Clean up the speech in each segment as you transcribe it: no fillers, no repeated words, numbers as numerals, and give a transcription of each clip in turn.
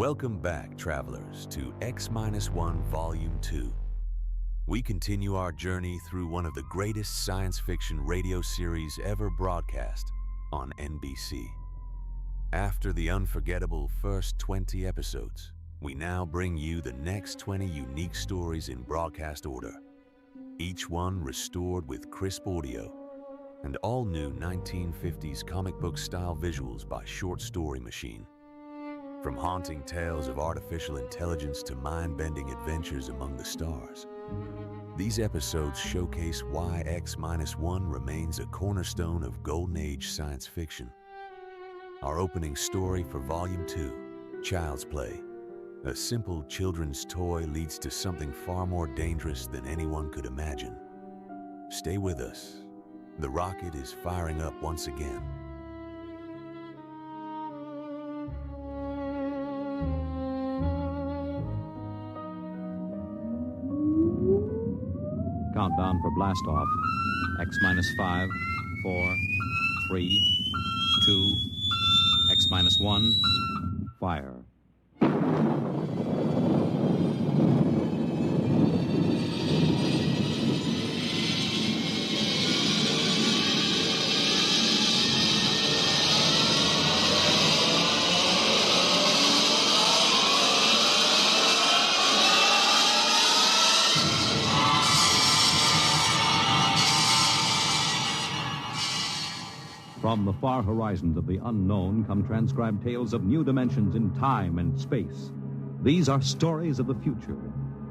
Welcome back, travelers, to X-1 Volume 2. We continue our journey through one of the greatest science fiction radio series ever broadcast on NBC. After the unforgettable first 20 episodes, we now bring you the next 20 unique stories in broadcast order, each one restored with crisp audio and all-new 1950s comic book-style visuals by Short Story Machine. From haunting tales of artificial intelligence to mind-bending adventures among the stars, these episodes showcase why X-1 remains a cornerstone of Golden Age science fiction. Our opening story for Volume 2, Child's Play. A simple children's toy leads to something far more dangerous than anyone could imagine. Stay with us. The rocket is firing up once again. Countdown for blast off. X-5, 4, 3, 2, X-1, fire. From the far horizons of the unknown come transcribed tales of new dimensions in time and space. These are stories of the future,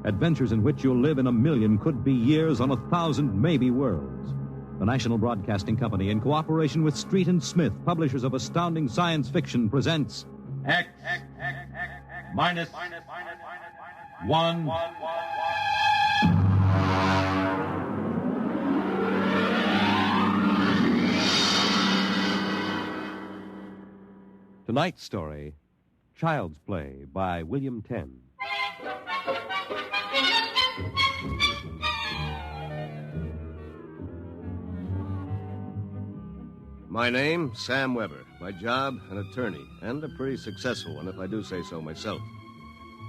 adventures in which you'll live in 1,000,000 could-be years on 1,000 maybe worlds. The National Broadcasting Company, in cooperation with Street and Smith, publishers of astounding science fiction, presents X-1. Tonight's story, Child's Play by William Tenn. My name, Sam Weber. My job, an attorney, and a pretty successful one, if I do say so myself.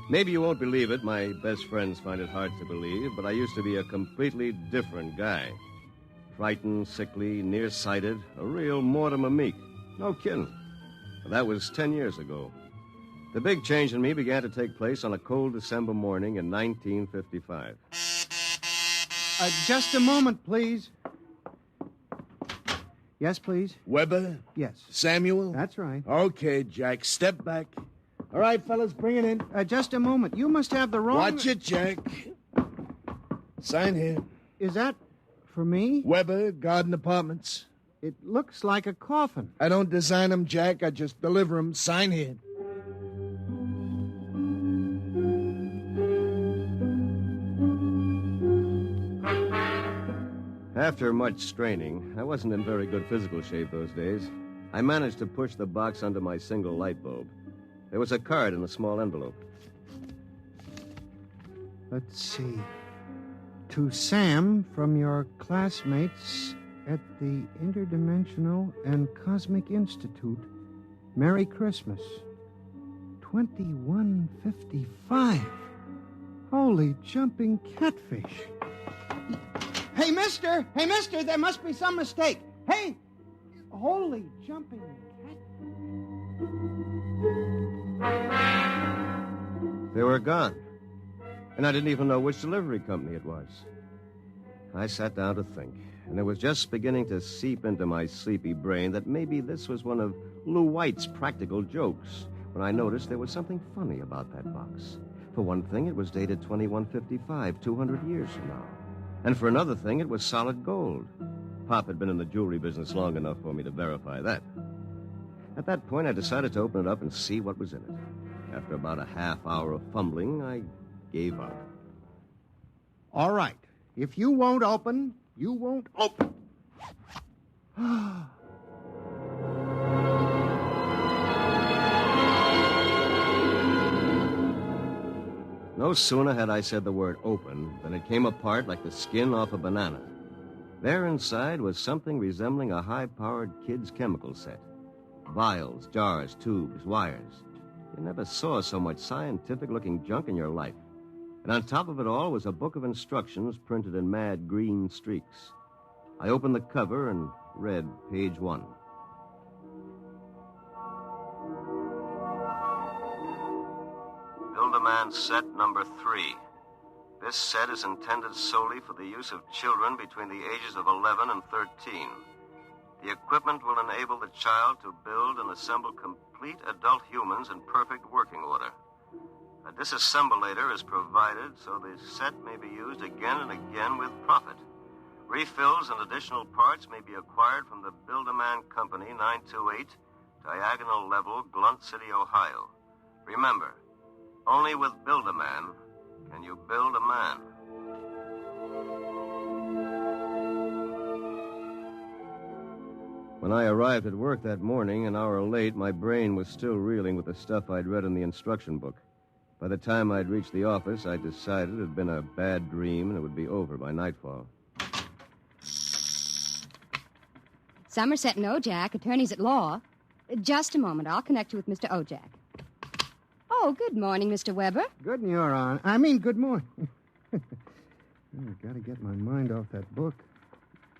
Maybe you won't believe it. My best friends find it hard to believe, but I used to be a completely different guy. Frightened, sickly, nearsighted, a real Mortimer Meek. No kidding. That was 10 years ago. The big change in me began to take place on a cold December morning in 1955. Just a moment, please. Yes, please. Weber? Yes. Samuel? That's right. Okay, Jack, step back. All right, fellas, bring it in. Just a moment. You must have the wrong... Watch it, Jack. Sign here. Is that for me? Weber, Garden Apartments. It looks like a coffin. I don't design them, Jack. I just deliver them. Sign here. After much straining, I wasn't in very good physical shape those days. I managed to push the box under my single light bulb. There was a card in a small envelope. Let's see. To Sam from your classmates at the Interdimensional and Cosmic Institute. Merry Christmas. 2155. Holy jumping catfish. Hey, mister! Hey, mister! There must be some mistake. Hey! Holy jumping catfish. They were gone. And I didn't even know which delivery company it was. I sat down to think, and it was just beginning to seep into my sleepy brain that maybe this was one of Lou White's practical jokes when I noticed there was something funny about that box. For one thing, it was dated 2155, 200 years from now. And for another thing, it was solid gold. Pop had been in the jewelry business long enough for me to verify that. At that point, I decided to open it up and see what was in it. After about a half hour of fumbling, I gave up. All right. If you won't open, you won't open. No sooner had I said the word open than it came apart like the skin off a banana. There inside was something resembling a high-powered kid's chemical set. Vials, jars, tubes, wires. You never saw so much scientific-looking junk in your life. And on top of it all was a book of instructions printed in mad green streaks. I opened the cover and read page 1. Build-A-Man set number 3. This set is intended solely for the use of children between the ages of 11 and 13. The equipment will enable the child to build and assemble complete adult humans in perfect working order. A disassemblator is provided so the set may be used again and again with profit. Refills and additional parts may be acquired from the Build-A-Man Company, 928, Diagonal Level, Blunt City, Ohio. Remember, only with Build-A-Man can you build a man. When I arrived at work that morning, an hour late, my brain was still reeling with the stuff I'd read in the instruction book. By the time I'd reached the office, I decided it had been a bad dream and it would be over by nightfall. Somerset and Ojak, attorneys at law. Just a moment. I'll connect you with Mr. Ojak. Oh, good morning, Mr. Weber. Good morning. I've got to get my mind off that book.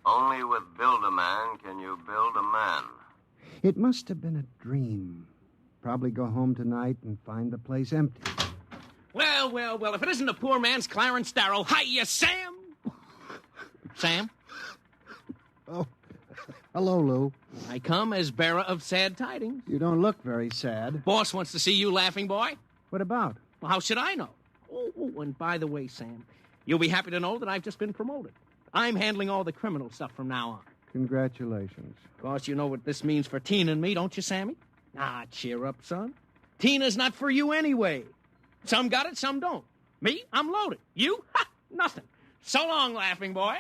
Only with Build-A-Man can you build a man. It must have been a dream. Probably go home tonight and find the place empty. Well, if it isn't a poor man's Clarence Darrow. Hiya, Sam! Sam? Oh, hello, Lou. I come as bearer of sad tidings. You don't look very sad. Boss wants to see you laughing, boy. What about? Well, how should I know? Oh, and by the way, Sam, you'll be happy to know that I've just been promoted. I'm handling all the criminal stuff from now on. Congratulations. Of course, you know what this means for Tina and me, don't you, Sammy? Ah, cheer up, son. Tina's not for you anyway. Some got it, some don't. Me, I'm loaded. You? Ha! Nothing. So long, laughing boy.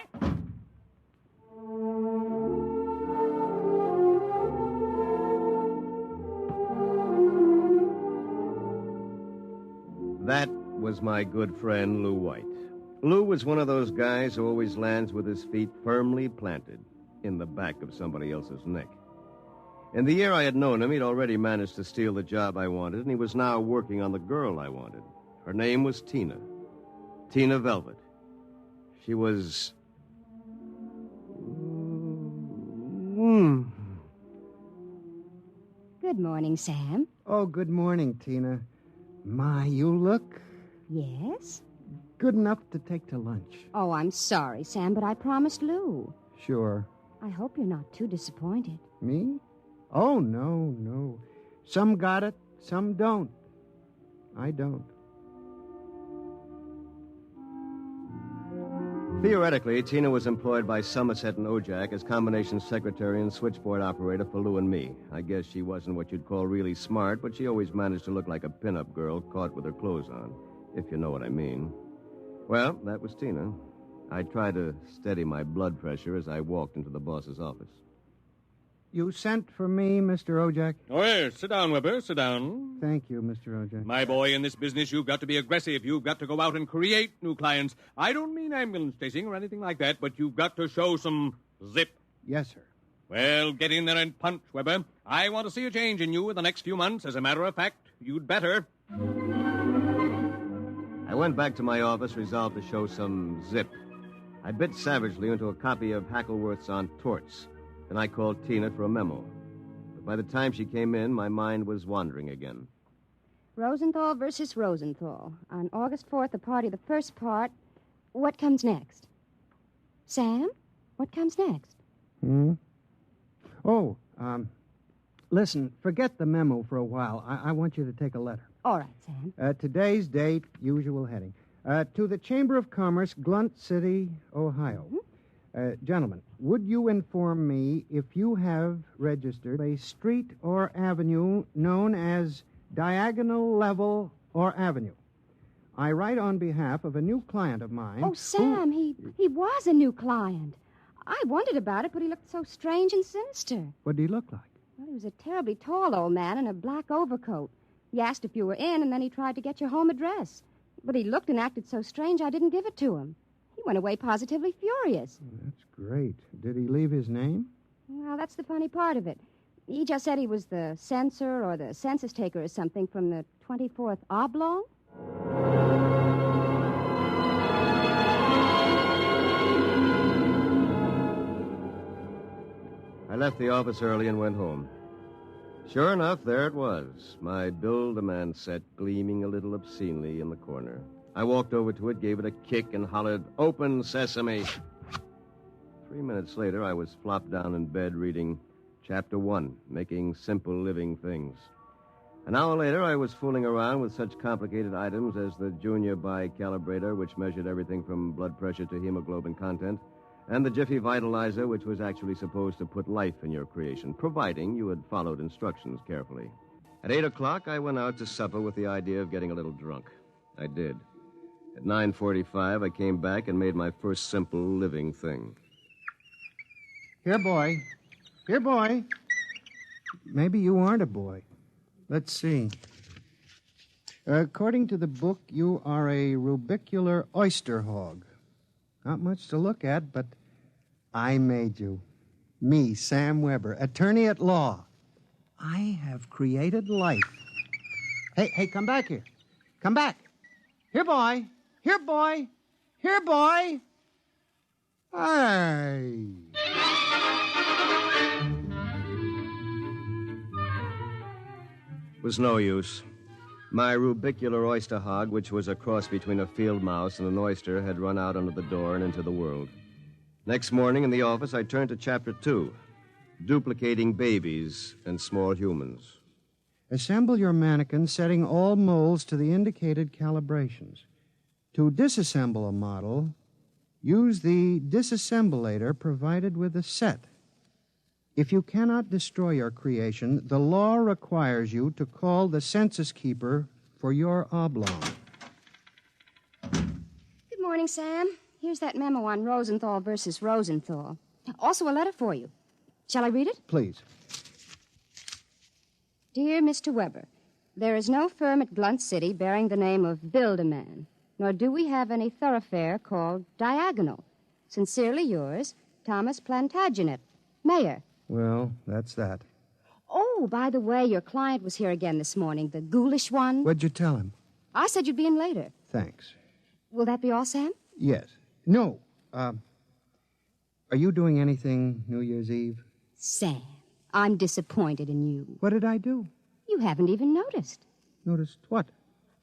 That was my good friend, Lou White. Lou was one of those guys who always lands with his feet firmly planted in the back of somebody else's neck. In the year I had known him, he'd already managed to steal the job I wanted, and he was now working on the girl I wanted. Her name was Tina. Tina Velvet. She was... Good morning, Sam. Oh, good morning, Tina. My, you look Yes? good enough to take to lunch. Oh, I'm sorry, Sam, but I promised Lou. Sure. I hope you're not too disappointed. Me? Oh, no. Some got it, some don't. I don't. Theoretically, Tina was employed by Somerset and Ojak as combination secretary and switchboard operator for Lou and me. I guess she wasn't what you'd call really smart, but she always managed to look like a pin-up girl caught with her clothes on, if you know what I mean. Well, that was Tina. I tried to steady my blood pressure as I walked into the boss's office. You sent for me, Mr. Ojak? Oh, yes. Sit down, Weber. Sit down. Thank you, Mr. Ojak. My boy, in this business, you've got to be aggressive. You've got to go out and create new clients. I don't mean ambulance chasing or anything like that, but you've got to show some zip. Yes, sir. Well, get in there and punch, Weber. I want to see a change in you in the next few months. As a matter of fact, you'd better. I went back to my office resolved to show some zip. I bit savagely into a copy of Hackleworth's On Torts. Then I called Tina for a memo. But by the time she came in, my mind was wandering again. Rosenthal versus Rosenthal. On August 4th, the party, the first part. What comes next? Sam? What comes next? Oh, listen, forget the memo for a while. I want you to take a letter. All right, Sam. Today's date, usual heading. To the Chamber of Commerce, Blunt City, Ohio. Gentlemen, would you inform me if you have registered a street or avenue known as Diagonal Level or Avenue? I write on behalf of a new client of mine. Oh, Sam, he was a new client. I wondered about it, but he looked so strange and sinister. What did he look like? Well, he was a terribly tall old man in a black overcoat. He asked if you were in, and then he tried to get your home address. But he looked and acted so strange, I didn't give it to him. He went away positively furious. That's great. Did he leave his name? Well, that's the funny part of it. He just said he was the censor or the census taker or something from the 24th Oblong. I left the office early and went home. Sure enough, there it was, my Build-A-Man set gleaming a little obscenely in the corner. I walked over to it, gave it a kick, and hollered, "Open sesame!" 3 minutes later, I was flopped down in bed reading Chapter 1, Making Simple Living Things. An hour later, I was fooling around with such complicated items as the Junior Bicalibrator, which measured everything from blood pressure to hemoglobin content, and the Jiffy Vitalizer, which was actually supposed to put life in your creation, providing you had followed instructions carefully. At 8 o'clock, I went out to supper with the idea of getting a little drunk. I did. At 9:45, I came back and made my first simple living thing. Here, boy. Here, boy. Maybe you aren't a boy. Let's see. According to the book, you are a rubicular oyster hog. Not much to look at, but I made you. Me, Sam Weber, attorney at law. I have created life. Hey, come back here. Come back. Here, boy. Here, boy. Here, boy. Hey. It was no use. My rubicular oyster hog, which was a cross between a field mouse and an oyster, had run out under the door and into the world. Next morning in the office, I turned to Chapter 2, Duplicating Babies and Small Humans. Assemble your mannequin, setting all molds to the indicated calibrations. To disassemble a model, use the disassemblator provided with the set. If you cannot destroy your creation, the law requires you to call the census keeper for your oblong. Good morning, Sam. Here's that memo on Rosenthal versus Rosenthal. Also a letter for you. Shall I read it? Please. Dear Mr. Weber, there is no firm at Blunt City bearing the name of Build-A-Man, nor do we have any thoroughfare called Diagonal. Sincerely yours, Thomas Plantagenet, Mayor. Well, that's that. Oh, by the way, your client was here again this morning, the ghoulish one. What'd you tell him? I said you'd be in later. Thanks. Will that be all, Sam? Yes. No. Are you doing anything New Year's Eve? Sam, I'm disappointed in you. What did I do? You haven't even noticed. Noticed what?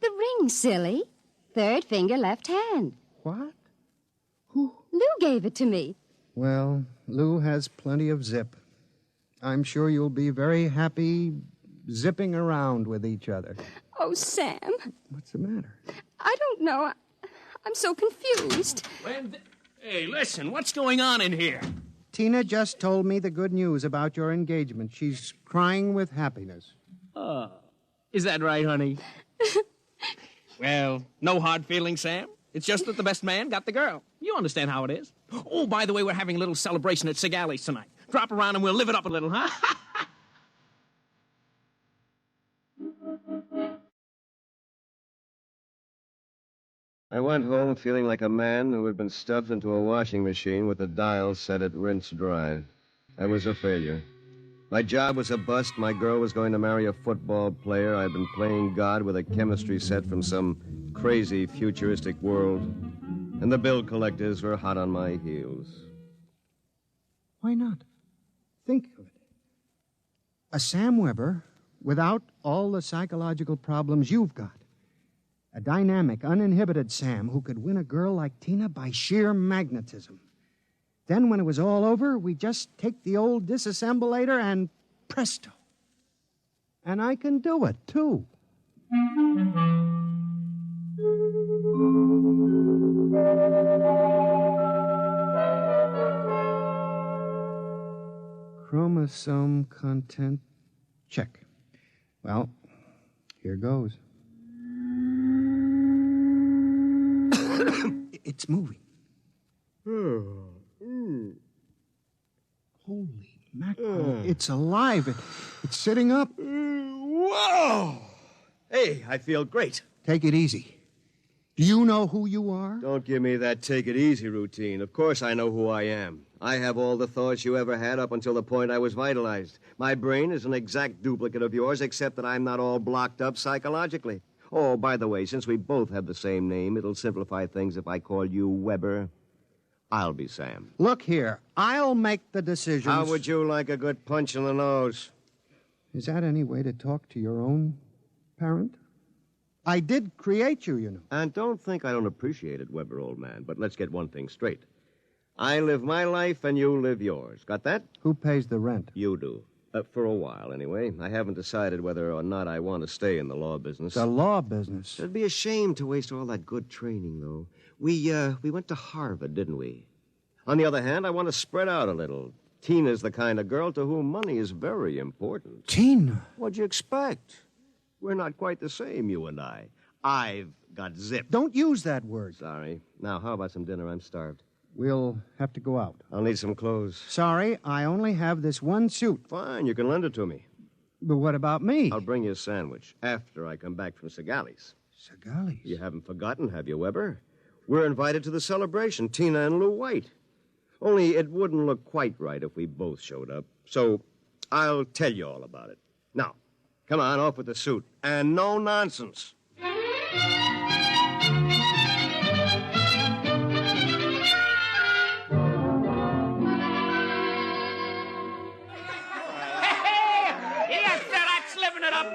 The ring, silly. Third finger, left hand. What? Who? Lou gave it to me. Well, Lou has plenty of zip. I'm sure you'll be very happy zipping around with each other. Oh, Sam. What's the matter? I don't know. I'm so confused. Hey, listen, what's going on in here? Tina just told me the good news about your engagement. She's crying with happiness. Oh, is that right, honey? Well, no hard feelings, Sam. It's just that the best man got the girl. You understand how it is. Oh, by the way, we're having a little celebration at Sig Alley's tonight. Drop around and we'll live it up a little, huh? I went home feeling like a man who had been stuffed into a washing machine with the dial set at rinse dry. I was a failure. My job was a bust. My girl was going to marry a football player. I'd been playing God with a chemistry set from some crazy futuristic world. And the bill collectors were hot on my heels. Why not? Think of it. A Sam Weber without all the psychological problems you've got. A dynamic, uninhibited Sam who could win a girl like Tina by sheer magnetism. Then when it was all over, we just take the old disassemblator and presto. And I can do it, too. Chromosome content check. Well, here goes. It's moving. Holy mackerel. It's alive. It's sitting up. Whoa! Hey, I feel great. Take it easy. Do you know who you are? Don't give me that take it easy routine. Of course I know who I am. I have all the thoughts you ever had up until the point I was vitalized. My brain is an exact duplicate of yours, except that I'm not all blocked up psychologically. Oh, by the way, since we both have the same name, it'll simplify things if I call you Weber. I'll be Sam. Look here, I'll make the decisions. How would you like a good punch in the nose? Is that any way to talk to your own parent? I did create you, you know. And don't think I don't appreciate it, Weber, old man, but let's get one thing straight. I live my life and you live yours. Got that? Who pays the rent? You do. For a while, anyway. I haven't decided whether or not I want to stay in the law business. The law business? It'd be a shame to waste all that good training, though. We went to Harvard, didn't we? On the other hand, I want to spread out a little. Tina's the kind of girl to whom money is very important. Tina? What'd you expect? We're not quite the same, you and I. I've got zip. Don't use that word. Sorry. Now, how about some dinner? I'm starved. We'll have to go out. I'll need some clothes. Sorry, I only have this one suit. Fine, you can lend it to me. But what about me? I'll bring you a sandwich after I come back from Segali's. Segali's? You haven't forgotten, have you, Weber? We're invited to the celebration, Tina and Lou White. Only it wouldn't look quite right if we both showed up. So I'll tell you all about it. Now, come on, off with the suit. And no nonsense.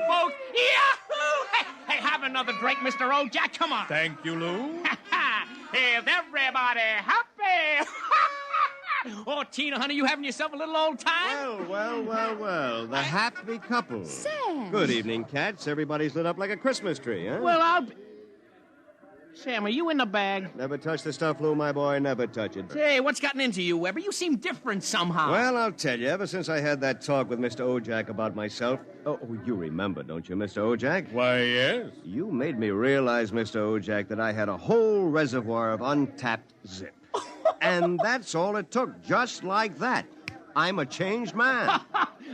Folks. Yahoo! Hey, have another drink, Mr. Ojak. Come on. Thank you, Lou. Is everybody happy? Oh, Tina, honey, you having yourself a little old time? Well. The happy couple. Sam. Good evening, cats. Everybody's lit up like a Christmas tree, huh? Well, I'll be... Sam, are you in the bag? Never touch the stuff, Lou, my boy. Never touch it. Hey, what's gotten into you, Weber? You seem different somehow. Well, I'll tell you. Ever since I had that talk with Mr. Ojak about myself... Oh, you remember, don't you, Mr. Ojak? Why, yes. You made me realize, Mr. Ojak, that I had a whole reservoir of untapped zip. And that's all it took, just like that. I'm a changed man.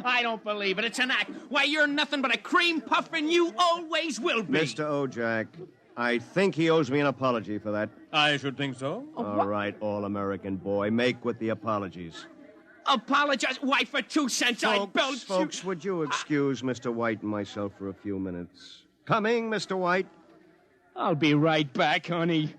I don't believe it. It's an act. Why, you're nothing but a cream puff, and you always will be. Mr. Ojak, I think he owes me an apology for that. I should think so. All right, all-American boy, make with the apologies. Apologize? Why, for 2 cents, I belch you. Folks, would you excuse Mr. White and myself for a few minutes? Coming, Mr. White. I'll be right back, honey.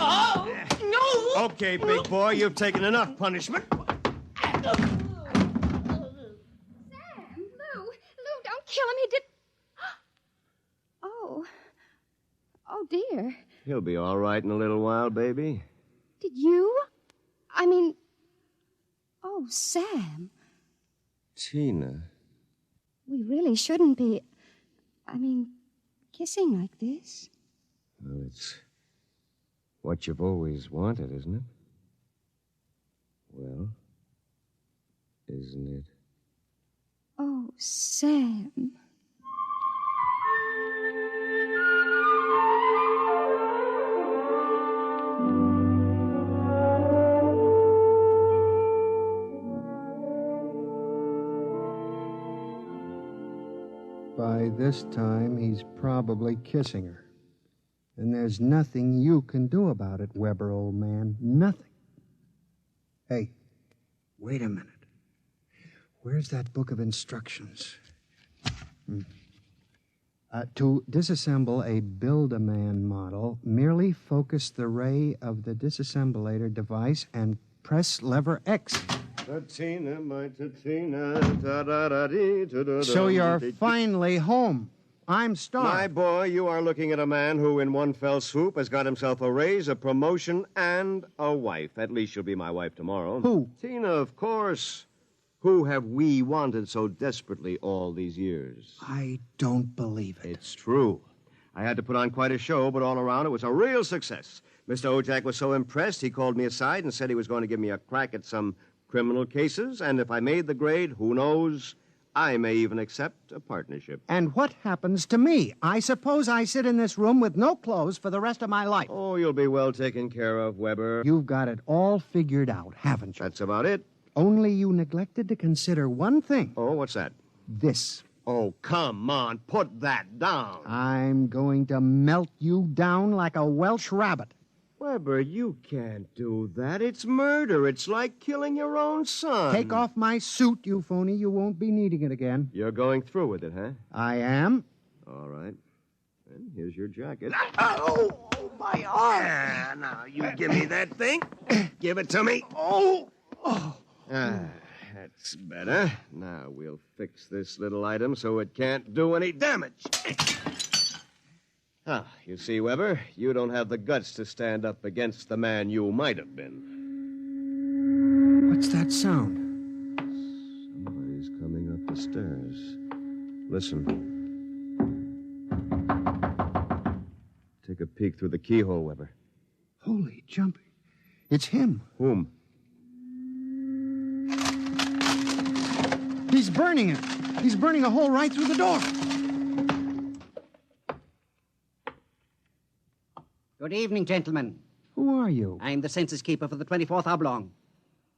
Oh, no! Okay, big boy, you've taken enough punishment. Sam, Lou, don't kill him. He did... Oh, dear. He'll be all right in a little while, baby. Did you? I mean... Oh, Sam. Tina. We really shouldn't be... kissing like this. Well, it's what you've always wanted, isn't it? Well, isn't it? Oh, Sam. By this time, he's probably kissing her. And there's nothing you can do about it, Weber, old man. Nothing. Hey, wait a minute. Where's that book of instructions? To disassemble a Build-A-Man model, merely focus the ray of the disassemblator device and press lever X. Tina, my Tina, da-da-da-dee, So you're finally home. I'm starved. My boy, you are looking at a man who, in one fell swoop, has got himself a raise, a promotion, and a wife. At least she'll be my wife tomorrow. Who? Tina, of course. Who have we wanted so desperately all these years? I don't believe it. It's true. I had to put on quite a show, but all around it was a real success. Mr. Ojak was so impressed, he called me aside and said he was going to give me a crack at some criminal cases, and if I made the grade, who knows, I may even accept a partnership. And what happens to me? I suppose I sit in this room with no clothes for the rest of my life. Oh, you'll be well taken care of, Weber. You've got it all figured out, haven't you? That's about it. Only you neglected to consider one thing. Oh, what's that? This. Oh, come on. Put that down. I'm going to melt you down like a Welsh rabbit. Weber, you can't do that. It's murder. It's like killing your own son. Take off my suit, you phony. You won't be needing it again. You're going through with it, huh? I am. All right. And here's your jacket. Oh, my arm. Ah, now, you give me that thing. Give it to me. That's better. Now we'll fix this little item so it can't do any damage. You see, Weber, you don't have the guts to stand up against the man you might have been. What's that sound? Somebody's coming up the stairs. Listen. Take a peek through the keyhole, Weber. Holy jumping. It's him. Whom? He's burning it. He's burning a hole right through the door. Good evening, gentlemen. Who are you? I'm the census keeper for the 24th Oblong.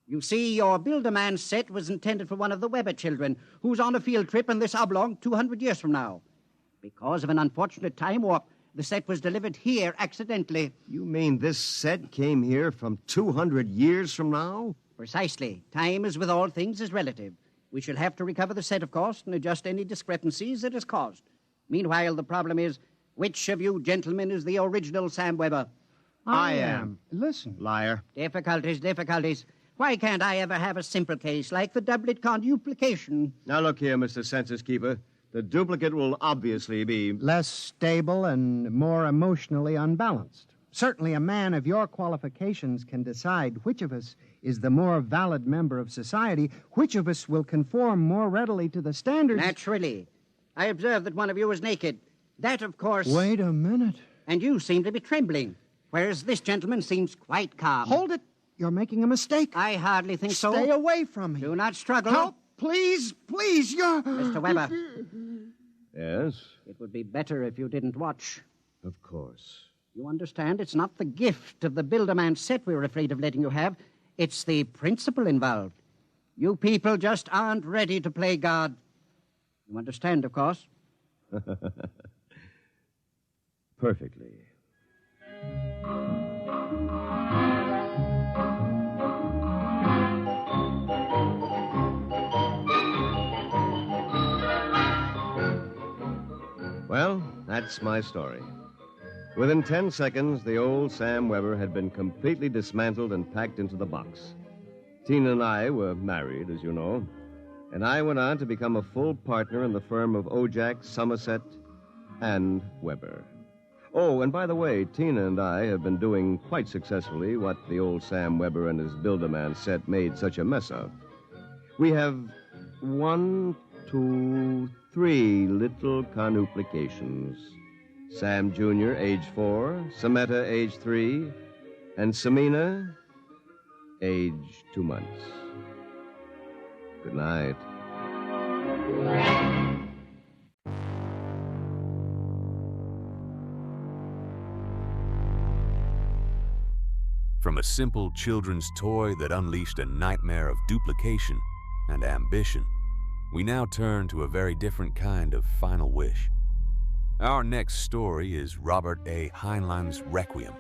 You see, your Build-A-Man set was intended for one of the Weber children who's on a field trip in this Oblong 200 years from now. Because of an unfortunate time warp, the set was delivered here accidentally. You mean this set came here from 200 years from now? Precisely. Time, as with all things, is relative. We shall have to recover the set, of course, and adjust any discrepancies it has caused. Meanwhile, the problem is, which of you gentlemen is the original Sam Weber? I am. Listen. Liar. Difficulties. Why can't I ever have a simple case like the doublet conduplication? Now, look here, Mr. Census Keeper. The duplicate will obviously be... Less stable and more emotionally unbalanced. Certainly a man of your qualifications can decide which of us is the more valid member of society, which of us will conform more readily to the standards... Naturally. I observed that one of you was naked. That, of course... Wait a minute. And you seem to be trembling, whereas this gentleman seems quite calm. Hold it. You're making a mistake. I hardly think so. Stay away from me. Do not struggle. Help, please, you're... Mr. Weber. Yes? It would be better if you didn't watch. Of course. You understand, it's not the gift of the Build-A-Man set we're afraid of letting you have. It's the principle involved. You people just aren't ready to play God. You understand, of course? Perfectly. Well, that's my story. Within 10 seconds, the old Sam Weber had been completely dismantled and packed into the box. Tina and I were married, as you know, and I went on to become a full partner in the firm of Ojak, Somerset, and Weber. Oh, and by the way, Tina and I have been doing quite successfully what the old Sam Weber and his Build-A-Man set made such a mess of. We have 1, 2, 3 little carnuplications. Sam Jr., age 4, Samantha, age 3, and Samina, age 2 months. Good night. From a simple children's toy that unleashed a nightmare of duplication and ambition, we now turn to a very different kind of final wish. Our next story is Robert A. Heinlein's Requiem,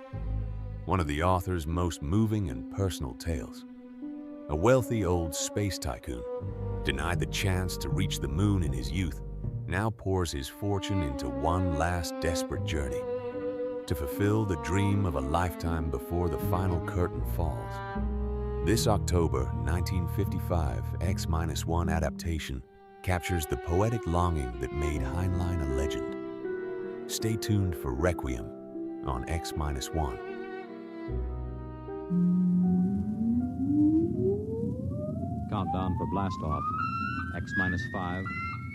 one of the author's most moving and personal tales. A wealthy old space tycoon, denied the chance to reach the moon in his youth, now pours his fortune into one last desperate journey to fulfill the dream of a lifetime before the final curtain falls. This October 1955 X-1 adaptation captures the poetic longing that made Heinlein a legend. Stay tuned for Requiem on X-1. Countdown for blast off. X-5,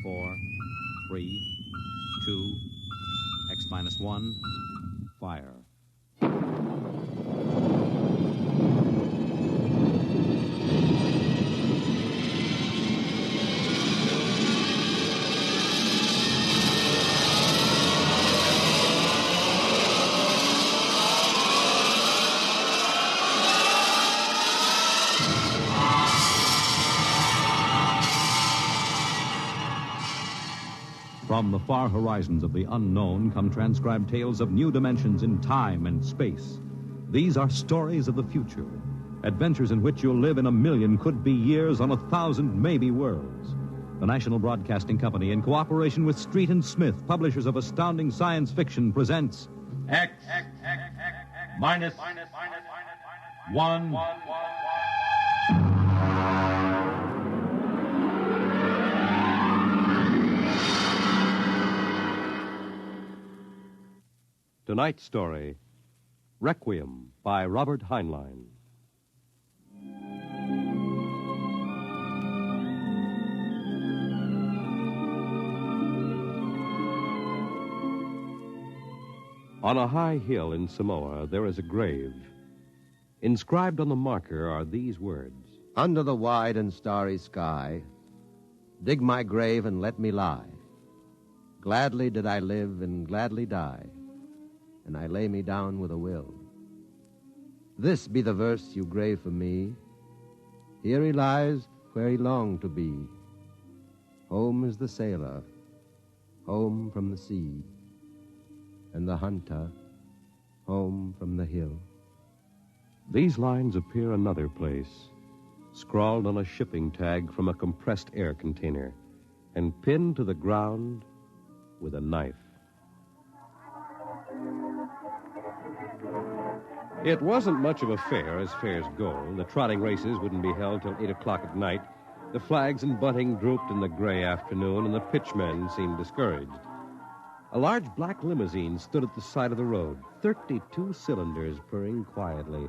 4, 3, 2, X-1, fire. From the far horizons of the unknown come transcribed tales of new dimensions in time and space. These are stories of the future, adventures in which you'll live in a million could-be years on 1,000 maybe worlds. The National Broadcasting Company, in cooperation with Street and Smith, publishers of astounding science fiction, presents X minus one. Tonight's story, Requiem by Robert Heinlein. On a high hill in Samoa, there is a grave. Inscribed on the marker are these words: Under the wide and starry sky, dig my grave and let me lie. Gladly did I live and gladly die, and I lay me down with a will. This be the verse you grave for me. Here he lies where he longed to be. Home is the sailor, home from the sea, and the hunter, home from the hill. These lines appear another place, scrawled on a shipping tag from a compressed air container, and pinned to the ground with a knife. It wasn't much of a fair, as fairs go. The trotting races wouldn't be held till 8 o'clock at night. The flags and bunting drooped in the gray afternoon, and the pitchmen seemed discouraged. A large black limousine stood at the side of the road, 32 cylinders purring quietly.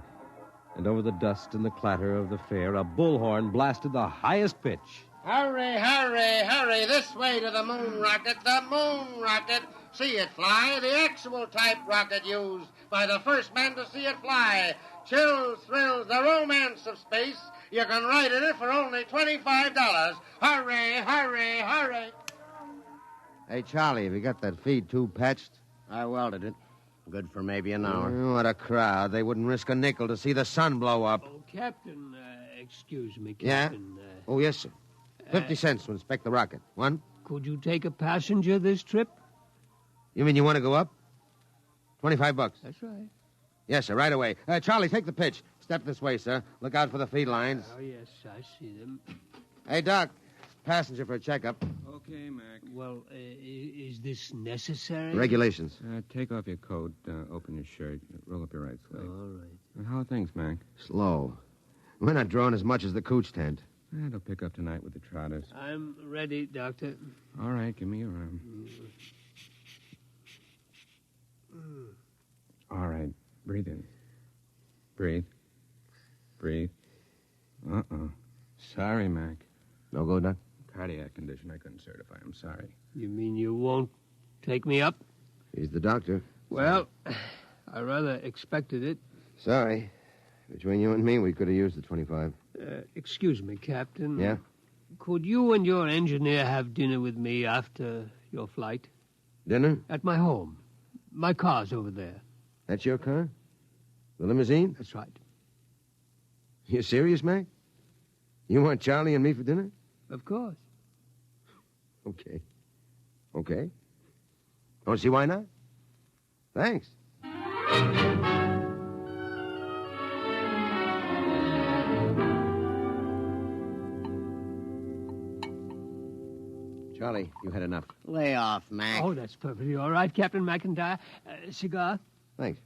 And over the dust and the clatter of the fair, a bullhorn blasted the highest pitch. Hurry, hurry, hurry, this way to the moon rocket, the moon rocket. See it fly, the actual type rocket used by the first man to see it fly. Chills, thrills, the romance of space. You can ride in it for only $25. Hurry, hurry, hurry. Hey, Charlie, have you got that feed tube patched? I welded it. Good for maybe an hour. What a crowd. They wouldn't risk a nickel to see the sun blow up. Oh, Captain, excuse me, Yeah? Captain. Oh, yes, sir. 50 cents to inspect the rocket. One? Could you take a passenger this trip? You mean you want to go up? $25. That's right. Yes, sir, right away. Charlie, take the pitch. Step this way, sir. Look out for the feed lines. Oh, yes, I see them. Hey, Doc. Passenger for a checkup. Okay, Mac. Well, is this necessary? Regulations. Take off your coat, open your shirt, roll up your right sleeve. All right. How are things, Mac? Slow. We're not drawing as much as the cooch tent. It'll pick up tonight with the trotters. I'm ready, Doctor. All right, give me your arm. All right, breathe in. Breathe. Breathe. Sorry, Mac. No go, Doc? Cardiac condition I couldn't certify. I'm sorry. You mean you won't take me up? He's the doctor. Well, I rather expected it. Sorry. Between you and me, we could have used the 25. Excuse me, Captain. Yeah? Could you and your engineer have dinner with me after your flight? Dinner? At my home. My car's over there. That's your car? The limousine? That's right. You serious, Mac? You want Charlie and me for dinner? Of course. Okay. Okay. Don't see why not? Thanks. Charlie, you had enough. Lay off, Mac. Oh, that's perfectly all right, Captain McIntyre. Cigar? Thanks.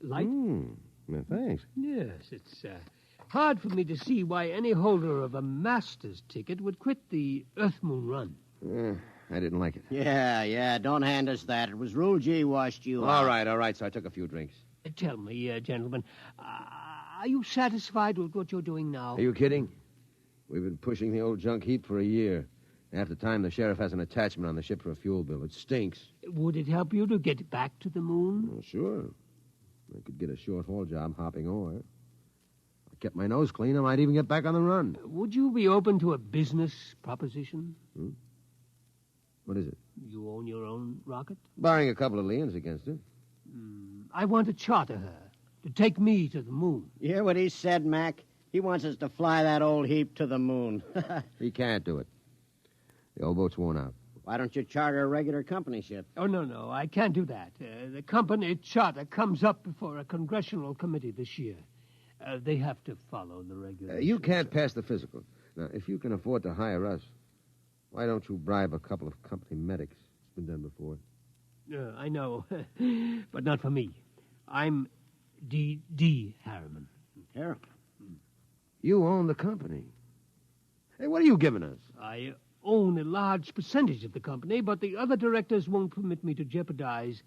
Light? Well, thanks. Yes, it's hard for me to see why any holder of a master's ticket would quit the Earth-Moon run. I didn't like it. Yeah, don't hand us that. It was Rule G washed you out. All right, so I took a few drinks. Tell me, gentlemen, are you satisfied with what you're doing now? Are you kidding? We've been pushing the old junk heap for a year. Half the time, the sheriff has an attachment on the ship for a fuel bill. It stinks. Would it help you to get back to the moon? Well, sure. I could get a short-haul job hopping ore. I kept my nose clean, I might even get back on the run. Would you be open to a business proposition? What is it? You own your own rocket? Barring a couple of liens against it. I want to charter her to take me to the moon. You hear what he said, Mac? He wants us to fly that old heap to the moon. He can't do it. The old boat's worn out. Why don't you charter a regular company ship? Oh, no, I can't do that. The company charter comes up before a congressional committee this year. They have to follow the regulations. You can't pass the physical. Now, if you can afford to hire us, why don't you bribe a couple of company medics? It's been done before. I know, but not for me. I'm D. Harriman. Harriman? You own the company. Hey, what are you giving us? I own a large percentage of the company, but the other directors won't permit me to jeopardize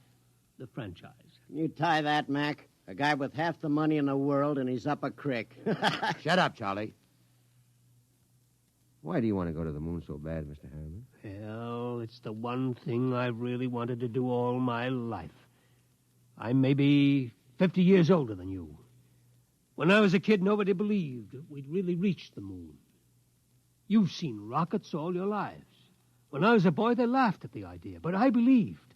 the franchise. You tie that, Mac. A guy with half the money in the world, and he's up a crick. Shut up, Charlie. Why do you want to go to the moon so bad, Mr. Harriman? Well, it's the one thing I've really wanted to do all my life. I'm maybe 50 years older than you. When I was a kid, nobody believed we'd really reached the moon. You've seen rockets all your lives. When I was a boy, they laughed at the idea, but I believed.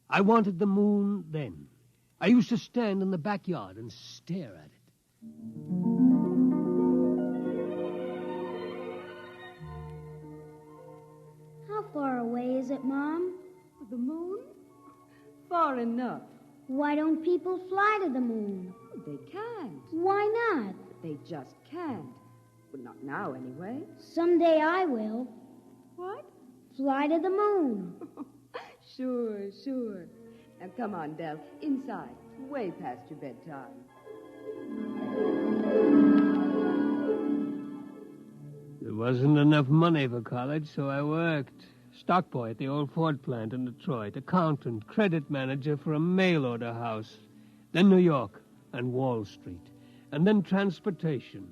I wanted the moon then. I used to stand in the backyard and stare at it. How far away is it, Mom? The moon? Far enough. Why don't people fly to the moon? They can't. Why not? They just can't. Well, not now, anyway. Someday I will. What? Fly to the moon. Sure. Now, come on, Del. Inside. Way past your bedtime. There wasn't enough money for college, so I worked. Stock boy at the old Ford plant in Detroit, accountant, credit manager for a mail order house, then New York and Wall Street, and then transportation.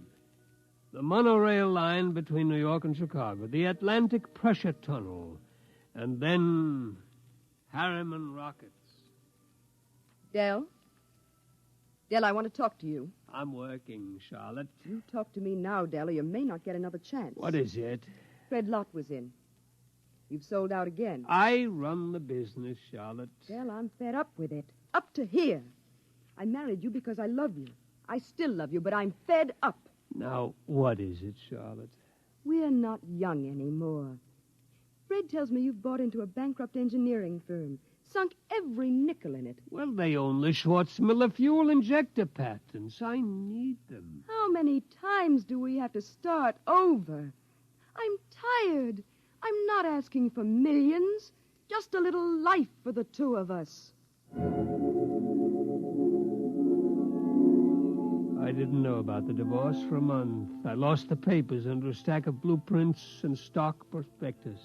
The monorail line between New York and Chicago, the Atlantic Pressure Tunnel, and then Harriman rockets. Del, I want to talk to you. I'm working, Charlotte. You talk to me now, Del, or you may not get another chance. What is it? Fred Lott was in. You've sold out again. I run the business, Charlotte. Del, I'm fed up with it. Up to here. I married you because I love you. I still love you, but I'm fed up. Now, what is it, Charlotte? We're not young anymore. Fred tells me you've bought into a bankrupt engineering firm, sunk every nickel in it. Well, they own the Schwarzmiller fuel injector patents. I need them. How many times do we have to start over? I'm tired. I'm not asking for millions. Just a little life for the two of us. I didn't know about the divorce for a month. I lost the papers under a stack of blueprints and stock prospectus.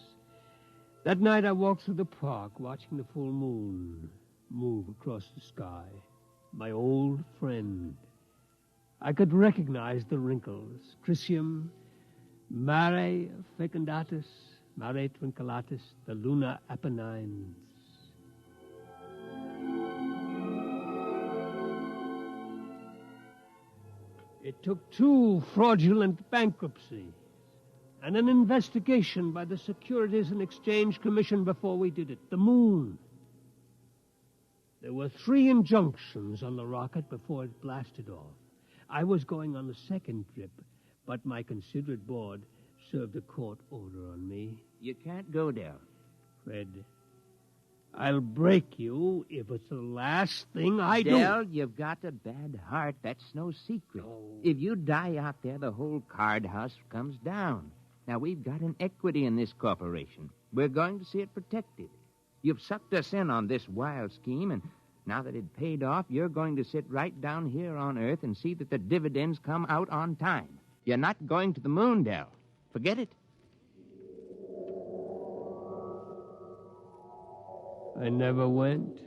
That night I walked through the park, watching the full moon move across the sky. My old friend. I could recognize the wrinkles. Chrysium, Mare fecundatus, Mare twinkulatus, the lunar Apennines. It took 2 fraudulent bankruptcies and an investigation by the Securities and Exchange Commission before we did it. The moon. There were 3 injunctions on the rocket before it blasted off. I was going on the second trip, but my considerate board served a court order on me. You can't go there. Fred, I'll break you if it's the last thing I do. Del, you've got a bad heart. That's no secret. Oh. If you die out there, the whole card house comes down. Now, we've got an equity in this corporation. We're going to see it protected. You've sucked us in on this wild scheme, and now that it paid off, you're going to sit right down here on Earth and see that the dividends come out on time. You're not going to the moon, Del. Forget it. I never went.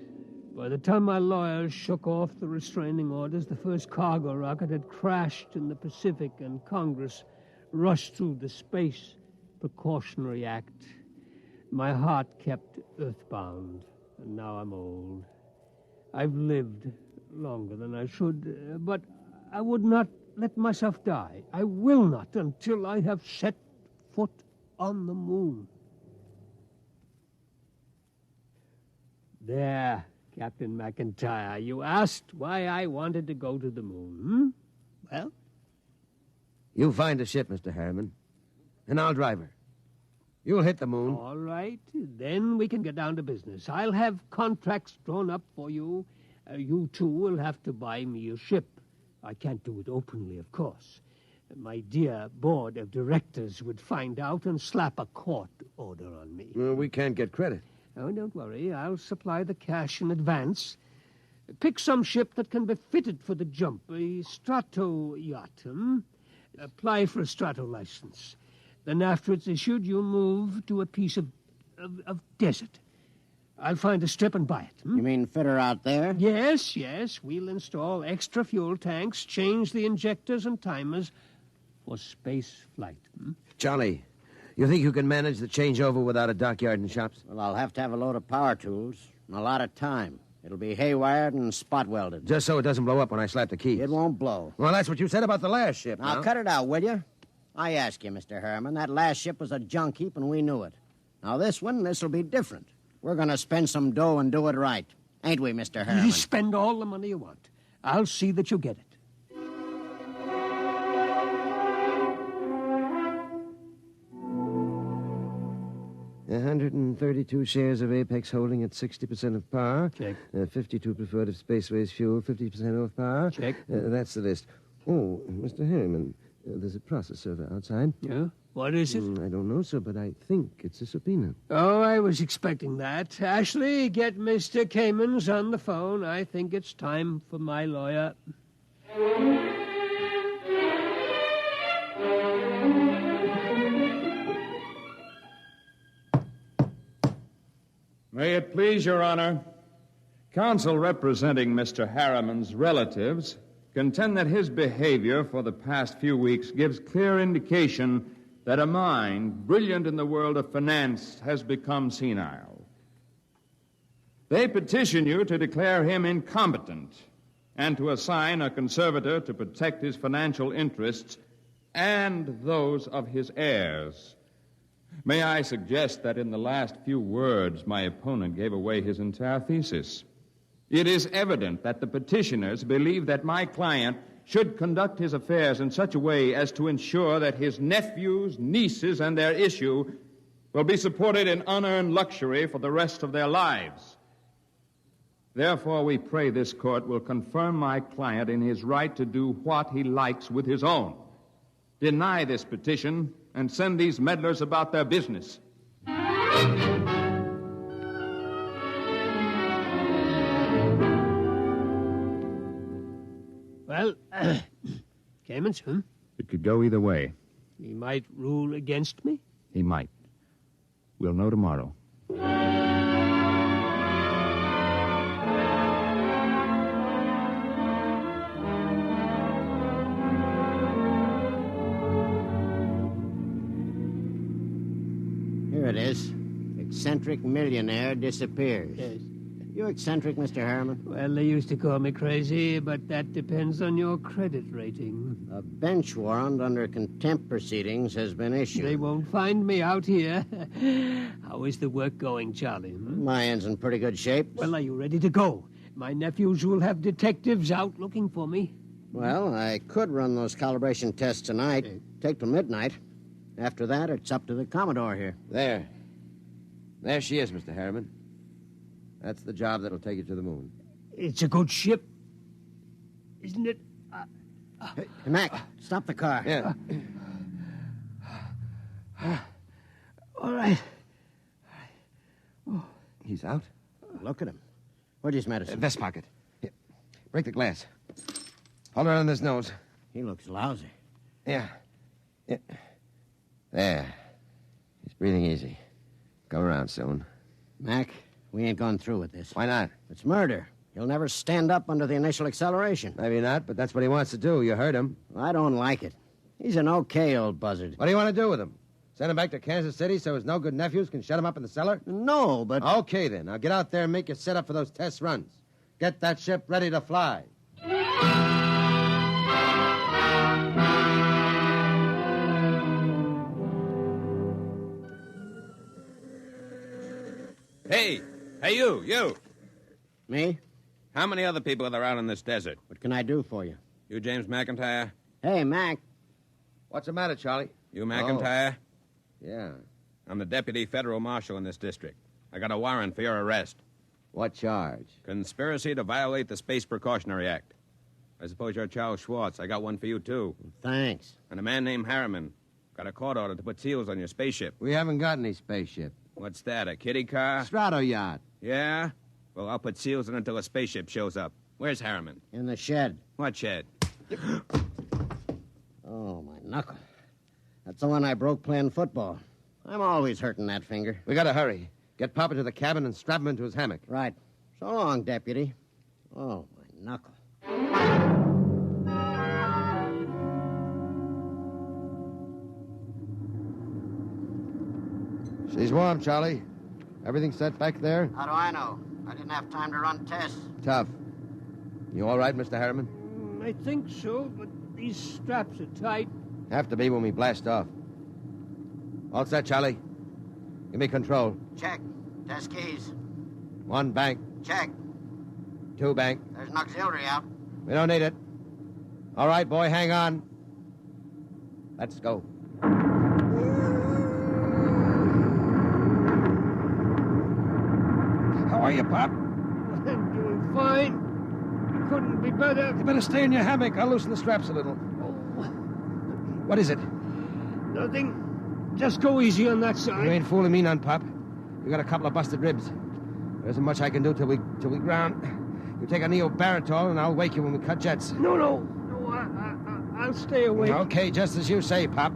By the time my lawyers shook off the restraining orders, the first cargo rocket had crashed in the Pacific, and Congress rushed through the Space Precautionary Act. My heart kept earthbound, and now I'm old. I've lived longer than I should, but I would not let myself die. I will not until I have set foot on the moon. There, Captain McIntyre, you asked why I wanted to go to the moon, Well? You find a ship, Mr. Harriman, and I'll drive her. You'll hit the moon. All right. Then we can get down to business. I'll have contracts drawn up for you. You two will have to buy me a ship. I can't do it openly, of course. My dear board of directors would find out and slap a court order on me. Well, we can't get credit. Oh, don't worry. I'll supply the cash in advance. Pick some ship that can be fitted for the jump. A strato yacht, Apply for a strato license. Then after it's issued, you move to a piece of desert. I'll find a strip and buy it. You mean fit her out there? Yes. We'll install extra fuel tanks, change the injectors and timers for space flight. Charlie, you think you can manage the changeover without a dockyard and shops? Well, I'll have to have a load of power tools and a lot of time. It'll be haywired and spot welded. Just so it doesn't blow up when I slap the keys. It won't blow. Well, that's what you said about the last ship. Now, cut it out, will you? I ask you, Mr. Harriman, that last ship was a junk heap and we knew it. Now, this'll be different. We're going to spend some dough and do it right. Ain't we, Mr. Harriman? You spend all the money you want. I'll see that you get it. $132 shares of Apex Holding at 60% of par. Check. 52 preferred of Spaceways Fuel, 50% off par. Check. That's the list. Oh, Mr. Harriman, there's a process server outside. Yeah? What is it? I don't know, sir, but I think it's a subpoena. Oh, I was expecting that. Ashley, get Mr. Kamens on the phone. I think it's time for my lawyer. May it please Your Honor, counsel representing Mr. Harriman's relatives contend that his behavior for the past few weeks gives clear indication that a mind brilliant in the world of finance has become senile. They petition you to declare him incompetent and to assign a conservator to protect his financial interests and those of his heirs. May I suggest that in the last few words, my opponent gave away his entire thesis. It is evident that the petitioners believe that my client should conduct his affairs in such a way as to ensure that his nephews, nieces, and their issue will be supported in unearned luxury for the rest of their lives. Therefore, we pray this court will confirm my client in his right to do what he likes with his own. Deny this petition and send these meddlers about their business. Well, Kamens, It could go either way. He might rule against me? He might. We'll know tomorrow. Here it is. Eccentric millionaire disappears. Yes. You eccentric, Mr. Harriman? Well, they used to call me crazy, but that depends on your credit rating. A bench warrant under contempt proceedings has been issued. They won't find me out here. How is the work going, Charlie? My end's in pretty good shape. Well, are you ready to go? My nephews will have detectives out looking for me. Well, I could run those calibration tests tonight. Take till midnight. After that, it's up to the Commodore here. There she is, Mr. Harriman. That's the job that'll take you to the moon. It's a good ship, isn't it? Hey, Mac, stop the car. Yeah. All right. Oh. He's out? Look at him. Where's his medicine? Vest pocket. Here. Break the glass. Hold it on his nose. He looks lousy. Yeah. There. He's breathing easy. Go around soon. Mac, we ain't going through with this. Why not? It's murder. He'll never stand up under the initial acceleration. Maybe not, but that's what he wants to do. You heard him. I don't like it. He's an okay old buzzard. What do you want to do with him? Send him back to Kansas City so his no-good nephews can shut him up in the cellar? No, but... Okay, then. Now get out there and make your setup for those test runs. Get that ship ready to fly. Hey, you. Me? How many other people are there out in this desert? What can I do for you? You James McIntyre? Hey, Mac. What's the matter, Charlie? You McIntyre? Oh. Yeah. I'm the deputy federal marshal in this district. I got a warrant for your arrest. What charge? Conspiracy to violate the Space Precautionary Act. I suppose you're Charles Schwartz. I got one for you, too. Thanks. And a man named Harriman. Got a court order to put seals on your spaceship. We haven't got any spaceship. What's that, a kiddie car? Strato yacht. Yeah? Well, I'll put seals on it until a spaceship shows up. Where's Harriman? In the shed. What shed? Oh, my knuckle. That's the one I broke playing football. I'm always hurting that finger. We gotta hurry. Get Papa to the cabin and strap him into his hammock. Right. So long, deputy. Oh, my knuckle. She's warm, Charlie. Everything set back there? How do I know? I didn't have time to run tests. Tough. You all right, Mr. Harriman? I think so, but these straps are tight. Have to be when we blast off. All set, Charlie. Give me control. Check. Test keys. 1 bank. Check. 2 bank. There's an auxiliary out. We don't need it. All right, boy, hang on. Let's go. How are you, Pop? I'm doing fine. Couldn't be better. You better stay in your hammock. I'll loosen the straps a little. What is it? Nothing. Just go easy on that side. You ain't fooling me none, Pop. You got a couple of busted ribs. There isn't much I can do till we ground. You take a neobaritol and I'll wake you when we cut jets. No, I'll stay awake. Okay, just as you say, Pop.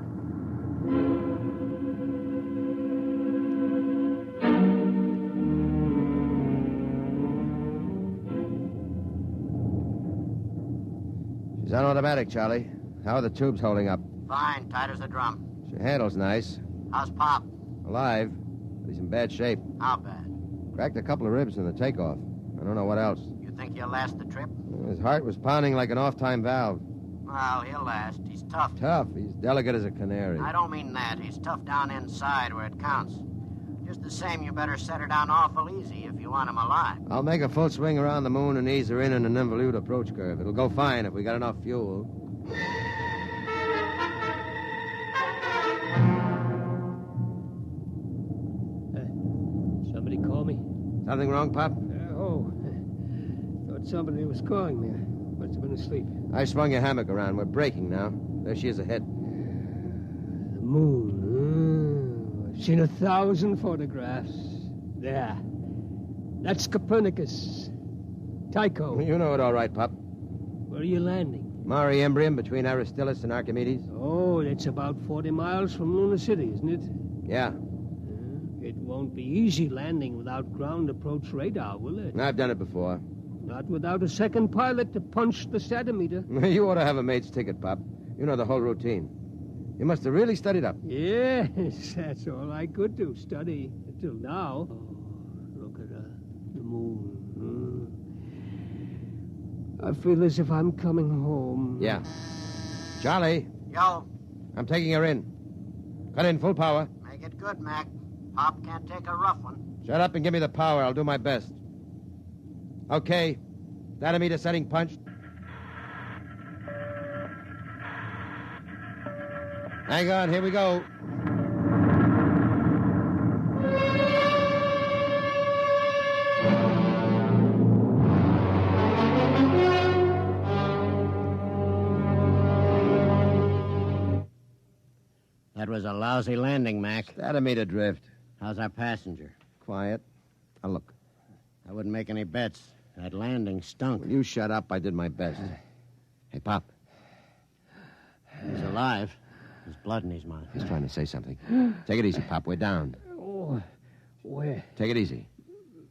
She's on automatic, Charlie. How are the tubes holding up? Fine, tight as a drum. She handles nice. How's Pop? Alive, but he's in bad shape. How bad? Cracked a couple of ribs in the takeoff. I don't know what else. You think he'll last the trip? His heart was pounding like an off-time valve. Well, he'll last. He's tough. Tough. He's delicate as a canary. I don't mean that. He's tough down inside where it counts. Just the same, you better set her down awful easy if you want him alive. I'll make a full swing around the moon and ease her in an involute approach curve. It'll go fine if we got enough fuel. Somebody call me? Something wrong, Pop? Thought somebody was calling me. I must have been asleep. I swung your hammock around. We're breaking now. There she is ahead. The moon. I've seen 1,000 photographs. There. That's Copernicus. Tycho. You know it all right, Pop. Where are you landing? Mare Imbrium between Aristillus and Archimedes. Oh, that's about 40 miles from Luna City, isn't it? Yeah. It won't be easy landing without ground approach radar, will it? I've done it before. Not without a second pilot to punch the statometer. You ought to have a mate's ticket, Pop. You know the whole routine. You must have really studied up. Yes, that's all I could do, study, until now. Oh, look at the moon. I feel as if I'm coming home. Yeah. Charlie. Yo. I'm taking her in. Cut in full power. Make it good, Mac. Pop can't take a rough one. Shut up and give me the power. I'll do my best. Okay. Dynamite setting punched. Hang on, here we go. That was a lousy landing, Mac. Dynamite adrift. How's our passenger? Quiet. Now look. I wouldn't make any bets. That landing stunk. Will you shut up? I did my best. Hey, Pop. He's alive. There's blood in his mouth. He's trying to say something. Take it easy, Pop. We're down. Oh, where? Take it easy.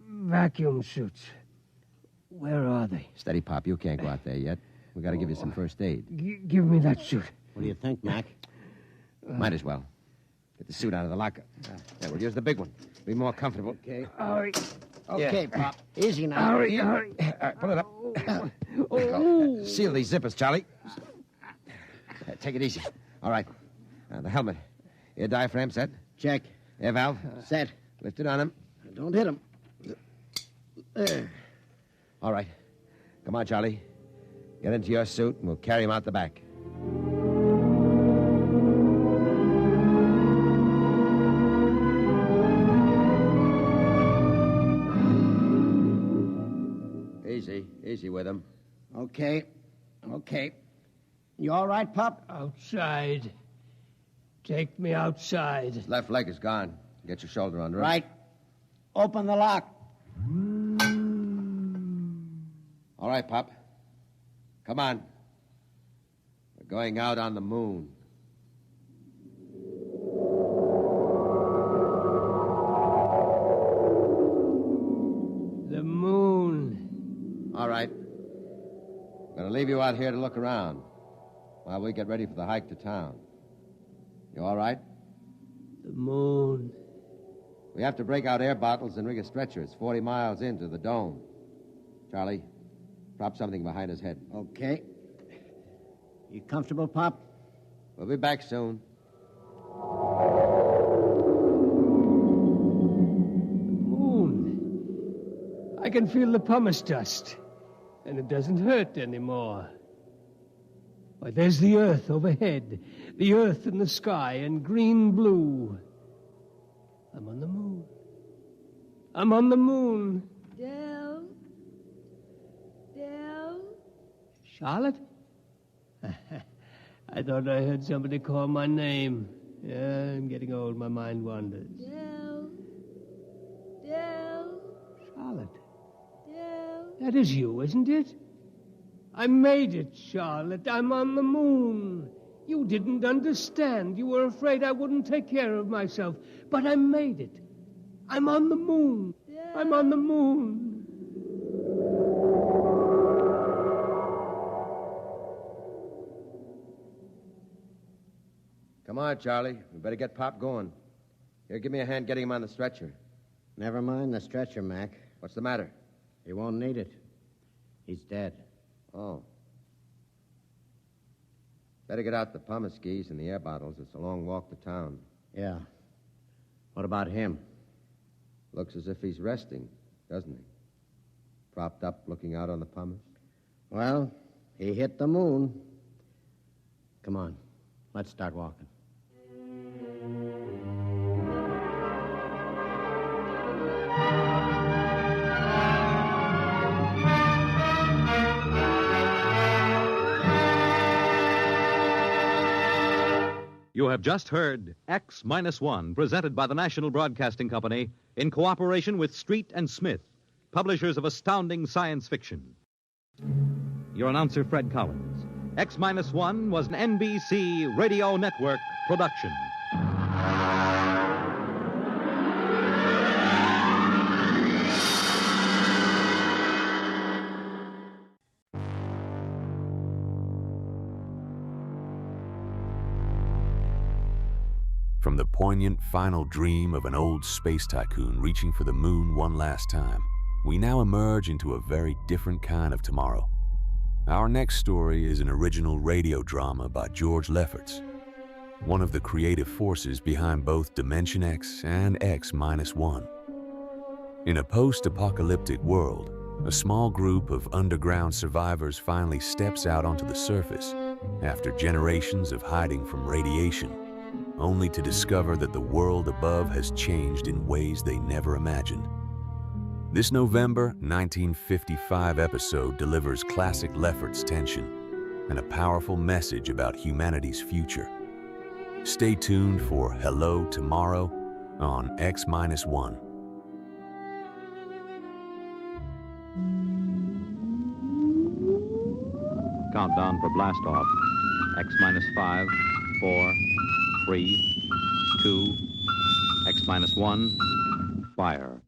Vacuum suits. Where are they? Steady, Pop. You can't go out there yet. We got to give you some first aid. Give me that suit. What do you think, Mac? Might as well. Get the suit out of the locker. Yeah, we'll use the big one. Be more comfortable. Okay. Hurry. Okay, Pop. Easy now. Hurry. All right, pull it up. Seal these zippers, Charlie. Take it easy. All right. The helmet. Air diaphragm set. Check. Air valve. Set. Lift it on him. Don't hit him. There. All right. Come on, Charlie. Get into your suit, and we'll carry him out the back. with him. Okay. You all right, Pup? Outside. Take me outside. His left leg is gone. Get your shoulder under him. Right. Open the lock. All right, Pop. Come on. We're going out on the moon. The moon. All right. I'm going to leave you out here to look around while we get ready for the hike to town. You all right? The moon. We have to break out air bottles and rig a stretcher. It's 40 miles into the dome. Charlie, prop something behind his head. Okay. You comfortable, Pop? We'll be back soon. Moon. I can feel the pumice dust, and it doesn't hurt anymore. Why, there's the earth overhead, the earth in the sky, and green-blue. I'm on the moon. I'm on the moon. Del? Charlotte? I thought I heard somebody call my name. Yeah, I'm getting old. My mind wanders. Del? Charlotte. Del? That is you, isn't it? I made it, Charlotte. I'm on the moon. You didn't understand. You were afraid I wouldn't take care of myself. But I made it. I'm on the moon. I'm on the moon. Come on, Charlie. We better get Pop going. Here, give me a hand getting him on the stretcher. Never mind the stretcher, Mac. What's the matter? He won't need it. He's dead. Oh. Better get out the pumice skis and the air bottles. It's a long walk to town. Yeah. What about him? Looks as if he's resting, doesn't he? Propped up, looking out on the pumice. Well, he hit the moon. Come on. Let's start walking. You have just heard X-1, presented by the National Broadcasting Company in cooperation with Street and Smith, publishers of astounding science fiction. Your announcer, Fred Collins. X-1 was an NBC Radio Network production. From the poignant final dream of an old space tycoon reaching for the moon one last time, we now emerge into a very different kind of tomorrow. Our next story is an original radio drama by George Lefferts, one of the creative forces behind both Dimension X and X-1. In a post-apocalyptic world, a small group of underground survivors finally steps out onto the surface after generations of hiding from radiation, only to discover that the world above has changed in ways they never imagined. This November 1955 episode delivers classic Lefferts tension and a powerful message about humanity's future. Stay tuned for Hello Tomorrow on X-1. Countdown for blast off. X-5, 4, 3, 2, X-1, fire.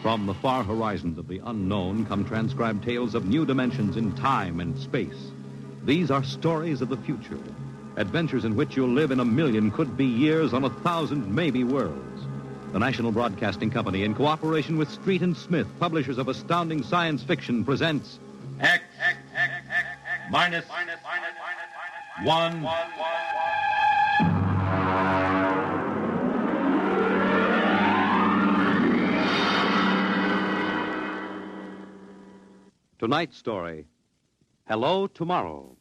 From the far horizons of the unknown come transcribed tales of new dimensions in time and space. These are stories of the future, adventures in which you'll live in a million could-be years on 1,000 maybe worlds. The National Broadcasting Company, in cooperation with Street and Smith, publishers of astounding science fiction, presents X minus 1. Tonight's story, Hello Tomorrow.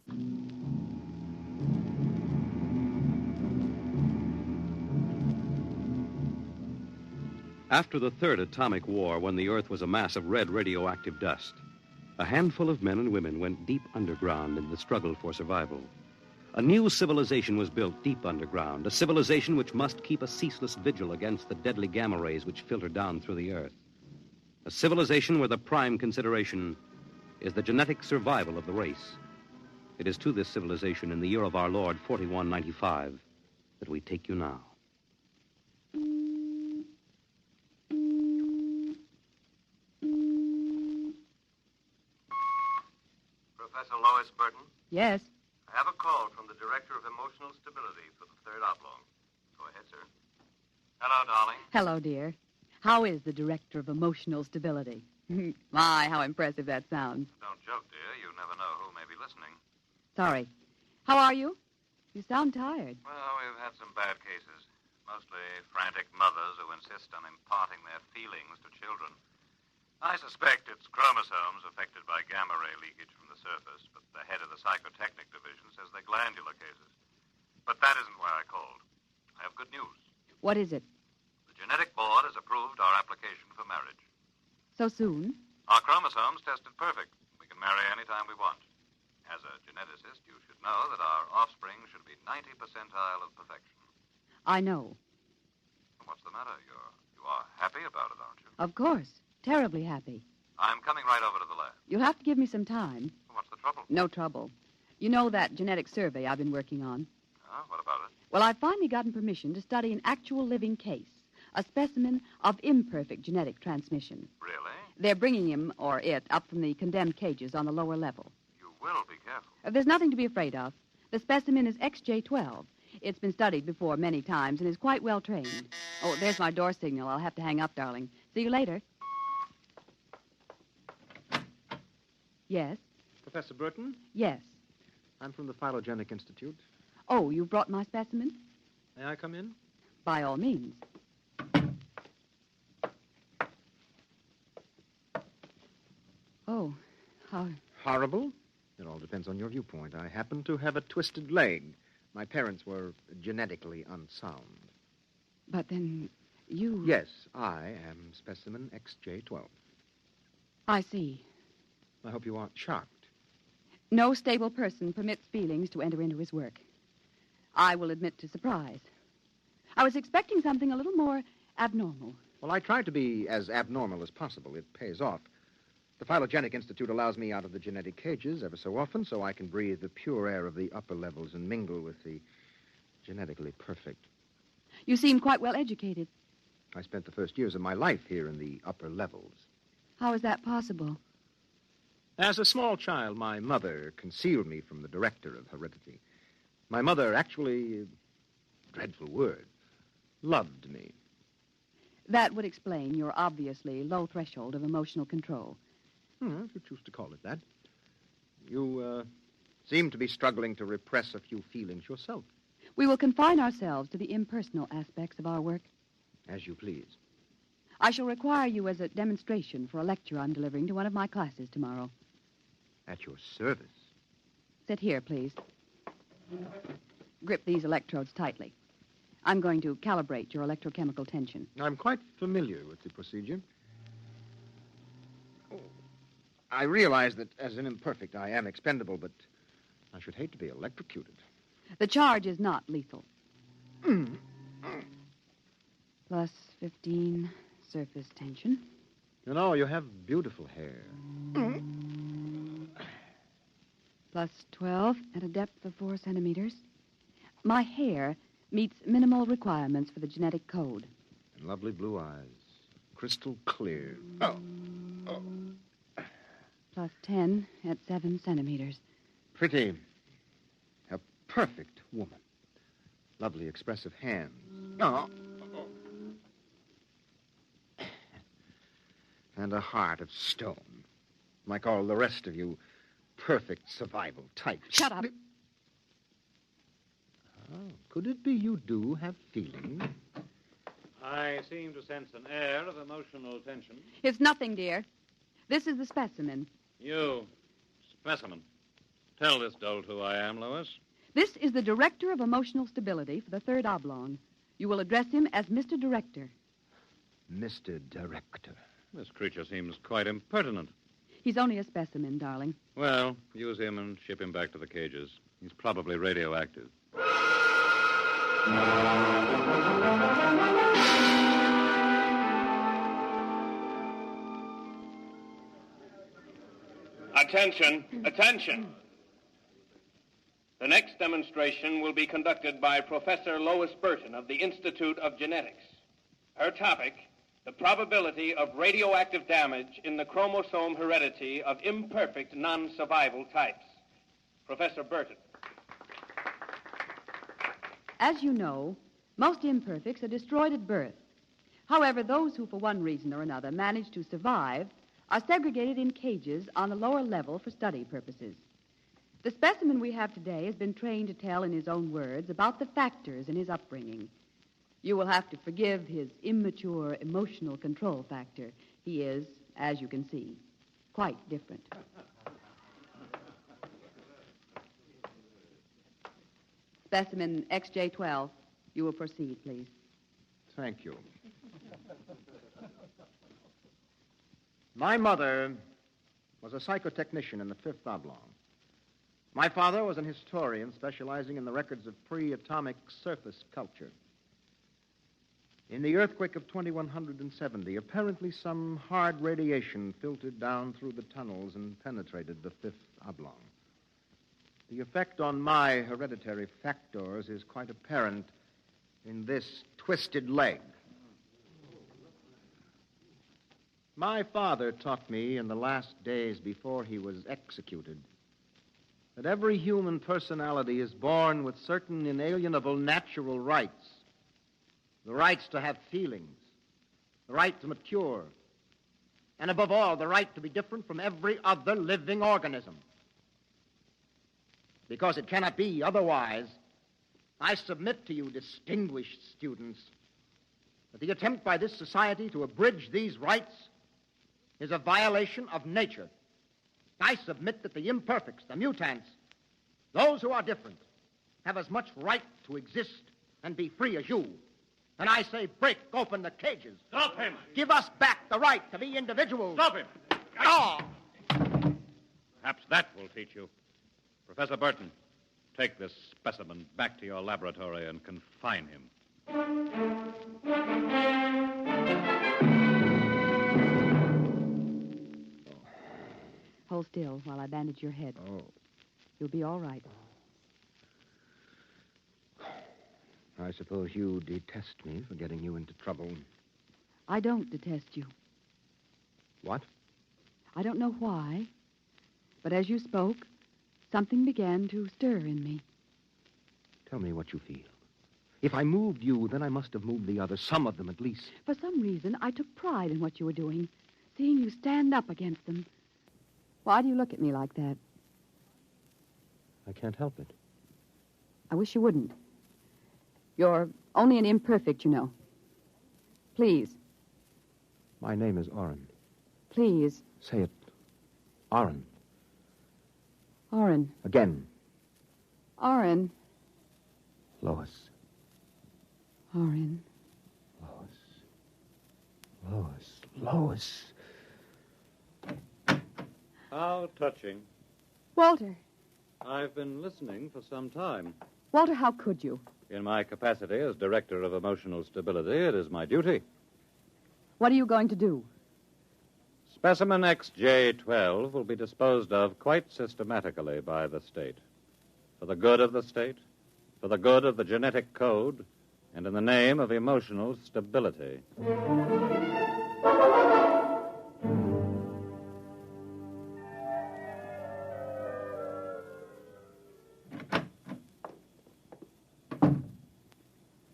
After the third atomic war, when the Earth was a mass of red radioactive dust, a handful of men and women went deep underground in the struggle for survival. A new civilization was built deep underground, a civilization which must keep a ceaseless vigil against the deadly gamma rays which filter down through the Earth. A civilization where the prime consideration is the genetic survival of the race. It is to this civilization in the year of our Lord, 4195, that we take you now. Professor Lois Burton? Yes. I have a call from the Director of Emotional Stability for the Third Oblong. Go ahead, sir. Hello, darling. Hello, dear. How is the Director of Emotional Stability? My, how impressive that sounds. Don't joke, dear. You never know who may be listening. Sorry. How are you? You sound tired. Well, we've had some bad cases. Mostly frantic mothers who insist on imparting their feelings to children. I suspect it's chromosomes affected by gamma ray leakage from the surface, but the head of the psychotechnic division says they're glandular cases. But that isn't why I called. I have good news. What is it? The genetic board has approved our application for marriage. So soon? Our chromosomes tested perfect. We can marry any time we want. As a geneticist, you should know that our offspring should be 90 percentile of perfection. I know. What's the matter? You are happy about it, aren't you? Of course. Terribly happy. I'm coming right over to the lab. You'll have to give me some time. What's the trouble? No trouble. You know that genetic survey I've been working on? What about it? Well, I've finally gotten permission to study an actual living case, a specimen of imperfect genetic transmission. Really? They're bringing him, or it, up from the condemned cages on the lower level. You will be careful. There's nothing to be afraid of. The specimen is XJ12. It's been studied before many times and is quite well trained. Oh, there's my door signal. I'll have to hang up, darling. See you later. Yes? Professor Burton? Yes. I'm from the Phylogenic Institute. Oh, you brought my specimen? May I come in? By all means. Oh, how... Horrible? It all depends on your viewpoint. I happen to have a twisted leg. My parents were genetically unsound. But then you... Yes, I am specimen XJ12. I see. I hope you aren't shocked. No stable person permits feelings to enter into his work. I will admit to surprise. I was expecting something a little more abnormal. Well, I try to be as abnormal as possible. It pays off. The Phylogenic Institute allows me out of the genetic cages ever so often so I can breathe the pure air of the upper levels and mingle with the genetically perfect. You seem quite well educated. I spent the first years of my life here in the upper levels. How is that possible? As a small child, my mother concealed me from the director of heredity. My mother actually, dreadful word, loved me. That would explain your obviously low threshold of emotional control. If you choose to call it that. You seem to be struggling to repress a few feelings yourself. We will confine ourselves to the impersonal aspects of our work. As you please. I shall require you as a demonstration for a lecture I'm delivering to one of my classes tomorrow. At your service. Sit here, please. Grip these electrodes tightly. I'm going to calibrate your electrochemical tension. I'm quite familiar with the procedure. I realize that as an imperfect, I am expendable, but I should hate to be electrocuted. The charge is not lethal. Plus 15 surface tension. You know, you have beautiful hair. Plus 12 at a depth of 4 centimeters. My hair meets minimal requirements for the genetic code. And lovely blue eyes. Crystal clear. Plus 10 at 7 centimeters. Pretty. A perfect woman. Lovely expressive hands. And a heart of stone. Like all the rest of you perfect survival types. Shut up. Could it be you do have feelings? I seem to sense an air of emotional tension. It's nothing, dear. This is the specimen. You, specimen. Tell this dolt who I am, Lois. This is the Director of Emotional Stability for the Third Oblong. You will address him as Mr. Director. Mr. Director. This creature seems quite impertinent. He's only a specimen, darling. Well, use him and ship him back to the cages. He's probably radioactive. Attention, attention. The next demonstration will be conducted by Professor Lois Burton of the Institute of Genetics. Her topic, the probability of radioactive damage in the chromosome heredity of imperfect non-survival types. Professor Burton. As you know, most imperfects are destroyed at birth. However, those who, for one reason or another, manage to survive are segregated in cages on the lower level for study purposes. The specimen we have today has been trained to tell in his own words about the factors in his upbringing. You will have to forgive his immature emotional control factor. He is, as you can see, quite different. Specimen XJ12, you will proceed, please. Thank you. My mother was a psychotechnician in the Fifth Oblong. My father was an historian specializing in the records of pre-atomic surface culture. In the earthquake of 2170, apparently some hard radiation filtered down through the tunnels and penetrated the Fifth Oblong. The effect on my hereditary factors is quite apparent in this twisted leg. My father taught me in the last days before he was executed that every human personality is born with certain inalienable natural rights. The rights to have feelings, the right to mature, and above all, the right to be different from every other living organism. Because it cannot be otherwise, I submit to you, distinguished students, that the attempt by this society to abridge these rights is a violation of nature. I submit that the imperfects, the mutants, those who are different, have as much right to exist and be free as you. And I say, break open the cages. Stop him! Give us back the right to be individuals. Stop him! Ah! Perhaps that will teach you. Professor Burton, take this specimen back to your laboratory and confine him. Hold still while I bandage your head. Oh. You'll be all right. I suppose you detest me for getting you into trouble. I don't detest you. What? I don't know why, but as you spoke, something began to stir in me. Tell me what you feel. If I moved you, then I must have moved the others, some of them at least. For some reason, I took pride in what you were doing, seeing you stand up against them. Why do you look at me like that? I can't help it. I wish you wouldn't. You're only an imperfect, you know. Please. My name is Oren. Please. Say it. Oren. Oren. Again. Oren. Lois. Oren. Lois. Lois. How touching. Walter. I've been listening for some time. Walter, how could you? In my capacity as Director of Emotional Stability, it is my duty. What are you going to do? Specimen XJ12 will be disposed of quite systematically by the state. For the good of the state, for the good of the genetic code, and in the name of emotional stability.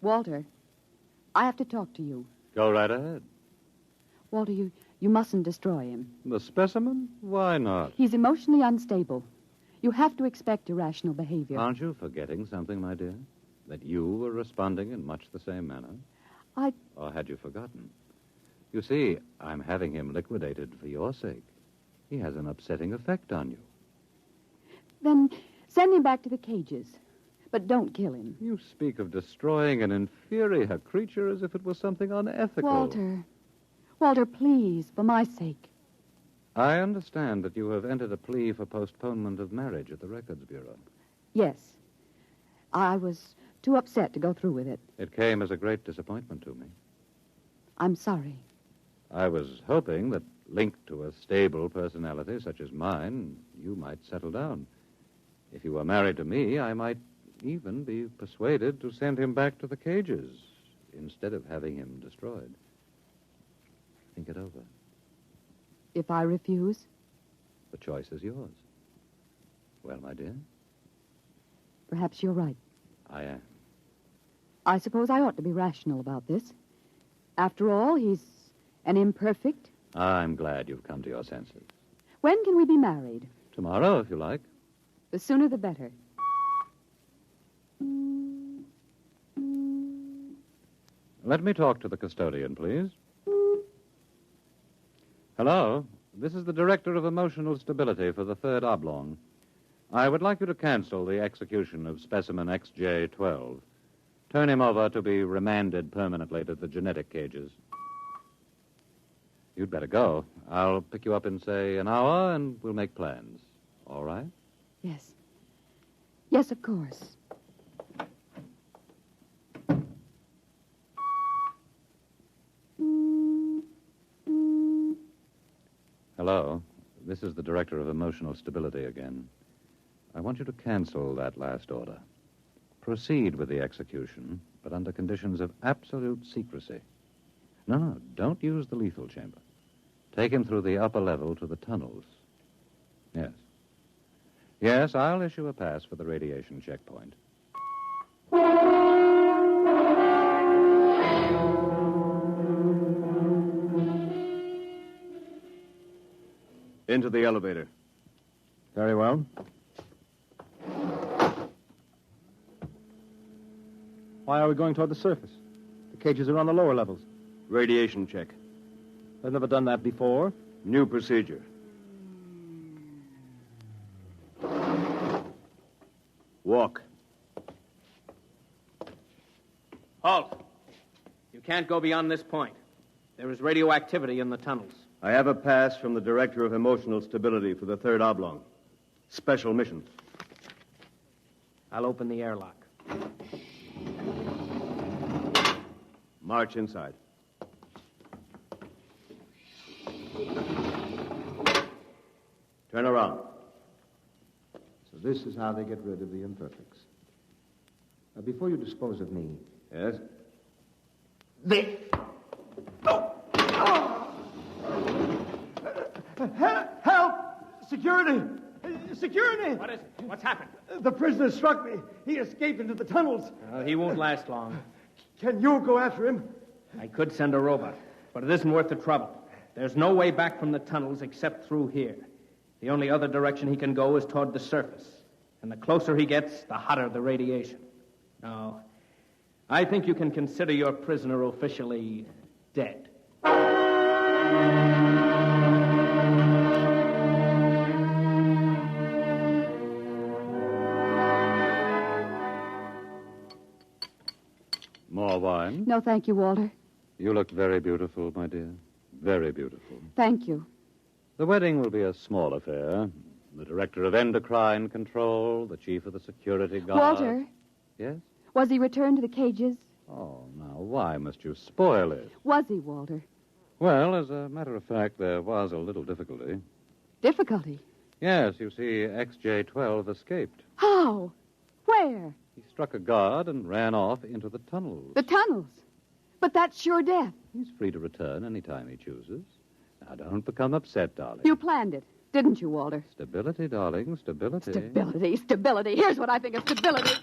Walter, I have to talk to you. Go right ahead. Walter, you mustn't destroy him. The specimen? Why not? He's emotionally unstable. You have to expect irrational behavior. Aren't you forgetting something, my dear? That you were responding in much the same manner? Or had you forgotten? You see, I'm having him liquidated for your sake. He has an upsetting effect on you. Then send him back to the cages. But don't kill him. You speak of destroying an inferior creature as if it was something unethical. Walter. Walter, please, for my sake. I understand that you have entered a plea for postponement of marriage at the Records Bureau. Yes. I was too upset to go through with it. It came as a great disappointment to me. I'm sorry. I was hoping that, linked to a stable personality such as mine, you might settle down. If you were married to me, I might even be persuaded to send him back to the cages instead of having him destroyed. Think it over. If I refuse? The choice is yours. Well, my dear? Perhaps you're right. I am. I suppose I ought to be rational about this. After all, he's an imperfect. I'm glad you've come to your senses. When can we be married? Tomorrow, if you like. The sooner the better. Let me talk to the custodian, please. Hello. This is the Director of Emotional Stability for the Third Oblong. I would like you to cancel the execution of specimen XJ-12. Turn him over to be remanded permanently to the genetic cages. You'd better go. I'll pick you up in, say, an hour, and we'll make plans. All right? Yes. Yes, of course. Hello. This is the Director of Emotional Stability again. I want you to cancel that last order. Proceed with the execution, but under conditions of absolute secrecy. No, don't use the lethal chamber. Take him through the upper level to the tunnels. Yes. Yes, I'll issue a pass for the radiation checkpoint. Into the elevator. Very well. Why are we going toward the surface? The cages are on the lower levels. Radiation check. I've never done that before. New procedure. Walk. Halt. You can't go beyond this point. There is radioactivity in the tunnels. I have a pass from the Director of Emotional Stability for the Third Oblong. Special mission. I'll open the airlock. March inside. Turn around. So this is how they get rid of the imperfects. Before you dispose of me... Yes? Help! Security! Security! What is it? What's happened? The prisoner struck me. He escaped into the tunnels. He won't last long. Can you go after him? I could send a robot, but it isn't worth the trouble. There's no way back from the tunnels except through here. The only other direction he can go is toward the surface. And the closer he gets, the hotter the radiation. Now, I think you can consider your prisoner officially dead. More wine? No, thank you, Walter. You look very beautiful, my dear. Very beautiful. Thank you. The wedding will be a small affair. The Director of Endocrine Control, the Chief of the Security Guard... Walter? Yes? Was he returned to the cages? Oh, now, why must you spoil it? Was he, Walter? Well, as a matter of fact, there was a little difficulty. Difficulty? Yes, you see, XJ-12 escaped. How? Where? He struck a guard and ran off into the tunnels. The tunnels? But that's sure death. He's free to return any time he chooses. Now, don't become upset, darling. You planned it, didn't you, Walter? Stability, darling, stability. Stability. Here's what I think of stability.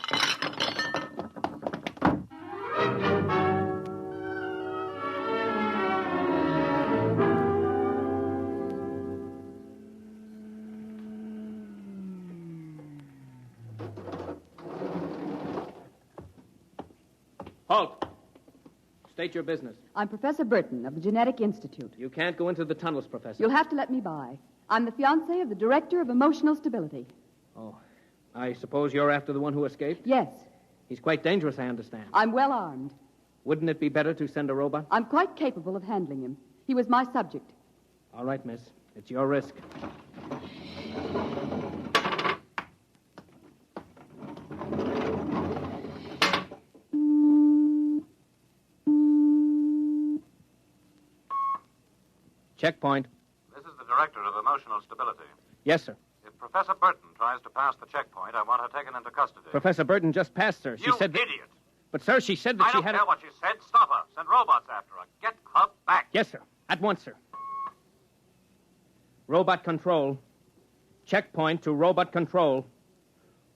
Halt! State your business. I'm Professor Burton of the Genetic Institute. You can't go into the tunnels, Professor. You'll have to let me by. I'm the fiancée of the Director of Emotional Stability. Oh, I suppose you're after the one who escaped? Yes. He's quite dangerous, I understand. I'm well armed. Wouldn't it be better to send a robot? I'm quite capable of handling him. He was my subject. All right, miss. It's your risk. Checkpoint. This is the Director of Emotional Stability. Yes, sir. If Professor Burton tries to pass the checkpoint, I want her taken into custody. Professor Burton just passed, sir. She You said that... idiot! But, sir, she said that I she don't had... care what she said. Stop her. Send robots after her. Get her back. Yes, sir. At once, sir. Robot control. Checkpoint to robot control.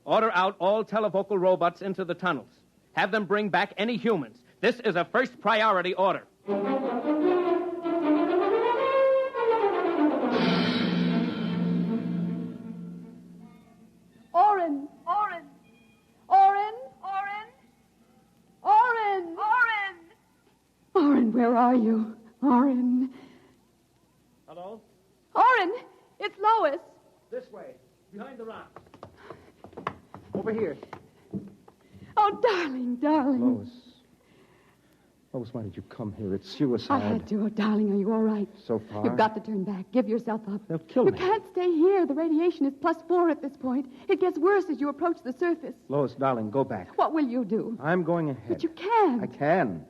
Order out all televocal robots into the tunnels. Have them bring back any humans. This is a first priority order. Oren! Oren! Oren! Oren! Oren! Oren! Oren, where are you? Oren. Hello? Oren! It's Lois. This way. Behind the rocks. Over here. Oh, darling, darling. Lois. Lois, why did you come here? It's suicide. I had to. Oh, darling, are you all right? So far? You've got to turn back. Give yourself up. They'll kill You me. can't stay here. The radiation is +4 at this point. It gets worse as you approach the surface. Lois, darling, go back. What will you do? I'm going ahead. But you can't. I can.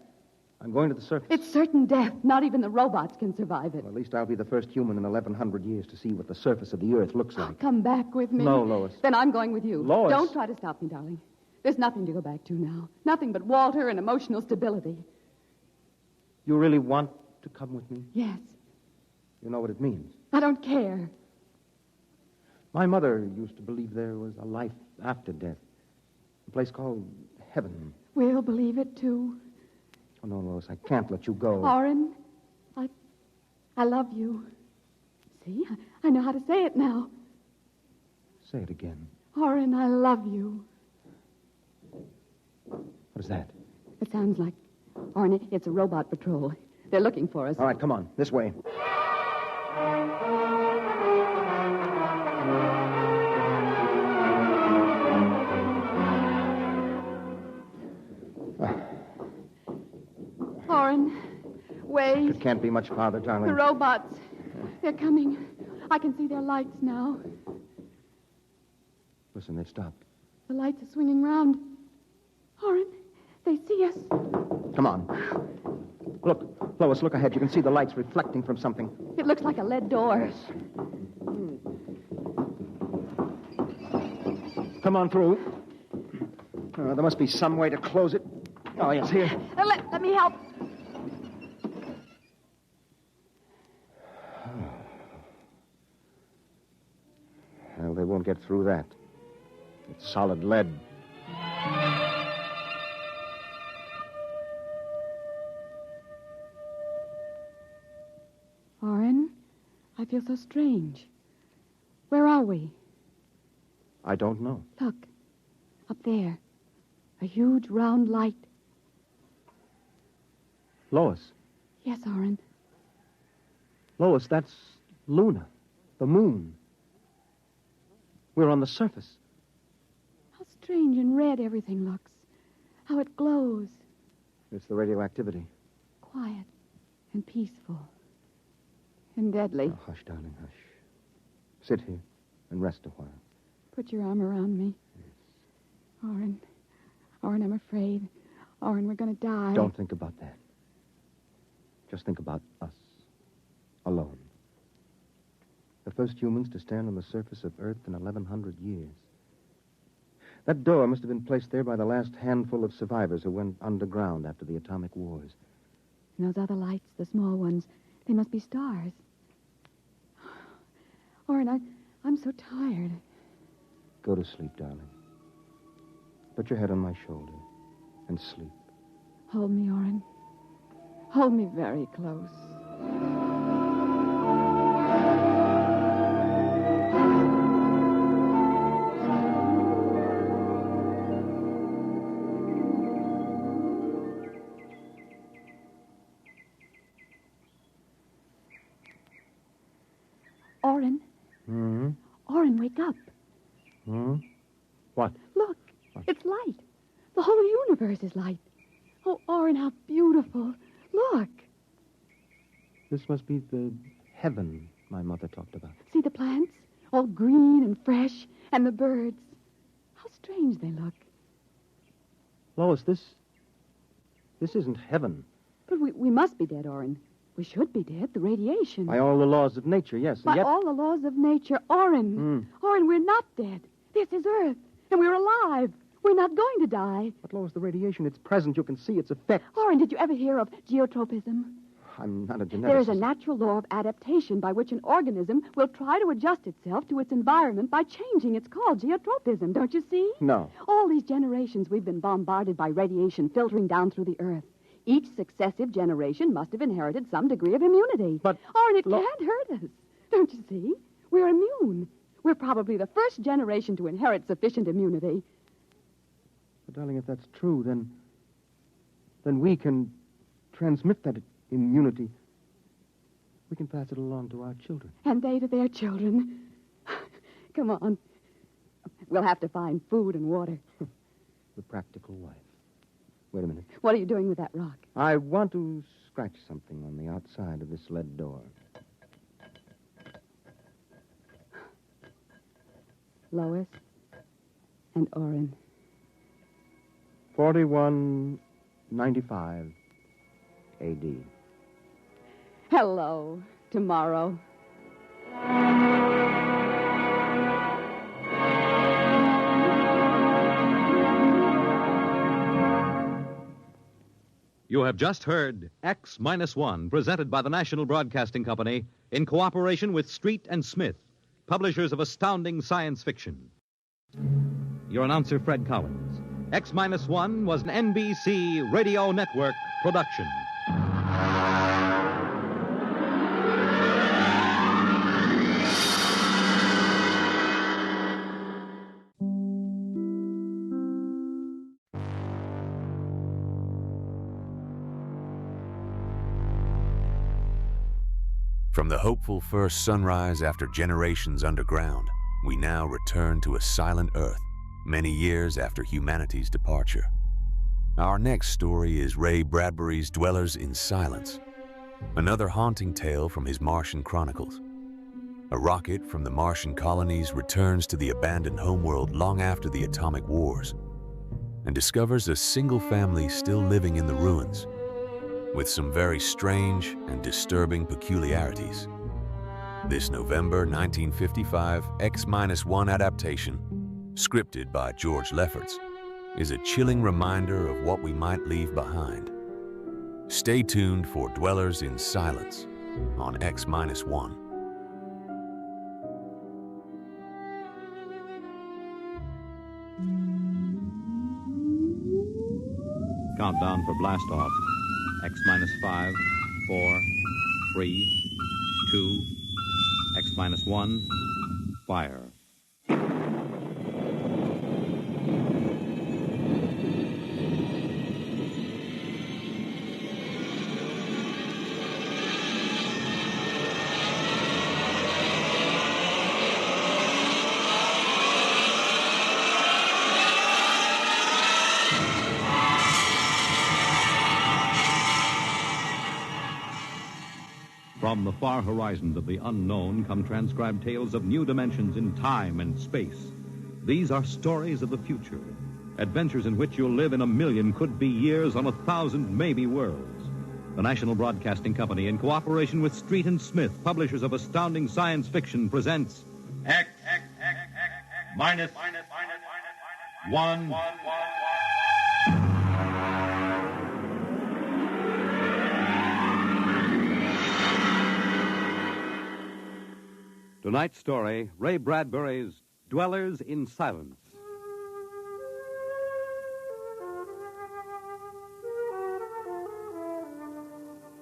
I'm going to the surface. It's certain death. Not even the robots can survive it. Well, at least I'll be the first human in 1,100 years to see what the surface of the Earth looks like. Come back with me. No, Lois. Then I'm going with you. Lois. Don't try to stop me, darling. There's nothing to go back to now. Nothing but Walter and emotional stability. You really want to come with me? Yes. You know what it means. I don't care. My mother used to believe there was a life after death. A place called heaven. We'll believe it, too. Oh, no, Lois, I can't let you go. Oren, I love you. See, I know how to say it now. Say it again. Oren, I love you. What is that? It sounds like... Oren, it's a robot patrol. They're looking for us. All right, come on. This way. Oren, wait. It can't be much farther, darling. The robots. They're coming. I can see their lights now. Listen, they've stopped. The lights are swinging round. Oren, they see us. Come on. Look, Lois, look ahead. You can see the lights reflecting from something. It looks like a lead door. Yes. Come on through. There must be some way to close it. Oh, yes, here. Let me help. Well, they won't get through that. It's solid lead. Oren, I feel so strange. Where are we? I don't know. Look, up there. A huge round light. Lois. Yes, Oren. Lois, that's Luna, the moon. We're on the surface. How strange and red everything looks. How it glows. It's the radioactivity. Quiet and peaceful. And deadly. Oh, hush, darling, hush. Sit here and rest a while. Put your arm around me. Oren. Oren, I'm afraid. Oren, we're going to die. Don't think about that. Just think about us. Alone. The first humans to stand on the surface of Earth in 1,100 years. That door must have been placed there by the last handful of survivors who went underground after the atomic wars. And those other lights, the small ones, they must be stars. Oren, I'm so tired. Go to sleep, darling. Put your head on my shoulder and sleep. Hold me, Oren. Hold me very close. Oren, wake up. Hmm? What? Look, it's light. The whole universe is light. Oh, Orrin, how beautiful. Look. This must be the heaven my mother talked about. See the plants? All green and fresh. And the birds. How strange they look. Lois, this isn't heaven. But we must be dead, Orrin. We should be dead. The radiation. By all the laws of nature, yes. And By yet... all the laws of nature. Orrin. Orrin, we're not dead. This is Earth. And we're alive. We're not going to die. But, Lois, the radiation, it's present. You can see its effects. Orrin, did you ever hear of geotropism? I'm not a geneticist. There is a natural law of adaptation by which an organism will try to adjust itself to its environment by changing. It's called geotropism, don't you see? No. All these generations we've been bombarded by radiation filtering down through the Earth. Each successive generation must have inherited some degree of immunity. But... Orrin, it can't hurt us. Don't you see? We're immune. We're probably the first generation to inherit sufficient immunity. But, darling, if that's true, then we can transmit that immunity. We can pass it along to our children. And they to their children. Come on. We'll have to find food and water. The practical wife. Wait a minute. What are you doing with that rock? I want to scratch something on the outside of this lead door. Lois and Orrin. 4195 A.D. Hello, tomorrow. You have just heard X-1, presented by the National Broadcasting Company in cooperation with Street and Smith, publishers of astounding science fiction. Your announcer, Fred Collins. X-1 was an NBC Radio Network production. From the hopeful first sunrise after generations underground, we now return to a silent Earth many years after humanity's departure. Our next story is Ray Bradbury's Dwellers in Silence, another haunting tale from his Martian Chronicles. A rocket from the Martian colonies returns to the abandoned homeworld long after the atomic wars and discovers a single family still living in the ruins, with some very strange and disturbing peculiarities. This November 1955 X-1 adaptation, scripted by George Lefferts, is a chilling reminder of what we might leave behind. Stay tuned for Dwellers in Silence on X-1. Countdown for blast off. X-5, 4, 3, 2, X-1, fire. From the far horizons of the unknown come transcribed tales of new dimensions in time and space. These are stories of the future, adventures in which you'll live in a million could-be years on 1,000 maybe worlds. The National Broadcasting Company, in cooperation with Street and Smith, publishers of astounding science fiction, presents X minus 1. Tonight's story, Ray Bradbury's Dwellers in Silence.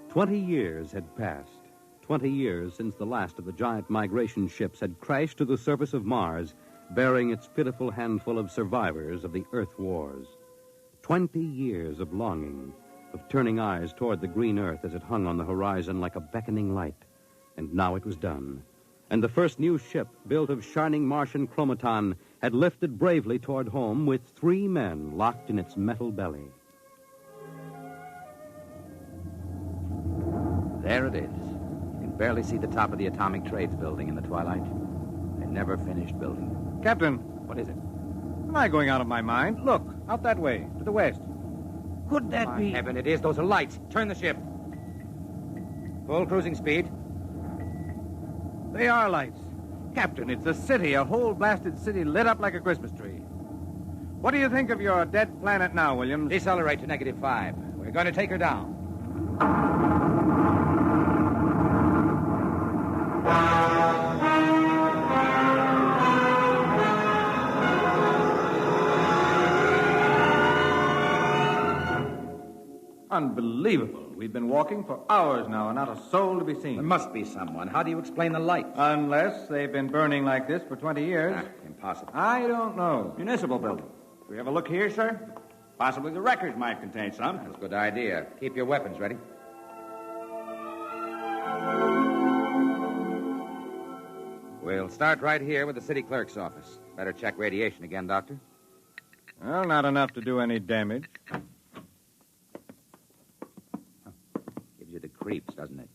"20 years had passed. 20 years since the last of the giant migration ships had crashed to the surface of Mars, bearing its pitiful handful of survivors of the Earth Wars. 20 years of longing, of turning eyes toward the green Earth as it hung on the horizon like a beckoning light. And now it was done. and the first new ship, built of shining Martian chromaton, had lifted bravely toward home with 3 men locked in its metal belly. There it is. You can barely see the top of the Atomic Trades building in the twilight. They never finished building it. Captain. What is it? Am I going out of my mind? Look, out that way, to the west. Could that be? Heaven, it is. Those are lights. Turn the ship. Full cruising speed. They are lights. Captain, it's a city, a whole blasted city lit up like a Christmas tree. What do you think of your dead planet now, Williams? Decelerate to -5. We're going to take her down. Unbelievable. We've been walking for hours now and not a soul to be seen. There must be someone. How do you explain the lights? Unless they've been burning like this for 20 years. Impossible. I don't know. Municipal building. Do we have a look here, sir? Possibly the records might contain some. That's a good idea. Keep your weapons ready. We'll start right here with the city clerk's office. Better check radiation again, Doctor. Well, not enough to do any damage. Gives you the creeps, doesn't it?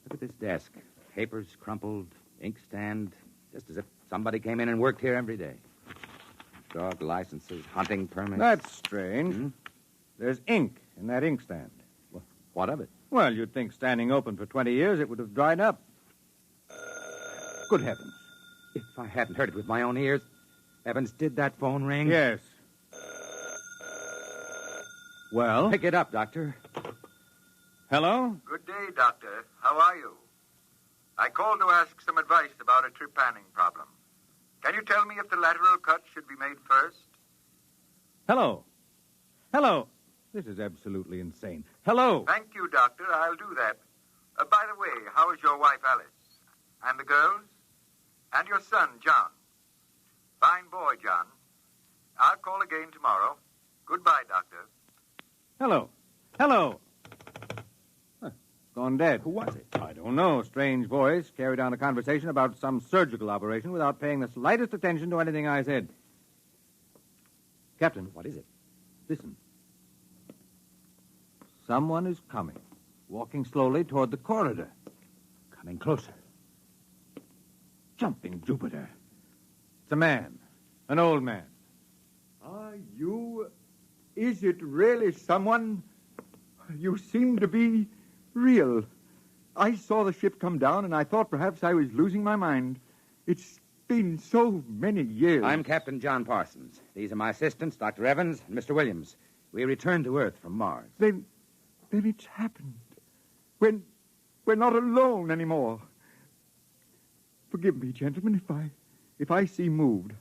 Look at this desk. Papers crumpled, inkstand, just as if somebody came in and worked here every day. Dog licenses, hunting permits. That's strange. There's ink in that inkstand. Well, what of it? Well, you'd think standing open for 20 years it would have dried up. Good heavens. If I hadn't heard it with my own ears. Evans, did that phone ring? Yes. Well? Pick it up, Doctor. Hello? Good day, Doctor. How are you? I called to ask some advice about a trepanning problem. Can you tell me if the lateral cut should be made first? Hello? Hello? This is absolutely insane. Hello? Thank you, Doctor. I'll do that. By the way, how is your wife, Alice? And the girls? And your son, John? Fine boy, John. I'll call again tomorrow. Goodbye, Doctor. Hello? Hello? Gone dead. Who was it? I don't know. Strange voice carried on a conversation about some surgical operation without paying the slightest attention to anything I said. Captain. What is it? Listen. Someone is coming, walking slowly toward the corridor. Coming closer. Jumping Jupiter. It's a man. An old man. Are you... Is it really someone? You seem to be real. I saw the ship come down, and I thought perhaps I was losing my mind. It's been so many years. I'm Captain John Parsons. These are my assistants, Dr. Evans and Mr. Williams. We returned to Earth from Mars. Then it's happened. We're not alone anymore. Forgive me, gentlemen, if I seem moved.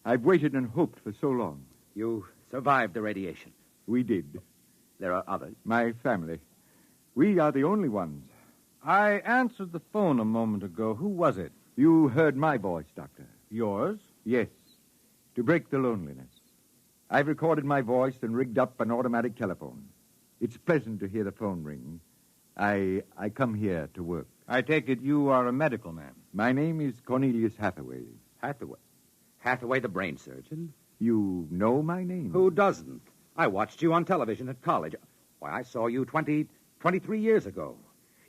I've waited and hoped for so long. You survived the radiation. We did. There are others. My family. We are the only ones. I answered the phone a moment ago. Who was it? You heard my voice, Doctor. Yours? Yes. To break the loneliness. I've recorded my voice and rigged up an automatic telephone. It's pleasant to hear the phone ring. I come here to work. I take it you are a medical man. My name is Cornelius Hathaway. Hathaway? Hathaway, the brain surgeon? You know my name? Who doesn't? I watched you on television at college. Why, I saw you 23 years ago.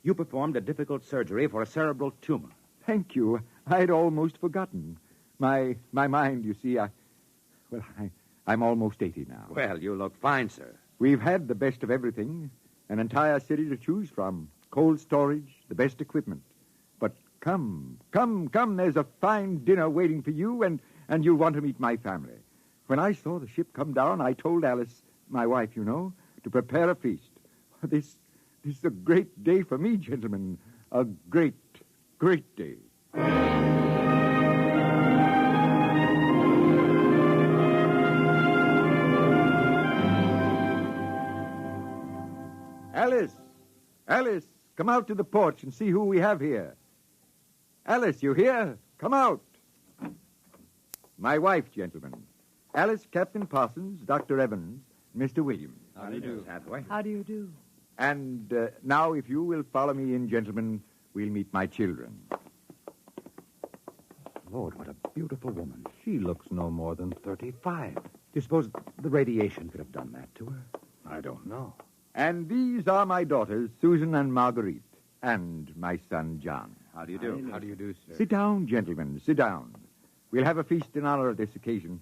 You performed a difficult surgery for a cerebral tumor. Thank you. I'd almost forgotten. My mind, you see, I'm almost 80 now. Well, you look fine, sir. We've had the best of everything. An entire city to choose from. Cold storage, the best equipment. But come. There's a fine dinner waiting for you, and you'll want to meet my family. When I saw the ship come down, I told Alice, my wife, you know, to prepare a feast. This is a great day for me, gentlemen. A great, great day. Alice, come out to the porch and see who we have here. Alice, you here? Come out. My wife, gentlemen. Alice, Captain Parsons, Dr. Evans, Mr. Williams. How do you do, Hathaway? How do you do? And now, if you will follow me in, gentlemen, we'll meet my children. Lord, what a beautiful woman. She looks no more than 35. Do you suppose the radiation could have done that to her? I don't know. And these are my daughters, Susan and Marguerite, and my son, John. How do you do? How do you do, sir? Sit down, gentlemen, sit down. We'll have a feast in honor of this occasion.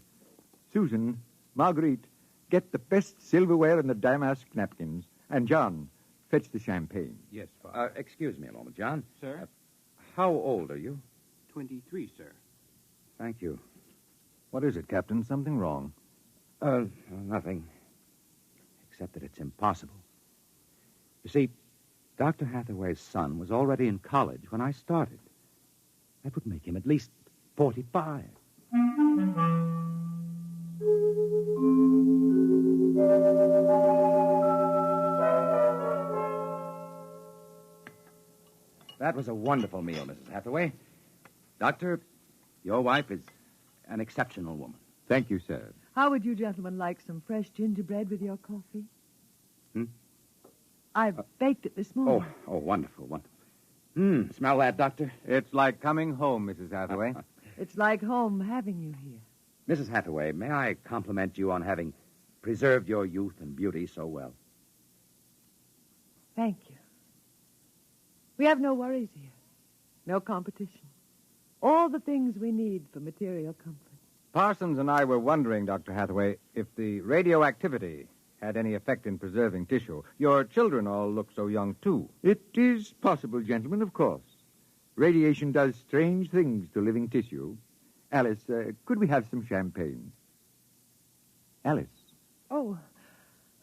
Susan, Marguerite, get the best silverware and the damask napkins. And John, fetch the champagne. Yes, Father. Excuse me a moment, John. Sir? How old are you? 23, sir. Thank you. What is it, Captain? Something wrong? Nothing. Except that it's impossible. You see, Dr. Hathaway's son was already in college when I started. That would make him at least 45. That was a wonderful meal, Mrs. Hathaway. Doctor, your wife is an exceptional woman. Thank you, sir. How would you gentlemen like some fresh gingerbread with your coffee? I baked it this morning. Oh, wonderful, wonderful. Smell that, Doctor? It's like coming home, Mrs. Hathaway. It's like home having you here. Mrs. Hathaway, may I compliment you on having preserved your youth and beauty so well? Thank you. We have no worries here. No competition. All the things we need for material comfort. Parsons and I were wondering, Dr. Hathaway, if the radioactivity had any effect in preserving tissue. Your children all look so young, too. It is possible, gentlemen, of course. Radiation does strange things to living tissue. Alice, could we have some champagne? Alice. Oh,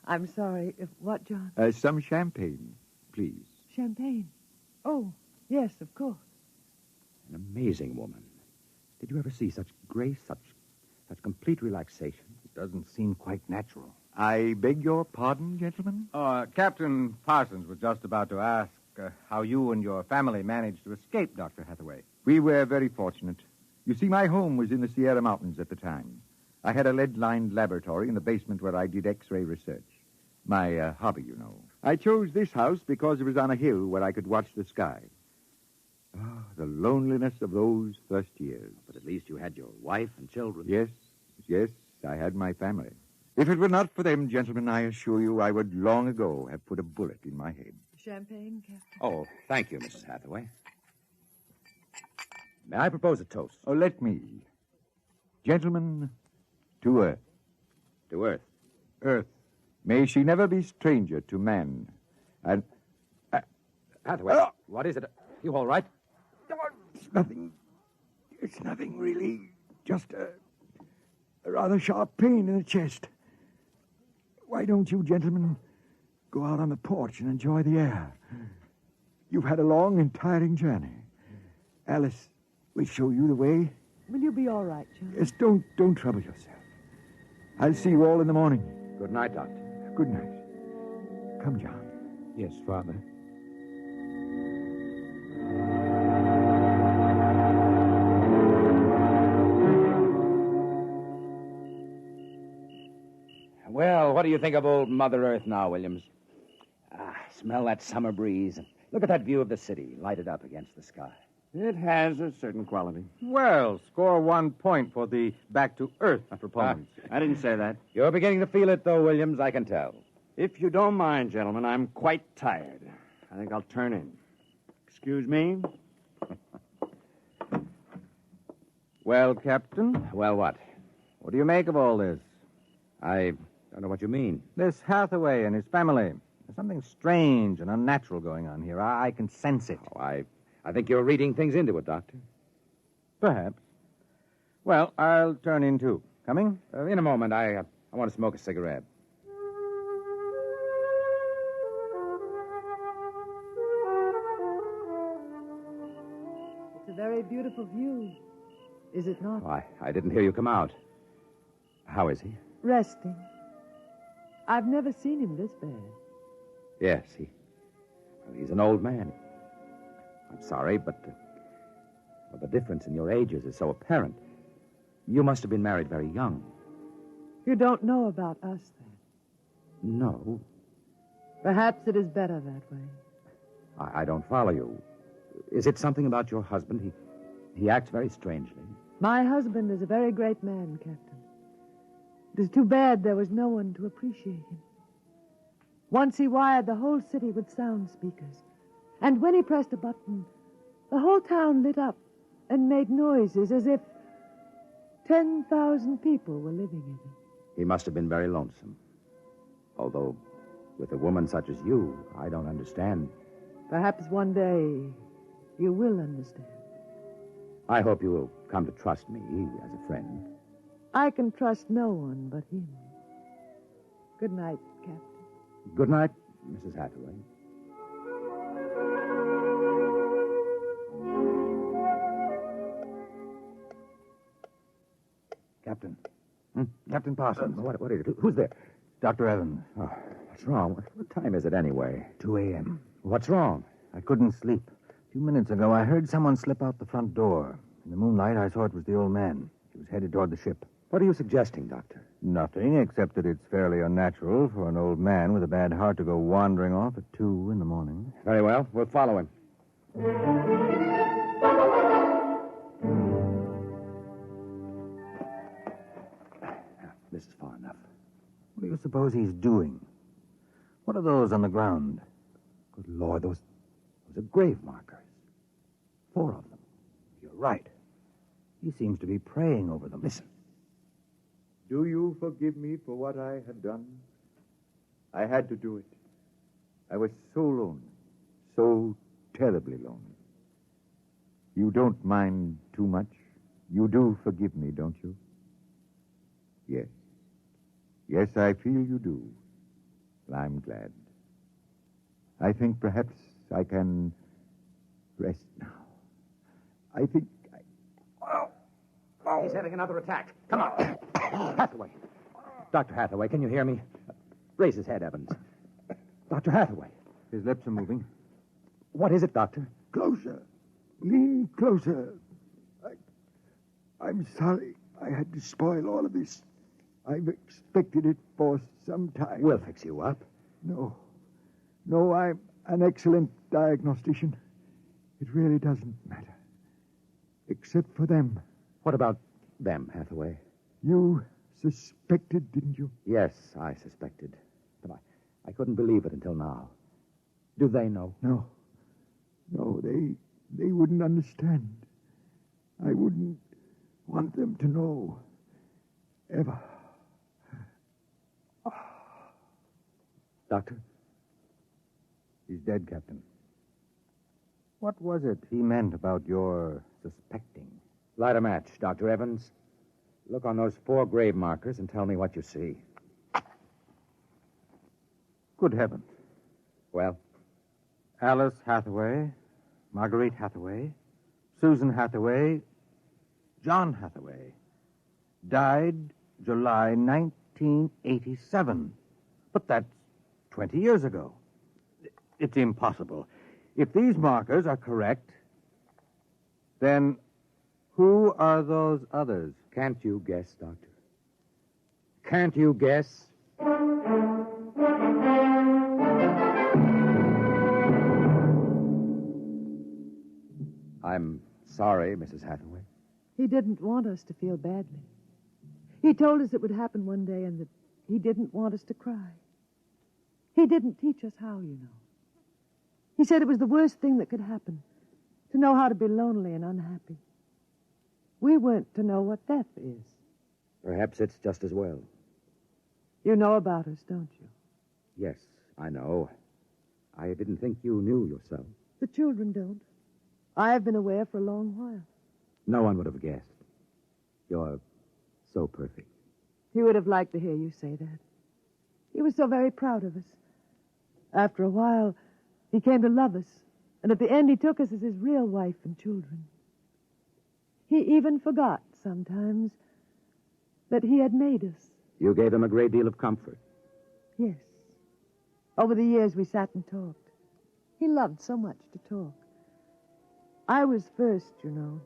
I'm sorry. What, John? Some champagne, please. Champagne. Oh, yes, of course. An amazing woman. Did you ever see such grace, such complete relaxation? It doesn't seem quite natural. I beg your pardon, gentlemen? Captain Parsons was just about to ask how you and your family managed to escape, Dr. Hathaway. We were very fortunate. You see, my home was in the Sierra Mountains at the time. I had a lead-lined laboratory in the basement where I did X-ray research. My hobby, you know. I chose this house because it was on a hill where I could watch the sky. Oh, the loneliness of those first years. But at least you had your wife and children. Yes, I had my family. If it were not for them, gentlemen, I assure you I would long ago have put a bullet in my head. Champagne, Captain? Oh, thank you, Mrs. Hathaway. May I propose a toast? Oh, let me. Gentlemen, to Earth. To Earth? Earth. May she never be stranger to man. And... Hathaway, what is it? You all right? It's nothing. It's nothing, really. Just a rather sharp pain in the chest. Why don't you gentlemen go out on the porch and enjoy the air? You've had a long and tiring journey. Alice, we'll show you the way. Will you be all right, John? Yes, don't trouble yourself. I'll see you all in the morning. Good night, Doctor. Good night. Come, John. Yes, Father. Well, what do you think of old Mother Earth now, Williams? Smell that summer breeze. Look at that view of the city, lighted up against the sky. It has a certain quality. Well, score 1 point for the back-to-earth proponents. I didn't say that. You're beginning to feel it, though, Williams, I can tell. If you don't mind, gentlemen, I'm quite tired. I think I'll turn in. Excuse me? Well, Captain? Well, what? What do you make of all this? I don't know what you mean. This Hathaway and his family. There's something strange and unnatural going on here. I can sense it. Oh, I think you're reading things into it, Doctor. Perhaps. Well, I'll turn in, too. Coming? In a moment. I want to smoke a cigarette. It's a very beautiful view, is it not? Oh, I didn't hear you come out. How is he? Resting. I've never seen him this bad. Yes, he's an old man. I'm sorry, but the difference in your ages is so apparent. You must have been married very young. You don't know about us, then? No. Perhaps it is better that way. I don't follow you. Is it something about your husband? He acts very strangely. My husband is a very great man, Captain. It is too bad there was no one to appreciate him. Once he wired the whole city with sound speakers. And when he pressed a button, the whole town lit up and made noises as if 10,000 people were living in it. He must have been very lonesome. Although, with a woman such as you, I don't understand. Perhaps one day you will understand. I hope you will come to trust me as a friend. I can trust no one but him. Good night, Captain. Good night, Mrs. Hathaway. Captain. Captain Parsons. What is it? Who's there? Dr. Evans. Oh, what's wrong? What time is it anyway? 2 a.m. What's wrong? I couldn't sleep. A few minutes ago, I heard someone slip out the front door. In the moonlight, I saw it was the old man. He was headed toward the ship. What are you suggesting, Doctor? Nothing, except that it's fairly unnatural for an old man with a bad heart to go wandering off at 2 in the morning. Very well. We'll follow him. This is far enough. What do you suppose he's doing? What are those on the ground? Good Lord, those are grave markers. 4 of them. You're right. He seems to be praying over them. Listen. Do you forgive me for what I had done? I had to do it. I was so lonely, so terribly lonely. You don't mind too much? You do forgive me, don't you? Yes. Yes, I feel you do. Well, I'm glad. I think perhaps I can rest now. I think He's having another attack. Come on. Hathaway. Dr. Hathaway, can you hear me? Raise his head, Evans. Dr. Hathaway. His lips are moving. What is it, Doctor? Closer. Lean closer. I'm sorry I had to spoil all of this. I've expected it for some time. We'll fix you up. No, I'm an excellent diagnostician. It really doesn't matter. Except for them. What about them, Hathaway? You suspected, didn't you? Yes, I suspected. But I couldn't believe it until now. Do they know? No, they wouldn't understand. I wouldn't want them to know. Ever. Doctor? He's dead, Captain. What was it he meant about your suspecting? Light a match, Dr. Evans. Look on those 4 grave markers and tell me what you see. Good heavens. Well? Alice Hathaway, Marguerite Hathaway, Susan Hathaway, John Hathaway. Died July 1987. But that's 20 years ago. It's impossible. If these markers are correct, then who are those others? Can't you guess, Doctor? Can't you guess? I'm sorry, Mrs. Hathaway. He didn't want us to feel badly. He told us it would happen one day and that he didn't want us to cry. He didn't teach us how, you know. He said it was the worst thing that could happen, to know how to be lonely and unhappy. We weren't to know what death is. Perhaps it's just as well. You know about us, don't you? Yes, I know. I didn't think you knew yourself. The children don't. I have been aware for a long while. No one would have guessed. You're so perfect. He would have liked to hear you say that. He was so very proud of us. After a while, he came to love us, and at the end he took us as his real wife and children. He even forgot sometimes that he had made us. You gave him a great deal of comfort. Yes. Over the years we sat and talked. He loved so much to talk. I was first, you know.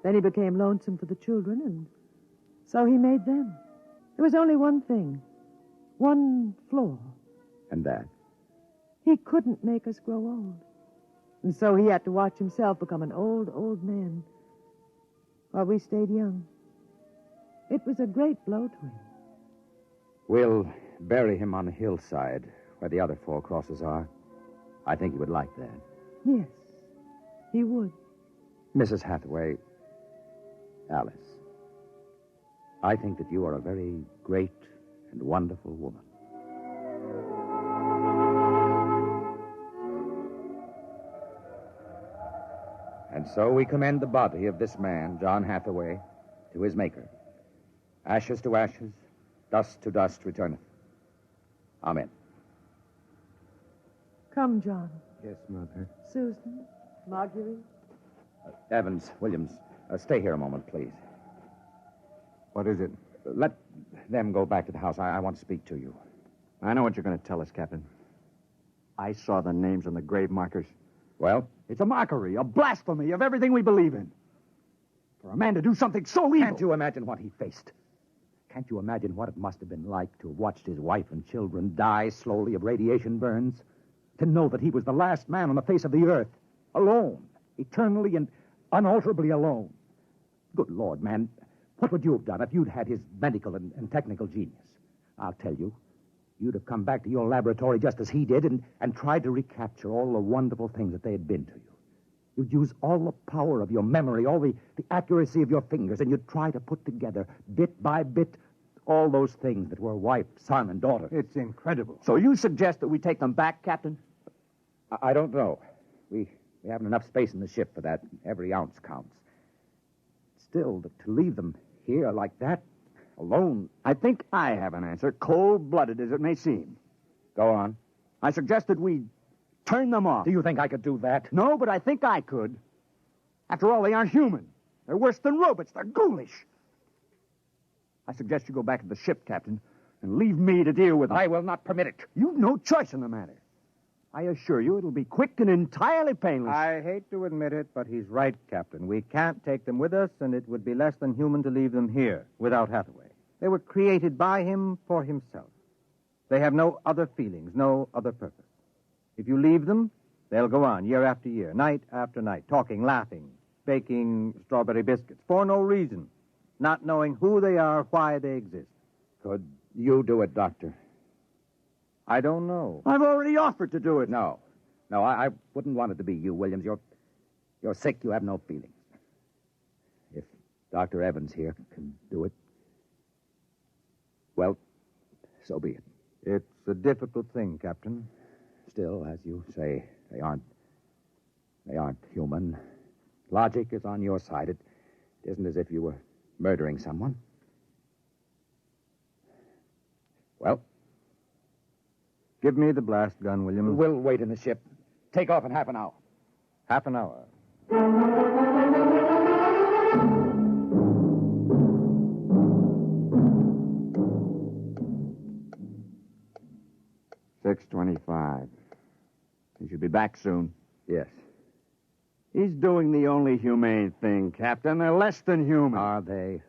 Then he became lonesome for the children, and so he made them. There was only one thing, one flaw. And that? He couldn't make us grow old. And so he had to watch himself become an old, old man while we stayed young. It was a great blow to him. We'll bury him on the hillside where the other 4 crosses are. I think he would like that. Yes, he would. Mrs. Hathaway, Alice, I think that you are a very great and wonderful woman. And so we commend the body of this man, John Hathaway, to his Maker. Ashes to ashes, dust to dust returneth. Amen. Come, John. Yes, Mother. Susan, Marguerite. Evans, Williams, stay here a moment, please. What is it? Let them go back to the house. I want to speak to you. I know what you're going to tell us, Captain. I saw the names on the grave markers. Well? It's a mockery, a blasphemy of everything we believe in. For a man to do something so evil. Can't you imagine what he faced? Can't you imagine what it must have been like to have watched his wife and children die slowly of radiation burns? To know that he was the last man on the face of the earth, alone, eternally and unalterably alone. Good Lord, man, what would you have done if you'd had his medical and technical genius? I'll tell you, you'd have come back to your laboratory just as he did and tried to recapture all the wonderful things that they had been to you. You'd use all the power of your memory, all the accuracy of your fingers, and you'd try to put together, bit by bit, all those things that were wife, son, and daughter. It's incredible. So you suggest that we take them back, Captain? I don't know. We haven't enough space in the ship for that. Every ounce counts. Still, to leave them here like that, alone... I think I have an answer, cold-blooded as it may seem. Go on. I suggest that we turn them off. Do you think I could do that? No, but I think I could. After all, they aren't human. They're worse than robots. They're ghoulish. I suggest you go back to the ship, Captain, and leave me to deal with them. I will not permit it. You've no choice in the matter. I assure you it'll be quick and entirely painless. I hate to admit it, but he's right, Captain. We can't take them with us, and it would be less than human to leave them here without Hathaway. They were created by him for himself. They have no other feelings, no other purpose. If you leave them, they'll go on year after year, night after night, talking, laughing, baking strawberry biscuits for no reason, not knowing who they are, why they exist. Could you do it, Doctor? I don't know. I've already offered to do it. No, I wouldn't want it to be you, Williams. You're sick. You have no feelings. If Dr. Evans here can do it, well, so be it. It's a difficult thing, Captain. Still, as you say, they aren't human. Logic is on your side. It isn't as if you were murdering someone. Well, give me the blast gun, Williams. We'll wait in the ship. Take off in half an hour. Half an hour. $6:25. He should be back soon. Yes. He's doing the only humane thing, Captain. They're less than human. Are they?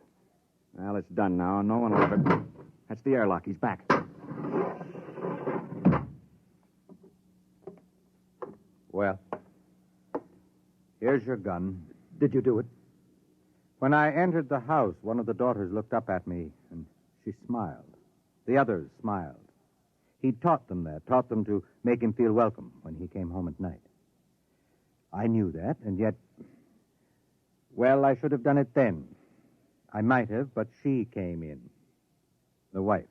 Well, it's done now. No one will ever... That's the airlock. He's back. Well, here's your gun. Did you do it? When I entered the house, one of the daughters looked up at me, and she smiled. The others smiled. He taught them that, taught them to make him feel welcome when he came home at night. I knew that, and yet, well, I should have done it then. I might have, but she came in. The wife.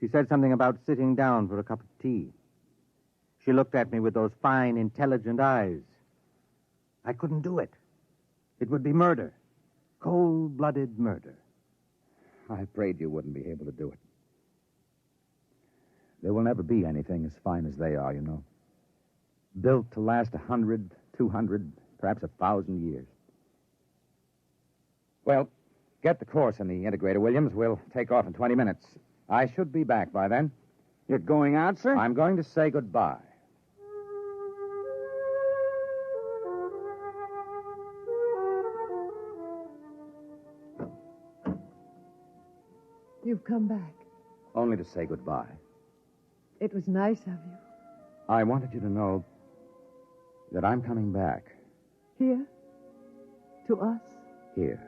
She said something about sitting down for a cup of tea. She looked at me with those fine, intelligent eyes. I couldn't do it. It would be murder. Cold-blooded murder. I prayed you wouldn't be able to do it. There will never be anything as fine as they are, you know. Built to last 100, 200, perhaps 1,000 years. Well, get the course in the integrator, Williams. We'll take off in 20 minutes. I should be back by then. You're going out, sir? I'm going to say goodbye. You've come back. Only to say goodbye. It was nice of you. I wanted you to know that I'm coming back. Here? To us? Here,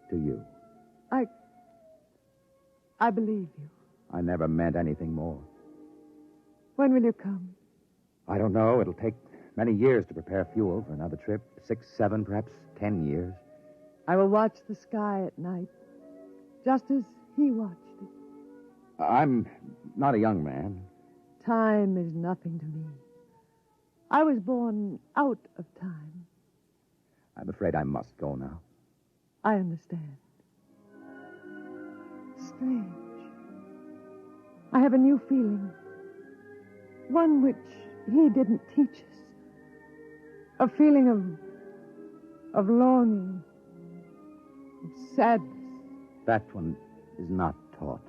to you. I believe you. I never meant anything more. When will you come? I don't know. It'll take many years to prepare fuel for another trip. 6, 7, perhaps 10 years. I will watch the sky at night, just as he watched it. I'm not a young man. Time is nothing to me. I was born out of time. I'm afraid I must go now. I understand. Strange. I have a new feeling. One which he didn't teach us. A feeling of longing, of sadness. That one is not taught.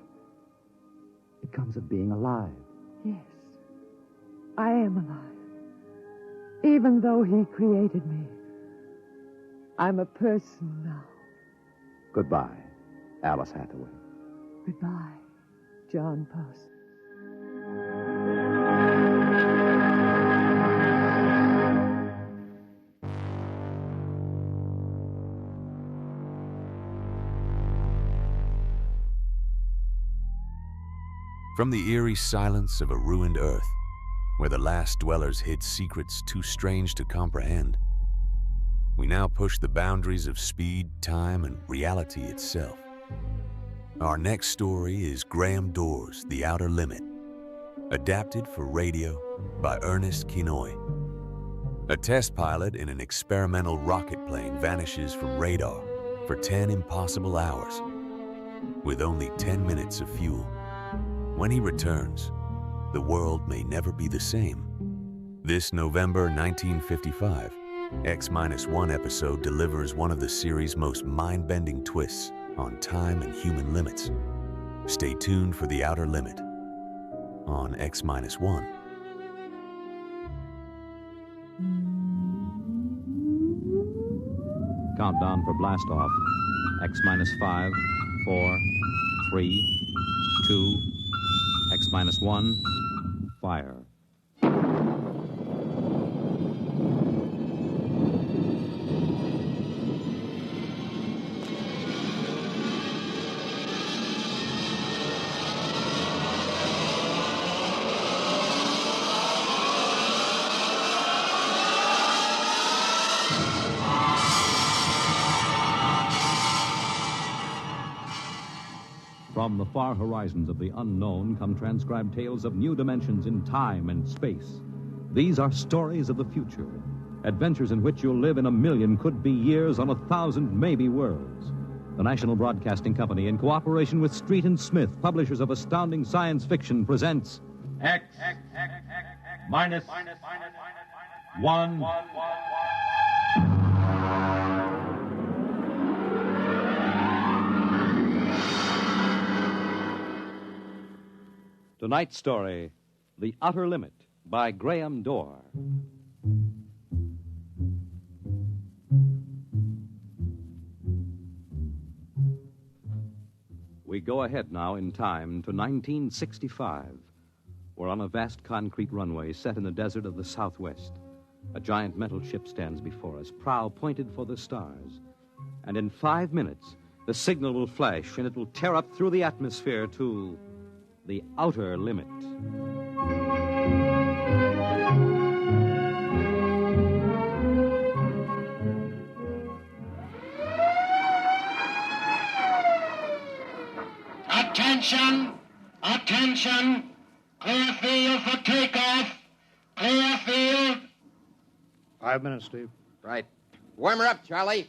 It comes of being alive. Yes, I am alive. Even though he created me, I'm a person now. Goodbye, Alice Hathaway. Goodbye, John Parsons. From the eerie silence of a ruined Earth, where the last dwellers hid secrets too strange to comprehend, we now push the boundaries of speed, time, and reality itself. Our next story is Graham Dore's The Outer Limit, adapted for radio by Ernest Kinoy. A test pilot in an experimental rocket plane vanishes from radar for 10 impossible hours, with only 10 minutes of fuel. When he returns, the world may never be the same. This November 1955, X-1 episode delivers one of the series' most mind-bending twists on time and human limits. Stay tuned for The Outer Limit on X-1. Countdown for blast off. X-5, 4, 3, 2, X-1, fire. From the far horizons of the unknown come transcribed tales of new dimensions in time and space. These are stories of the future, adventures in which you'll live in a million could-be years on 1,000 maybe worlds. The National Broadcasting Company, in cooperation with Street and Smith, publishers of astounding science fiction, presents X minus 1. Tonight's story, The Outer Limit, by Graham Dore. We go ahead now in time to 1965. We're on a vast concrete runway set in the desert of the Southwest. A giant metal ship stands before us, prow pointed for the stars. And in 5 minutes, the signal will flash and it will tear up through the atmosphere to the outer limit. Attention! Attention! Clear field for takeoff! Clear field! 5 minutes, Steve. Right. Warm her up, Charlie.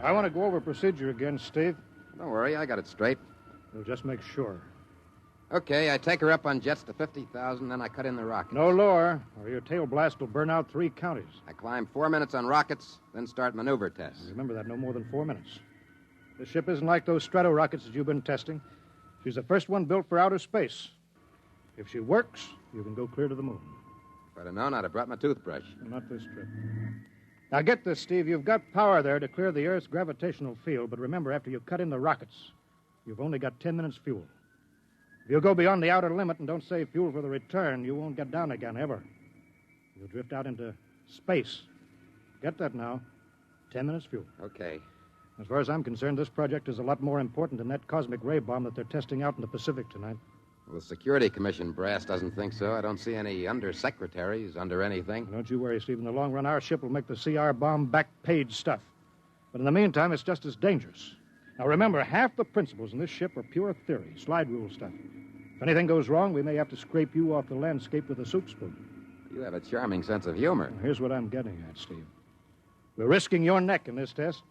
I want to go over procedure again, Steve. Don't worry, I got it straight. We'll just make sure. Okay, I take her up on jets to 50,000, then I cut in the rockets. No lower, or your tail blast will burn out 3 counties. I climb 4 minutes on rockets, then start maneuver tests. Remember that, no more than 4 minutes. This ship isn't like those Strato rockets that you've been testing. She's the first one built for outer space. If she works, you can go clear to the moon. If I'd have known, I'd have brought my toothbrush. Not this trip. Now get this, Steve. You've got power there to clear the Earth's gravitational field, but remember, after you cut in the rockets, you've only got 10 minutes fuel. If you go beyond the outer limit and don't save fuel for the return, you won't get down again, ever. You'll drift out into space. Get that now. 10 minutes fuel. Okay. As far as I'm concerned, this project is a lot more important than that cosmic ray bomb that they're testing out in the Pacific tonight. Well, the Security Commission brass doesn't think so. I don't see any undersecretaries under anything. Don't you worry, Steve. In the long run, our ship will make the CR bomb back-page stuff. But in the meantime, it's just as dangerous. Now, remember, half the principles in this ship are pure theory, slide rule stuff. If anything goes wrong, we may have to scrape you off the landscape with a soup spoon. You have a charming sense of humor. Here's what I'm getting at, Steve. We're risking your neck in this test.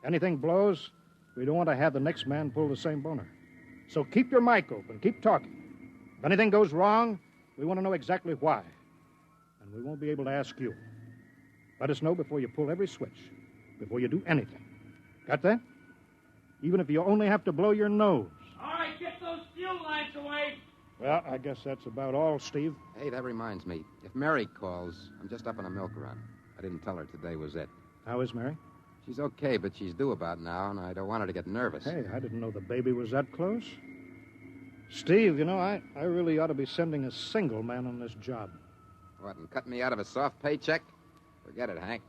Anything blows, we don't want to have the next man pull the same boner. So keep your mic open, keep talking. If anything goes wrong, we want to know exactly why. And we won't be able to ask you. Let us know before you pull every switch, before you do anything. Got that? Even if you only have to blow your nose. All right, get those fuel lines away. Well, I guess that's about all, Steve. Hey, that reminds me. If Mary calls, I'm just up on a milk run. I didn't tell her today was it. How is Mary? She's okay, but she's due about now, and I don't want her to get nervous. Hey, I didn't know the baby was that close. Steve, you know, I really ought to be sending a single man on this job. What, and cut me out of a soft paycheck? Forget it, Hank.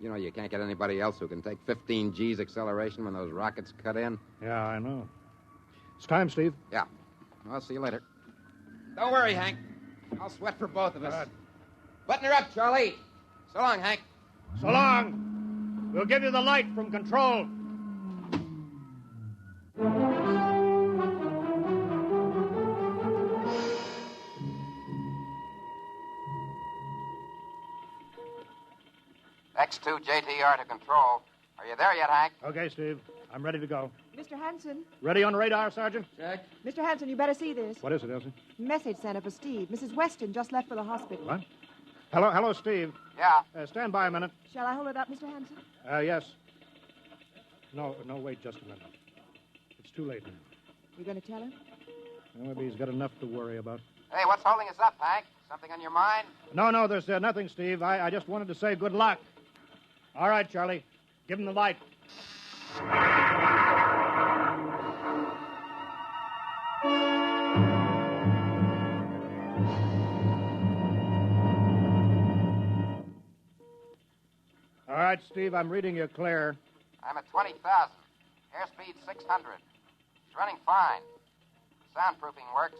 You know you can't get anybody else who can take 15 G's acceleration when those rockets cut in. Yeah, I know. It's time, Steve. Yeah. I'll see you later. Don't worry, Hank. I'll sweat for both of us. Good. Button her up, Charlie. So long, Hank. So long. We'll give you the light from control. X2 JTR to control. Are you there yet, Hank? Okay, Steve. I'm ready to go. Mr. Hanson? Ready on radar, Sergeant? Check. Mr. Hanson, you better see this. What is it, Elsie? Message sent for Steve. Mrs. Weston just left for the hospital. What? Hello, Steve. Yeah? Stand by a minute. Shall I hold it up, Mr. Hanson? Yes. No, wait just a minute. It's too late now. You going to tell him? Well, maybe he's got enough to worry about. Hey, what's holding us up, Hank? Something on your mind? No, there's nothing, Steve. I just wanted to say good luck. All right, Charlie. Give him the light. All right, Steve, I'm reading you clear. I'm at 20,000. Airspeed 600. It's running fine. Soundproofing works.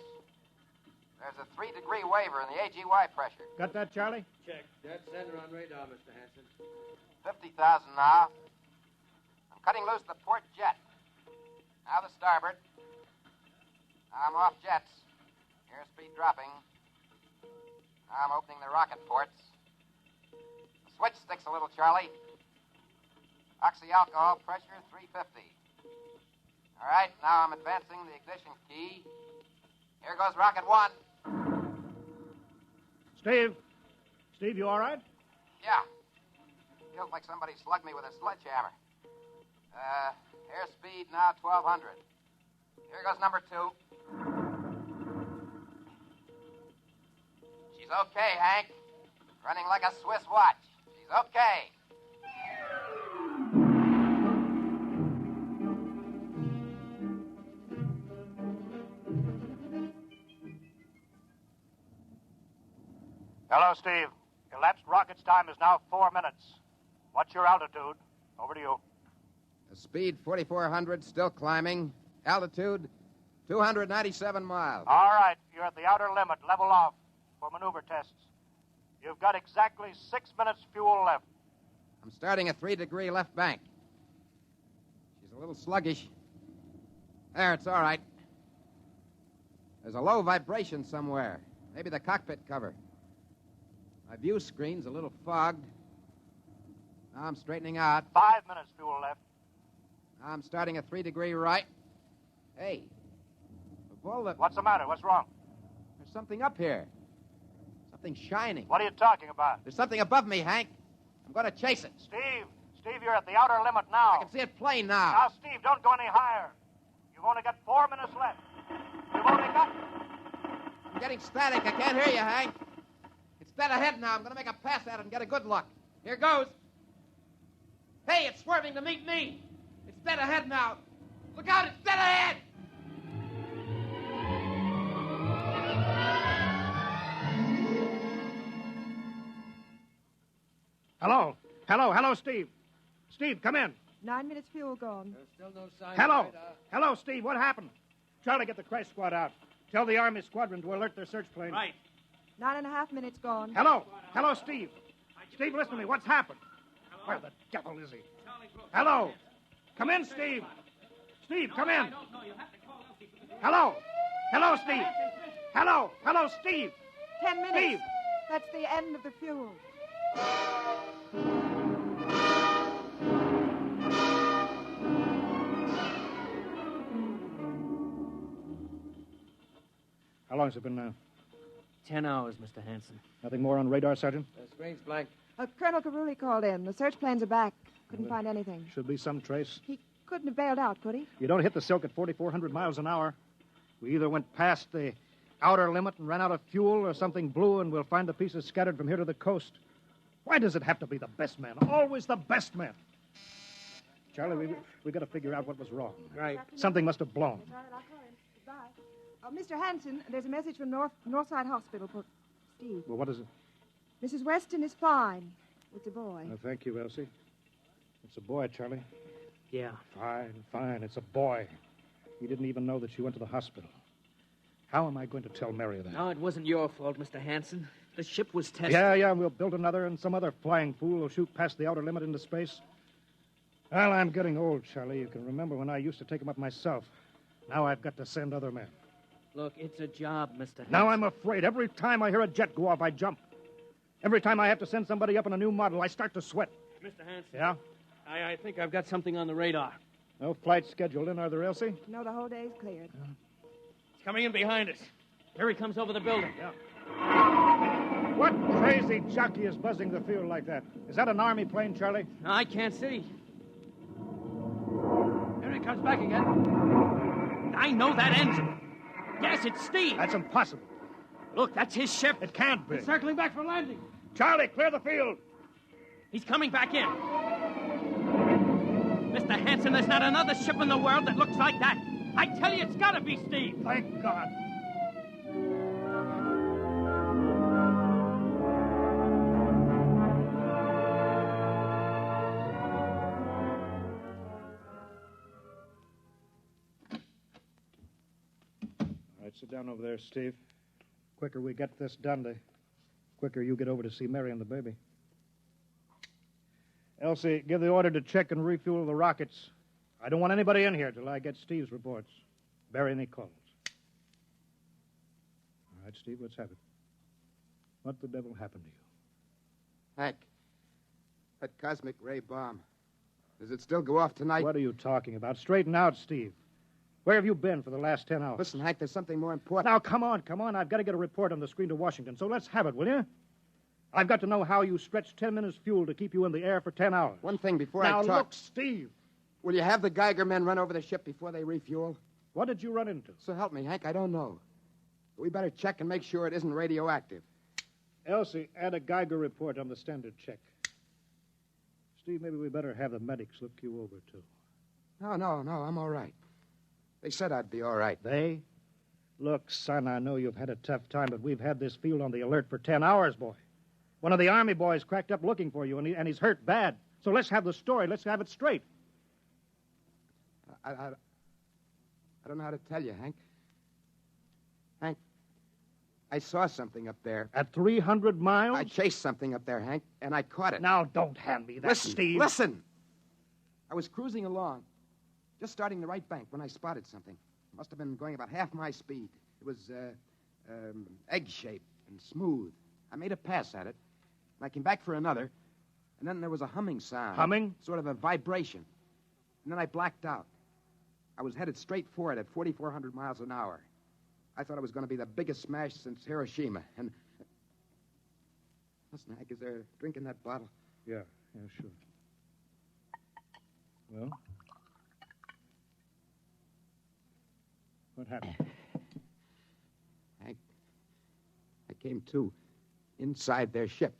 There's a 3-degree waiver in the AGY pressure. Got that, Charlie? Check. Dead center on radar, Mr. Hanson. 50,000 now. I'm cutting loose the port jet. Now the starboard. Now I'm off jets. Airspeed dropping. Now I'm opening the rocket ports. The switch sticks a little, Charlie. Oxy-alcohol pressure 350. All right, now I'm advancing the ignition key. Here goes rocket 1. Steve, you all right? Yeah. Feels like somebody slugged me with a sledgehammer. Airspeed now 1,200. Here goes number 2. She's okay, Hank. Running like a Swiss watch. She's okay. Hello, Steve. Elapsed rocket's time is now 4 minutes. What's your altitude? Over to you. Speed 4,400, still climbing. Altitude 297 miles. All right, you're at the outer limit. Level off for maneuver tests. You've got exactly 6 minutes fuel left. I'm starting a 3-degree left bank. She's a little sluggish. There, it's all right. There's a low vibration somewhere. Maybe the cockpit cover. My view screen's a little fogged. Now I'm straightening out. 5 minutes fuel left. Now I'm starting a 3-degree right. Hey, of all the... What's the matter? What's wrong? There's something up here. Something shining. What are you talking about? There's something above me, Hank. I'm going to chase it. Steve, you're at the outer limit now. I can see it plain now. Now, Steve, don't go any higher. You've only got 4 minutes left. You've only got... I'm getting static. I can't hear you, Hank. It's dead ahead now. I'm going to make a pass at it and get a good look. Here goes. Hey, it's swerving to meet me. It's dead ahead now. Look out, it's dead ahead. Hello, Steve. Steve, come in. 9 minutes fuel gone. There's still no sign Hello. of radar. Hello, Steve. What happened? Charlie, get the crash squad out. Tell the Army squadron to alert their search plane. Right. 9.5 minutes gone. Hello. Hello, Steve. Steve, listen to me. What's happened? Where the devil is he? Hello. Come in, Steve. Steve, come in. Hello. Hello, Steve. Hello. Hello, Steve. 10 minutes. Steve. That's the end of the fuel. How long has it been now? 10 hours, Mr. Hanson. Nothing more on radar, Sergeant? Screen's blank. Colonel Caruli called in. The search planes are back. Couldn't find anything. Should be some trace. He couldn't have bailed out, could he? You don't hit the silk at 4,400 miles an hour. We either went past the outer limit and ran out of fuel, or something blew, and we'll find the pieces scattered from here to the coast. Why does it have to be the best man? Always the best man. Charlie, we got to figure out what was wrong. Right. Something must have blown. All right, I'll call him. Goodbye. Mr. Hanson, there's a message from Northside Hospital for Steve. Well, what is it? Mrs. Weston is fine. It's a boy. Thank you, Elsie. It's a boy, Charlie. Yeah. Fine. It's a boy. He didn't even know that she went to the hospital. How am I going to tell Mary that? No, it wasn't your fault, Mr. Hanson. The ship was tested. Yeah, we'll build another, and some other flying fool will shoot past the outer limit into space. Well, I'm getting old, Charlie. You can remember when I used to take them up myself. Now I've got to send other men. Look, it's a job, Mr. Hanson. Now I'm afraid. Every time I hear a jet go off, I jump. Every time I have to send somebody up in a new model, I start to sweat. Mr. Hanson. Yeah? I think I've got something on the radar. No flights scheduled in, are there, Elsie? No, the whole day's cleared. It's coming in behind us. Here he comes over the building. Yeah. What crazy jockey is buzzing the field like that? Is that an Army plane, Charlie? No, I can't see. Here he comes back again. I know that engine. Yes, it's Steve. That's impossible. Look, that's his ship. It can't be. He's circling back for landing. Charlie, clear the field. He's coming back in. Mr. Hanson, there's not another ship in the world that looks like that. I tell you, it's got to be Steve. Thank God. All right, sit down over there, Steve. Quicker we get this done, the quicker you get over to see Mary and the baby. Elsie, give the order to check and refuel the rockets. I don't want anybody in here till I get Steve's reports. Bury any calls. All right, Steve, let's have it. What the devil happened to you? Hank, that cosmic ray bomb. Does it still go off tonight? What are you talking about? Straighten out, Steve. Where have you been for the last 10 hours? Listen, Hank, there's something more important. Now, come on. I've got to get a report on the screen to Washington, so let's have it, will you? I've got to know how you stretched 10 minutes fuel to keep you in the air for 10 hours. One thing before now, I talk. Look, Steve. Will you have the Geiger men run over the ship before they refuel? What did you run into? So help me, Hank, I don't know. We better check and make sure it isn't radioactive. Elsie, add a Geiger report on the standard check. Steve, maybe we better have the medics look you over, too. No, I'm all right. They said I'd be all right. They? Look, son, I know you've had a tough time, but we've had this field on the alert for 10 hours, boy. One of the Army boys cracked up looking for you, and he's hurt bad. So let's have the story. Let's have it straight. I don't know how to tell you, Hank. Hank, I saw something up there. At 300 miles? I chased something up there, Hank, and I caught it. Now, don't hand me that, Listen, Steve. Listen! I was cruising along, just starting the right bank, when I spotted something. It must have been going about half my speed. It was egg-shaped and smooth. I made a pass at it, and I came back for another, and then there was a humming sound. Humming? Sort of a vibration. And then I blacked out. I was headed straight for it at 4,400 miles an hour. I thought it was going to be the biggest smash since Hiroshima. And listen, Hank, is there a drink in that bottle? Yeah, sure. Well? What happened? Hank, I came to inside their ship.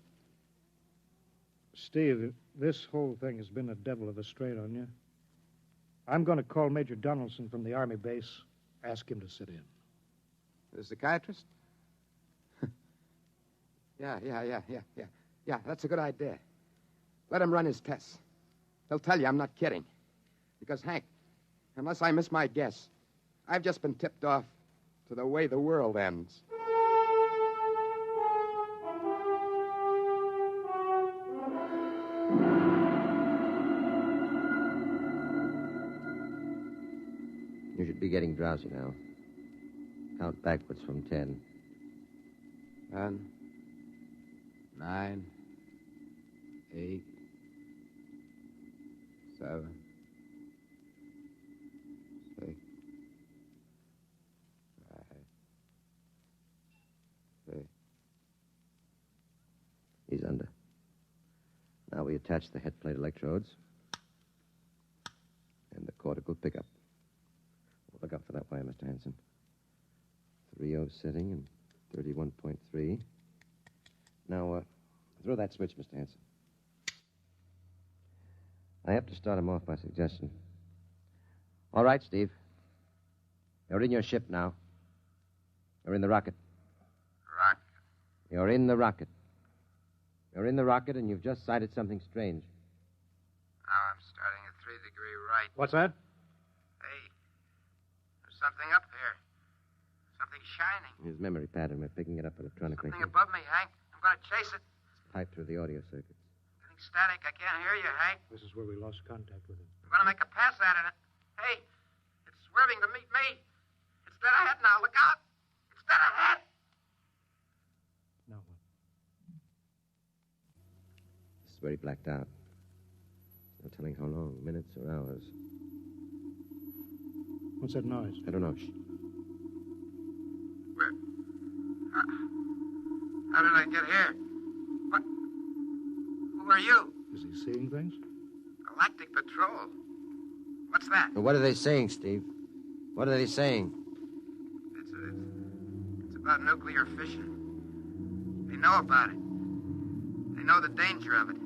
Steve, this whole thing has been a devil of a strain on you. I'm going to call Major Donaldson from the Army base, ask him to sit in. The psychiatrist? Yeah, that's a good idea. Let him run his tests. They'll tell you I'm not kidding. Because, Hank, unless I miss my guess, I've just been tipped off to the way the world ends. You should be getting drowsy now. Count backwards from 10. 10, 9, 8, 7, 6, 5, 6. He's under. Now we attach the head plate electrodes and the cortical pickup. Look up for that wire, Mr. Hanson. 3.0 setting and 31.3. Now, throw that switch, Mr. Hanson. I have to start him off by suggestion. All right, Steve. You're in your ship now. You're in the rocket. Rocket? You're in the rocket. You're in the rocket, and you've just sighted something strange. Now I'm starting at 3 degree right. What's that? Hey, there's something up here. Something shining. His memory pattern. We're picking it up electronically. Something above me, Hank. I'm going to chase it. Pipe through the audio circuits. Getting static. I can't hear you, Hank. This is where we lost contact with him. I'm going to make a pass at it. Hey, it's swerving to meet me. It's dead ahead now. Look out. It's dead ahead. Now what? This is where he blacked out. No telling how long, minutes or hours. What's that noise? I don't know. Shh. Where? How did I get here? What? Who are you? Is he seeing things? Galactic Patrol. What's that? What are they saying, Steve? What are they saying? It's about nuclear fission. They know about it. They know the danger of it.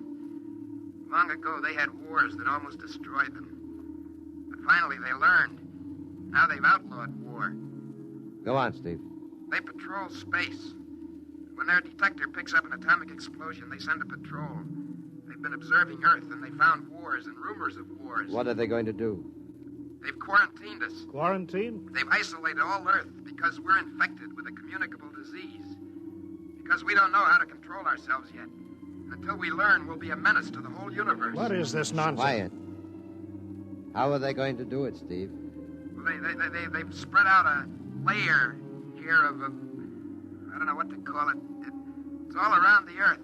Long ago, they had wars that almost destroyed them. But finally, they learned. Now they've outlawed war. Go on, Steve. They patrol space. When their detector picks up an atomic explosion, they send a patrol. They've been observing Earth, and they found wars and rumors of wars. What are they going to do? They've quarantined us. Quarantine? They've isolated all Earth because we're infected with a communicable disease. Because we don't know how to control ourselves yet. And until we learn, we'll be a menace to the whole universe. What is this nonsense? Quiet. How are they going to do it, Steve? Well, they've spread out a layer here of I don't know what to call it. It's all around the Earth.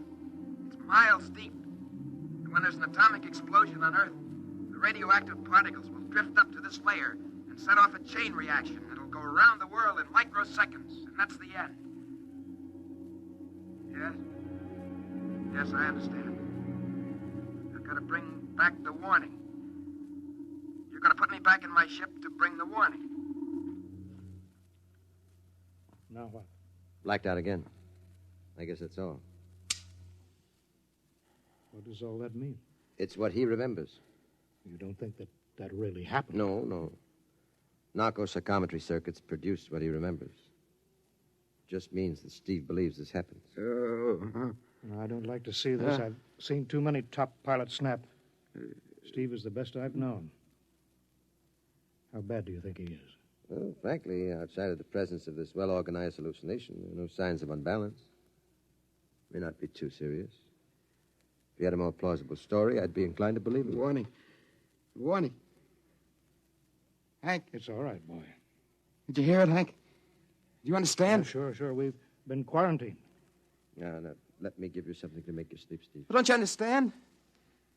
It's miles deep. And when there's an atomic explosion on Earth, the radioactive particles will drift up to this layer and set off a chain reaction. It'll go around the world in microseconds, and that's the end. Yes? Yes, I understand. I've got to bring back the warning. You're going to put me back in my ship to bring the warning. Now what? Blacked out again. I guess that's all. What does all that mean? It's what he remembers. You don't think that really happened? No. Narco-psychometry circuits produced what he remembers. Just means that Steve believes this happened. I don't like to see this. I've seen too many top pilots snap. Steve is the best I've known. How bad do you think he is? Well, frankly, outside of the presence of this well-organized hallucination, there are no signs of unbalance. May not be too serious. If he had a more plausible story, I'd be inclined to believe it. Warning. Hank. It's all right, boy. Did you hear it, Hank? Do you understand? Sure. We've been quarantined. Now, let me give you something to make you sleep, Steve. But don't you understand?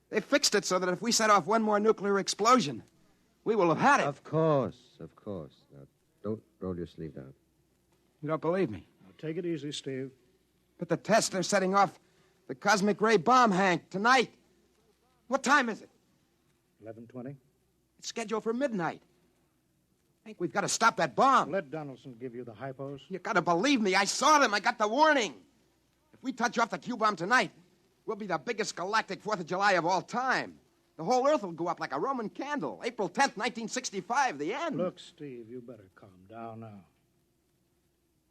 They fixed it so that if we set off one more nuclear explosion, we will have had it. Of course. Now, don't roll your sleeve down. You don't believe me? Now, take it easy, Steve. But the test, they're setting off the cosmic ray bomb, Hank, tonight. What time is it? 11:20. It's scheduled for midnight. Hank, we've got to stop that bomb. Let Donaldson give you the hypos. You got to believe me. I saw them. I got the warning. If we touch off the Q-bomb tonight, we'll be the biggest galactic 4th of July of all time. The whole Earth will go up like a Roman candle. April 10th, 1965, the end. Look, Steve, you better calm down now.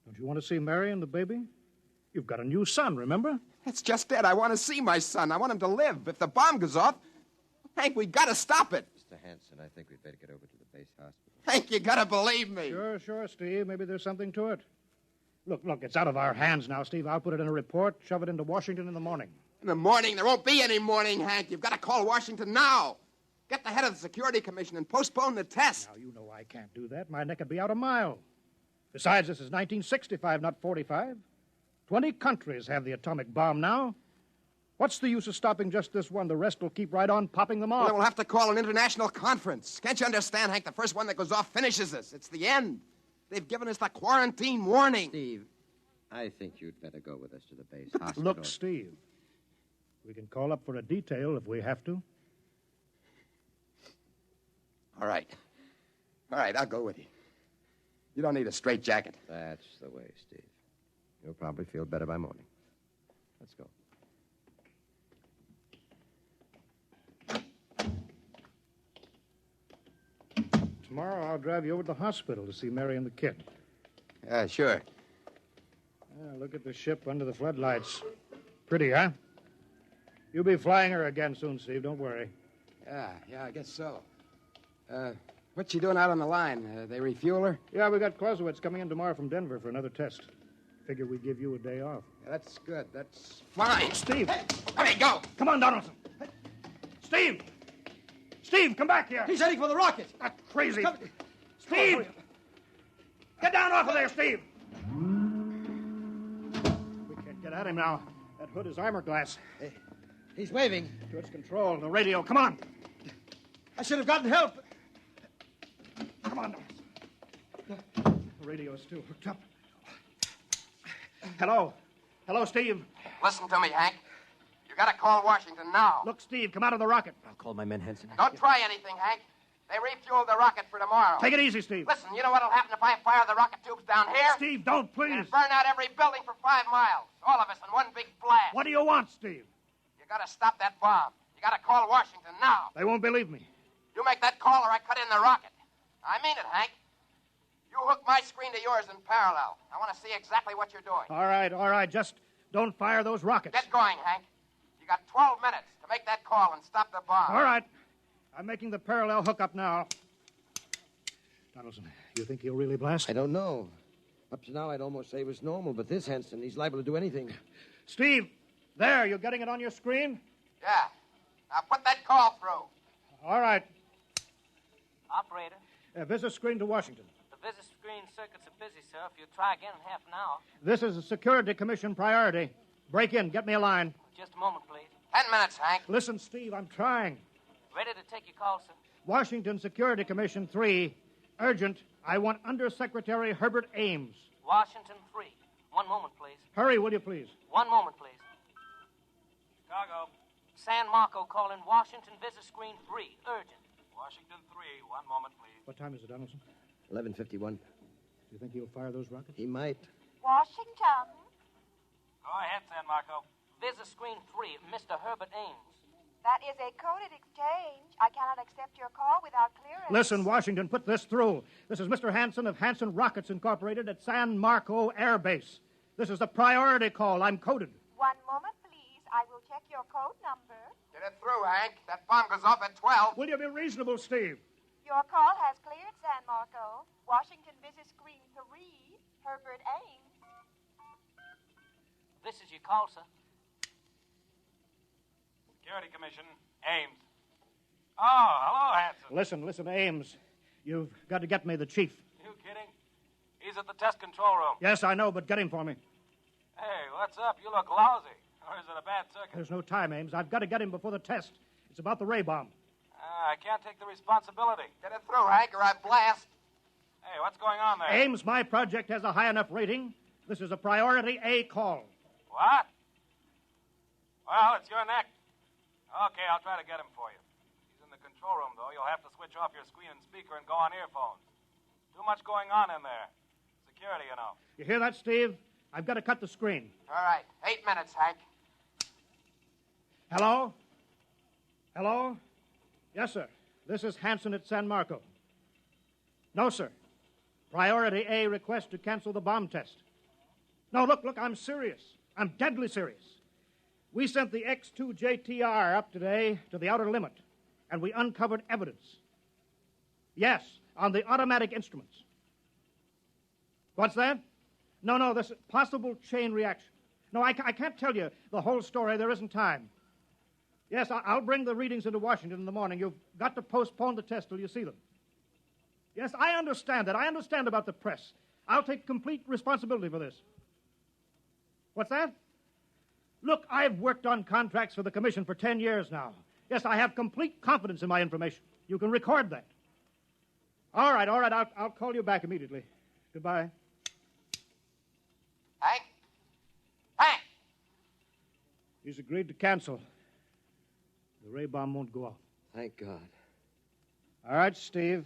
Don't you want to see Mary and the baby? You've got a new son, remember? That's just it. I want to see my son. I want him to live. If the bomb goes off, Hank, we got to stop it. Mr. Hanson, I think we'd better get over to the base hospital. Hank, you got to believe me. Sure, Steve. Maybe there's something to it. Look, it's out of our hands now, Steve. I'll put it in a report, shove it into Washington in the morning. In the morning? There won't be any morning, Hank. You've got to call Washington now. Get the head of the Security Commission and postpone the test. Now, you know I can't do that. My neck would be out a mile. Besides, this is 1965, not 45. 20 countries have the atomic bomb now. What's the use of stopping just this one? The rest will keep right on popping them off. Well, then we'll have to call an international conference. Can't you understand, Hank? The first one that goes off finishes us. It's the end. They've given us the quarantine warning. Steve, I think you'd better go with us to the base hospital. Look, Steve, we can call up for a detail if we have to. All right, I'll go with you. You don't need a straitjacket. That's the way, Steve. You'll probably feel better by morning. Let's go. Tomorrow I'll drive you over to the hospital to see Mary and the kid. Yeah, sure. Look at the ship under the floodlights. Pretty, huh? You'll be flying her again soon, Steve. Don't worry. Yeah, I guess so. What's she doing out on the line? They refuel her? Yeah, we got Clausewitz coming in tomorrow from Denver for another test. Figure we give you a day off. Yeah, that's good. That's fine. Steve. Hey, go. Come on, Donaldson. Steve! Steve, come back here. He's heading for the rocket. That's crazy. Steve! Get down off of there, Steve! We can't get at him now. That hood is armor glass. Hey, he's waving. To its control, the radio. Come on. I should have gotten help. Come on. The radio is still hooked up. Hello, Steve. Listen to me, Hank. You got to call Washington now. Look, Steve, come out of the rocket. I'll call my men, Henson. Don't try anything, Hank. They refueled the rocket for tomorrow. Take it easy, Steve. Listen, you know what'll happen if I fire the rocket tubes down here? Steve, don't, please. It'll burn out every building for 5 miles. All of us in one big blast. What do you want, Steve? You got to stop that bomb. You got to call Washington now. They won't believe me. You make that call or I cut in the rocket. I mean it, Hank. You hook my screen to yours in parallel. I want to see exactly what you're doing. All right. Just don't fire those rockets. Get going, Hank. You got 12 minutes to make that call and stop the bomb. All right. I'm making the parallel hookup now. Donaldson, you think he'll really blast? I don't know. Up to now, I'd almost say it was normal, but this Henson, he's liable to do anything. Steve, there, you're getting it on your screen? Yeah. Now put that call through. All right. Operator. Visit screen to Washington. The visit screen circuits are busy, sir. If you'll try again in half an hour. This is a Security Commission priority. Break in. Get me a line. Just a moment, please. 10 minutes, Hank. Listen, Steve, I'm trying. Ready to take your call, sir. Washington Security Commission 3. Urgent. I want Undersecretary Herbert Ames. Washington 3. 1 moment, please. Hurry, will you, please? 1 moment, please. Chicago. San Marco calling Washington visit screen 3. Urgent. Washington 3. 1 moment, please. What time is it, Donaldson? 11:51. Do you think he'll fire those rockets? He might. Washington. Go ahead, San Marco. Visit screen 3. Mr. Herbert Ames. That is a coded exchange. I cannot accept your call without clearance. Listen, Washington, put this through. This is Mr. Hanson of Hanson Rockets Incorporated at San Marco Air Base. This is a priority call. I'm coded. 1 moment, please. I will check your code number. Get it through, Hank. That bomb goes off at 12. Will you be reasonable, Steve? Your call has cleared, San Marco. Washington visit screen 3. Herbert Ames. This is your call, sir. Security Commission, Ames. Oh, hello, Hanson. Listen, Ames. You've got to get me the chief. You kidding? He's at the test control room. Yes, I know, but get him for me. Hey, what's up? You look lousy. Or is it a bad circuit? There's no time, Ames. I've got to get him before the test. It's about the ray bomb. I can't take the responsibility. Get it through, Hank, or I blast. Hey, what's going on there? Ames, my project has a high enough rating. This is a priority A call. What? Well, it's your neck. Okay, I'll try to get him for you. He's in the control room, though. You'll have to switch off your screen and speaker and go on earphones. Too much going on in there. Security, you know. You hear that, Steve? I've got to cut the screen. All right. 8 minutes, Hank. Hello? Hello? Yes, sir. This is Hanson at San Marco. No, sir. Priority A request to cancel the bomb test. No, look, I'm serious. I'm deadly serious. We sent the X-2 JTR up today to the outer limit, and we uncovered evidence. Yes, on the automatic instruments. What's that? No, this possible chain reaction. No, I can't tell you the whole story. There isn't time. Yes, I'll bring the readings into Washington in the morning. You've got to postpone the test till you see them. Yes, I understand that. I understand about the press. I'll take complete responsibility for this. What's that? Look, I've worked on contracts for the Commission for 10 years now. Yes, I have complete confidence in my information. You can record that. All right. I'll call you back immediately. Goodbye. Hank? He's agreed to cancel. The ray bomb won't go off. Thank God. All right, Steve.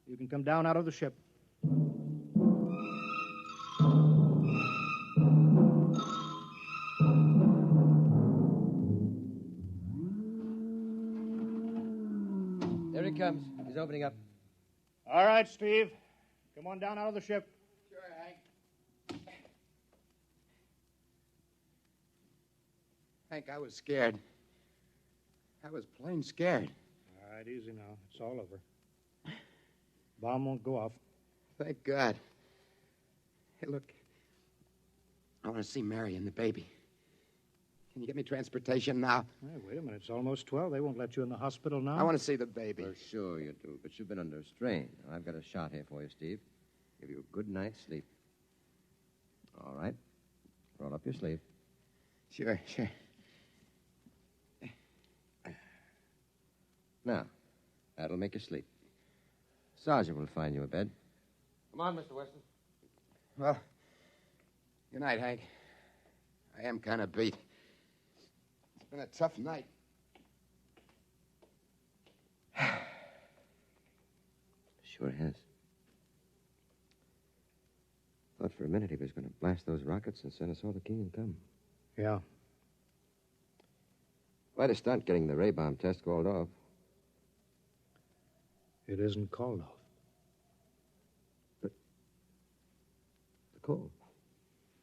You can come down out of the ship. There he comes. He's opening up. All right, Steve. Come on down out of the ship. Sure, Hank. Hank, I was scared. I was plain scared. All right, easy now. It's all over. Bomb won't go off. Thank God. Hey, look. I want to see Mary and the baby. Can you get me transportation now? Hey, wait a minute. It's almost 12. They won't let you in the hospital now. I want to see the baby. For sure you do, but you've been under strain. I've got a shot here for you, Steve. Give you a good night's sleep. All right. Roll up your sleeve. Sure. Now, that'll make you sleep. Sergeant will find you a bed. Come on, Mr. Weston. Well, good night, Hank. I am kind of beat. It's been a tough night. Sure has. Thought for a minute he was going to blast those rockets and send us all to Kingdom Come. Yeah. Quite a stunt getting the ray bomb test called off. It isn't called off. But the call.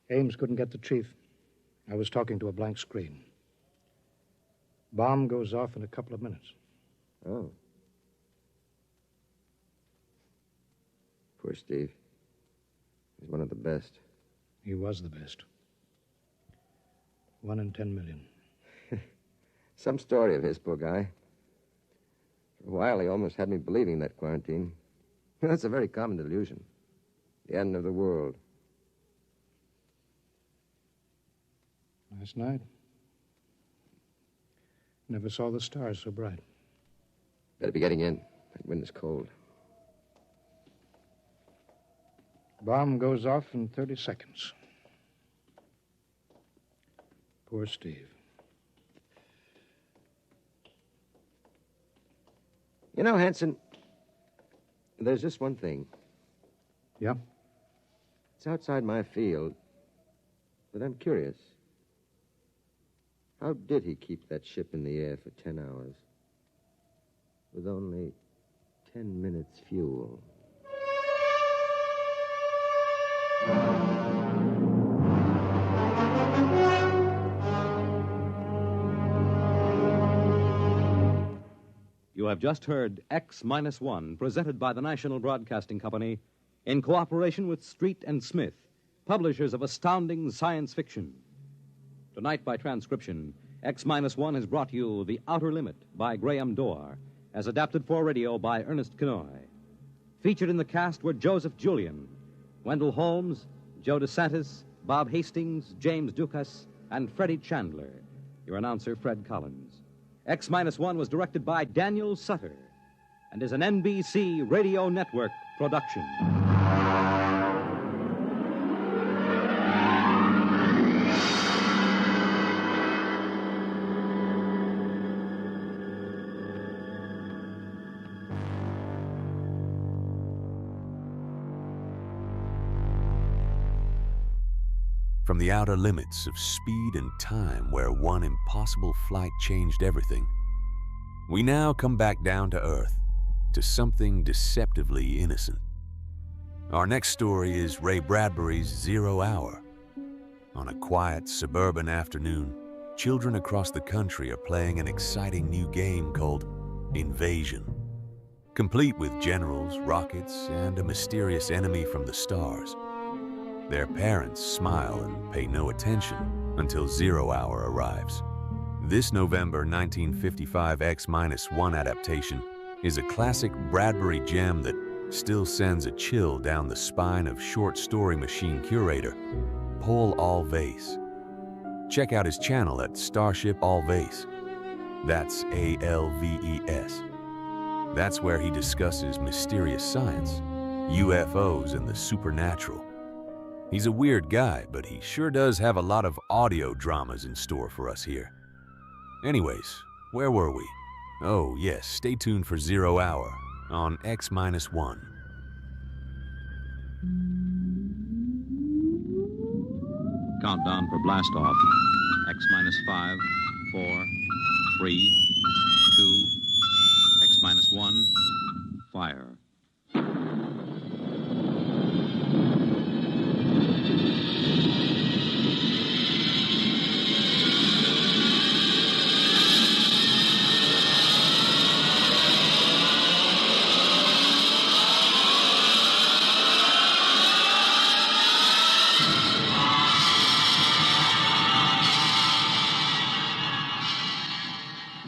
Ames couldn't get the chief. I was talking to a blank screen. Bomb goes off in a couple of minutes. Oh. Poor Steve. He's one of the best. He was the best. 1 in 10 million. Some story of his, poor guy. For a while, he almost had me believing that quarantine. That's a very common delusion. The end of the world. Last night, never saw the stars so bright. Better be getting in. That wind is cold. Bomb goes off in 30 seconds. Poor Steve. You know, Hanson, there's just one thing. Yeah? It's outside my field, but I'm curious. How did he keep that ship in the air for 10 hours with only 10 minutes fuel? You have just heard X-1, presented by the National Broadcasting Company in cooperation with Street and Smith, publishers of astounding science fiction. Tonight, by transcription, X-1 has brought you The Outer Limit by Graham Dorr, as adapted for radio by Ernest Kenoy. Featured in the cast were Joseph Julian, Wendell Holmes, Joe DeSantis, Bob Hastings, James Dukas, and Freddie Chandler. Your announcer, Fred Collins. X-1 was directed by Daniel Sutter and is an NBC Radio Network production. From the outer limits of speed and time where one impossible flight changed everything, we now come back down to Earth, to something deceptively innocent. Our next story is Ray Bradbury's 0 Hour. On a quiet suburban afternoon, children across the country are playing an exciting new game called Invasion. Complete with generals, rockets, and a mysterious enemy from the stars. Their parents smile and pay no attention until 0 hour arrives. This November 1955 X-1 adaptation is a classic Bradbury gem that still sends a chill down the spine of short story machine curator Paul Alves. Check out his channel at Starship Alves. That's Alves. That's where he discusses mysterious science, UFOs, and the supernatural. He's a weird guy, but he sure does have a lot of audio dramas in store for us here. Anyways, where were we? Oh, yes, stay tuned for 0 hour on X-1. Countdown for blast off. X-5, 4, 3, 2, X-1, fire.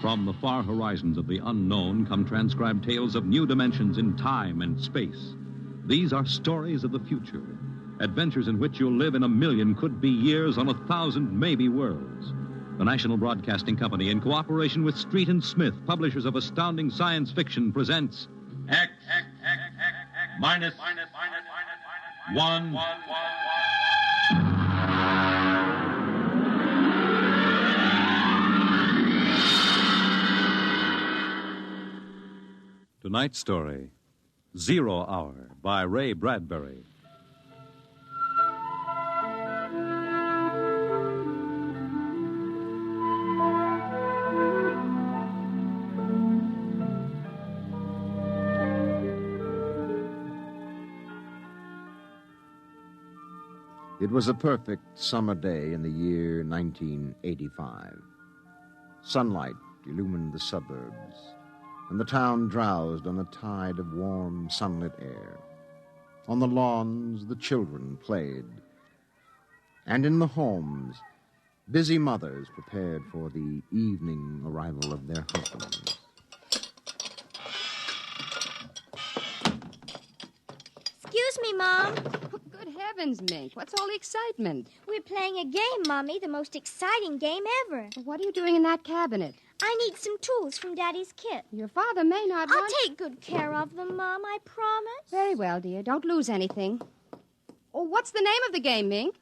From the far horizons of the unknown come transcribed tales of new dimensions in time and space. These are stories of the future, adventures in which you'll live in a million could-be years on 1,000 maybe worlds. The National Broadcasting Company, in cooperation with Street and Smith, publishers of astounding science fiction, presents X minus 1. Tonight's story, 0 Hour, by Ray Bradbury. It was a perfect summer day in the year 1985. Sunlight illumined the suburbs, and the town drowsed on a tide of warm, sunlit air. On the lawns, the children played, and in the homes, busy mothers prepared for the evening arrival of their husbands. Excuse me, Mom. Good heavens, Mink. What's all the excitement? We're playing a game, Mommy, the most exciting game ever. What are you doing in that cabinet? I need some tools from Daddy's kit. Your father may not I'll want... take good care of them, Mom, I promise. Very well, dear. Don't lose anything. Oh, what's the name of the game, Mink?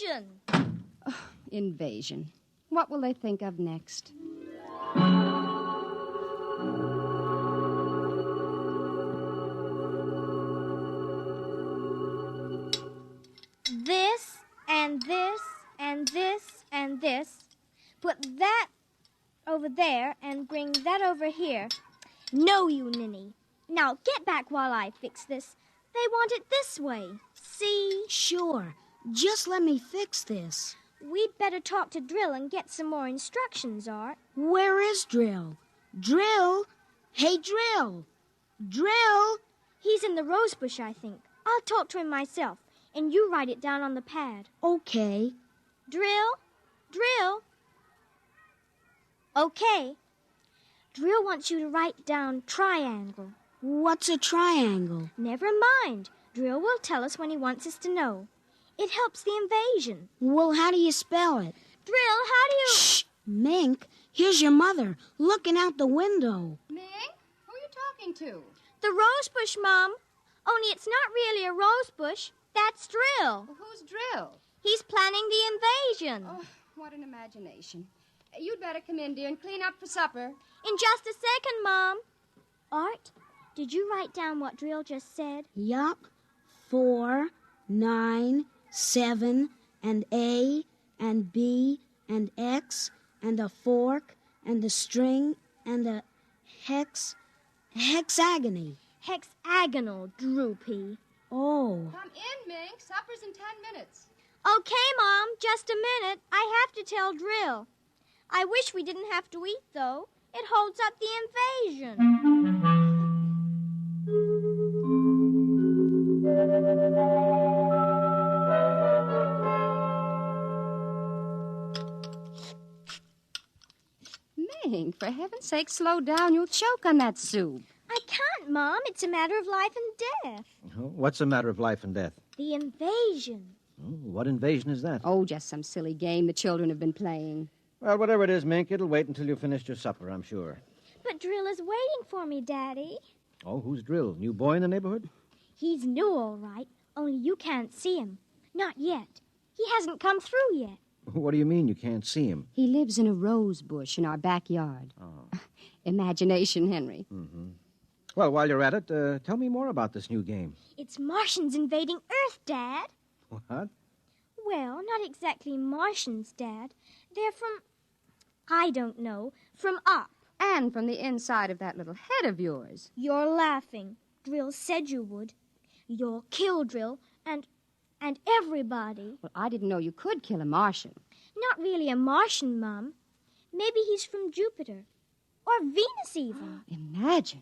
Invasion. Invasion. What will they think of next? This, and this, and this, and this. Put that over there and bring that over here. No, you ninny. Now get back while I fix this. They want it this way. See? Sure. Just let me fix this. We'd better talk to Drill and get some more instructions, Art. Where is Drill? Drill? Hey, Drill! Drill! He's in the rose bush, I think. I'll talk to him myself, and you write it down on the pad. Okay. Drill? Drill? Okay. Drill wants you to write down triangle. What's a triangle? Never mind. Drill will tell us when he wants us to know. It helps the invasion. Well, how do you spell it? Drill, how do you... Shh! Mink, here's your mother looking out the window. Mink? Who are you talking to? The rose bush, Mom. Only it's not really a rose bush. That's Drill. Well, who's Drill? He's planning the invasion. Oh, what an imagination. You'd better come in, dear, and clean up for supper. In just a second, Mom. Art, did you write down what Drill just said? Yup. 4, 9, 7, and A, and B, and X, and a fork, and a string, and a hexagony. Hexagonal, Droopy. Oh. Come in, Mink. Supper's in 10 minutes. Okay, Mom, just a minute. I have to tell Drill. I wish we didn't have to eat, though. It holds up the invasion. Mink, for heaven's sake, slow down. You'll choke on that soup. I can't, Mom. It's a matter of life and death. What's a matter of life and death? The invasion. What invasion is that? Oh, just some silly game the children have been playing. Well, whatever it is, Mink, it'll wait until you've finished your supper, I'm sure. But Drill is waiting for me, Daddy. Oh, who's Drill? New boy in the neighborhood? He's new, all right, only you can't see him. Not yet. He hasn't come through yet. What do you mean you can't see him? He lives in a rose bush in our backyard. Oh. Imagination, Henry. Mm-hmm. Well, while you're at it, tell me more about this new game. It's Martians invading Earth, Dad. What? Well, not exactly Martians, Dad. They're from, I don't know, from up. And from the inside of that little head of yours. You're laughing. Drill said you would. You'll kill Drill and everybody. Well, I didn't know you could kill a Martian. Not really a Martian, Mom. Maybe he's from Jupiter. Or Venus, even. Imagine.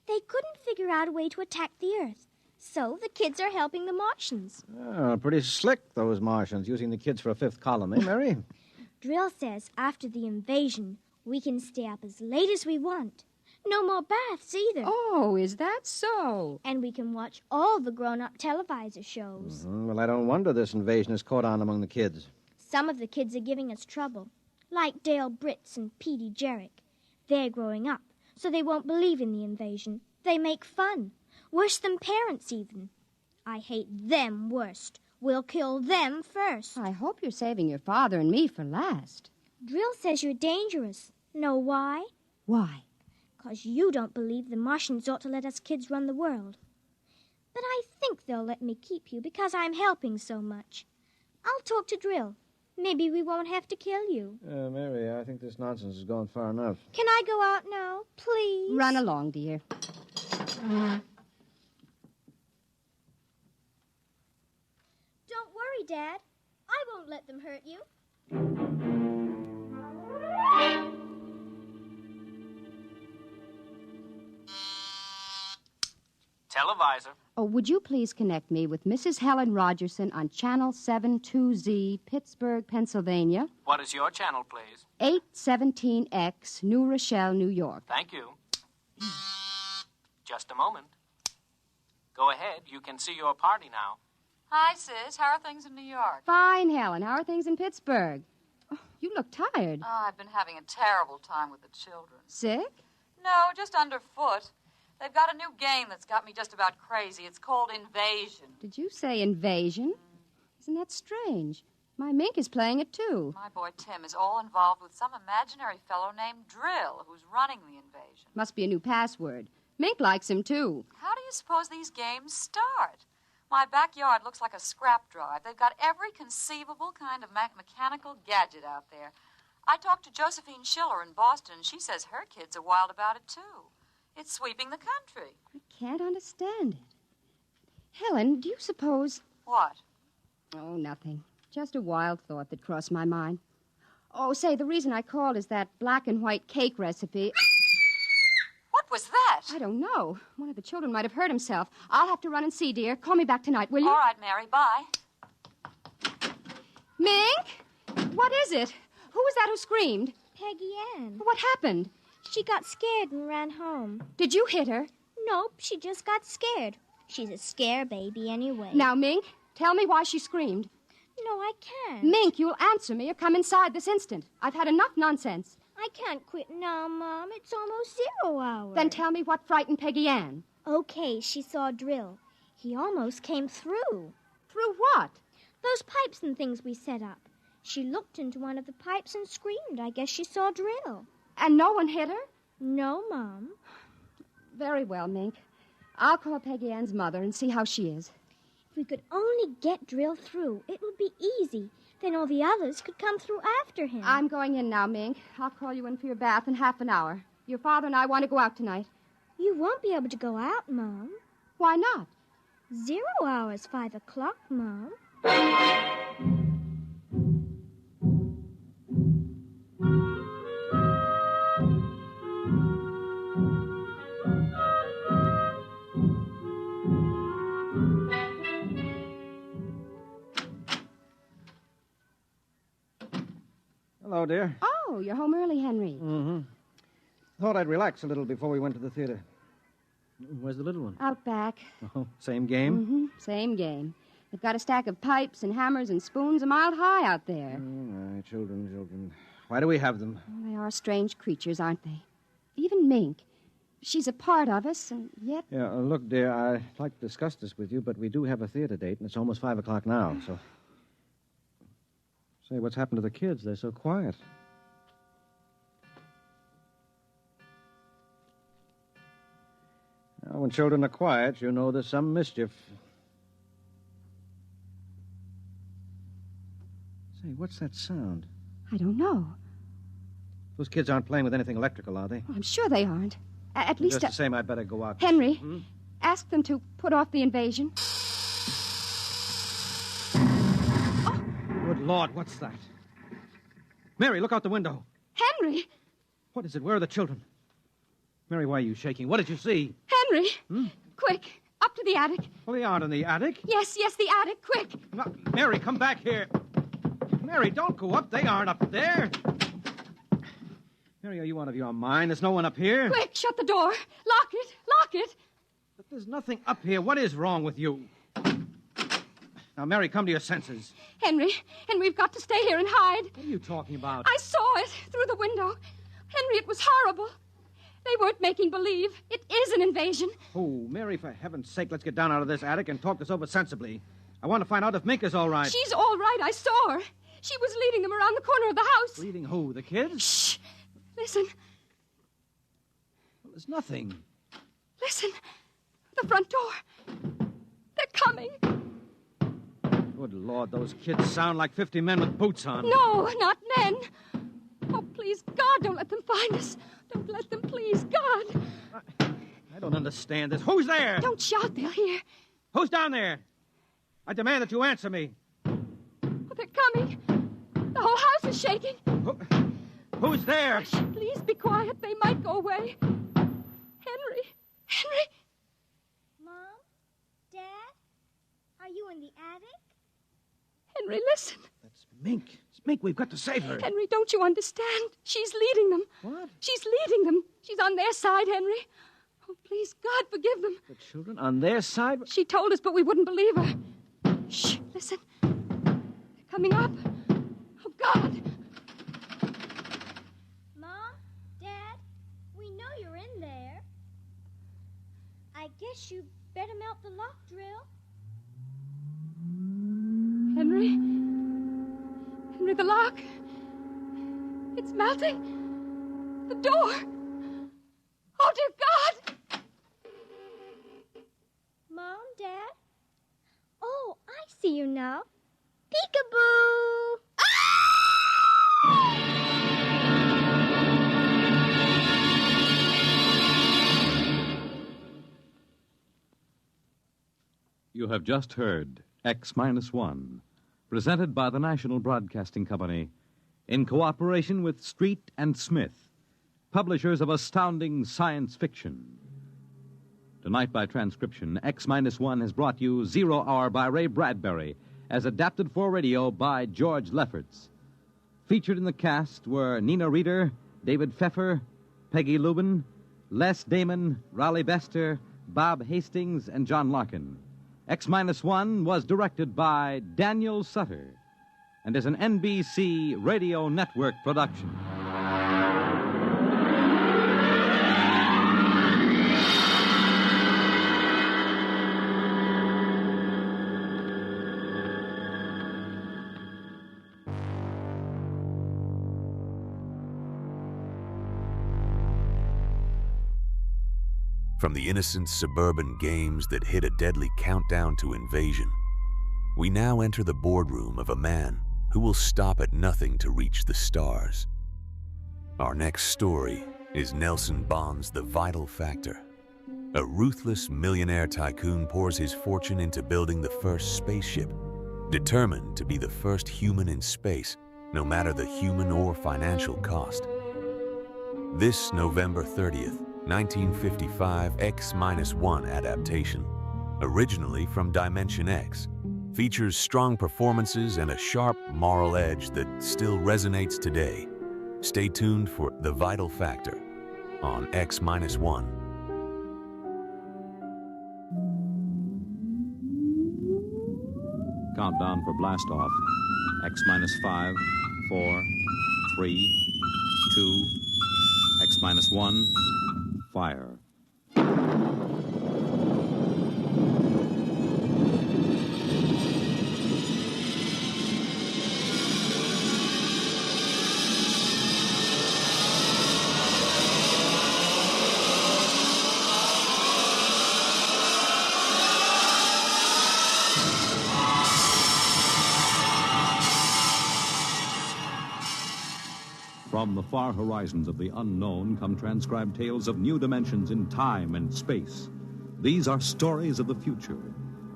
They couldn't figure out a way to attack the Earth. So the kids are helping the Martians. Oh, pretty slick, those Martians, using the kids for a fifth column, eh, Mary? Drill says after the invasion, we can stay up as late as we want. No more baths, either. Oh, is that so? And we can watch all the grown-up televisor shows. Mm-hmm. Well, I don't wonder this invasion has caught on among the kids. Some of the kids are giving us trouble, like Dale Britz and Petey Jarrick. They're growing up, so they won't believe in the invasion. They make fun. Worse than parents, even. I hate them worst. We'll kill them first. I hope you're saving your father and me for last. Drill says you're dangerous. Know why? Why? 'Cause you don't believe the Martians ought to let us kids run the world. But I think they'll let me keep you because I'm helping so much. I'll talk to Drill. Maybe we won't have to kill you. Mary, I think this nonsense has gone far enough. Can I go out now, please? Run along, dear. Don't worry, Dad. I won't let them hurt you. Televisor. Oh, would you please connect me with Mrs. Helen Rogerson on Channel 72Z, Pittsburgh, Pennsylvania. What is your channel, please? 817X, New Rochelle, New York. Thank you. Just a moment. Go ahead. You can see your party now. Hi, Sis. How are things in New York? Fine, Helen. How are things in Pittsburgh? Oh, you look tired. Oh, I've been having a terrible time with the children. Sick? No, just underfoot. They've got a new game that's got me just about crazy. It's called Invasion. Did you say invasion? Isn't that strange? My Mink is playing it, too. My boy Tim is all involved with some imaginary fellow named Drill, who's running the invasion. Must be a new password. Mink likes him, too. How do you suppose these games start? My backyard looks like a scrap drive. They've got every conceivable kind of mechanical gadget out there. I talked to Josephine Schiller in Boston, and she says her kids are wild about it, too. It's sweeping the country. I can't understand it. Helen, do you suppose... What? Oh, nothing. Just a wild thought that crossed my mind. Oh, say, the reason I called is that black and white cake recipe... What was that? I don't know. One of the children might have hurt himself. I'll have to run and see, dear. Call me back tonight, will you? All right, Mary. Bye. Mink? What is it? Who was that who screamed? Peggy Ann. What happened? She got scared and ran home. Did you hit her? Nope, she just got scared. She's a scare baby anyway. Now, Mink, tell me why she screamed. No, I can't. Mink, you'll answer me or come inside this instant. I've had enough nonsense. I can't quit now, Mom. It's almost 0 hour. Then tell me what frightened Peggy Ann. Okay, she saw Drill. He almost came through. Through what? Those pipes and things we set up. She looked into one of the pipes and screamed. I guess she saw Drill. And no one hit her? No, Mom. Very well, Mink. I'll call Peggy Ann's mother and see how she is. If we could only get Drill through, it would be easy. Then all the others could come through after him. I'm going in now, Mink. I'll call you in for your bath in half an hour. Your father and I want to go out tonight. You won't be able to go out, Mom. Why not? 0 hour's 5 o'clock, Mom. Hello, dear. Oh, you're home early, Henry. Mm-hmm. Thought I'd relax a little before we went to the theater. Where's the little one? Out back. Oh, same game? Mm-hmm. Same game. They've got a stack of pipes and hammers and spoons a mile high out there. All right, children. Why do we have them? Well, they are strange creatures, aren't they? Even Mink. She's a part of us, and yet... Yeah, look, dear, I'd like to discuss this with you, but we do have a theater date, and it's almost 5 o'clock now, so... Say, what's happened to the kids? They're so quiet. Now, when children are quiet, you know there's some mischief. Say, what's that sound? I don't know. Those kids aren't playing with anything electrical, are they? Well, I'm sure they aren't. At least... Just the same, I'd better go out. Henry, ask them to put off the invasion. Good Lord, what's that? Mary, look out the window. Henry! What is it? Where are the children? Mary, why are you shaking? What did you see? Henry! Quick, up to the attic. Well, they aren't in the attic. Yes, the attic, quick. No, Mary, come back here. Mary, don't go up. They aren't up there. Mary, are you out of your mind? There's no one up here. Quick, shut the door. Lock it. But there's nothing up here. What is wrong with you? Now, Mary, come to your senses. Henry, we've got to stay here and hide. What are you talking about? I saw it through the window. Henry, it was horrible. They weren't making believe. It is an invasion. Oh, Mary, for heaven's sake, let's get down out of this attic and talk this over sensibly. I want to find out if Mink is all right. She's all right. I saw her. She was leading them around the corner of the house. Leading who? The kids? Shh. Listen. Well, there's nothing. Listen. The front door. They're coming. Good Lord, those kids sound like 50 men with boots on. No, not men. Oh, please, God, don't let them find us. Don't let them, please, God. I don't understand this. Who's there? Don't shout, they'll hear. Who's down there? I demand that you answer me. Oh, they're coming. The whole house is shaking. Who's there? Hush, please be quiet. They might go away. Henry. Mom? Dad? Are you in the attic? Henry, listen. That's Mink. It's Mink. We've got to save her. Henry, don't you understand? She's leading them. What? She's leading them. She's on their side, Henry. Oh, please, God, forgive them. The children on their side? She told us, but we wouldn't believe her. Shh, listen. They're coming up. Oh, God. Mom? Dad? We know you're in there. I guess you better melt the lock drill. Henry, the lock. It's melting. The door. Oh, dear God. Mom, Dad? Oh, I see you now. Peekaboo! You have just heard X-1, presented by the National Broadcasting Company in cooperation with Street and Smith, publishers of astounding science fiction. Tonight, by transcription, X-1 has brought you 0 Hour by Ray Bradbury, as adapted for radio by George Lefferts. Featured in the cast were Nina Reeder, David Pfeffer, Peggy Lubin, Les Damon, Raleigh Bester, Bob Hastings, and John Larkin. X-1 was directed by Daniel Sutter and is an NBC Radio Network production. From the innocent suburban games that hit a deadly countdown to invasion, we now enter the boardroom of a man who will stop at nothing to reach the stars. Our next story is Nelson Bond's The Vital Factor. A ruthless millionaire tycoon pours his fortune into building the first spaceship, determined to be the first human in space, no matter the human or financial cost. This November 30th, 1955 X-1 adaptation, originally from Dimension X, features strong performances and a sharp moral edge that still resonates today. Stay tuned for The Vital Factor on X-1. Countdown for blast off. X-5, 4, 3, 2, X-1, fire. From the far horizons of the unknown come transcribed tales of new dimensions in time and space. These are stories of the future,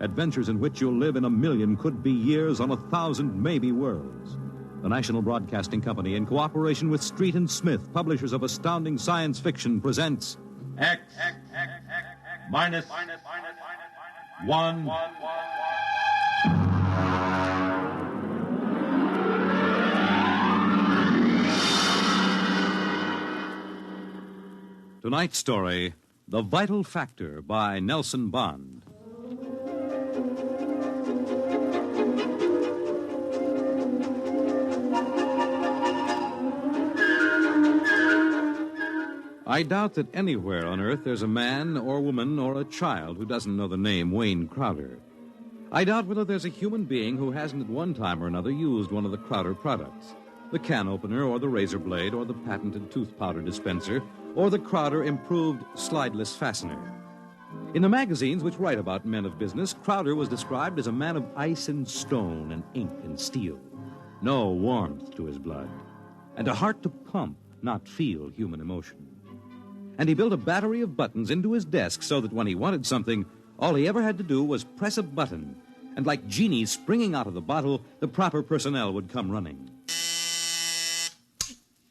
adventures in which you'll live in a million could-be years on 1,000 maybe worlds. The National Broadcasting Company, in cooperation with Street and Smith, publishers of astounding science fiction, presents X minus 1. Tonight's story, The Vital Factor by Nelson Bond. I doubt that anywhere on Earth there's a man or woman or a child who doesn't know the name Wayne Crowder. I doubt whether there's a human being who hasn't at one time or another used one of the Crowder products. The can opener or the razor blade or the patented tooth powder dispenser or the Crowder improved slideless fastener. In the magazines which write about men of business, Crowder was described as a man of ice and stone and ink and steel. No warmth to his blood. And a heart to pump, not feel human emotion. And he built a battery of buttons into his desk so that when he wanted something, all he ever had to do was press a button. And like genies springing out of the bottle, the proper personnel would come running.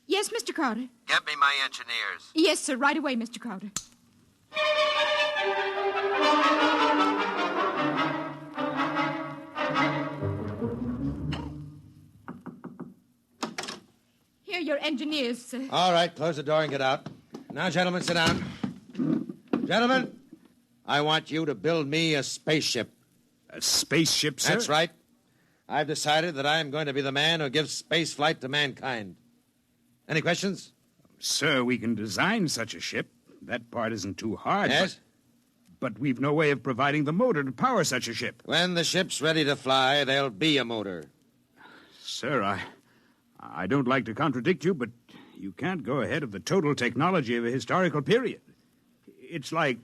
Yes, Mr. Crowder. Get me my engineers. Yes, sir. Right away, Mr. Crowder. Here are your engineers, sir. All right, close the door and get out. Now, gentlemen, sit down. Gentlemen, I want you to build me a spaceship. A spaceship, sir? That's right. I've decided that I am going to be the man who gives space flight to mankind. Any questions? Sir, we can design such a ship. That part isn't too hard. Yes? But we've no way of providing the motor to power such a ship. When the ship's ready to fly, there'll be a motor. Sir, I don't like to contradict you, but you can't go ahead of the total technology of a historical period. It's like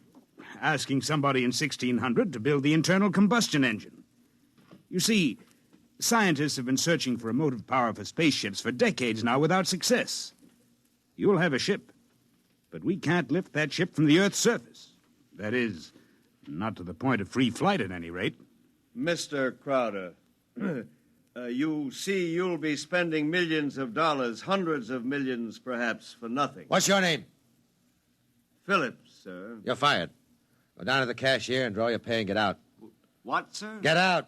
asking somebody in 1600 to build the internal combustion engine. You see, scientists have been searching for a motive power for spaceships for decades now without success. You'll have a ship, but we can't lift that ship from the Earth's surface. That is, not to the point of free flight at any rate. Mr. Crowder, you see you'll be spending millions of dollars, hundreds of millions perhaps, for nothing. What's your name? Phillips, sir. You're fired. Go down to the cashier and draw your pay and get out. What, sir? Get out.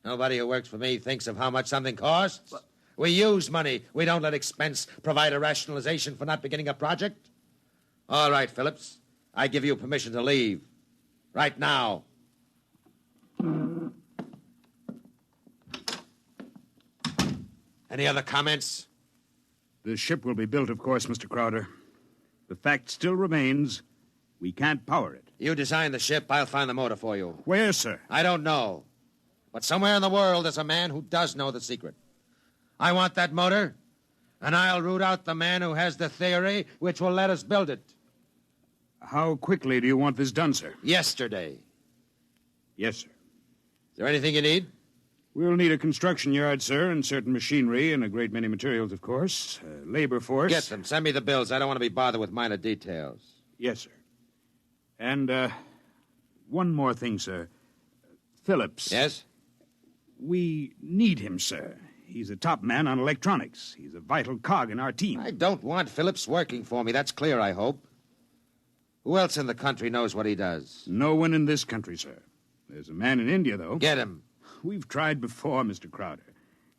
Nobody who works for me thinks of how much something costs. But we use money. We don't let expense provide a rationalization for not beginning a project. All right, Phillips. I give you permission to leave. Right now. Any other comments? The ship will be built, of course, Mr. Crowder. The fact still remains, we can't power it. You design the ship, I'll find the motor for you. Where, sir? I don't know. But somewhere in the world there's a man who does know the secret. I want that motor, and I'll root out the man who has the theory which will let us build it. How quickly do you want this done, sir? Yesterday. Yes, sir. Is there anything you need? We'll need a construction yard, sir, and certain machinery and a great many materials, of course. Labor force. Get them. Send me the bills. I don't want to be bothered with minor details. Yes, sir. And, one more thing, sir. Phillips. Yes? We need him, sir. He's a top man on electronics. He's a vital cog in our team. I don't want Phillips working for me. That's clear, I hope. Who else in the country knows what he does? No one in this country, sir. There's a man in India, though. Get him. We've tried before, Mr. Crowder.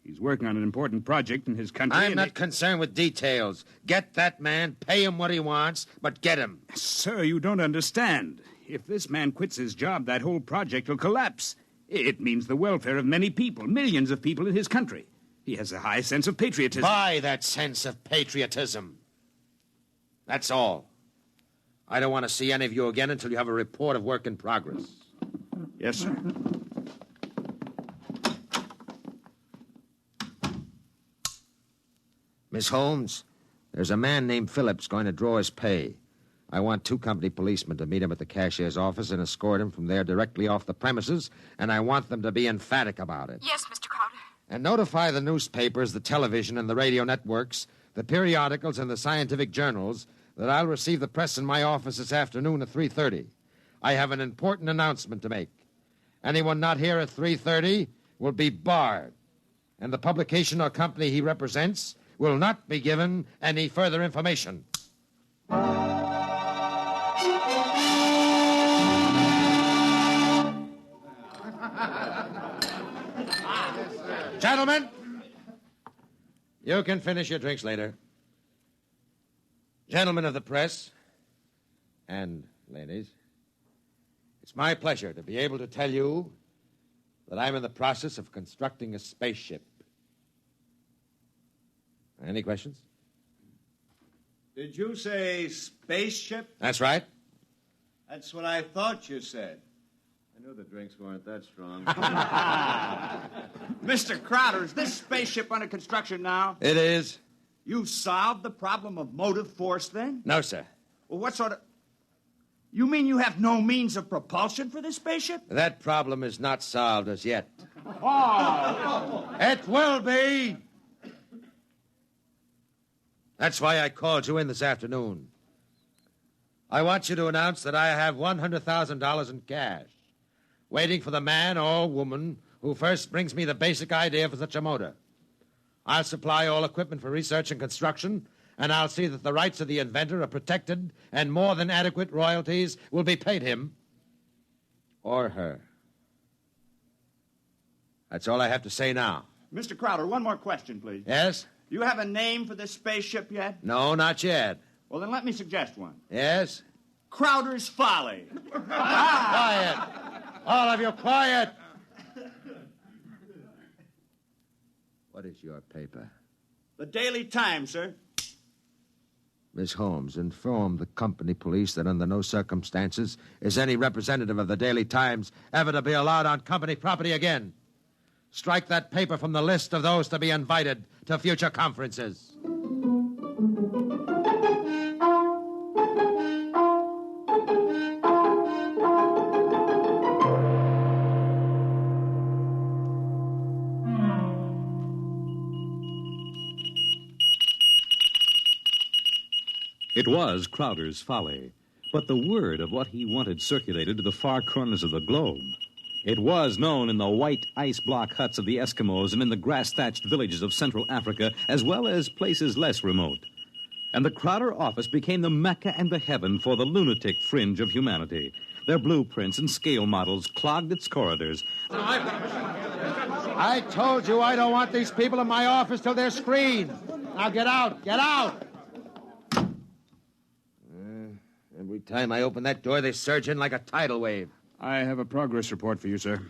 He's working on an important project in his country. I'm not concerned with details. Get that man, pay him what he wants, but get him. Sir, you don't understand. If this man quits his job, that whole project will collapse. It means the welfare of many people, millions of people in his country. He has a high sense of patriotism. Buy that sense of patriotism. That's all. I don't want to see any of you again until you have a report of work in progress. Yes, sir. Miss Holmes, there's a man named Phillips going to draw his pay. I want 2 company policemen to meet him at the cashier's office and escort him from there directly off the premises, and I want them to be emphatic about it. Yes, Mr. Crowder. And notify the newspapers, the television, and the radio networks, the periodicals, and the scientific journals that I'll receive the press in my office this afternoon at 3:30. I have an important announcement to make. Anyone not here at 3:30 will be barred, and the publication or company he represents will not be given any further information. Gentlemen, you can finish your drinks later. Gentlemen of the press, and ladies, it's my pleasure to be able to tell you that I'm in the process of constructing a spaceship. Any questions? Did you say spaceship? That's right. That's what I thought you said. I knew the drinks weren't that strong. Mr. Crowder, is this spaceship under construction now? It is. You've solved the problem of motive force, then? No, sir. Well, what sort of... You mean you have no means of propulsion for this spaceship? That problem is not solved as yet. Oh! It will be! That's why I called you in this afternoon. I want you to announce that I have $100,000 in cash, waiting for the man or woman who first brings me the basic idea for such a motor. I'll supply all equipment for research and construction, and I'll see that the rights of the inventor are protected and more than adequate royalties will be paid him or her. That's all I have to say now. Mr. Crowder, one more question, please. Yes? Do you have a name for this spaceship yet? No, not yet. Well, then let me suggest one. Yes? Crowder's Folly. Quiet. All of you, quiet. What is your paper? The Daily Times, sir. Miss Holmes, inform the company police that under no circumstances is any representative of the Daily Times ever to be allowed on company property again. Strike that paper from the list of those to be invited to future conferences. It was Crowder's Folly, but the word of what he wanted circulated to the far corners of the globe. It was known in the white ice block huts of the Eskimos and in the grass-thatched villages of Central Africa, as well as places less remote. And the Crowder office became the Mecca and the heaven for the lunatic fringe of humanity. Their blueprints and scale models clogged its corridors. I told you I don't want these people in my office till they're screened. Now get out, get out! Every time I open that door, they surge in like a tidal wave. I have a progress report for you, sir.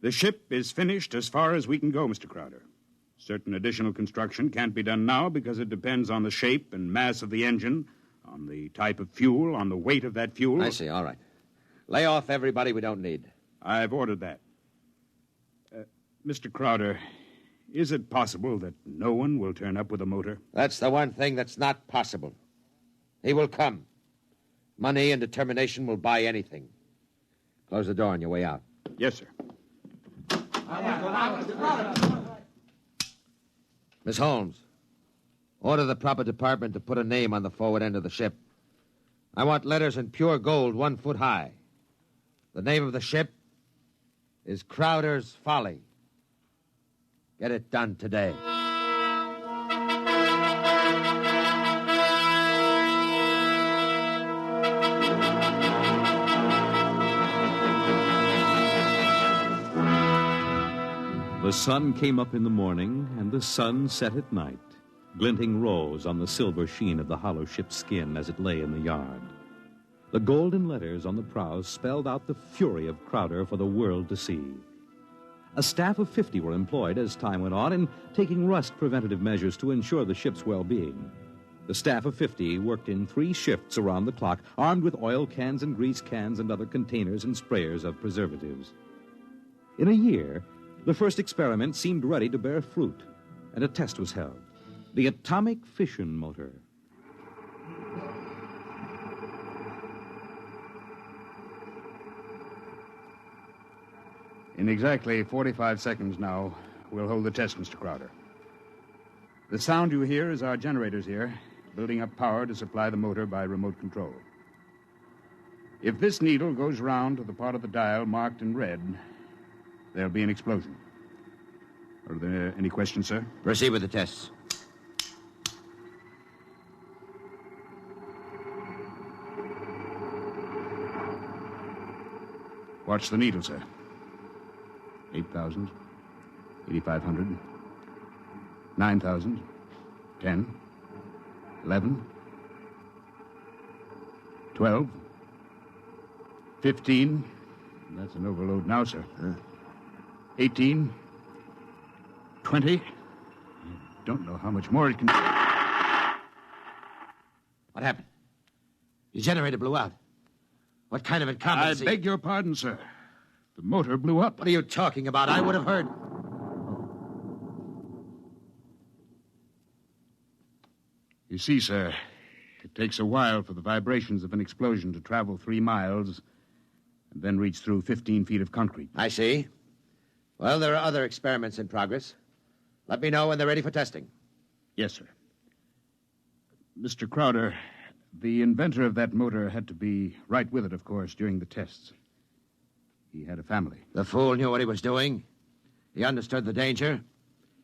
The ship is finished as far as we can go, Mr. Crowder. Certain additional construction can't be done now because it depends on the shape and mass of the engine, on the type of fuel, on the weight of that fuel. I see, all right. Lay off everybody we don't need. I've ordered that. Mr. Crowder, is it possible that no one will turn up with a motor? That's the one thing that's not possible. He will come. Money and determination will buy anything. Close the door on your way out. Yes, sir. Miss Holmes, order the proper department to put a name on the forward end of the ship. I want letters in pure gold 1 foot high. The name of the ship is Crowder's Folly. Get it done today. The sun came up in the morning, and the sun set at night, glinting rose on the silver sheen of the hollow ship's skin as it lay in the yard. The golden letters on the prows spelled out the fury of Crowder for the world to see. A staff of 50 were employed as time went on in taking rust preventative measures to ensure the ship's well-being. The staff of 50 worked in 3 shifts around the clock, armed with oil cans and grease cans and other containers and sprayers of preservatives. In a year, the first experiment seemed ready to bear fruit, and a test was held. The atomic fission motor. In exactly 45 seconds now, we'll hold the test, Mr. Crowder. The sound you hear is our generators here, building up power to supply the motor by remote control. If this needle goes round to the part of the dial marked in red, there'll be an explosion. Are there any questions, sir? Proceed with the tests. Watch the needle, sir. 8,000, 8,500, 9,000, 10, 11, 12, 15. That's an overload now, sir. 18, 20. I don't know how much more it can... What happened? Your generator blew out. What kind of incompetency? I beg your pardon, sir. The motor blew up. What are you talking about? I would have heard... You see, sir, it takes a while for the vibrations of an explosion to travel 3 miles and then reach through 15 feet of concrete. I see. Well, there are other experiments in progress. Let me know when they're ready for testing. Yes, sir. Mr. Crowder, the inventor of that motor had to be right with it, of course, during the tests. He had a family. The fool knew what he was doing. He understood the danger.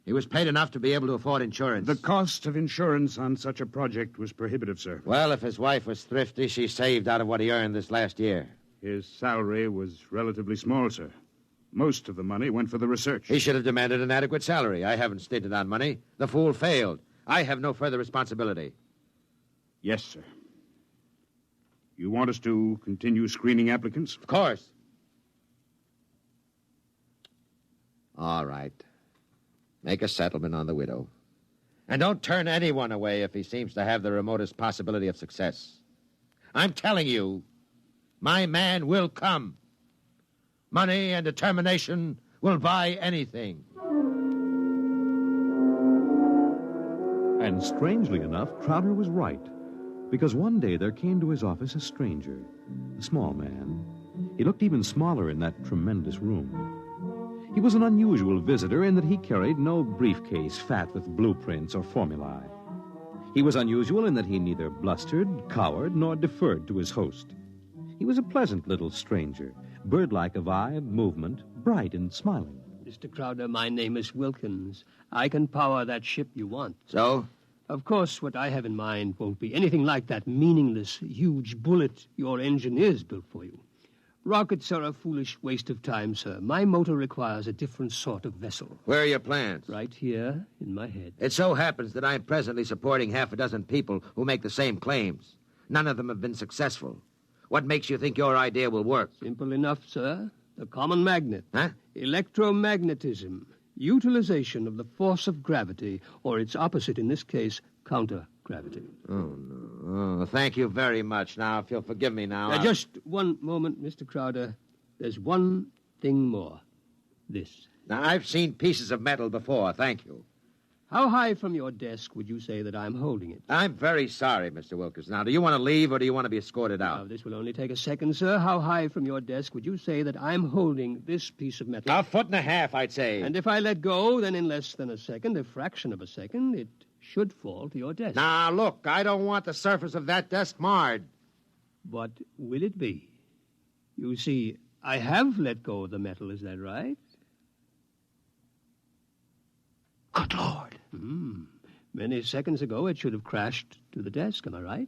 He was paid enough to be able to afford insurance. The cost of insurance on such a project was prohibitive, sir. Well, if his wife was thrifty, she saved out of what he earned this last year. His salary was relatively small, sir. Most of the money went for the research. He should have demanded an adequate salary. I haven't stinted on money. The fool failed. I have no further responsibility. Yes, sir. You want us to continue screening applicants? Of course. All right. Make a settlement on the widow. And don't turn anyone away if he seems to have the remotest possibility of success. I'm telling you, my man will come. Money and determination will buy anything. And strangely enough, Crowder was right. Because one day there came to his office a stranger, a small man. He looked even smaller in that tremendous room. He was an unusual visitor in that he carried no briefcase fat with blueprints or formulae. He was unusual in that he neither blustered, cowered, nor deferred to his host. He was a pleasant little stranger, bird-like of eye and movement, bright and smiling. Mr. Crowder, my name is Wilkins. I can power that ship you want. So? Of course, what I have in mind won't be anything like that meaningless, huge bullet your engineers built for you. Rockets are a foolish waste of time, sir. My motor requires a different sort of vessel. Where are your plans? Right here in my head. It so happens that I'm presently supporting half a dozen people who make the same claims. None of them have been successful. What makes you think your idea will work? Simple enough, sir. The common magnet. Huh? Electromagnetism. Utilization of the force of gravity, or its opposite in this case, counter-gravity. Oh, no. Oh, thank you very much. Now, if you'll forgive me now... Just one moment, Mr. Crowder. There's one thing more. This. Now, I've seen pieces of metal before, thank you. How high from your desk would you say that I'm holding it? I'm very sorry, Mr. Wilkins. Now, do you want to leave or do you want to be escorted out? Now, this will only take a second, sir. How high from your desk would you say that I'm holding this piece of metal? 1.5 feet, I'd say. And if I let go, then in less than a second, a fraction of a second, it should fall to your desk. Now, look, I don't want the surface of that desk marred. What will it be? You see, I have let go of the metal, is that right? Good Lord. Many seconds ago, it should have crashed to the desk. Am I right?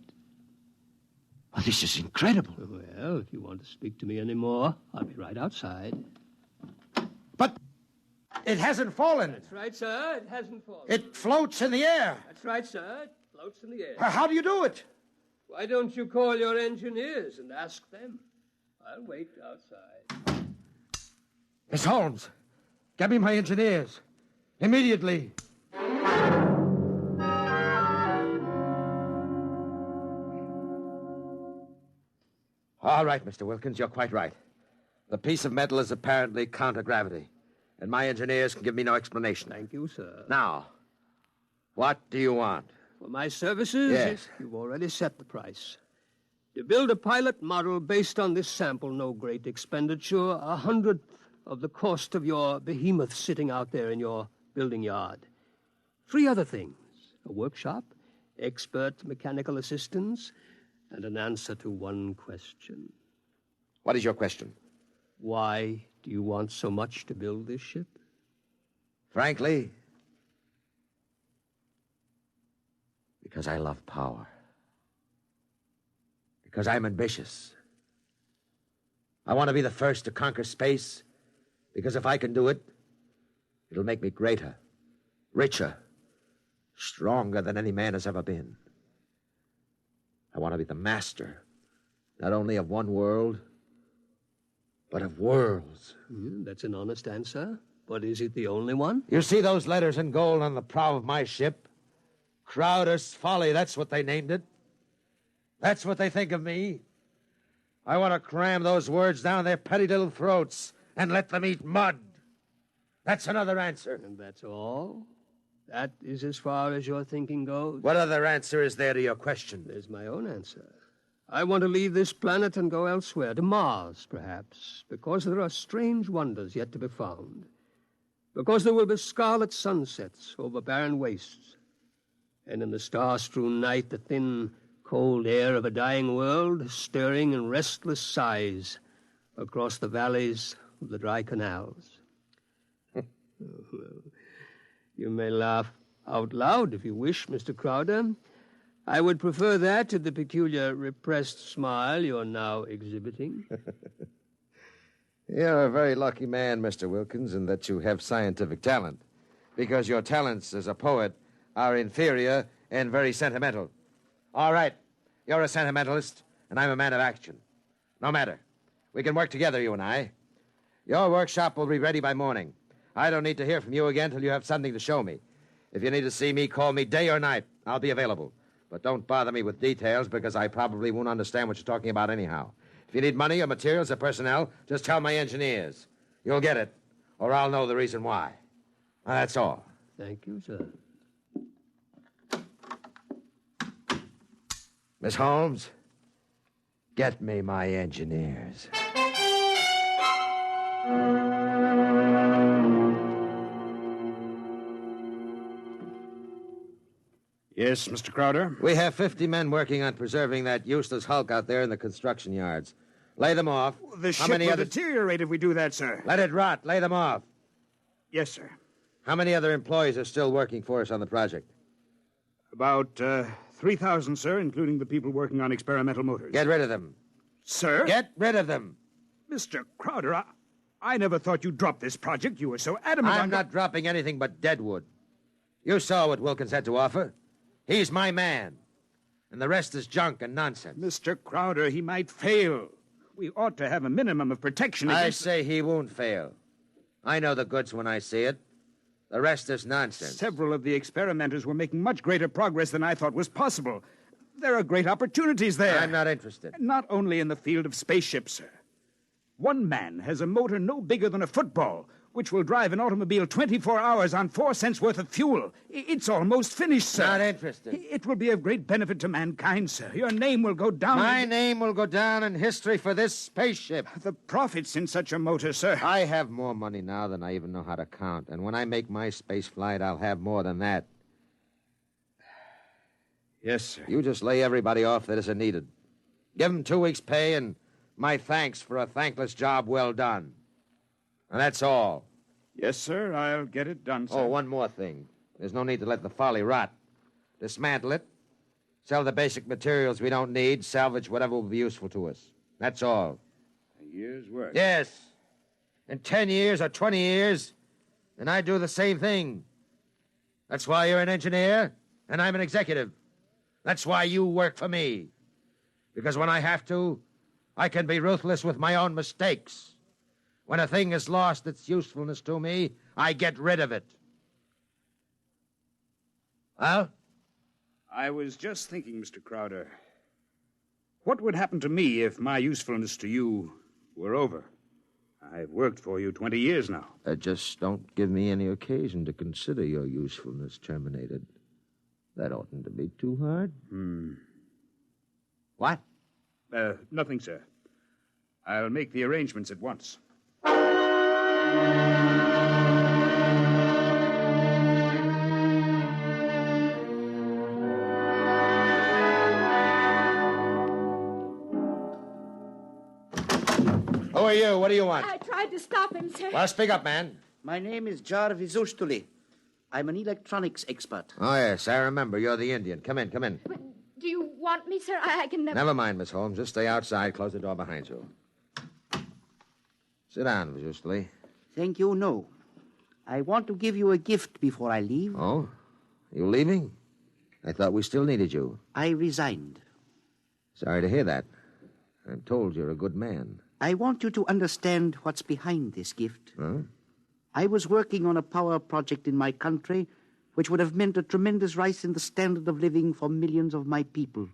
Well, this is incredible. Well, if you want to speak to me anymore, I'll be right outside. But it hasn't fallen. That's right, sir. It hasn't fallen. It floats in the air. That's right, sir. It floats in the air. How do you do it? Why don't you call your engineers and ask them? I'll wait outside. Miss Holmes, get me my engineers. Immediately. All right, Mr. Wilkins, you're quite right. The piece of metal is apparently counter-gravity, and my engineers can give me no explanation. Thank you, sir. Now, what do you want? For my services? Yes. You've already set the price. To build a pilot model based on this sample, no great expenditure, 100th of the cost of your behemoth sitting out there in your building yard. 3 other things: a workshop, expert mechanical assistance, and an answer to one question. What is your question? Why do you want so much to build this ship? Frankly, because I love power. Because I'm ambitious. I want to be the first to conquer space, because if I can do it, it'll make me greater, richer, stronger than any man has ever been. I want to be the master, not only of one world, but of worlds. That's an honest answer. But is it the only one? You see those letters in gold on the prow of my ship? Crowder's Folly, that's what they named it. That's what they think of me. I want to cram those words down their petty little throats and let them eat mud. That's another answer. And that's all? That is as far as your thinking goes? What other answer is there to your question? There's my own answer. I want to leave this planet and go elsewhere, to Mars, perhaps, because there are strange wonders yet to be found. Because there will be scarlet sunsets over barren wastes. And in the star-strewn night, the thin, cold air of a dying world, stirring in restless sighs across the valleys of the dry canals. You may laugh out loud if you wish, Mr. Crowder. I would prefer that to the peculiar repressed smile you're now exhibiting. You're a very lucky man, Mr. Wilkins, in that you have scientific talent, because your talents as a poet are inferior and very sentimental. All right, you're a sentimentalist, and I'm a man of action. No matter. We can work together, you and I. Your workshop will be ready by morning. I don't need to hear from you again till you have something to show me. If you need to see me, call me day or night. I'll be available. But don't bother me with details, because I probably won't understand what you're talking about anyhow. If you need money or materials or personnel, just tell my engineers. You'll get it, or I'll know the reason why. Now, that's all. Thank you, sir. Miss Holmes, get me my engineers. Yes, Mr. Crowder? We have 50 men working on preserving that useless hulk out there in the construction yards. Lay them off. The ship will deteriorate if we do that, sir. Let it rot. Lay them off. Yes, sir. How many other employees are still working for us on the project? About 3,000, sir, including the people working on experimental motors. Get rid of them. Sir? Get rid of them. Mr. Crowder, I never thought you'd drop this project. You were so adamant I'm not dropping anything but deadwood. You saw what Wilkins had to offer. He's my man. And the rest is junk and nonsense. Mr. Crowder, he might fail. We ought to have a minimum of protection against... I say he won't fail. I know the goods when I see it. The rest is nonsense. Several of the experimenters were making much greater progress than I thought was possible. There are great opportunities there. I'm not interested. Not only in the field of spaceships, sir. One man has a motor no bigger than a football, which will drive an automobile 24 hours on 4 cents worth of fuel. It's almost finished, sir. Not interested. It will be of great benefit to mankind, sir. Your name will go down... My name will go down in history for this spaceship. The profits in such a motor, sir. I have more money now than I even know how to count. And when I make my space flight, I'll have more than that. Yes, sir. You just lay everybody off that isn't needed. Give them 2 weeks' pay and my thanks for a thankless job well done. And that's all. Yes, sir. I'll get it done, sir. Oh, one more thing. There's no need to let the folly rot. Dismantle it, sell the basic materials we don't need, salvage whatever will be useful to us. That's all. A year's work. Yes. In 10 years or 20 years, and I do the same thing. That's why you're an engineer, and I'm an executive. That's why you work for me. Because when I have to, I can be ruthless with my own mistakes. When a thing has lost its usefulness to me, I get rid of it. Well? I was just thinking, Mr. Crowder, what would happen to me if my usefulness to you were over? I've worked for you 20 years now. Just don't give me any occasion to consider your usefulness terminated. That oughtn't to be too hard. What? Nothing, sir. I'll make the arrangements at once. Who are you? What do you want? I tried to stop him, sir. Well, speak up, man. My name is Jarvis Ustuli. I'm an electronics expert. Oh, yes, I remember. You're the Indian. Come in, come in. Do you want me, sir? I can never... Never mind, Miss Holmes. Just stay outside. Close the door behind you. Sit down, Miss Ustuli. Thank you, no. I want to give you a gift before I leave. Oh? You leaving? I thought we still needed you. I resigned. Sorry to hear that. I'm told you're a good man. I want you to understand what's behind this gift. Huh? I was working on a power project in my country which would have meant a tremendous rise in the standard of living for millions of my people.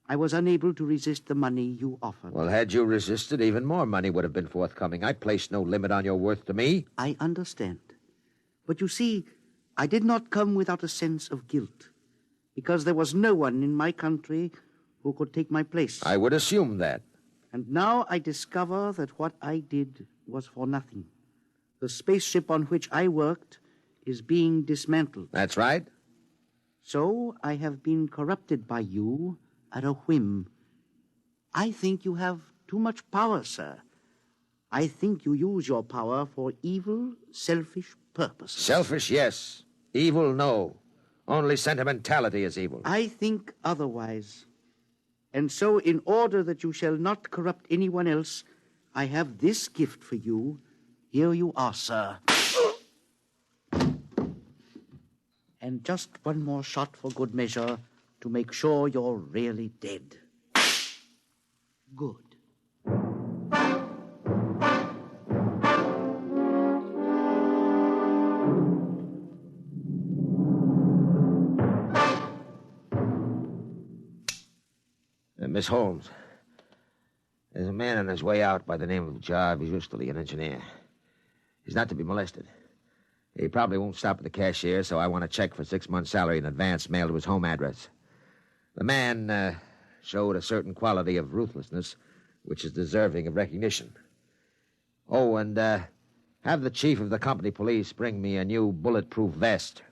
I was unable to resist the money you offered. Well, had you resisted, even more money would have been forthcoming. I placed no limit on your worth to me. I understand. But you see, I did not come without a sense of guilt, because there was no one in my country who could take my place. I would assume that. And now I discover that what I did was for nothing. The spaceship on which I worked is being dismantled. That's right. So I have been corrupted by you at a whim. I think you have too much power, sir. I think you use your power for evil, selfish purposes. Selfish, yes. Evil, no. Only sentimentality is evil. I think otherwise. And so, in order that you shall not corrupt anyone else, I have this gift for you. Here you are, sir. And just one more shot for good measure to make sure you're really dead. Good. Miss Holmes, there's a man on his way out by the name of Jarvis Ustuli, an engineer. He's not to be molested. He probably won't stop at the cashier, so I want a check for 6 months' salary in advance mailed to his home address. The man showed a certain quality of ruthlessness which is deserving of recognition. Oh, and have the chief of the company police bring me a new bulletproof vest.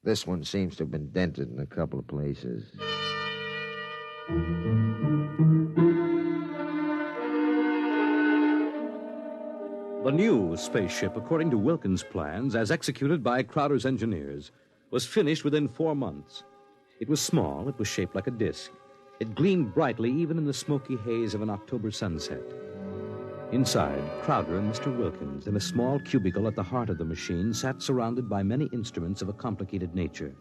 This one seems to have been dented in a couple of places. The new spaceship, according to Wilkins' plans, as executed by Crowder's engineers, was finished within 4 months. It was small, it was shaped like a disc. It gleamed brightly even in the smoky haze of an October sunset. Inside, Crowder and Mr. Wilkins, in a small cubicle at the heart of the machine, sat surrounded by many instruments of a complicated nature.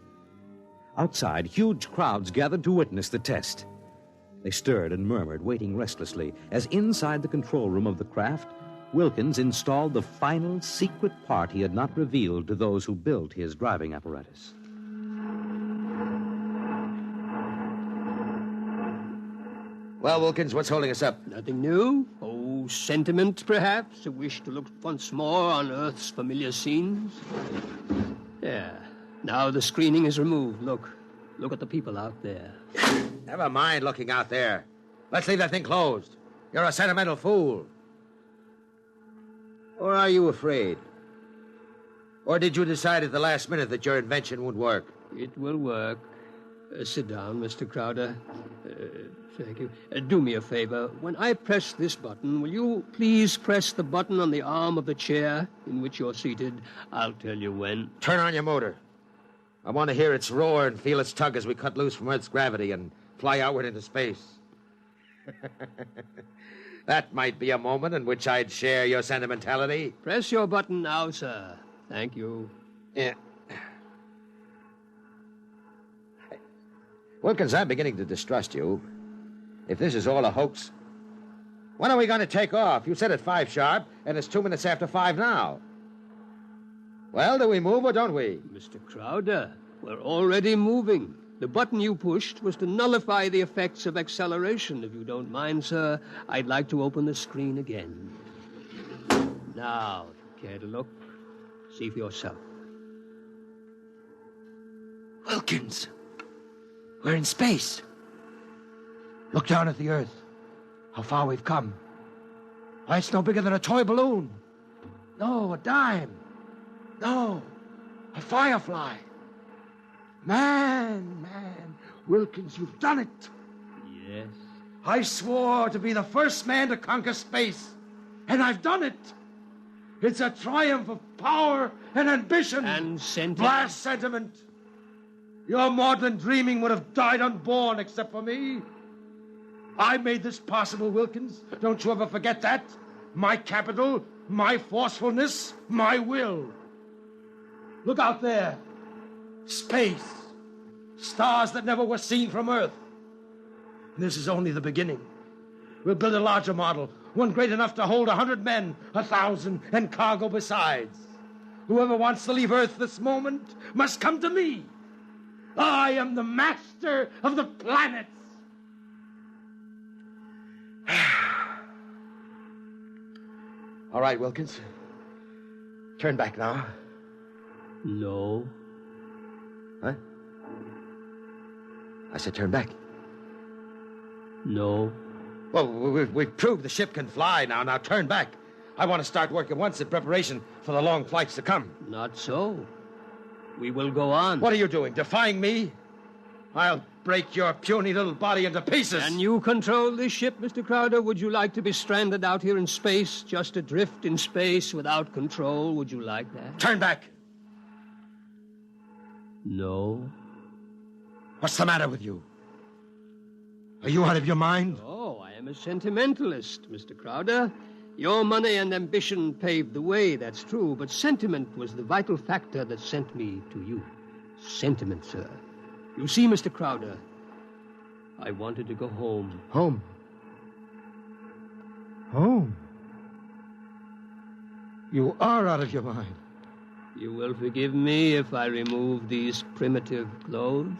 Outside, huge crowds gathered to witness the test. They stirred and murmured, waiting restlessly, as inside the control room of the craft, Wilkins installed the final secret part he had not revealed to those who built his driving apparatus. Well, Wilkins, what's holding us up? Nothing new. Oh, sentiment, perhaps? A wish to look once more on Earth's familiar scenes? Yeah. Now the screening is removed. Look at the people out there. Never mind looking out there. Let's leave that thing closed. You're a sentimental fool. Or are you afraid? Or did you decide at the last minute that your invention would work? It will work. Sit down, Mr. Crowder. Thank you. Do me a favor. When I press this button, will you please press the button on the arm of the chair in which you're seated? I'll tell you when. Turn on your motor. I want to hear its roar and feel its tug as we cut loose from Earth's gravity and fly outward into space. That might be a moment in which I'd share your sentimentality. Press your button now, sir. Thank you. Yeah. Wilkins, I'm beginning to distrust you. If this is all a hoax, when are we going to take off? You said at 5 sharp, and it's 2 minutes after 5 now. Well, do we move or don't we? Mr. Crowder, we're already moving. The button you pushed was to nullify the effects of acceleration. If you don't mind, sir, I'd like to open the screen again. Now, if you care to look, see for yourself. Wilkins, we're in space. Look down at the Earth. How far we've come. Why, it's no bigger than a toy balloon. No, a dime. No, a firefly. Man, Wilkins, you've done it. Yes. I swore to be the first man to conquer space, and I've done it. It's a triumph of power and ambition. And sentiment. Blast sentiment. Your maudlin dreaming would have died unborn except for me. I made this possible, Wilkins. Don't you ever forget that. My capital, my forcefulness, my will. Look out there. Space. Stars that never were seen from Earth. This is only the beginning. We'll build a larger model, one great enough to hold 100 men, 1,000, and cargo besides. Whoever wants to leave Earth this moment must come to me. I am the master of the planets. All right, Wilkins. Turn back now. No. Huh? I said turn back. No. Well, we've proved the ship can fly now. Now turn back. I want to start work at once in preparation for the long flights to come. Not so. We will go on. What are you doing, defying me? I'll break your puny little body into pieces. Can you control this ship, Mr. Crowder? Would you like to be stranded out here in space, just adrift in space without control? Would you like that? Turn back. No. What's the matter with you? Are you out of your mind? Oh, I am a sentimentalist, Mr. Crowder. Your money and ambition paved the way, that's true, but sentiment was the vital factor that sent me to you. Sentiment, sir. You see, Mr. Crowder, I wanted to go home. Home? Home? You are out of your mind. You will forgive me if I remove these primitive clothes?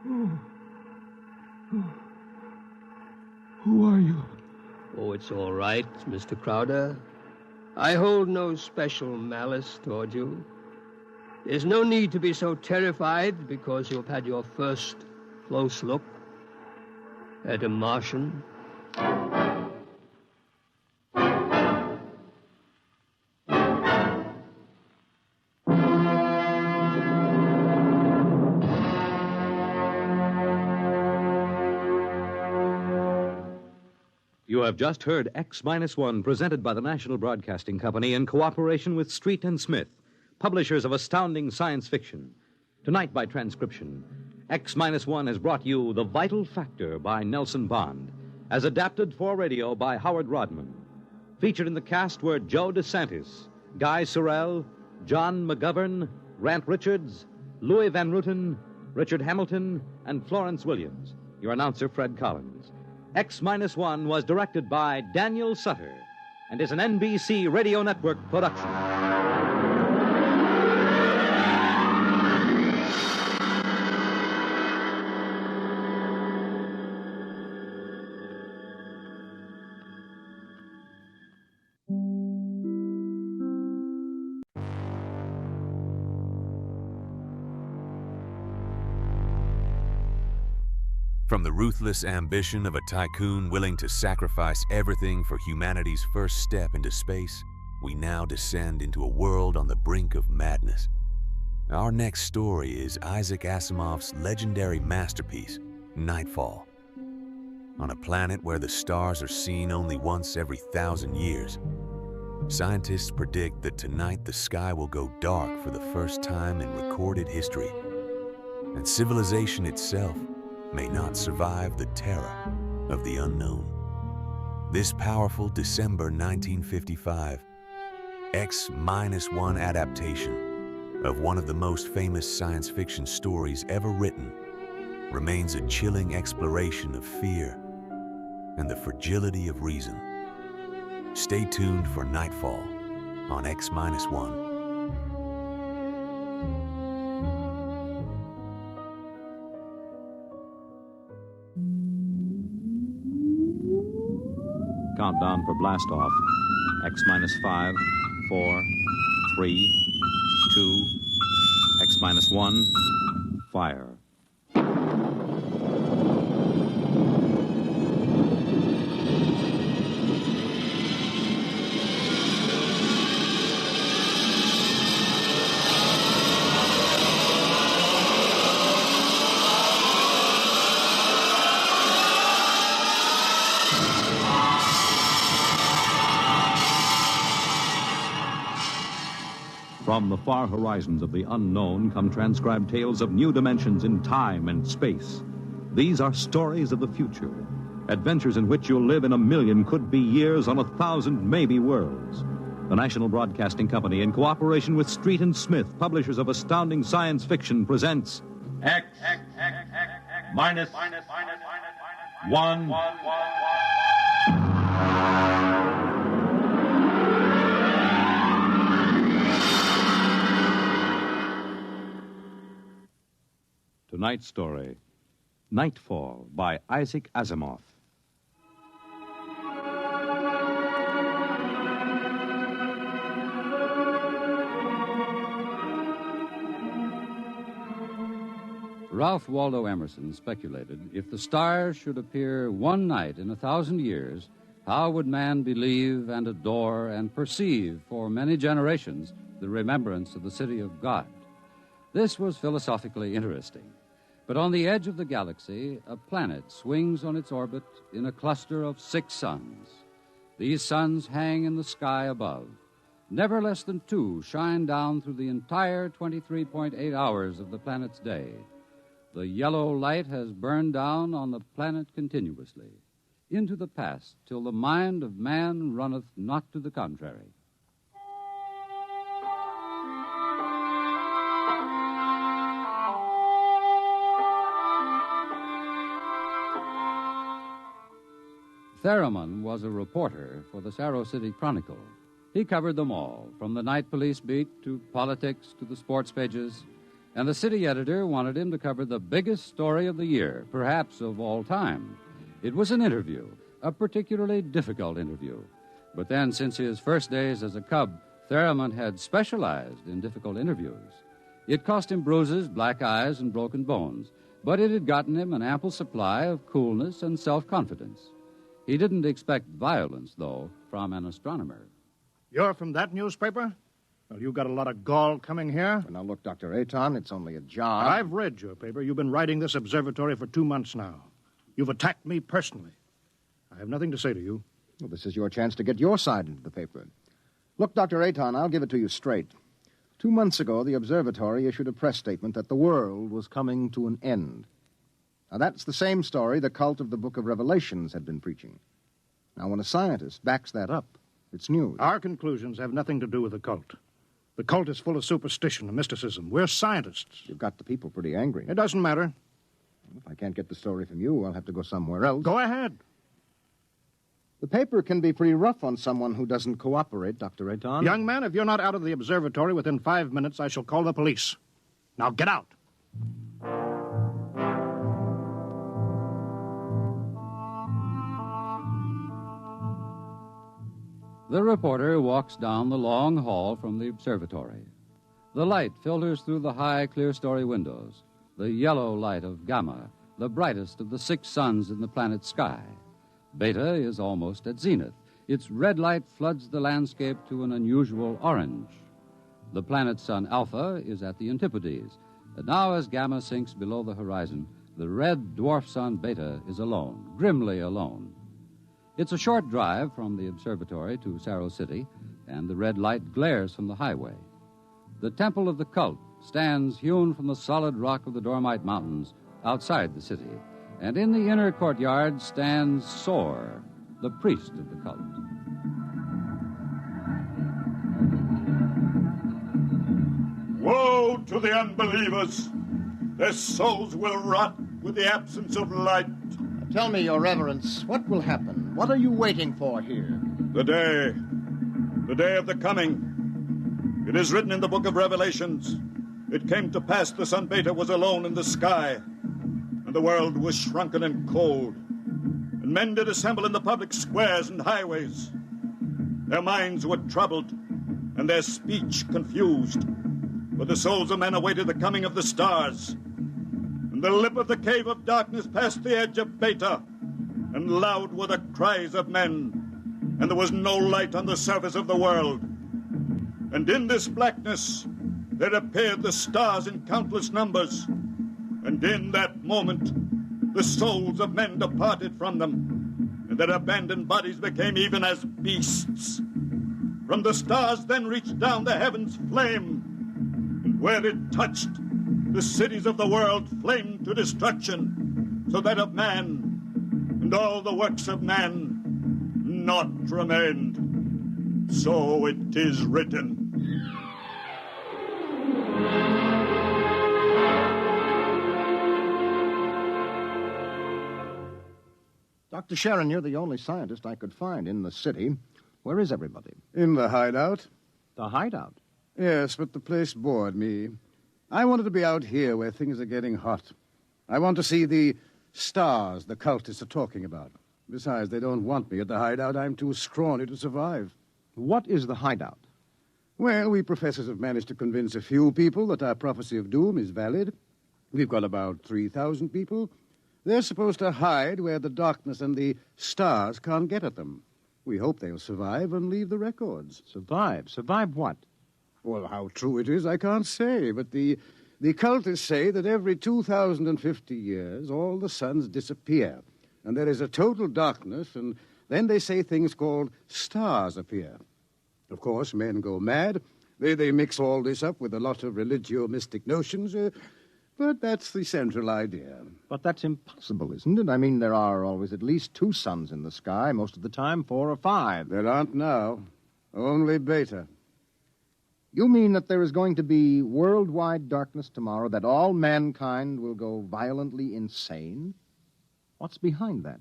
Who are you? Oh, it's all right, Mr. Crowder. I hold no special malice toward you. There's no need to be so terrified because you've had your first close look at a Martian. You have just heard X-1 presented by the National Broadcasting Company in cooperation with Street and Smith, publishers of astounding science fiction. Tonight by transcription, X-1 has brought you The Vital Factor by Nelson Bond, as adapted for radio by Howard Rodman. Featured in the cast were Joe DeSantis, Guy Sorrell, John McGovern, Grant Richards, Louis Van Ruten, Richard Hamilton, and Florence Williams. Your announcer, Fred Collins. X-1 was directed by Daniel Sutter and is an NBC Radio Network production. From the ruthless ambition of a tycoon willing to sacrifice everything for humanity's first step into space, we now descend into a world on the brink of madness. Our next story is Isaac Asimov's legendary masterpiece, Nightfall. on a planet where the stars are seen only once every 1,000 years. Scientists predict that tonight the sky will go dark for the first time in recorded history, and civilization itself may not survive the terror of the unknown. This powerful December 1955 X-1 adaptation of one of the most famous science fiction stories ever written remains a chilling exploration of fear and the fragility of reason. Stay tuned for Nightfall on X-1. Countdown for blast-off. X-5, 4, 3, 2, X-1, fire. From the far horizons of the unknown come transcribed tales of new dimensions in time and space. These are stories of the future, adventures in which you'll live in 1,000,000 could-be years on 1,000 maybe worlds. The National Broadcasting Company, in cooperation with Street and Smith, publishers of astounding science fiction, presents X minus 1. Tonight's story, Nightfall, by Isaac Asimov. Ralph Waldo Emerson speculated, if the stars should appear one night in 1,000 years, how would man believe and adore and perceive for many generations the remembrance of the city of God? This was philosophically interesting. But on the edge of the galaxy, a planet swings on its orbit in a cluster of 6 suns. These suns hang in the sky above. Never less than 2 shine down through the entire 23.8 hours of the planet's day. The yellow light has burned down on the planet continuously, into the past, till the mind of man runneth not to the contrary. Theremin was a reporter for the Sarro City Chronicle. He covered them all, from the night police beat to politics to the sports pages, and the city editor wanted him to cover the biggest story of the year, perhaps of all time. It was an interview, a particularly difficult interview. But then, since his first days as a cub, Theremin had specialized in difficult interviews. It cost him bruises, black eyes, and broken bones, but it had gotten him an ample supply of coolness and self-confidence. He didn't expect violence, though, from an astronomer. You're from that newspaper? Well, you got a lot of gall coming here. Well, now, look, Dr. Aton, it's only a job. I've read your paper. You've been writing this observatory for 2 months now. You've attacked me personally. I have nothing to say to you. Well, this is your chance to get your side into the paper. Look, Dr. Aton, I'll give it to you straight. 2 months ago, the observatory issued a press statement that the world was coming to an end. Now, that's the same story the cult of the Book of Revelations had been preaching. Now, when a scientist backs that up, it's news. Our conclusions have nothing to do with the cult. The cult is full of superstition and mysticism. We're scientists. You've got the people pretty angry. It doesn't matter. If I can't get the story from you, I'll have to go somewhere else. Go ahead. The paper can be pretty rough on someone who doesn't cooperate, Dr. Aton. Young man, if you're not out of the observatory within 5 minutes, I shall call the police. Now get out. The reporter walks down the long hall from the observatory. The light filters through the high, clear-story windows, the yellow light of Gamma, the brightest of the 6 suns in the planet's sky. Beta is almost at zenith. Its red light floods the landscape to an unusual orange. The planet's sun Alpha is at the antipodes, and now as Gamma sinks below the horizon, the red dwarf sun Beta is alone, grimly alone. It's a short drive from the observatory to Cerro City, and the red light glares from the highway. The Temple of the Cult stands hewn from the solid rock of the Dormite Mountains outside the city, and in the inner courtyard stands Sor, the priest of the cult. Woe to the unbelievers! Their souls will rot with the absence of light. Tell me, Your Reverence, what will happen? What are you waiting for here? The day of the coming. It is written in the book of Revelations. It came to pass the sun Beta was alone in the sky, and the world was shrunken and cold. And men did assemble in the public squares and highways. Their minds were troubled, and their speech confused. For the souls of men awaited the coming of the stars. And the lip of the cave of darkness passed the edge of Beta, and loud were the cries of men, and there was no light on the surface of the world. And in this blackness there appeared the stars in countless numbers, and in that moment the souls of men departed from them, and their abandoned bodies became even as beasts. From the stars then reached down the heavens flame, and where it touched, the cities of the world flamed to destruction, so that of man and all the works of man naught remained. So it is written. Dr. Sharon, you're the only scientist I could find in the city. Where is everybody? In the hideout. The hideout? Yes, but the place bored me. I wanted to be out here where things are getting hot. I want to see the stars the cultists are talking about. Besides, they don't want me at the hideout. I'm too scrawny to survive. What is the hideout? Well, we professors have managed to convince a few people that our prophecy of doom is valid. We've got about 3,000 people. They're supposed to hide where the darkness and the stars can't get at them. We hope they'll survive and leave the records. Survive? Survive what? Well, how true it is, I can't say, but the cultists say that every 2,050 years, all the suns disappear, and there is a total darkness, and then they say things called stars appear. Of course, men go mad. They mix all this up with a lot of religio-mystic notions, but that's the central idea. But that's impossible, isn't it? I mean, there are always at least 2 suns in the sky, most of the time 4 or 5. There aren't now. Only Beta. You mean that there is going to be worldwide darkness tomorrow, that all mankind will go violently insane? What's behind that?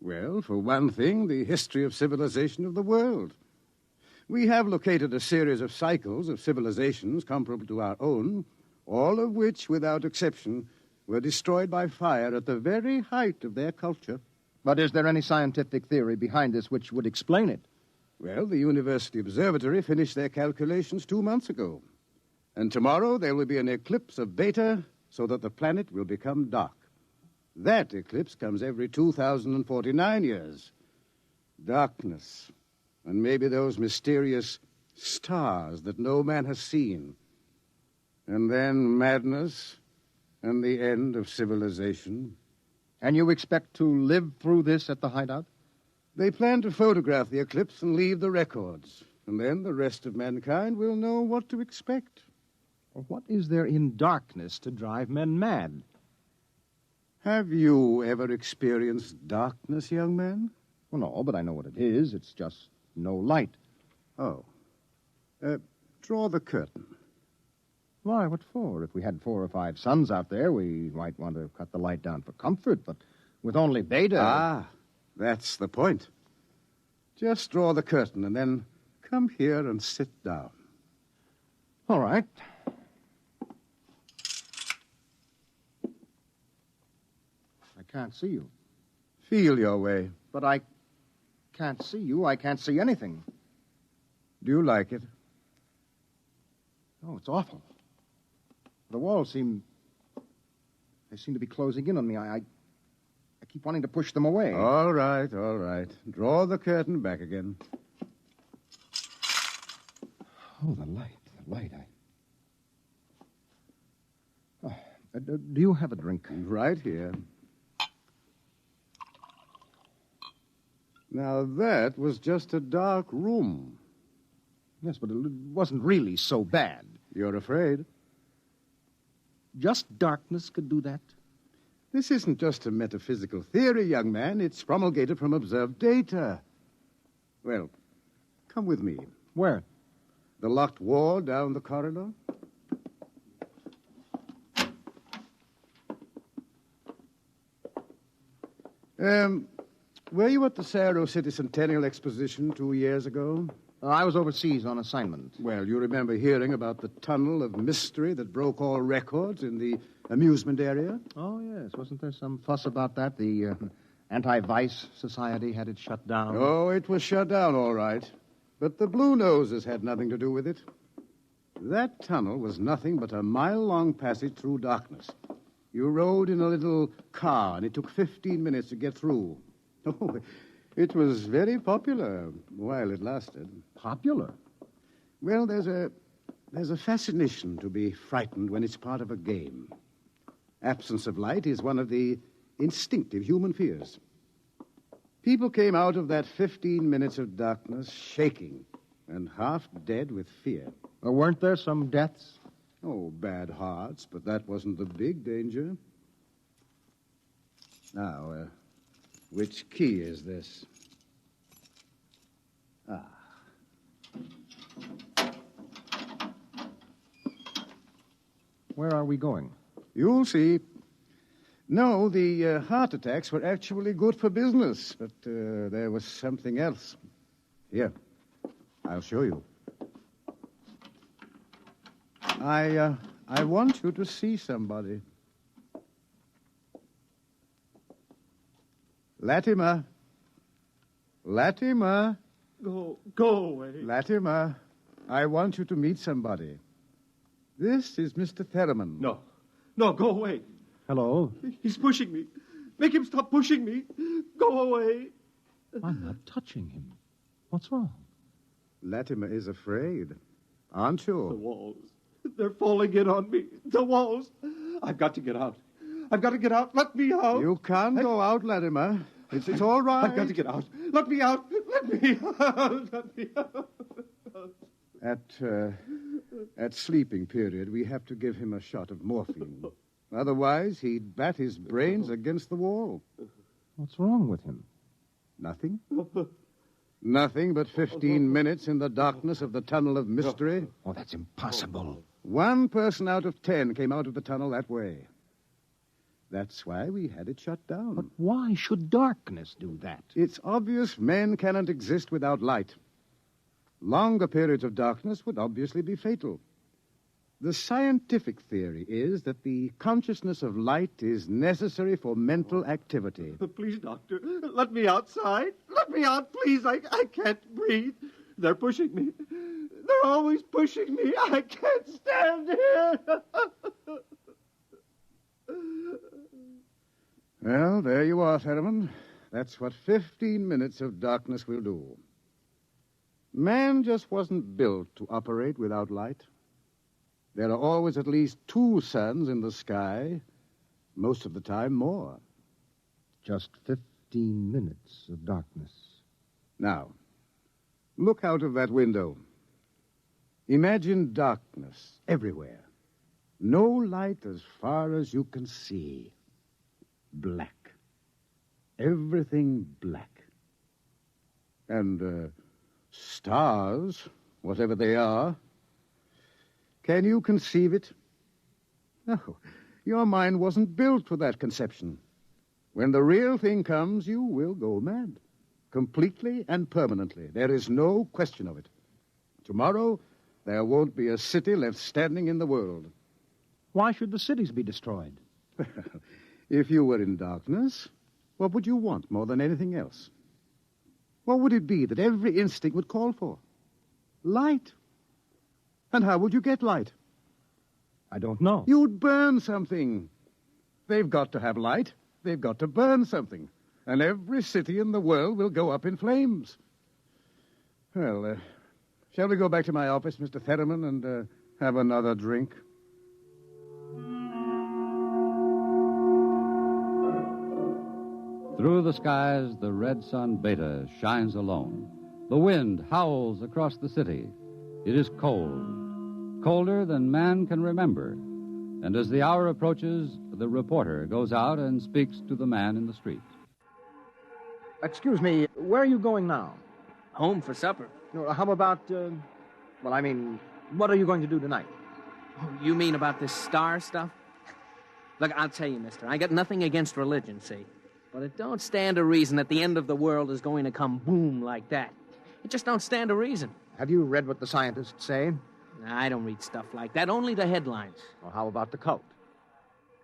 Well, for one thing, the history of civilization of the world. We have located a series of cycles of civilizations comparable to our own, all of which, without exception, were destroyed by fire at the very height of their culture. But is there any scientific theory behind this which would explain it? Well, the University Observatory finished their calculations 2 months ago. And tomorrow there will be an eclipse of Beta so that the planet will become dark. That eclipse comes every 2,049 years. Darkness. And maybe those mysterious stars that no man has seen. And then madness and the end of civilization. And you expect to live through this at the hideout? They plan to photograph the eclipse and leave the records. And then the rest of mankind will know what to expect. Well, what is there in darkness to drive men mad? Have you ever experienced darkness, young man? Well, no, but I know what it is. It's just no light. Oh. Draw the curtain. Why, what for? If we had 4 or 5 suns out there, we might want to cut the light down for comfort, but with only Beta... Ah, that's the point. Just draw the curtain and then come here and sit down. All right. I can't see you. Feel your way. But I can't see you. I can't see anything. Do you like it? Oh, it's awful. The walls seem to be closing in on me. I keep wanting to push them away. All right. Draw the curtain back again. Oh, the light. Oh, Do you have a drink? Right here. Now, that was just a dark room. Yes, but it wasn't really so bad. You're afraid? Just darkness could do that? This isn't just a metaphysical theory, young man. It's promulgated from observed data. Well, come with me. Where? The locked wall down the corridor. Were you at the Cerro City Centennial Exposition 2 years ago? I was overseas on assignment. Well, you remember hearing about the tunnel of mystery that broke all records in the amusement area? Oh, yes. Wasn't there some fuss about that? The Anti-Vice Society had it shut down. Oh, it was shut down, all right. But the Blue Noses had nothing to do with it. That tunnel was nothing but a mile-long passage through darkness. You rode in a little car, and it took 15 minutes to get through. Oh, it was very popular while it lasted. Popular? Well, there's a fascination to be frightened when it's part of a game. Absence of light is one of the instinctive human fears. People came out of that 15 minutes of darkness shaking and half dead with fear. Weren't there some deaths? Oh, bad hearts, but that wasn't the big danger. Now, which key is this? Ah. Where are we going? You'll see. No, the heart attacks were actually good for business, but there was something else. Here, I'll show you. I want you to see somebody. Latimer. Latimer. Go away. Latimer, I want you to meet somebody. This is Mr. Theremin. No, go away. Hello? He's pushing me. Make him stop pushing me. Go away. I'm not touching him. What's wrong? Latimer is afraid, aren't you? The walls. They're falling in on me. The walls. I've got to get out. I've got to get out. Let me out. You can't go out, Latimer. It's all right. I've got to get out. Let me out. Let me out. Let me out. At sleeping period, we have to give him a shot of morphine. Otherwise, he'd bat his brains against the wall. What's wrong with him? Nothing. Nothing but 15 minutes in the darkness of the tunnel of mystery. Oh, that's impossible. 1 person out of 10 came out of the tunnel that way. That's why we had it shut down. But why should darkness do that? It's obvious men cannot exist without light. Longer periods of darkness would obviously be fatal. The scientific theory is that the consciousness of light is necessary for mental activity. Please, doctor, let me outside. Let me out, please. I can't breathe. They're pushing me. They're always pushing me. I can't stand here. Well, there you are, Theremin. That's what 15 minutes of darkness will do. Man just wasn't built to operate without light. There are always at least 2 suns in the sky, most of the time more. Just 15 minutes of darkness. Now, look out of that window. Imagine darkness everywhere. No light as far as you can see. Black. Everything black. And stars, whatever they are. Can you conceive it? No, your mind wasn't built for that conception. When the real thing comes, you will go mad. Completely and permanently. There is no question of it. Tomorrow, there won't be a city left standing in the world. Why should the cities be destroyed? If you were in darkness, what would you want more than anything else? What would it be that every instinct would call for? Light. And how would you get light? I don't know. You'd burn something. They've got to have light. They've got to burn something. And every city in the world will go up in flames. Well, shall we go back to my office, Mr. Theremin, and have another drink? Through the skies, the red sun Beta shines alone. The wind howls across the city. It is cold, colder than man can remember. And as the hour approaches, the reporter goes out and speaks to the man in the street. Excuse me, where are you going now? Home for supper. How about, what are you going to do tonight? Oh, you mean about this star stuff? Look, I'll tell you, mister, I got nothing against religion, see? But it don't stand to reason that the end of the world is going to come boom like that. It just don't stand to reason. Have you read what the scientists say? I don't read stuff like that, only the headlines. Well, how about the cult?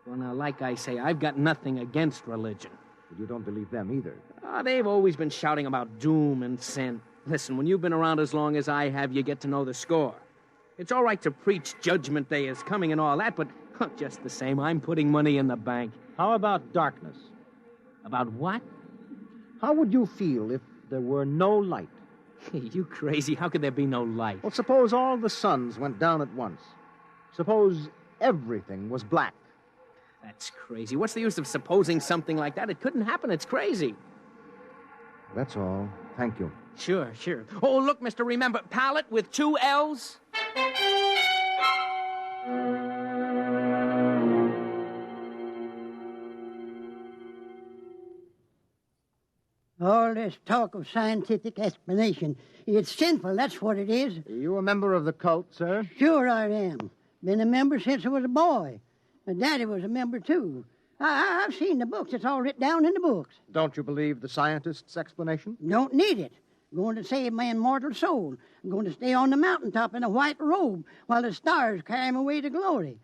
Well, now, like I say, I've got nothing against religion. But you don't believe them either. They've always been shouting about doom and sin. Listen, when you've been around as long as I have, you get to know the score. It's all right to preach Judgment Day is coming and all that, but just the same, I'm putting money in the bank. How about darkness? About what? How would you feel if there were no light? You crazy. How could there be no light? Well, suppose all the suns went down at once. Suppose everything was black. That's crazy. What's the use of supposing something like that? It couldn't happen. It's crazy. That's all. Thank you. Sure. Oh, look, mister, remember, pallet with 2 L's? All this talk of scientific explanation, it's sinful, that's what it is. Are you a member of the cult, sir? Sure I am. Been a member since I was a boy. My daddy was a member, too. I've seen the books. It's all written down in the books. Don't you believe the scientists' explanation? Don't need it. I'm going to save my immortal soul. I'm going to stay on the mountaintop in a white robe while the stars carry me away to glory.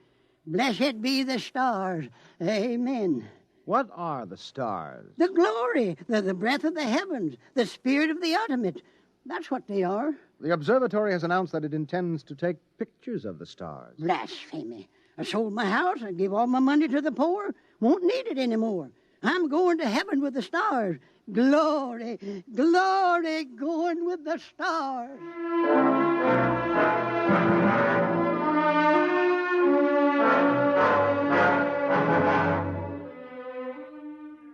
Blessed be the stars. Amen. What are the stars? The glory, the breath of the heavens, the spirit of the ultimate. That's what they are. The observatory has announced that it intends to take pictures of the stars. Blasphemy. I sold my house. I gave all my money to the poor. Won't need it anymore. I'm going to heaven with the stars. Glory, glory, going with the stars.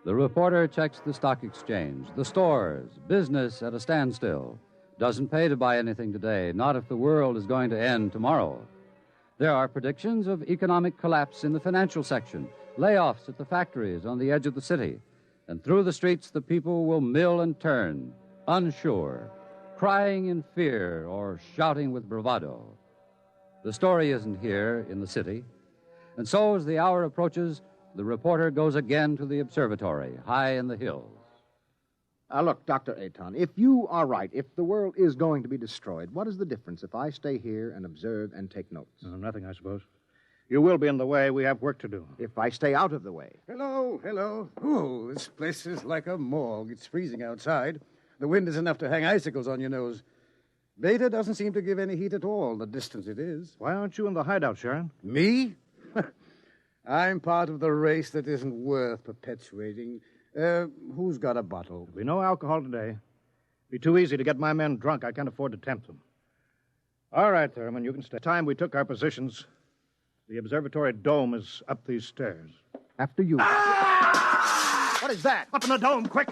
The reporter checks the stock exchange, the stores, business at a standstill. Doesn't pay to buy anything today, not if the world is going to end tomorrow. There are predictions of economic collapse in the financial section, layoffs at the factories on the edge of the city. And through the streets, the people will mill and turn, unsure, crying in fear or shouting with bravado. The story isn't here in the city. And so, as the hour approaches, the reporter goes again to the observatory, high in the hills. Look, Dr. Aton, if you are right, if the world is going to be destroyed, what is the difference if I stay here and observe and take notes? Nothing, I suppose. You will be in the way. We have work to do. If I stay out of the way. Hello. Oh, this place is like a morgue. It's freezing outside. The wind is enough to hang icicles on your nose. Beta doesn't seem to give any heat at all, the distance it is. Why aren't you in the hideout, Sharon? Me? I'm part of the race that isn't worth perpetuating. Who's got a bottle? There'll be no alcohol today. Be too easy to get my men drunk. I can't afford to tempt them. All right, Thurman, you can stay. Time we took our positions, the observatory dome is up these stairs. After you. What is that? Up in the dome, quick!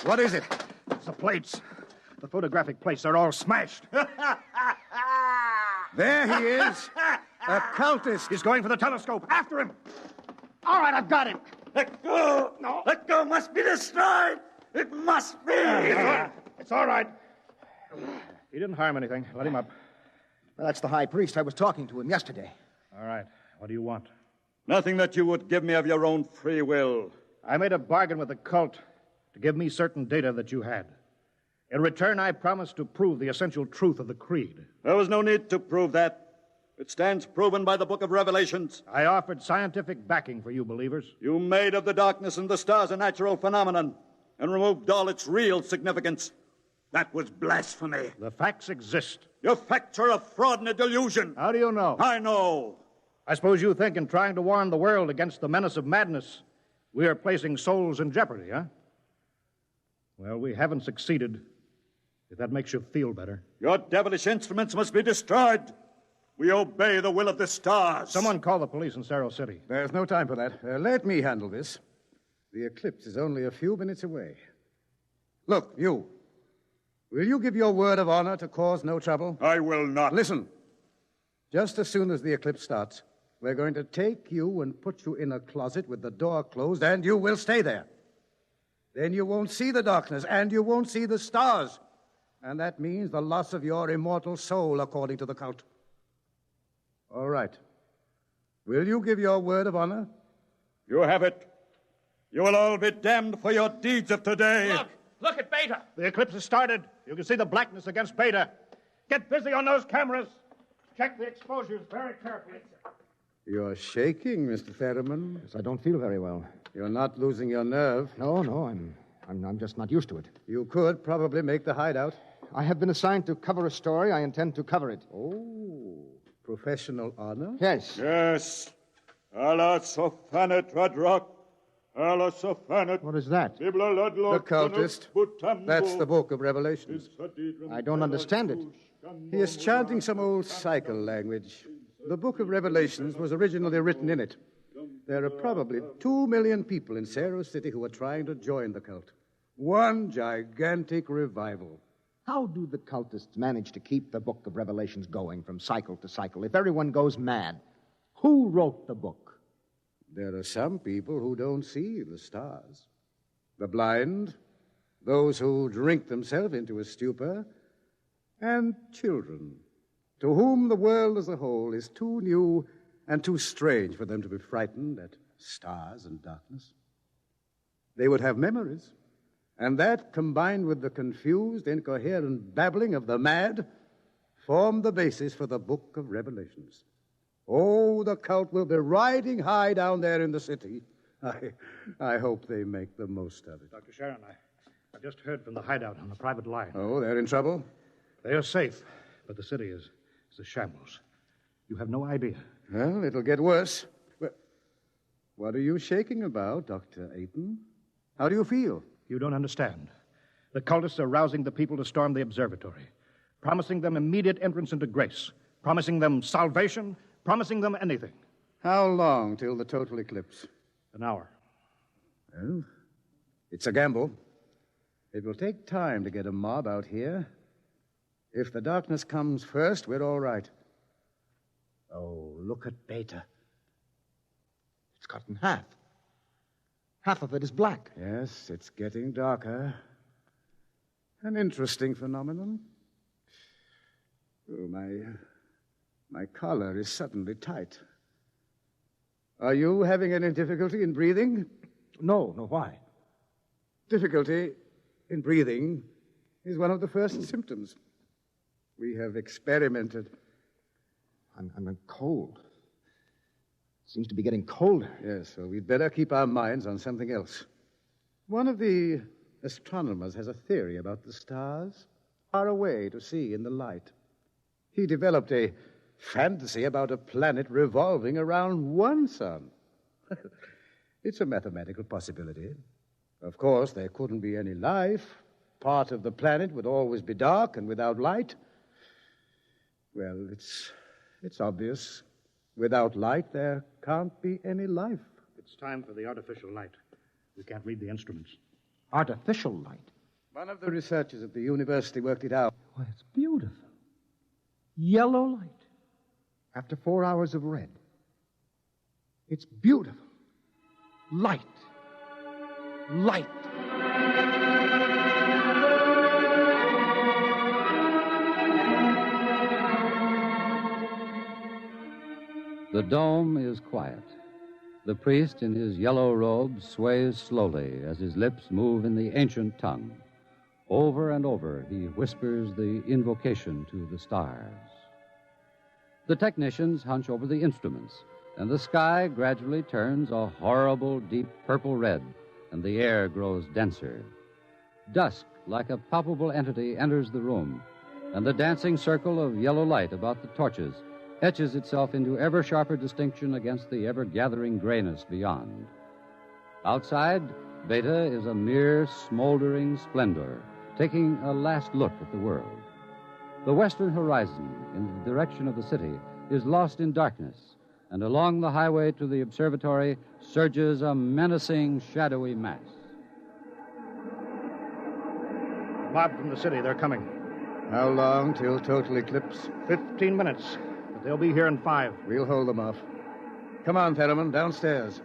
What is it? It's the plates. The photographic plates are all smashed. There he is. A cultist. He's going for the telescope. After him. All right, I've got him. Let go. No. Let go. Must be destroyed. It must be. It's all right. He didn't harm anything. Let him up. Well, that's the high priest. I was talking to him yesterday. All right. What do you want? Nothing that you would give me of your own free will. I made a bargain with the cult to give me certain data that you had. In return, I promised to prove the essential truth of the creed. There was no need to prove that. It stands proven by the book of Revelations. I offered scientific backing for you believers. You made of the darkness and the stars a natural phenomenon and removed all its real significance. That was blasphemy. The facts exist. Your facts are a fraud and a delusion. How do you know? I know. I suppose you think in trying to warn the world against the menace of madness, we are placing souls in jeopardy, huh? Well, we haven't succeeded, if that makes you feel better. Your devilish instruments must be destroyed. We obey the will of the stars. Someone call the police in Cerro City. There's no time for that. Let me handle this. The eclipse is only a few minutes away. Look, you. Will you give your word of honor to cause no trouble? I will not. Listen. Just as soon as the eclipse starts, we're going to take you and put you in a closet with the door closed, and you will stay there. Then you won't see the darkness, and you won't see the stars. And that means the loss of your immortal soul, according to the cult. All right. Will you give your word of honor? You have it. You will all be damned for your deeds of today. Look at Beta. The eclipse has started. You can see the blackness against Beta. Get busy on those cameras. Check the exposures very carefully. You're shaking, Mr. Ferriman. Yes, I don't feel very well. You're not losing your nerve. No, I'm just not used to it. You could probably make the hideout. I have been assigned to cover a story. I intend to cover it. Oh, professional honor? Yes. Yes. Allah sofanet radrock. Allah sofanet. What is that? The cultist. That's the book of Revelations. I don't understand it. He is chanting some old cycle language. The book of Revelations was originally written in it. There are probably 2 million people in Cerro City who are trying to join the cult. One gigantic revival. How do the cultists manage to keep the book of Revelations going from cycle to cycle if everyone goes mad? Who wrote the book? There are some people who don't see the stars. The blind, those who drink themselves into a stupor, and children, to whom the world as a whole is too new and too strange for them to be frightened at stars and darkness. They would have memories, and that, combined with the confused, incoherent babbling of the mad, formed the basis for the book of Revelations. Oh, the cult will be riding high down there in the city. I hope they make the most of it. Dr. Sharon, I just heard from the hideout on the private line. Oh, they're in trouble? They are safe, but the city is a shambles. You have no idea. Well, it'll get worse. What are you shaking about, Dr. Ayton? How do you feel? You don't understand. The cultists are rousing the people to storm the observatory, promising them immediate entrance into grace, promising them salvation, promising them anything. How long till the total eclipse? An hour. Well, it's a gamble. It will take time to get a mob out here. If the darkness comes first, we're all right. Oh, look at Beta. It's cut in half. Half of it is black. Yes, it's getting darker. An interesting phenomenon. Oh, my collar is suddenly tight. Are you having any difficulty in breathing? No, why? Difficulty in breathing is one of the first symptoms. We have experimented. I'm cold. It seems to be getting colder. Yes, so we'd better keep our minds on something else. One of the astronomers has a theory about the stars, far away to see in the light. He developed a fantasy about a planet revolving around one sun. It's a mathematical possibility. Of course, there couldn't be any life. Part of the planet would always be dark and without light. Well, it's obvious. Without light, there can't be any life. It's time for the artificial light. We can't read the instruments. Artificial light? One of the researchers at the university worked it out. Why, it's beautiful. Yellow light. After 4 hours of red. It's beautiful. Light. Light. The dome is quiet. The priest in his yellow robe sways slowly as his lips move in the ancient tongue. Over and over, he whispers the invocation to the stars. The technicians hunch over the instruments, and the sky gradually turns a horrible, deep purple red, and the air grows denser. Dusk, like a palpable entity, enters the room, and the dancing circle of yellow light about the torches etches itself into ever sharper distinction against the ever-gathering grayness beyond. Outside, Beta is a mere smoldering splendor, taking a last look at the world. The western horizon, in the direction of the city, is lost in darkness, and along the highway to the observatory surges a menacing, shadowy mass. Mob from the city, they're coming. How long till total eclipse? 15 minutes, but they'll be here in 5. We'll hold them off. Come on, Fetterman, downstairs.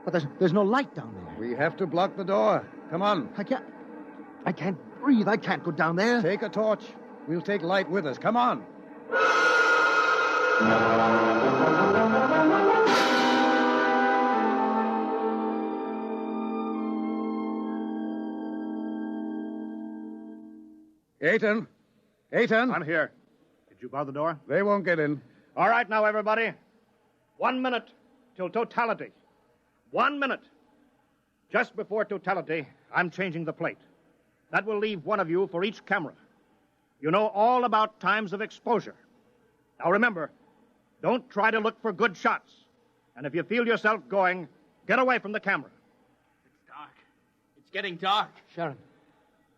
But there's no light down there. We have to block the door. Come on. I can't breathe. I can't go down there. Take a torch. We'll take light with us. Come on. Aiton. I'm here. Did you bar the door? They won't get in. All right, now, everybody. 1 minute till totality. 1 minute. Just before totality, I'm changing the plate. That will leave one of you for each camera. You know all about times of exposure. Now remember, don't try to look for good shots. And if you feel yourself going, get away from the camera. It's dark. It's getting dark.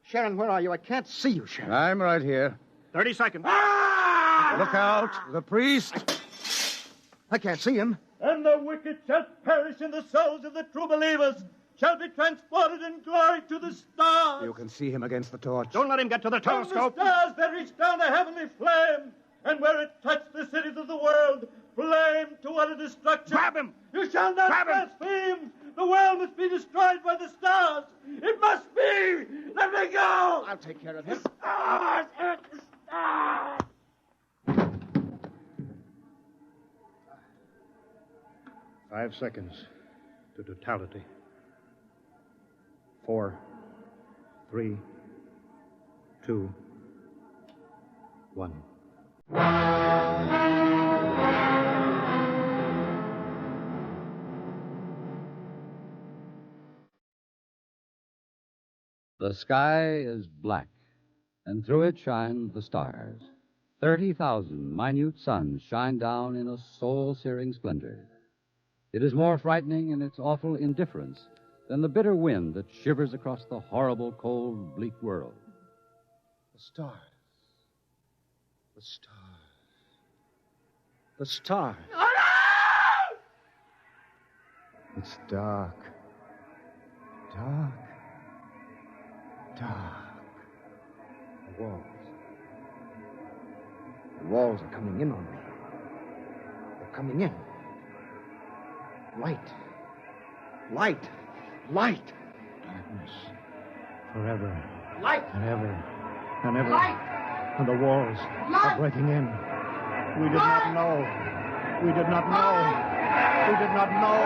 Sharon, where are you? I can't see you, Sharon. I'm right here. 30 seconds. Look out. The priest. I can't see him. And the wicked shall perish, and the souls of the true believers shall be transported in glory to the stars. You can see him against the torch. Don't let him get to the telescope. From the stars there reach down a heavenly flame, and where it touched the cities of the world, flame to utter destruction. Grab him! You shall not blaspheme! The world must be destroyed by the stars! It must be! Let me go! I'll take care of him. The stars! The stars! 5 seconds to totality. 4, 3, 2, 1. The sky is black, and through it shine the stars. 30,000 minute suns shine down in a soul-searing splendor. It is more frightening in its awful indifference than the bitter wind that shivers across the horrible, cold, bleak world. The stars. The stars. The stars. It's dark. Dark. Dark. The walls. The walls are coming in on me. They're coming in. Light. Light. Light. Darkness. Forever. Light. And ever. And ever. Light. And the walls are breaking in. We did not know. We did not know. We did not know.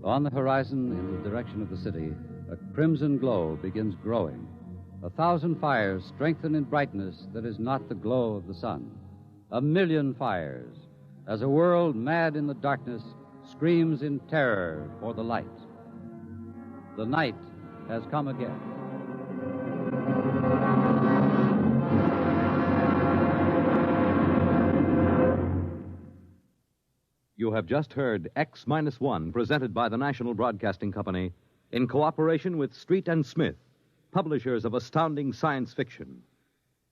On the horizon, in the direction of the city, a crimson glow begins growing. 1,000 fires strengthen in brightness that is not the glow of the sun. 1,000,000 fires, as a world mad in the darkness screams in terror for the light. The night has come again. You have just heard X-1, presented by the National Broadcasting Company in cooperation with Street and Smith, publishers of astounding science fiction.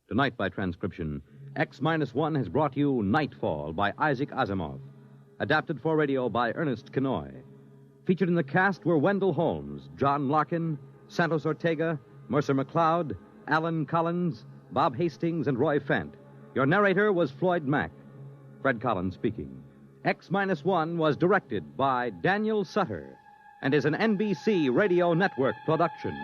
Tonight, by transcription, X-1 has brought you Nightfall by Isaac Asimov, adapted for radio by Ernest Kinoy. Featured in the cast were Wendell Holmes, John Larkin, Santos Ortega, Mercer McLeod, Alan Collins, Bob Hastings, and Roy Fent. Your narrator was Floyd Mack. Fred Collins speaking. X-1 was directed by Daniel Sutter and is an NBC Radio Network production.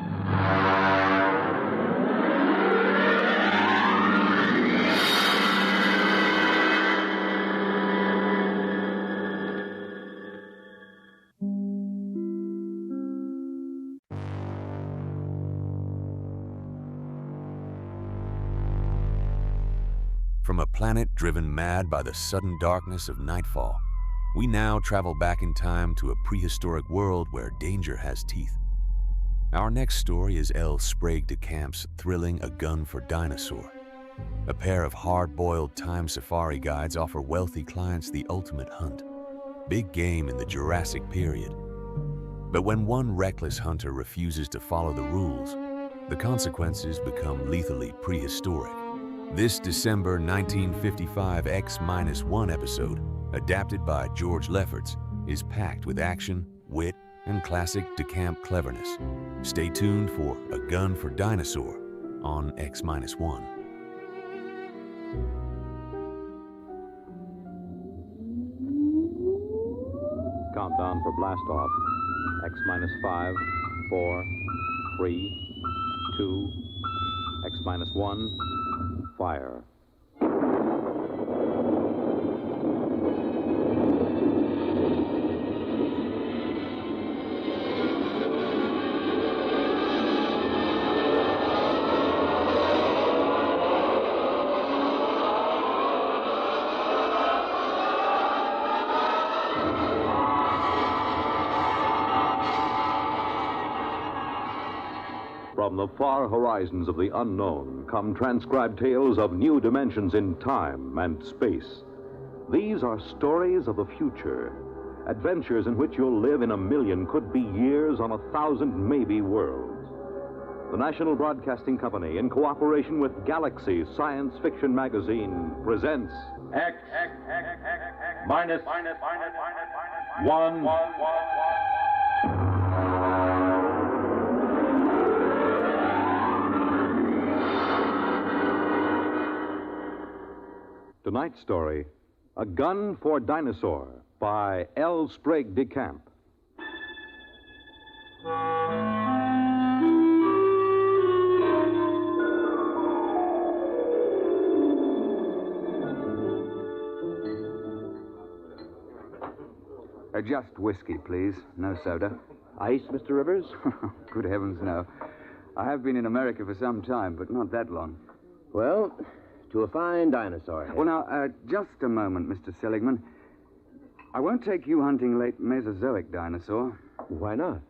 From a planet driven mad by the sudden darkness of Nightfall, we now travel back in time to a prehistoric world where danger has teeth. Our next story is L. Sprague de Camp's thrilling A Gun for Dinosaur. A pair of hard-boiled time safari guides offer wealthy clients the ultimate hunt. Big game in the Jurassic period. But when one reckless hunter refuses to follow the rules, the consequences become lethally prehistoric. This December 1955 X-1 episode, adapted by George Lefferts, is packed with action, wit, and classic DeCamp cleverness. Stay tuned for A Gun for Dinosaur on X-1. Countdown for blast off. X-5, 4, 3, 2, X-1, fire. From the far horizons of the unknown come transcribed tales of new dimensions in time and space. These are stories of the future, adventures in which you'll live in a million, could be years, on 1,000 maybe worlds. The National Broadcasting Company, in cooperation with Galaxy Science Fiction Magazine, presents X minus 1. Tonight's story, A Gun for Dinosaur, by L. Sprague DeCamp. Just whiskey, please. No soda. Ice, Mr. Rivers? Good heavens, no. I have been in America for some time, but not that long. Well, to a fine dinosaur. Well, now, just a moment, Mr. Seligman. I won't take you hunting late Mesozoic dinosaur. Why not?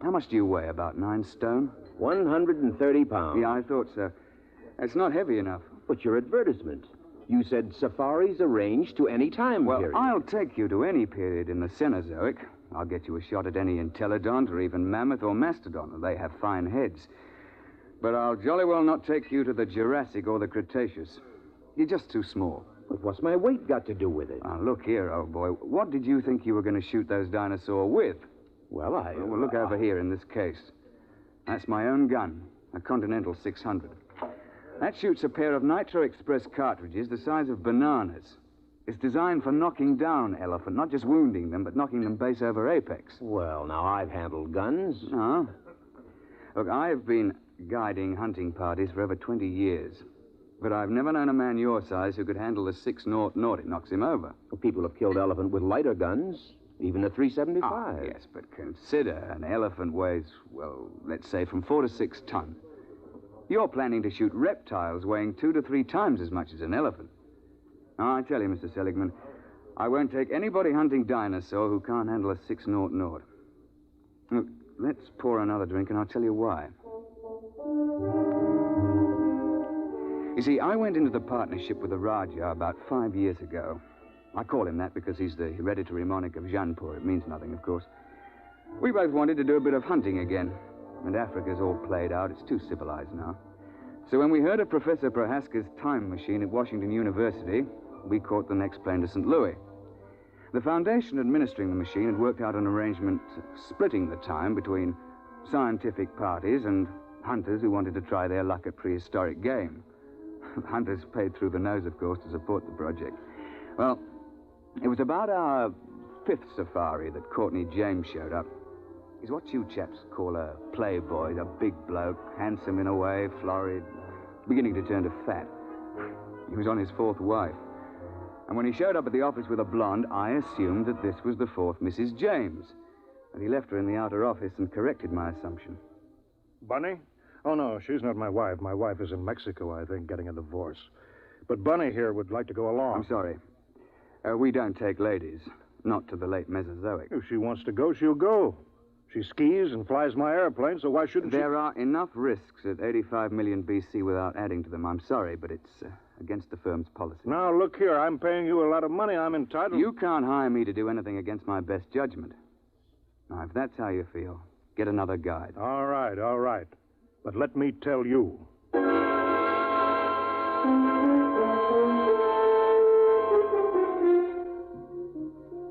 How much do you weigh? About 9 stone? 130 pounds. Yeah, I thought so. It's not heavy enough. But your advertisement. You said safaris arranged to any time period. Well, I'll take you to any period in the Cenozoic. I'll get you a shot at any entelodont or even mammoth or mastodon. They have fine heads. But I'll jolly well not take you to the Jurassic or the Cretaceous. You're just too small. But what's my weight got to do with it? Now, look here, old boy. What did you think you were going to shoot those dinosaurs with? Well, Well, look over here in this case. That's my own gun, a Continental 600. That shoots a pair of Nitro Express cartridges the size of bananas. It's designed for knocking down elephant, not just wounding them, but knocking them base over apex. Well, now, I've handled guns. Oh? Look, I've been guiding hunting parties for over 20 years. But I've never known a man your size who could handle the 6-0. It knocks him over. Well, people have killed elephant with lighter guns, even a 375. Ah, yes, but consider an elephant weighs, well, let's say from 4 to 6 ton. You're planning to shoot reptiles weighing 2 to 3 times as much as an elephant. Now, I tell you, Mr. Seligman, I won't take anybody hunting dinosaur who can't handle a 6-0. Look, let's pour another drink, and I'll tell you why. You see, I went into the partnership with the Raja about 5 years ago. I call him that because he's the hereditary monarch of Jaipur. It means nothing, of course. We both wanted to do a bit of hunting again. And Africa's all played out. It's too civilized now. So when we heard of Professor Prohaska's time machine at Washington University, we caught the next plane to St. Louis. The foundation administering the machine had worked out an arrangement splitting the time between scientific parties and hunters who wanted to try their luck at prehistoric game. Hunters paid through the nose, of course, to support the project. Well, it was about our 5th safari that Courtney James showed up. He's what you chaps call a playboy, a big bloke, handsome in a way, florid, beginning to turn to fat. He was on his 4th wife. And when he showed up at the office with a blonde, I assumed that this was the 4th Mrs. James. But he left her in the outer office and corrected my assumption. Bunny? Oh, no, she's not my wife. My wife is in Mexico, I think, getting a divorce. But Bunny here would like to go along. I'm sorry. We don't take ladies. Not to the late Mesozoic. If she wants to go, she'll go. She skis and flies my airplane, so why shouldn't There are enough risks at 85 million BC without adding to them. I'm sorry, but it's against the firm's policy. Now, look here. I'm paying you a lot of money. I'm entitled... You can't hire me to do anything against my best judgment. Now, if that's how you feel, get another guide. All right. But let me tell you.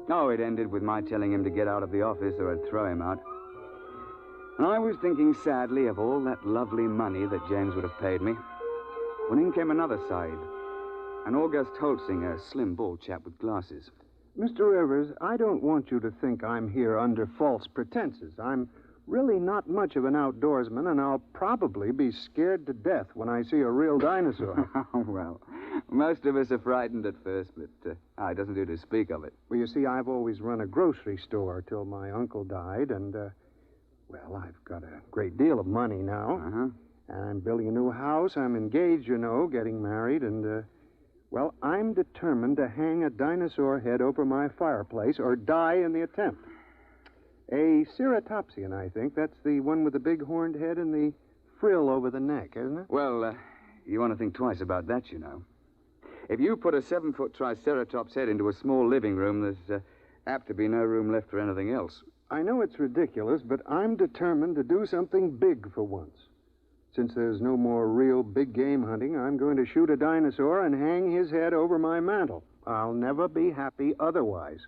Oh, it ended with my telling him to get out of the office or I'd throw him out. And I was thinking sadly of all that lovely money that James would have paid me. When in came another side. An August Holtzinger, a slim, bald chap with glasses. Mr. Rivers, I don't want you to think I'm here under false pretenses. I'm really not much of an outdoorsman, and I'll probably be scared to death when I see a real dinosaur. Well, most of us are frightened at first, but it doesn't do to speak of it. Well, you see, I've always run a grocery store till my uncle died, and, I've got a great deal of money now. Uh-huh. And I'm building a new house. I'm engaged, getting married, and, I'm determined to hang a dinosaur head over my fireplace or die in the attempt. A ceratopsian, I think. That's the one with the big horned head and the frill over the neck, isn't it? Well, you want to think twice about that, If you put a 7-foot Triceratops head into a small living room, there's apt to be no room left for anything else. I know it's ridiculous, but I'm determined to do something big for once. Since there's no more real big game hunting, I'm going to shoot a dinosaur and hang his head over my mantel. I'll never be happy otherwise.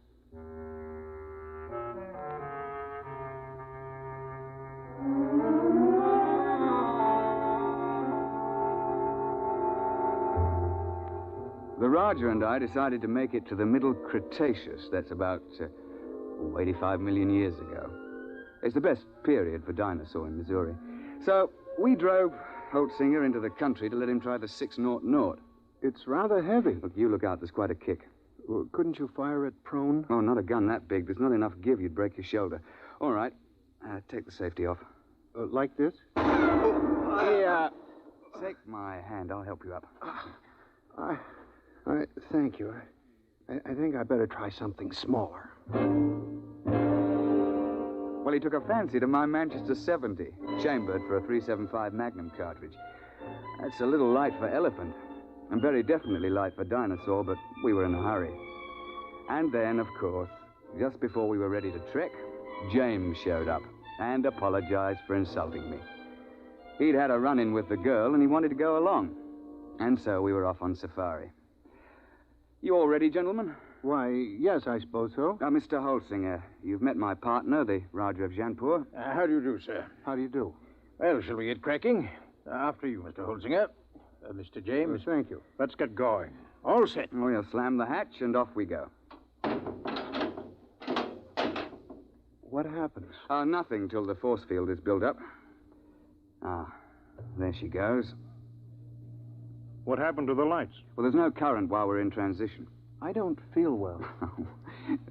The Roger and I decided to make it to the Middle Cretaceous. That's about 85 million years ago. It's the best period for dinosaur in Missouri. So we drove Holtzinger into the country to let him try the 600. It's rather heavy. Look, you look out. There's quite a kick. Well, couldn't you fire it prone? Oh, not a gun that big. There's not enough give. You'd break your shoulder. All right. Take the safety off. Like this? Yeah. Take my hand. I'll help you up. Thank you. I think I better try something smaller. Well, he took a fancy to my Manchester 70, chambered for a .375 Magnum cartridge. That's a little light for elephant, and very definitely light for dinosaur, but we were in a hurry. And then, of course, just before we were ready to trek, James showed up and apologized for insulting me. He'd had a run-in with the girl, and he wanted to go along. And so we were off on safari. You all ready, gentlemen? Why, yes, I suppose so. Mr. Holtzinger, you've met my partner, the Raja of Jaipur. How do you do, sir? How do you do? Well, shall we get cracking? After you, Mr. Holtzinger. Mr. James. Thank you. Let's get going. All set. We'll slam the hatch, and off we go. What happens? Nothing till the force field is built up. There she goes. What happened to the lights? Well, there's no current while we're in transition. I don't feel well.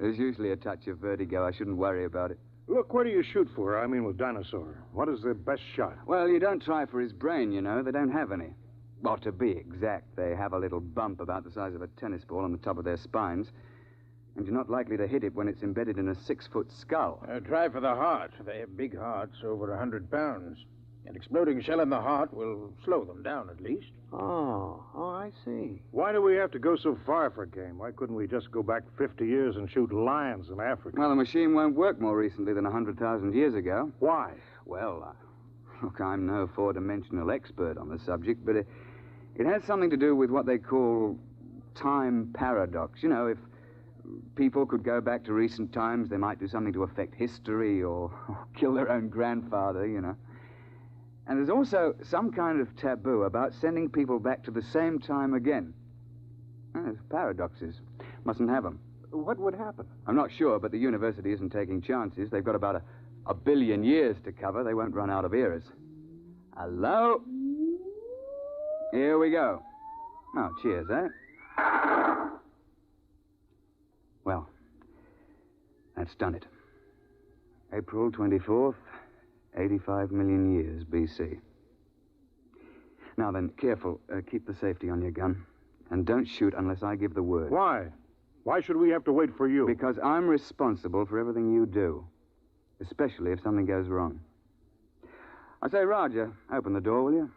There's usually a touch of vertigo. I shouldn't worry about it. Look, where do you shoot for? I mean, with Dinosaur. What is the best shot? Well, you don't try for his brain, They don't have any. Well, to be exact, they have a little bump about the size of a tennis ball on the top of their spines. And you're not likely to hit it when it's embedded in a 6-foot skull. Try for the heart. They have big hearts, over 100 pounds. An exploding shell in the heart will slow them down, at least. Oh, I see. Why do we have to go so far for game? Why couldn't we just go back 50 years and shoot lions in Africa? Well, the machine won't work more recently than 100,000 years ago. Why? Well, look, I'm no four-dimensional expert on the subject, but it has something to do with what they call time paradox. If people could go back to recent times, they might do something to affect history or kill their own grandfather, And there's also some kind of taboo about sending people back to the same time again. There's paradoxes. Mustn't have them. What would happen? I'm not sure, but the university isn't taking chances. They've got about a billion years to cover. They won't run out of eras. Hello? Here we go. Oh, cheers, eh? Well, that's done it. April 24th. 85 million years BC. Now then, careful. Keep the safety on your gun. And don't shoot unless I give the word. Why? Why should we have to wait for you? Because I'm responsible for everything you do. Especially if something goes wrong. I say, Roger, open the door, will you?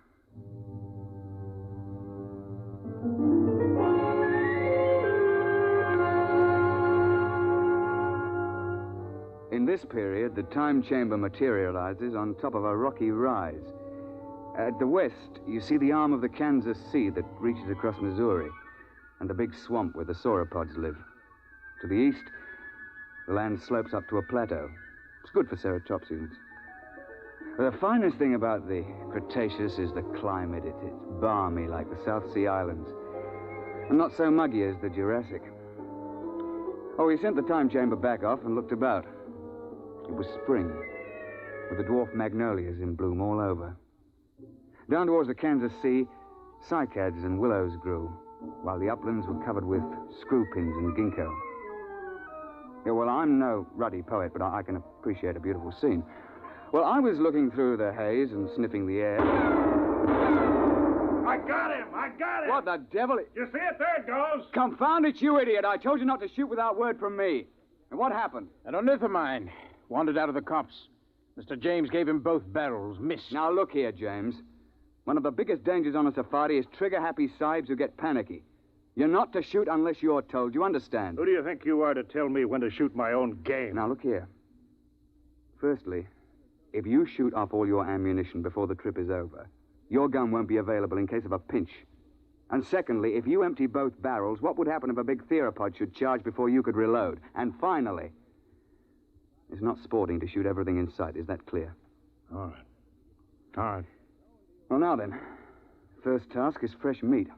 In this period, the time chamber materializes on top of a rocky rise. At the west, you see the arm of the Kansas Sea that reaches across Missouri, and the big swamp where the sauropods live. To the east, the land slopes up to a plateau. It's good for ceratopsians. The finest thing about the Cretaceous is the climate. It's balmy like the South Sea Islands, and not so muggy as the Jurassic. Oh, we sent the time chamber back off and looked about. It was spring, with the dwarf magnolias in bloom all over. Down towards the Kansas Sea, cycads and willows grew, while the uplands were covered with screw pins and ginkgo. Yeah, well, I'm no ruddy poet, but I can appreciate a beautiful scene. Well, I was looking through the haze and sniffing the air. I got him! I got him! What the devil? You see it? There it goes! Confound it, you idiot! I told you not to shoot without word from me. And what happened? An ornithomine wandered out of the copse. Mr. James gave him both barrels, missed. Now, look here, James. One of the biggest dangers on a safari is trigger-happy sahibs who get panicky. You're not to shoot unless you're told. You understand? Who do you think you are to tell me when to shoot my own game? Now, look here. Firstly, if you shoot off all your ammunition before the trip is over, your gun won't be available in case of a pinch. And secondly, if you empty both barrels, what would happen if a big theropod should charge before you could reload? And finally, it's not sporting to shoot everything in sight. Is that clear? All right. All right. Well, now then, first task is fresh meat.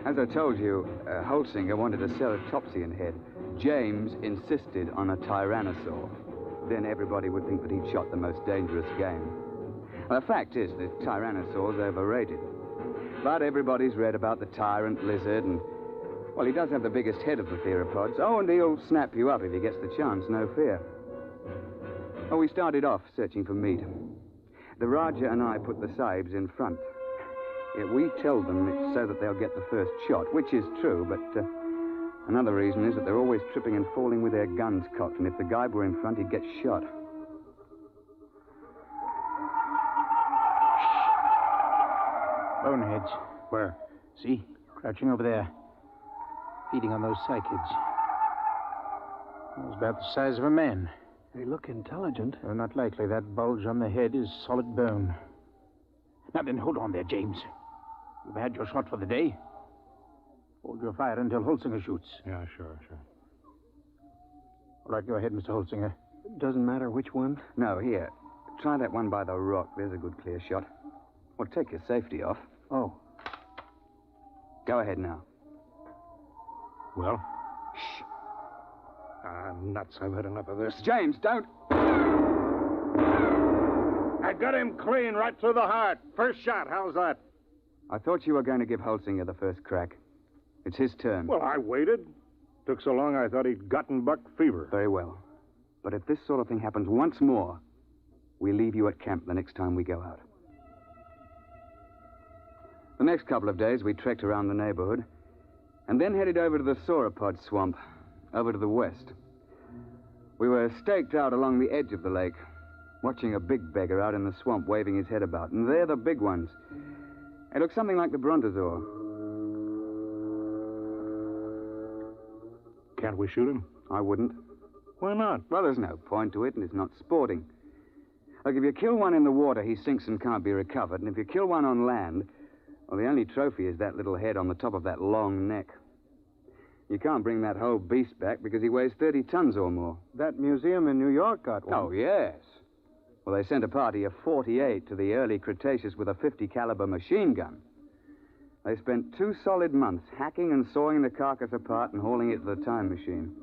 As I told you, Holsinger wanted a ceratopsian head. James insisted on a tyrannosaur. Then everybody would think that he'd shot the most dangerous game. Well, the fact is that tyrannosaur's overrated. But everybody's read about the tyrant lizard, and, well, he does have the biggest head of the theropods. Oh, and he'll snap you up if he gets the chance, no fear. Oh, we started off searching for meat. The Raja and I put the sahibs in front. Yeah, we tell them it's so that they'll get the first shot, which is true, but another reason is that they're always tripping and falling with their guns cocked, and if the guy were in front, he'd get shot. Boneheads. Where? See? Crouching over there. Feeding on those cycads. It's about the size of a man. They look intelligent. Well, not likely. That bulge on the head is solid bone. Now then, hold on there, James. You've had your shot for the day. Hold your fire until Holsinger shoots. Yeah, sure. All right, go ahead, Mr. Holsinger. Doesn't matter which one? No, here. Try that one by the rock. There's a good clear shot. Well, take your safety off. Oh. Go ahead now. Well? Shh. Nuts. I've had enough of this. James, don't... I got him clean right through the heart. First shot. How's that? I thought you were going to give Holsinger the first crack. It's his turn. Well, I waited. Took so long I thought he'd gotten buck fever. Very well. But if this sort of thing happens once more, we leave you at camp the next time we go out. The next couple of days, we trekked around the neighborhood and then headed over to the sauropod swamp, over to the west. We were staked out along the edge of the lake, watching a big beggar out in the swamp waving his head about. And they're the big ones. They look something like the brontosaur. Can't we shoot him? I wouldn't. Why not? Well, there's no point to it, and it's not sporting. Like, if you kill one in the water, he sinks and can't be recovered. And if you kill one on land, well, the only trophy is that little head on the top of that long neck. You can't bring that whole beast back because he weighs 30 tons or more. That museum in New York got one. Oh, yes. Well, they sent a party of 48 to the early Cretaceous with a 50 caliber machine gun. They spent 2 solid months hacking and sawing the carcass apart and hauling it to the time machine.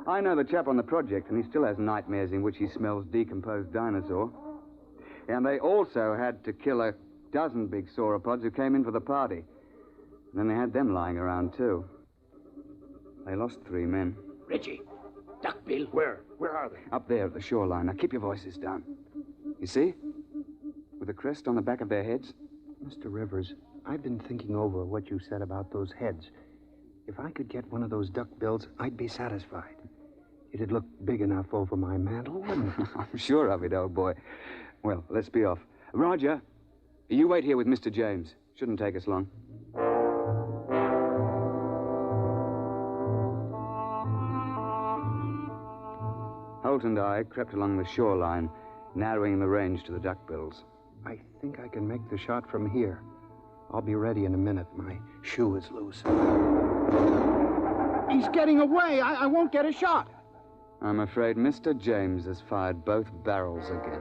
I know the chap on the project, and he still has nightmares in which he smells decomposed dinosaur. And they also had to kill a dozen big sauropods who came in for the party. And then they had them lying around, too. They lost 3 men. Richie, Duckbill. Where? Where are they? Up there at the shoreline. Now, keep your voices down. You see? With a crest on the back of their heads. Mr. Rivers, I've been thinking over what you said about those heads. If I could get one of those duckbills, I'd be satisfied. It'd look big enough over my mantle, wouldn't it? I'm sure of it, old boy. Well, let's be off. Roger, you wait here with Mr. James. Shouldn't take us long. Holt and I crept along the shoreline, narrowing the range to the duckbills. I think I can make the shot from here. I'll be ready in a minute. My shoe is loose. He's getting away. I won't get a shot. I'm afraid Mr. James has fired both barrels again.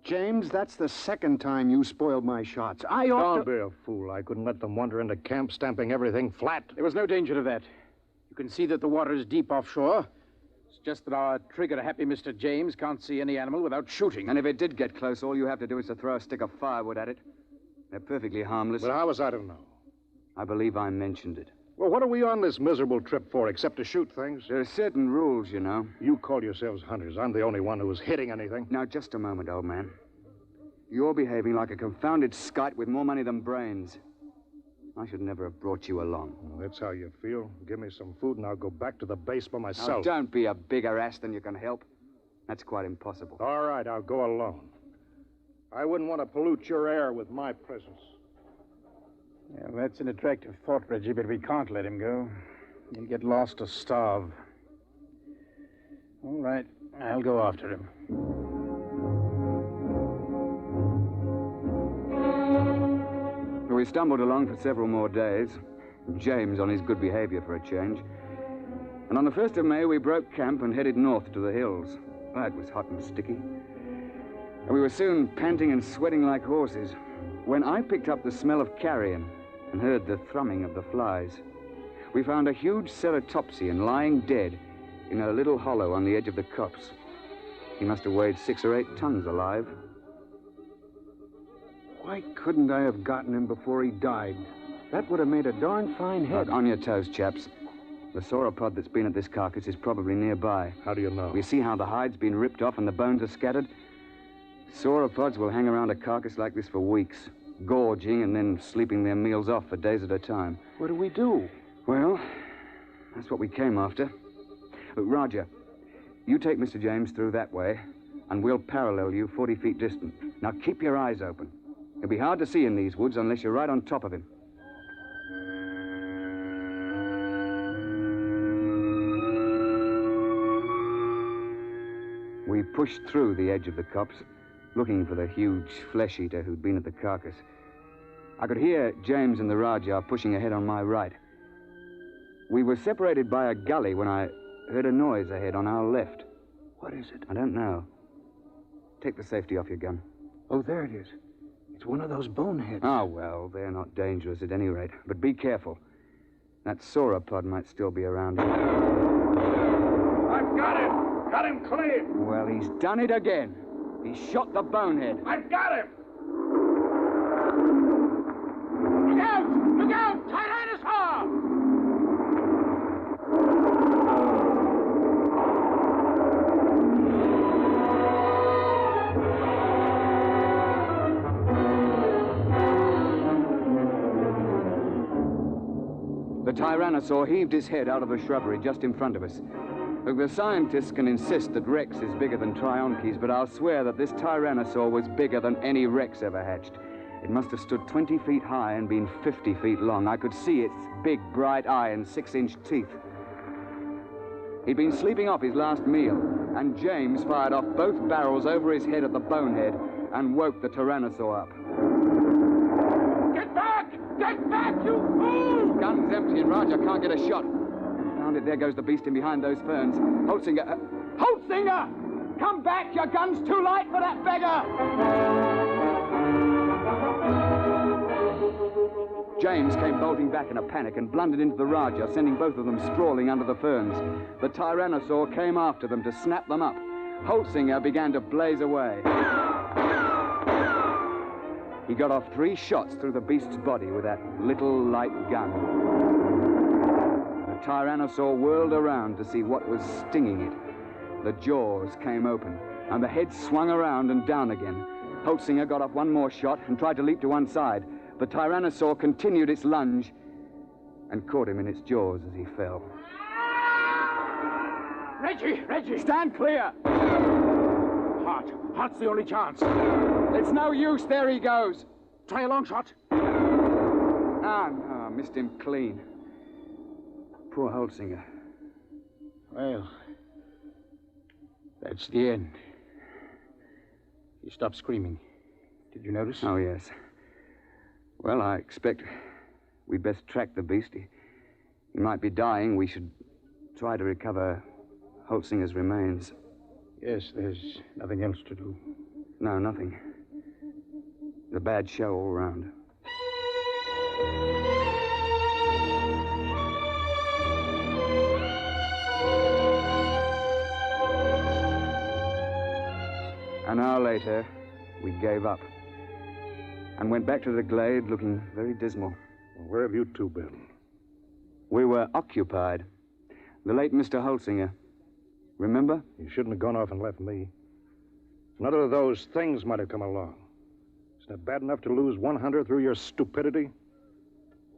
James, that's the second time you spoiled my shots. I ought Don't be a fool. I couldn't let them wander into camp, stamping everything flat. There was no danger of that. You can see that the water is deep offshore. It's just that our trigger-happy Mr. James can't see any animal without shooting. And if it did get close, all you have to do is to throw a stick of firewood at it. They're perfectly harmless. But how was I to know? I believe I mentioned it. Well, what are we on this miserable trip for, except to shoot things? There are certain rules, you know. You call yourselves hunters. I'm the only one who was hitting anything. Now, just a moment, old man. You're behaving like a confounded skite with more money than brains. I should never have brought you along. Well, that's how you feel. Give me some food and I'll go back to the base by myself. Now, don't be a bigger ass than you can help. That's quite impossible. All right, I'll go alone. I wouldn't want to pollute your air with my presence. Yeah, that's an attractive thought, Reggie, but we can't let him go. He'll get lost or starve. All right, I'll go after him. We stumbled along for several more days, James on his good behavior for a change. And on the 1st of May, we broke camp and headed north to the hills. Oh, it was hot and sticky. And we were soon panting and sweating like horses when I picked up the smell of carrion and heard the thrumming of the flies. We found a huge ceratopsian lying dead in a little hollow on the edge of the copse. He must have weighed 6 or 8 tons alive. Why couldn't I have gotten him before he died? That would have made a darn fine head. On your toes, chaps. The sauropod that's been at this carcass is probably nearby. How do you know? You see how the hide's been ripped off and the bones are scattered? Sauropods will hang around a carcass like this for weeks, gorging and then sleeping their meals off for days at a time. What do we do? Well, that's what we came after. Roger, you take Mr. James through that way, and we'll parallel you 40 feet distant. Now keep your eyes open. It'll be hard to see in these woods unless you're right on top of him. We pushed through the edge of the copse, looking for the huge flesh-eater who'd been at the carcass. I could hear James and the Rajah pushing ahead on my right. We were separated by a gully when I heard a noise ahead on our left. What is it? I don't know. Take the safety off your gun. Oh, there it is. It's one of those boneheads. Oh, well, they're not dangerous at any rate. But be careful. That sauropod might still be around here. I've got him! Got him clear! Well, he's done it again. He shot the bonehead. I've got him! Look out! Look out! Tyrannosaur! The Tyrannosaur heaved his head out of the shrubbery just in front of us. Look, the scientists can insist that Rex is bigger than Trionches, but I'll swear that this Tyrannosaur was bigger than any Rex ever hatched. It must have stood 20 feet high and been 50 feet long. I could see its big, bright eye and 6-inch teeth. He'd been sleeping off his last meal, and James fired off both barrels over his head at the bonehead and woke the Tyrannosaur up. Get back! Get back, you fool! Gun's empty and Roger can't get a shot. Found it, there goes the beast in behind those ferns. Holtzinger! Holtzinger! Come back! Your gun's too light for that beggar! James came bolting back in a panic and blundered into the Rajah, sending both of them sprawling under the ferns. The Tyrannosaur came after them to snap them up. Holtzinger began to blaze away. He got off 3 shots through the beast's body with that little light gun. The Tyrannosaur whirled around to see what was stinging it. The jaws came open, and the head swung around and down again. Holtzinger got off 1 more shot and tried to leap to one side. The Tyrannosaur continued its lunge and caught him in its jaws as he fell. Reggie! Stand clear! Heart's the only chance. It's no use. There he goes. Try a long shot. Missed him clean. Poor Holtzinger. Well, That's the end. He stopped screaming. Did you notice? Oh, yes. Well, I expect we'd best track the beast. He might be dying. We should try to recover Holtzinger's remains. Yes, there's nothing else to do. No, nothing. It's a bad show all round. An hour later, we gave up and went back to the glade looking very dismal. Where have you two been? We were occupied. The late Mr. Holtzinger. Remember? You shouldn't have gone off and left me. None of those things might have come along. Isn't it bad enough to lose one hunter through your stupidity?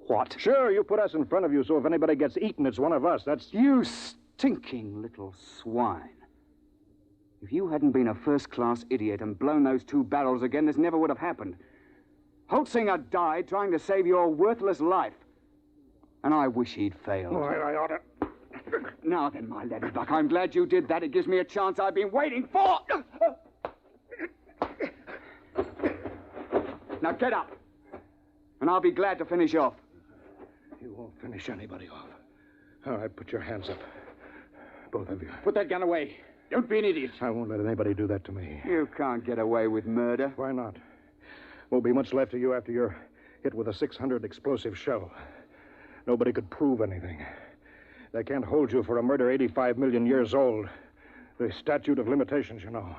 What? Sure, you put us in front of you, so if anybody gets eaten, it's one of us. That's... You stinking little swine. If you hadn't been a first-class idiot and blown those 2 barrels again, this never would have happened. Holtzinger died trying to save your worthless life. And I wish he'd failed. Oh, I ought to... Now then, my laddybuck, I'm glad you did that. It gives me a chance I've been waiting for. Now get up. And I'll be glad to finish off. You won't finish anybody off. All right, put your hands up. Both of you. Put that gun away. Don't be an idiot. I won't let anybody do that to me. You can't get away with murder. Why not? Won't be much left of you after you're hit with a 600 explosive shell. Nobody could prove anything. They can't hold you for a murder 85 million years old. The statute of limitations, you know.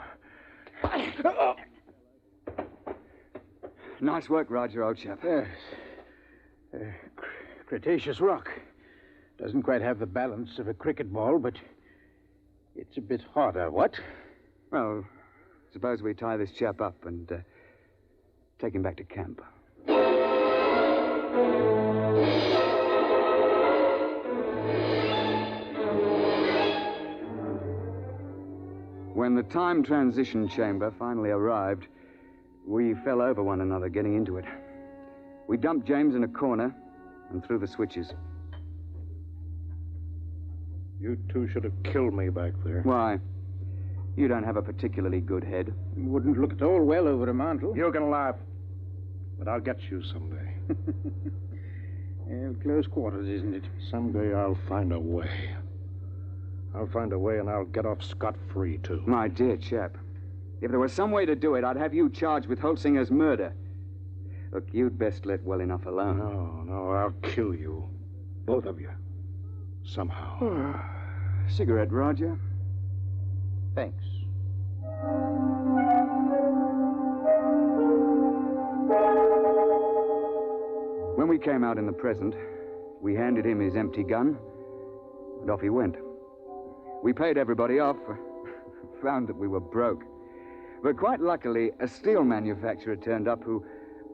Nice work, Roger, old chap. Yes. Cretaceous rock. Doesn't quite have the balance of a cricket ball, but it's a bit harder, what? Well, suppose we tie this chap up and take him back to camp. When the time transition chamber finally arrived, we fell over one another getting into it. We dumped James in a corner and threw the switches. You two should have killed me back there. Why? You don't have a particularly good head. Wouldn't look at all well over a mantle. You can laugh, but I'll get you someday. Well, close quarters, isn't it? Someday I'll find a way. I'll find a way and I'll get off scot-free, too. My dear chap, if there was some way to do it, I'd have you charged with Holtzinger's murder. Look, you'd best let well enough alone. No, I'll kill you. Both of you. Somehow. Cigarette, Roger? Thanks. When we came out in the present, we handed him his empty gun, and off he went. We paid everybody off, found that we were broke. But quite luckily, a steel manufacturer turned up who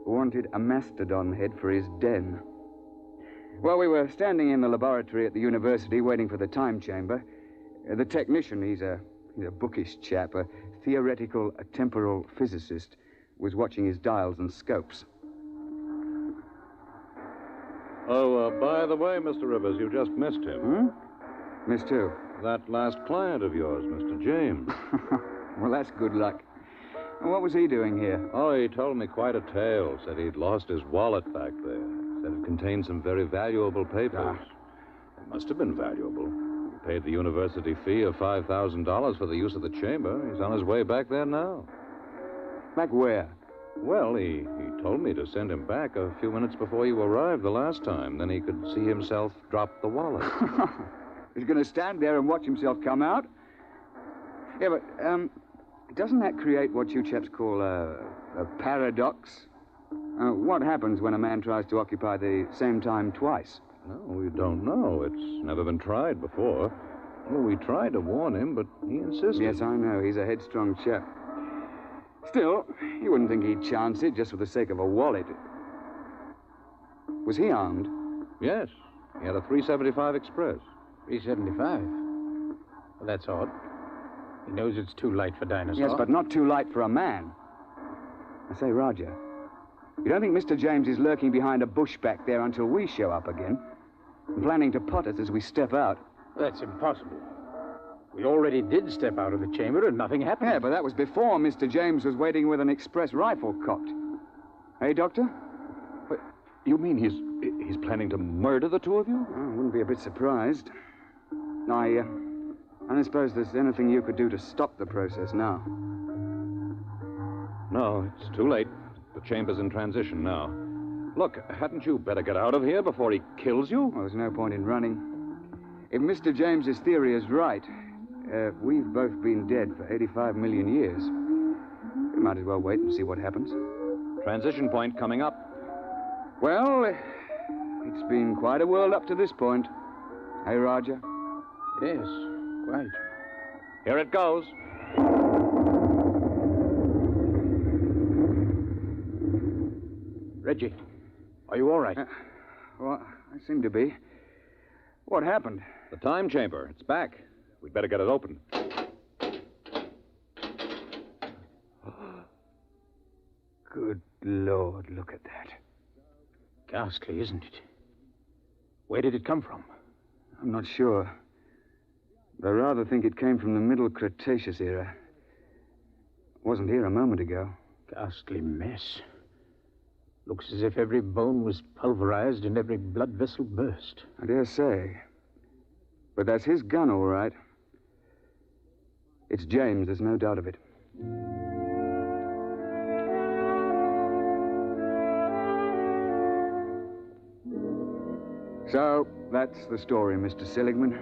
wanted a mastodon head for his den. While we were standing in the laboratory at the university waiting for the time chamber, the technician, he's a bookish chap, a theoretical temporal physicist, was watching his dials and scopes. Oh, by the way, Mr. Rivers, you just missed him. Missed who? That last client of yours, Mr. James. Well, that's good luck. And what was he doing here? Oh, he told me quite a tale. Said he'd lost his wallet back there. Said it contained some very valuable papers. It must have been valuable. He paid the university fee of $5,000 for the use of the chamber. He's on his way back there now. Back where? Well, he told me to send him back a few minutes before you arrived the last time. Then he could see himself drop the wallet. He's going to stand there and watch himself come out? Yeah, but, doesn't that create what you chaps call a paradox? What happens when a man tries to occupy the same time twice? No, we don't know. It's never been tried before. Well, we tried to warn him, but he insisted. Yes, I know. He's a headstrong chap. Still, you wouldn't think he'd chance it just for the sake of a wallet. Was he armed? Yes. He had a 375 Express. 375? Well, that's odd. He knows it's too light for Dinosaur. Yes, but not too light for a man. I say, Roger, you don't think Mr. James is lurking behind a bush back there until we show up again? And planning to pot us as we step out? That's impossible. We already did step out of the chamber and nothing happened. Yeah, but that was before Mr. James was waiting with an express rifle cocked. Hey, Doctor? But you mean he's planning to murder the two of you? Oh, I wouldn't be a bit surprised. I don't suppose there's anything you could do to stop the process now. No, it's too late. The chamber's in transition now. Look, hadn't you better get out of here before he kills you? Well, there's no point in running. If Mr. James's theory is right, we've both been dead for 85 million years. We might as well wait and see what happens. Transition point coming up. Well, it's been quite a world up to this point. Hey, Roger? Yes, quite. Here it goes. Reggie, are you all right? Well, I seem to be. What happened? The time chamber. It's back. We'd better get it open. Good Lord, look at that. Ghastly, isn't it? Where did it come from? I'm not sure. But I rather think it came from the Middle Cretaceous era. It wasn't here a moment ago. Ghastly mess. Looks as if every bone was pulverized and every blood vessel burst. I dare say. But that's his gun, all right. It's James, there's no doubt of it. So, that's the story, Mr. Seligman.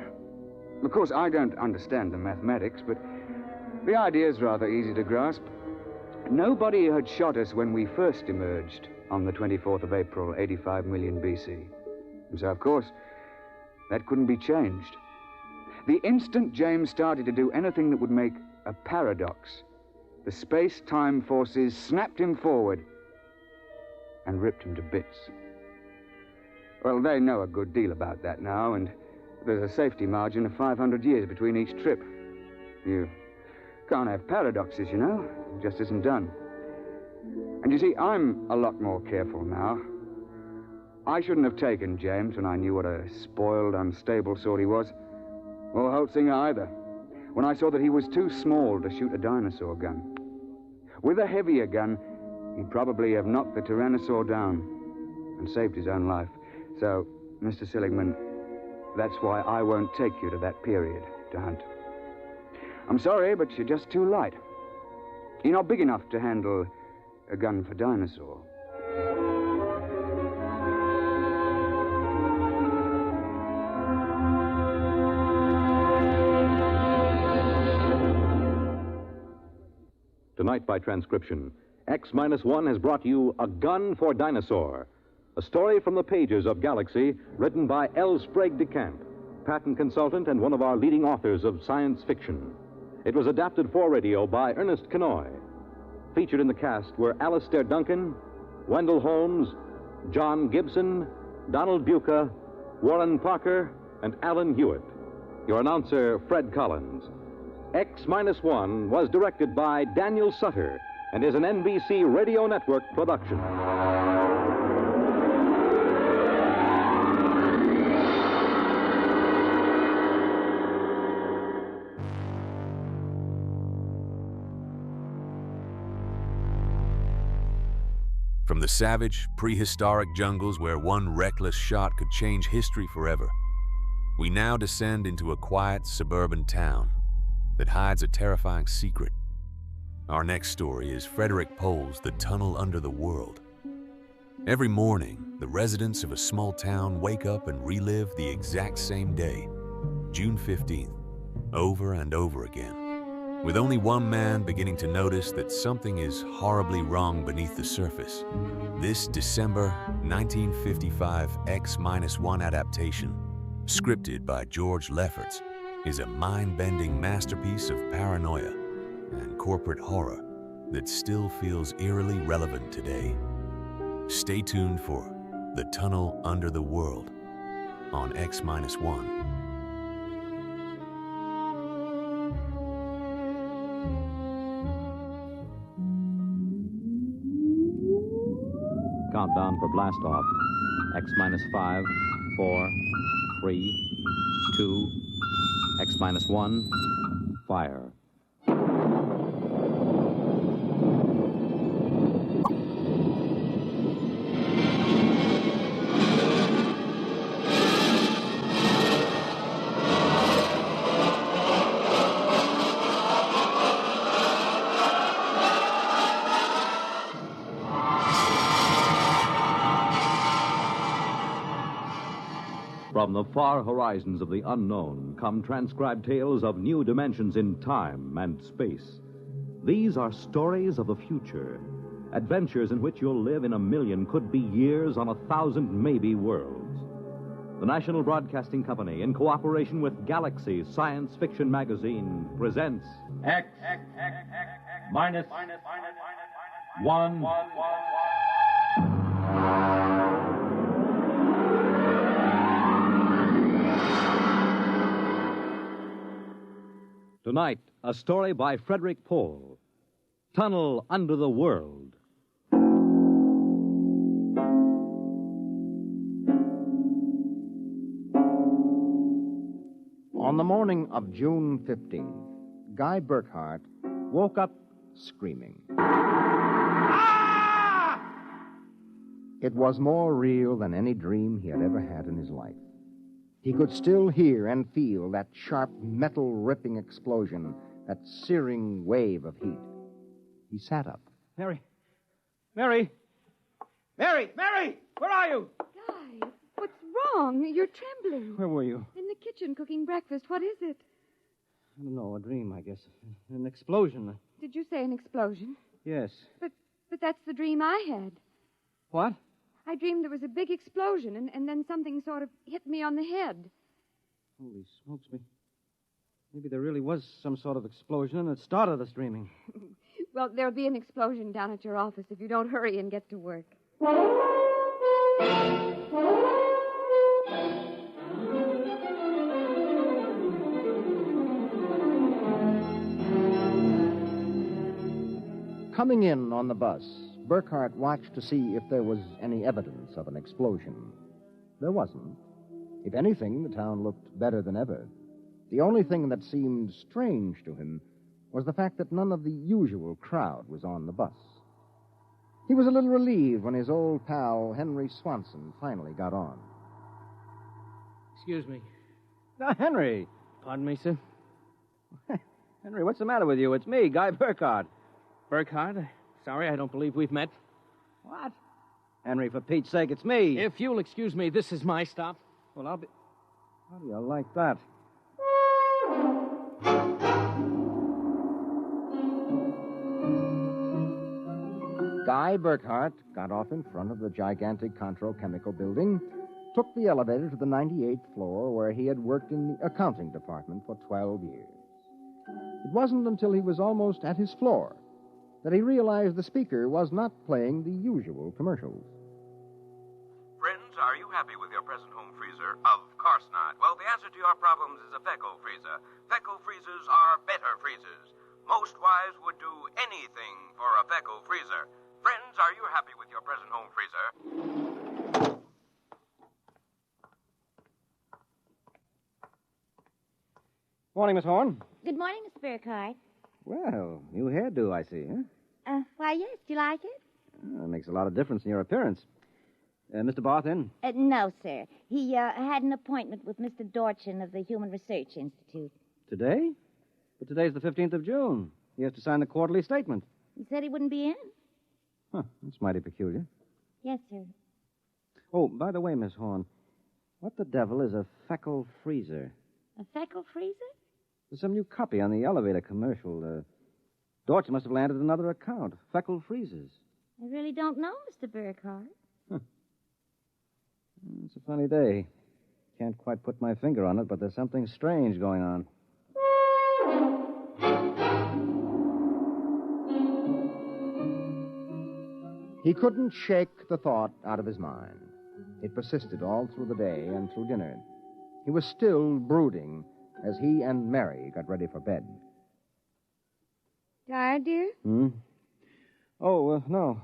Of course, I don't understand the mathematics, but the idea's rather easy to grasp. Nobody had shot us when we first emerged on the 24th of April, 85 million BC. And so, of course, that couldn't be changed. The instant James started to do anything that would make a paradox, the space-time forces snapped him forward and ripped him to bits. Well, they know a good deal about that now, and there's a safety margin of 500 years between each trip. You can't have paradoxes, you know. It just isn't done. And you see, I'm a lot more careful now. I shouldn't have taken James when I knew what a spoiled, unstable sort he was. Or Holtzinger either. When I saw that he was too small to shoot a dinosaur gun. With a heavier gun, he'd probably have knocked the Tyrannosaur down and saved his own life. So, Mr. Seligman, that's why I won't take you to that period to hunt. I'm sorry, but you're just too light. You're not big enough to handle a gun for Dinosaur. Tonight, by transcription, X-1 has brought you A Gun for Dinosaur, a story from the pages of Galaxy, written by L. Sprague de Camp, patent consultant and one of our leading authors of science fiction. It was adapted for radio by Ernest Kenoy. Featured in the cast were Alastair Duncan, Wendell Holmes, John Gibson, Donald Buca, Warren Parker, and Alan Hewitt. Your announcer, Fred Collins. X-1 was directed by Daniel Sutter and is an NBC Radio Network production. From the savage, prehistoric jungles where one reckless shot could change history forever, we now descend into a quiet suburban town that hides a terrifying secret. Our next story is Frederick Pohl's The Tunnel Under the World. Every morning, the residents of a small town wake up and relive the exact same day, June 15th, over and over again, with only one man beginning to notice that something is horribly wrong beneath the surface. This December 1955 X-1 adaptation, scripted by George Lefferts, is a mind-bending masterpiece of paranoia and corporate horror that still feels eerily relevant today. Stay tuned for The Tunnel Under the World on X-1. Countdown for blast off. X-5, 4, 3, 2, X-1 X-1, fire. From the far horizons of the unknown come transcribed tales of new dimensions in time and space. These are stories of the future, adventures in which you'll live in a million, could be years, on 1,000 maybe worlds. The National Broadcasting Company, in cooperation with Galaxy Science Fiction Magazine, presents X minus one. Tonight, a story by Frederick Pohl, Tunnel Under the World. On the morning of June 15th, Guy Burkhart woke up screaming. It was more real than any dream he had ever had in his life. He could still hear and feel that sharp, metal-ripping explosion, that searing wave of heat. He sat up. Mary! Mary! Mary! Mary! Where are you? Guy, what's wrong? You're trembling. Where were you? In the kitchen cooking breakfast. What is it? I don't know, a dream, I guess. An explosion. Did you say an explosion? Yes. But that's the dream I had. What? I dreamed there was a big explosion, and then something sort of hit me on the head. Holy smokes me. Maybe there really was some sort of explosion, and it started us dreaming. Well, there'll be an explosion down at your office if you don't hurry and get to work. Coming in on the bus, Burkhart watched to see if there was any evidence of an explosion. There wasn't. If anything, the town looked better than ever. The only thing that seemed strange to him was the fact that none of the usual crowd was on the bus. He was a little relieved when his old pal, Henry Swanson, finally got on. Excuse me. Henry! Pardon me, sir? Henry, what's the matter with you? It's me, Guy Burkhart. Burkhart? Sorry, I don't believe we've met. What? Henry, for Pete's sake, it's me. If you'll excuse me, this is my stop. Well, I'll be... How do you like that? Guy Burkhart got off in front of the gigantic Contro Chemical Building, took the elevator to the 98th floor where he had worked in the accounting department for 12 years. It wasn't until he was almost at his floor that he realized the speaker was not playing the usual commercials. Friends, are you happy with your present home freezer? Of course not. Well, the answer to your problems is a Fecco freezer. Fecco freezers are better freezers. Most wives would do anything for a Fecco freezer. Friends, are you happy with your present home freezer? Morning, Miss Horn. Good morning, Mr. Burkhart. Well, new hairdo, I see, huh? Why, yes. Do you like it? That makes a lot of difference in your appearance. Mr. Barth in? No, sir. He had an appointment with Mr. Dorchin of the Human Research Institute. Today? But today's the 15th of June. He has to sign the quarterly statement. He said he wouldn't be in. Huh, that's mighty peculiar. Yes, sir. Oh, by the way, Miss Horn, what the devil is a Fecco freezer? A Fecco freezer? There's some new copy on the elevator commercial. Dorch must have landed another account. Fecco freezers. I really don't know, Mr. Burkhart. It's a funny day. Can't quite put my finger on it, but there's something strange going on. He couldn't shake the thought out of his mind. It persisted all through the day and through dinner. He was still brooding as he and Mary got ready for bed. Tired, dear? Oh, no.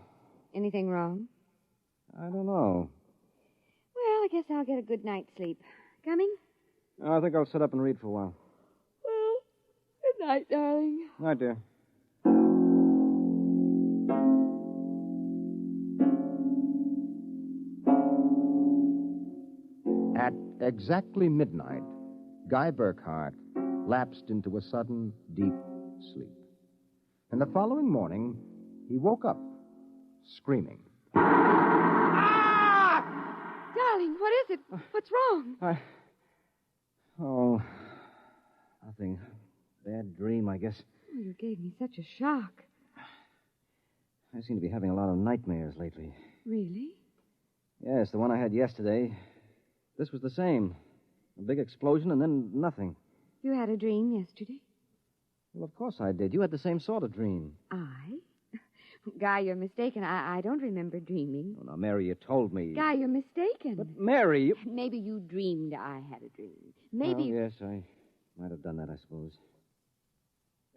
Anything wrong? I don't know. Well, I guess I'll get a good night's sleep. Coming? I think I'll sit up and read for a while. Night, darling. Night, dear. At exactly midnight, Guy Burkhart lapsed into a sudden, deep sleep. And the following morning, he woke up, screaming. Darling, what is it? What's wrong? Oh, nothing. Bad dream, I guess. Oh, you gave me such a shock. I seem to be having a lot of nightmares lately. Really? Yes, the one I had yesterday. This was the same. A big explosion and then nothing. You had a dream yesterday? Well, of course I did. You had the same sort of dream. I? Guy, you're mistaken. I don't remember dreaming. Oh, now, Mary, you told me. Guy, you're mistaken. But, Mary, you... Maybe you dreamed I had a dream. Maybe... Well, yes, I might have done that, I suppose.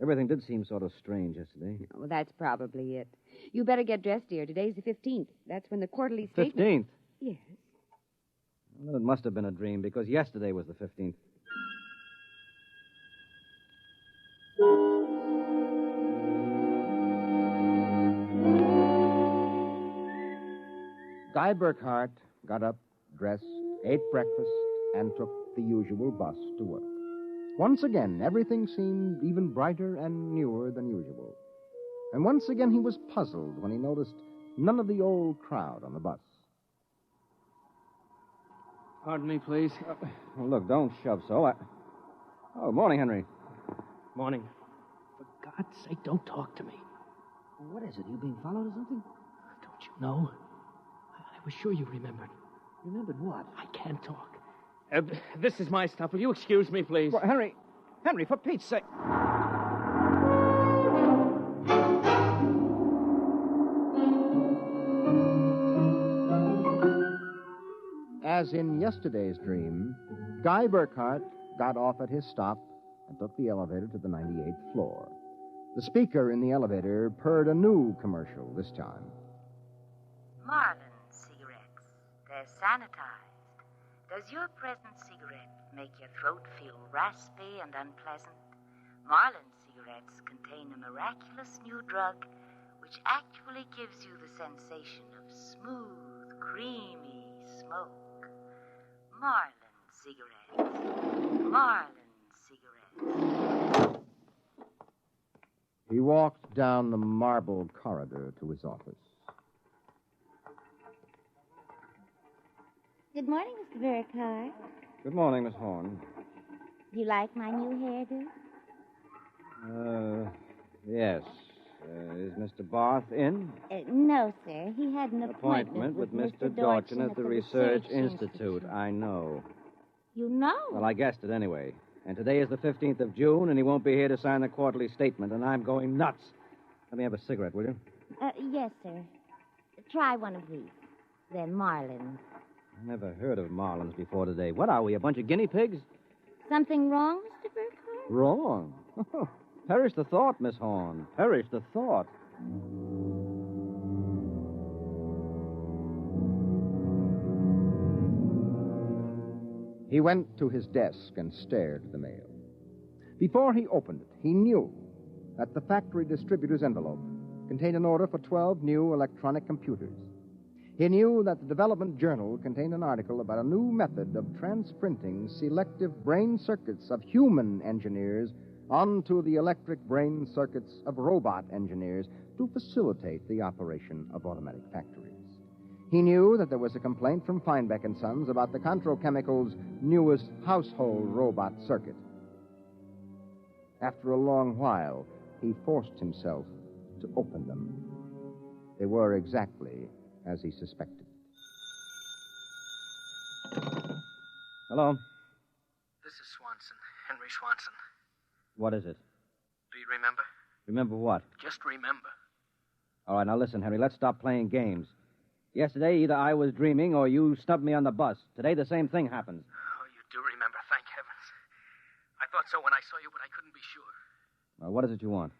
Everything did seem sort of strange yesterday. Oh, that's probably it. You better get dressed, dear. Today's the 15th. That's when the quarterly statement... 15th? Yes. Well, it must have been a dream, because yesterday was the 15th. Guy Burkhart got up, dressed, ate breakfast, and took the usual bus to work. Once again, everything seemed even brighter and newer than usual. And once again, he was puzzled when he noticed none of the old crowd on the bus. Pardon me, please. Oh, look, don't shove so. Oh, morning, Henry. Morning. For God's sake, don't talk to me. What is it? You being followed or something? Don't you know? I was sure you remembered. Remembered what? I can't talk. This is my stuff. Will you excuse me, please? Well, Henry, for Pete's sake. As in yesterday's dream, Guy Burkhart got off at his stop and took the elevator to the 98th floor. The speaker in the elevator purred a new commercial this time. Marlin cigarettes. They're sanitized. Does your present cigarette make your throat feel raspy and unpleasant? Marlin cigarettes contain a miraculous new drug which actually gives you the sensation of smooth, creamy smoke. Marlin cigarettes. Marlin cigarettes. He walked down the marble corridor to his office. Good morning, Mr. Burkhart. Good morning, Miss Horn. Do you like my new hairdo? Yes. Is Mr. Barth in? No, sir. He had an appointment with Mr. Dorchin at the Research Institute. I know. You know? Well, I guessed it anyway. And today is the 15th of June, and he won't be here to sign the quarterly statement, and I'm going nuts. Let me have a cigarette, will you? Yes, sir. Try one of these. They're Marlins. I never heard of Marlins before today. What are we, a bunch of guinea pigs? Something wrong, Mr. Burkhart? Wrong? Perish the thought, Miss Horn. Perish the thought. He went to his desk and stared at the mail. Before he opened it, he knew that the factory distributor's envelope contained an order for 12 new electronic computers. He knew that the Development Journal contained an article about a new method of transprinting selective brain circuits of human engineers onto the electric brain circuits of robot engineers to facilitate the operation of automatic factories. He knew that there was a complaint from Feinbeck & Sons about the Contro Chemicals' newest household robot circuit. After a long while, he forced himself to open them. They were exactly as he suspected. Hello? This is Swanson, Henry Swanson. What is it? Do you remember? Remember what? Just remember. All right, now listen, Henry, let's stop playing games. Yesterday, either I was dreaming or you snubbed me on the bus. Today, the same thing happens. Oh, you do remember, thank heavens. I thought so when I saw you, but I couldn't be sure. Well, what is it you want?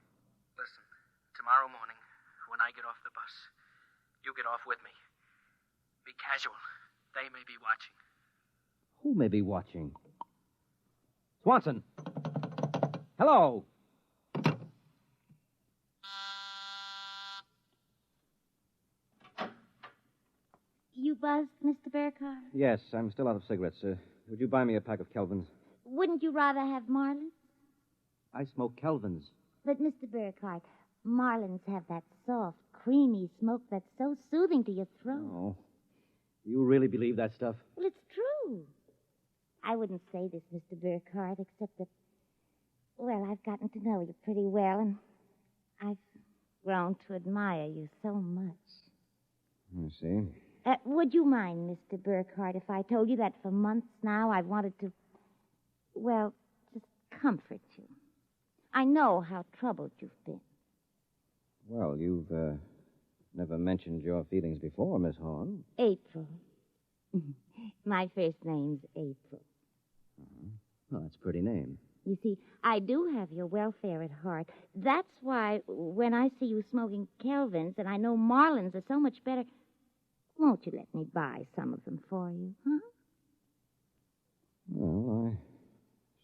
Listen, tomorrow morning, when I get off the bus, you get off with me. Be casual. They may be watching. Who may be watching? Swanson! Hello! buzzed, Mr. Burkhardt? Yes, I'm still out of cigarettes. Would you buy me a pack of Kelvins? Wouldn't you rather have Marlins? I smoke Kelvins. But, Mr. Burkhardt, Marlins have that soft, creamy smoke that's so soothing to your throat. Oh. You really believe that stuff? Well, it's true. I wouldn't say this, Mr. Burkhardt, except that, well, I've gotten to know you pretty well, and I've grown to admire you so much. I see. Would you mind, Mr. Burkhardt, if I told you that for months now I've wanted to, well, just comfort you? I know how troubled you've been. Well, you've never mentioned your feelings before, Miss Horn. April. My first name's April. Well, that's a pretty name. You see, I do have your welfare at heart. That's why when I see you smoking Kelvins and I know Marlins are so much better, won't you let me buy some of them for you, huh? Well, I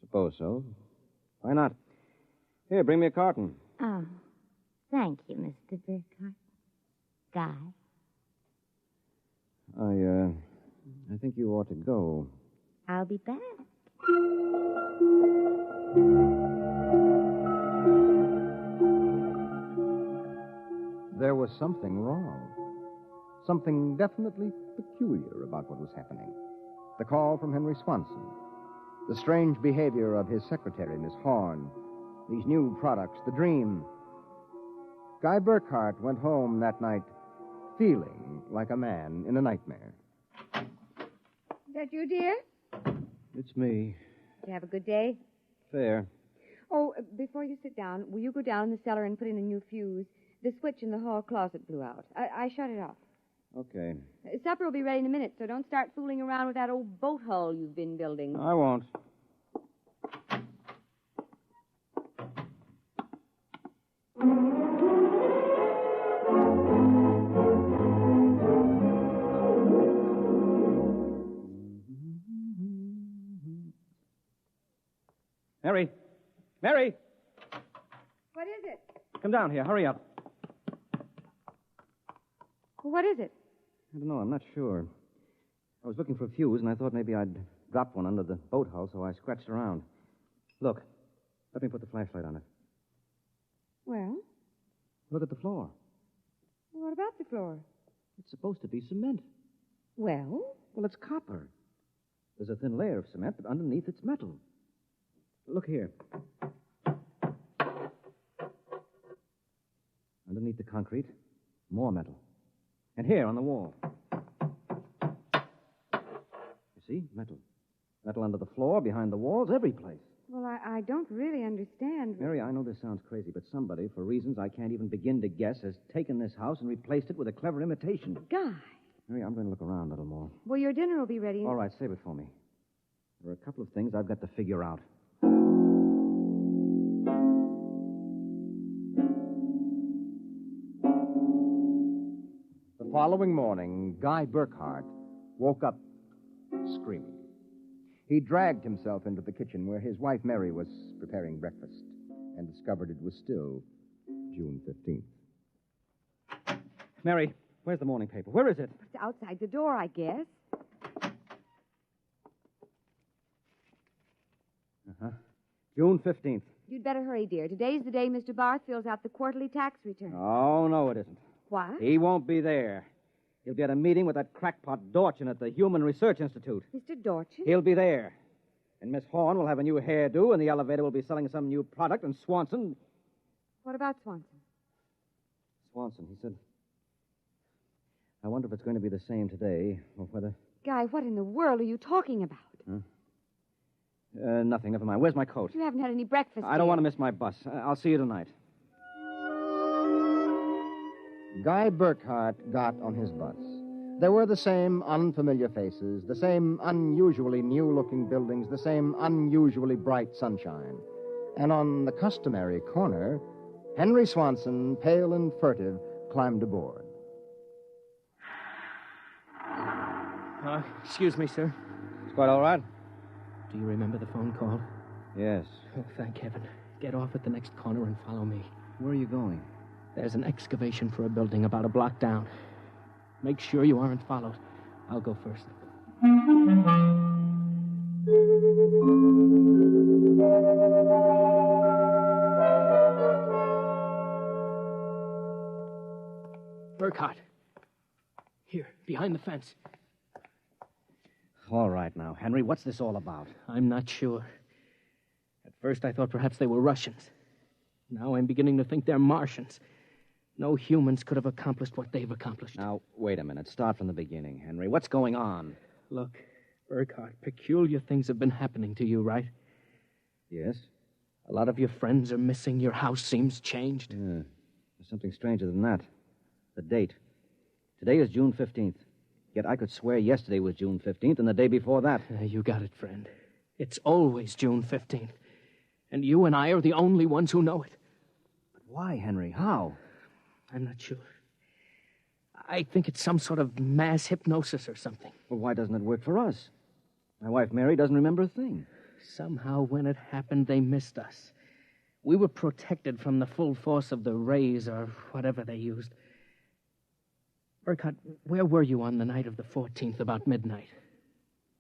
suppose so. Why not? Here, bring me a carton. Oh, thank you, Mr. Burkhardt. Guy? I think you ought to go. I'll be back. There was something wrong. Something definitely peculiar about what was happening. The call from Henry Swanson. The strange behavior of his secretary, Miss Horn. These new products, the dream. Guy Burkhardt went home that night feeling like a man in a nightmare. Is that you, dear? It's me. Did you have a good day? Fair. Oh, before you sit down, will you go down in the cellar and put in a new fuse? The switch in the hall closet blew out. I shut it off. Okay. Supper will be ready in a minute, so don't start fooling around with that old boat hull you've been building. I won't. Mary! Mary! What is it? Come down here. Hurry up. What is it? I don't know. I'm not sure. I was looking for a fuse, and I thought maybe I'd dropped one under the boat hull, so I scratched around. Look. Let me put the flashlight on it. Well? Look at the floor. What about the floor? It's supposed to be cement. Well? Well, it's copper. There's a thin layer of cement, but underneath it's metal. Look here. Underneath the concrete, more metal. And here on the wall. You see? Metal. Metal under the floor, behind the walls, every place. Well, I don't really understand. Mary, I know this sounds crazy, but somebody, for reasons I can't even begin to guess, has taken this house and replaced it with a clever imitation. Guy. Mary, I'm going to look around a little more. Well, your dinner will be ready. All right, save it for me. There are a couple of things I've got to figure out. The following morning, Guy Burkhardt woke up screaming. He dragged himself into the kitchen where his wife Mary was preparing breakfast and discovered it was still June 15th. Mary, where's the morning paper? Where is it? It's outside the door, I guess. Uh-huh. June 15th. You'd better hurry, dear. Today's the day Mr. Barth fills out the quarterly tax return. Oh, no, it isn't. What? He won't be there. He'll be at a meeting with that crackpot Dorchin at the Human Research Institute. Mr. Dorchin? He'll be there. And Miss Horn will have a new hairdo, and the elevator will be selling some new product, and Swanson... What about Swanson? Swanson, he said... I wonder if it's going to be the same today, or whether... Guy, what in the world are you talking about? Huh? Nothing. Never mind. Where's my coat? You haven't had any breakfast, I don't want to miss my bus. I'll see you tonight. Guy Burkhardt got on his bus. There were the same unfamiliar faces, the same unusually new-looking buildings, the same unusually bright sunshine. And on the customary corner, Henry Swanson, pale and furtive, climbed aboard. Excuse me, sir. It's quite all right. Do you remember the phone call? Yes. Oh, thank heaven. Get off at the next corner and follow me. Where are you going? There's an excavation for a building about a block down. Make sure you aren't followed. I'll go first. Burkhart. Here, behind the fence. All right now, Henry, what's this all about? I'm not sure. At first, I thought perhaps they were Russians. Now I'm beginning to think they're Martians. No humans could have accomplished what they've accomplished. Now, wait a minute. Start from the beginning, Henry. What's going on? Look, Burkhart, peculiar things have been happening to you, right? Yes? A lot of your friends are missing. Your house seems changed. Yeah. There's something stranger than that. The date. Today is June 15th. Yet I could swear yesterday was June 15th and the day before that. You got it, friend. It's always June 15th. And you and I are the only ones who know it. But why, Henry? How? I'm not sure. I think it's some sort of mass hypnosis or something. Well, why doesn't it work for us? My wife, Mary, doesn't remember a thing. Somehow, when it happened, they missed us. We were protected from the full force of the rays or whatever they used. Burkhart, where were you on the night of the 14th, about midnight?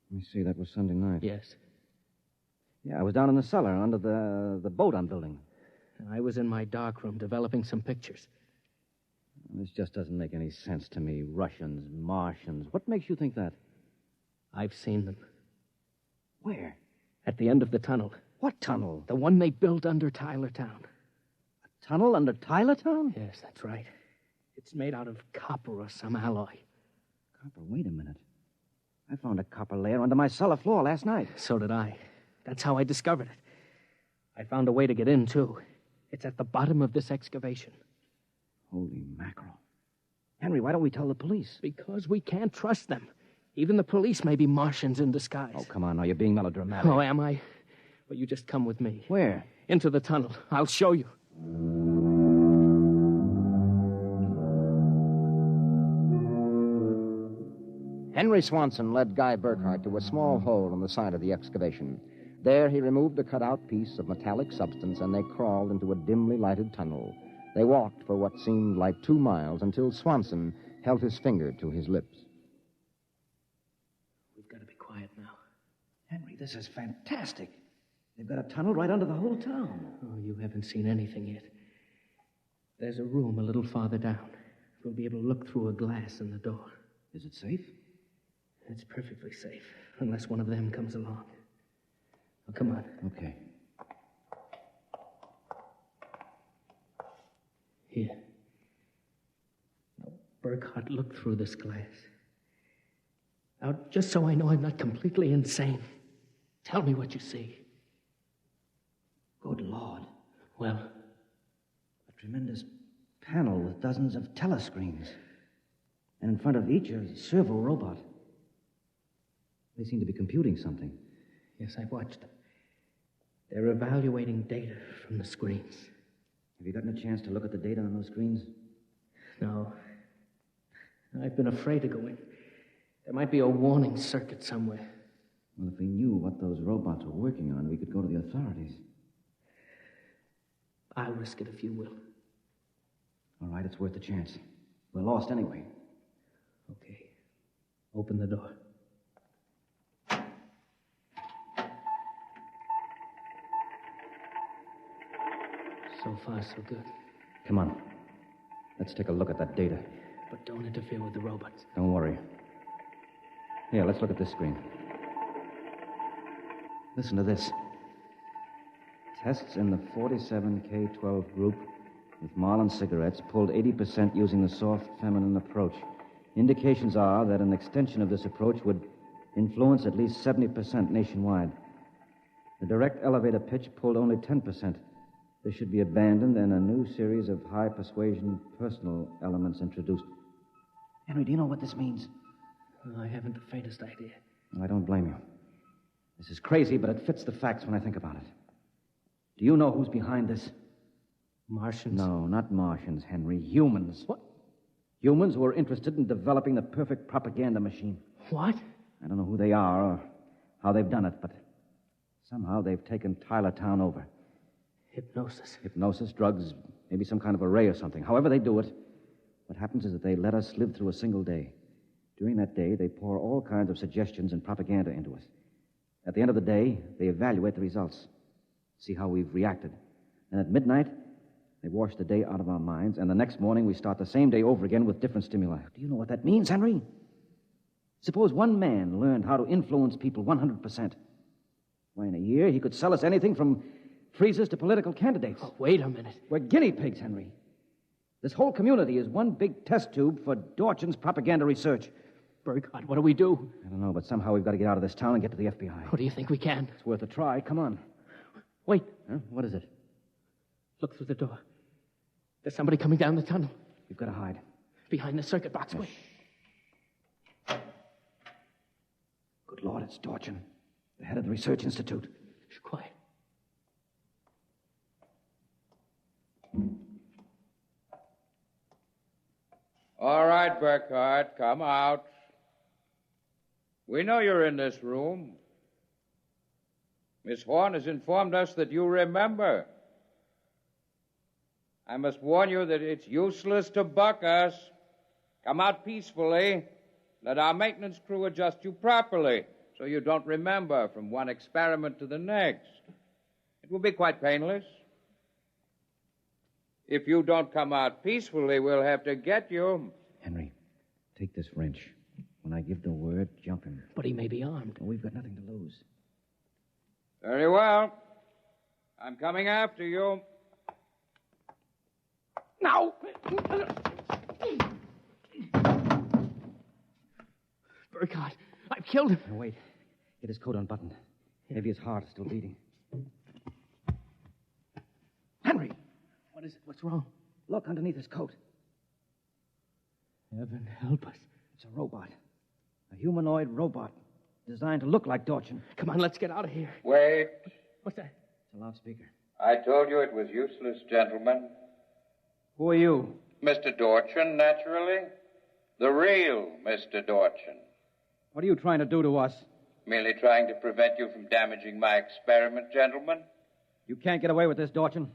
Let me see, that was Sunday night. Yes. Yeah, I was down in the cellar under the boat I'm building. And I was in my darkroom developing some pictures. This just doesn't make any sense to me. Russians, Martians. What makes you think that? I've seen them. Where? At the end of the tunnel. What tunnel? The one they built under Tylertown. A tunnel under Tylertown? Yes, that's right. It's made out of copper or some alloy. Copper? Wait a minute. I found a copper layer under my cellar floor last night. So did I. That's how I discovered it. I found a way to get in, too. It's at the bottom of this excavation. Holy mackerel. Henry, why don't we tell the police? Because we can't trust them. Even the police may be Martians in disguise. Oh, come on now. You're being melodramatic. Oh, am I? Well, you just come with me. Where? Into the tunnel. I'll show you. Henry Swanson led Guy Burkhart to a small hole in the side of the excavation. There he removed a cut-out piece of metallic substance, and they crawled into a dimly lighted tunnel. They walked for what seemed like 2 miles until Swanson held his finger to his lips. We've got to be quiet now. Henry, this is fantastic. They've got a tunnel right under the whole town. Oh, you haven't seen anything yet. There's a room a little farther down. We'll be able to look through a glass in the door. Is it safe? It's perfectly safe, unless one of them comes along. Oh, come on. Okay. Here. Now, Burkhart, look through this glass. Now, just so I know I'm not completely insane, tell me what you see. Good Lord. Well? A tremendous panel with dozens of telescreens. And in front of each is a servo robot. They seem to be computing something. Yes, I've watched them. They're evaluating data from the screens. Have you gotten a chance to look at the data on those screens? No. I've been afraid to go in. There might be a warning circuit somewhere. Well, if we knew what those robots were working on, we could go to the authorities. I'll risk it if you will. All right, it's worth a chance. We're lost anyway. Okay. Open the door. So far, so good. Come on. Let's take a look at that data. But don't interfere with the robots. Don't worry. Here, let's look at this screen. Listen to this. Tests in the 47K12 group with Marlin cigarettes pulled 80% using the soft feminine approach. Indications are that an extension of this approach would influence at least 70% nationwide. The direct elevator pitch pulled only 10%. This should be abandoned and a new series of high persuasion personal elements introduced. Henry, do you know what this means? I haven't the faintest idea. Well, I don't blame you. This is crazy, but it fits the facts when I think about it. Do you know who's behind this? Martians? No, not Martians, Henry. Humans. What? Humans who are interested in developing the perfect propaganda machine. What? I don't know who they are or how they've done it, but somehow they've taken Tylertown over. Hypnosis. Hypnosis, drugs, maybe some kind of array or something. However they do it, what happens is that they let us live through a single day. During that day, they pour all kinds of suggestions and propaganda into us. At the end of the day, they evaluate the results, see how we've reacted. And at midnight, they wash the day out of our minds, and the next morning we start the same day over again with different stimuli. Do you know what that means, Henry? Suppose one man learned how to influence people 100%. Why, in a year, he could sell us anything from freezers to political candidates. Oh, wait a minute. We're guinea pigs, Henry. This whole community is one big test tube for Dorchin's propaganda research. Burkhardt, what do we do? I don't know, but somehow we've got to get out of this town and get to the FBI. What do you think we can? It's worth a try. Come on. Wait. Huh? What is it? Look through the door. There's somebody coming down the tunnel. You've got to hide. Behind the circuit box. Wait. Good Lord, it's Dorchin, the head of the Research Institute. Shh, quiet. All right, Burkhardt, come out. We know you're in this room. Miss Horn has informed us that you remember. I must warn you that it's useless to buck us. Come out peacefully. Let our maintenance crew adjust you properly so you don't remember from one experiment to the next. It will be quite painless. If you don't come out peacefully, we'll have to get you. Henry, take this wrench. When I give the word, jump him. But he may be armed. Well, we've got nothing to lose. Very well. I'm coming after you. Now! Burkhardt, I've killed him. Now, wait. Get his coat unbuttoned. Maybe his heart is still beating. Henry! What is it? What's wrong? Look underneath his coat. Heaven help us. It's a robot. A humanoid robot designed to look like Dorchin. Come on, let's get out of here. Wait. What's that? It's a loudspeaker. I told you it was useless, gentlemen. Who are you? Mr. Dorchin, naturally. The real Mr. Dorchin. What are you trying to do to us? Merely trying to prevent you from damaging my experiment, gentlemen. You can't get away with this, Dorchin.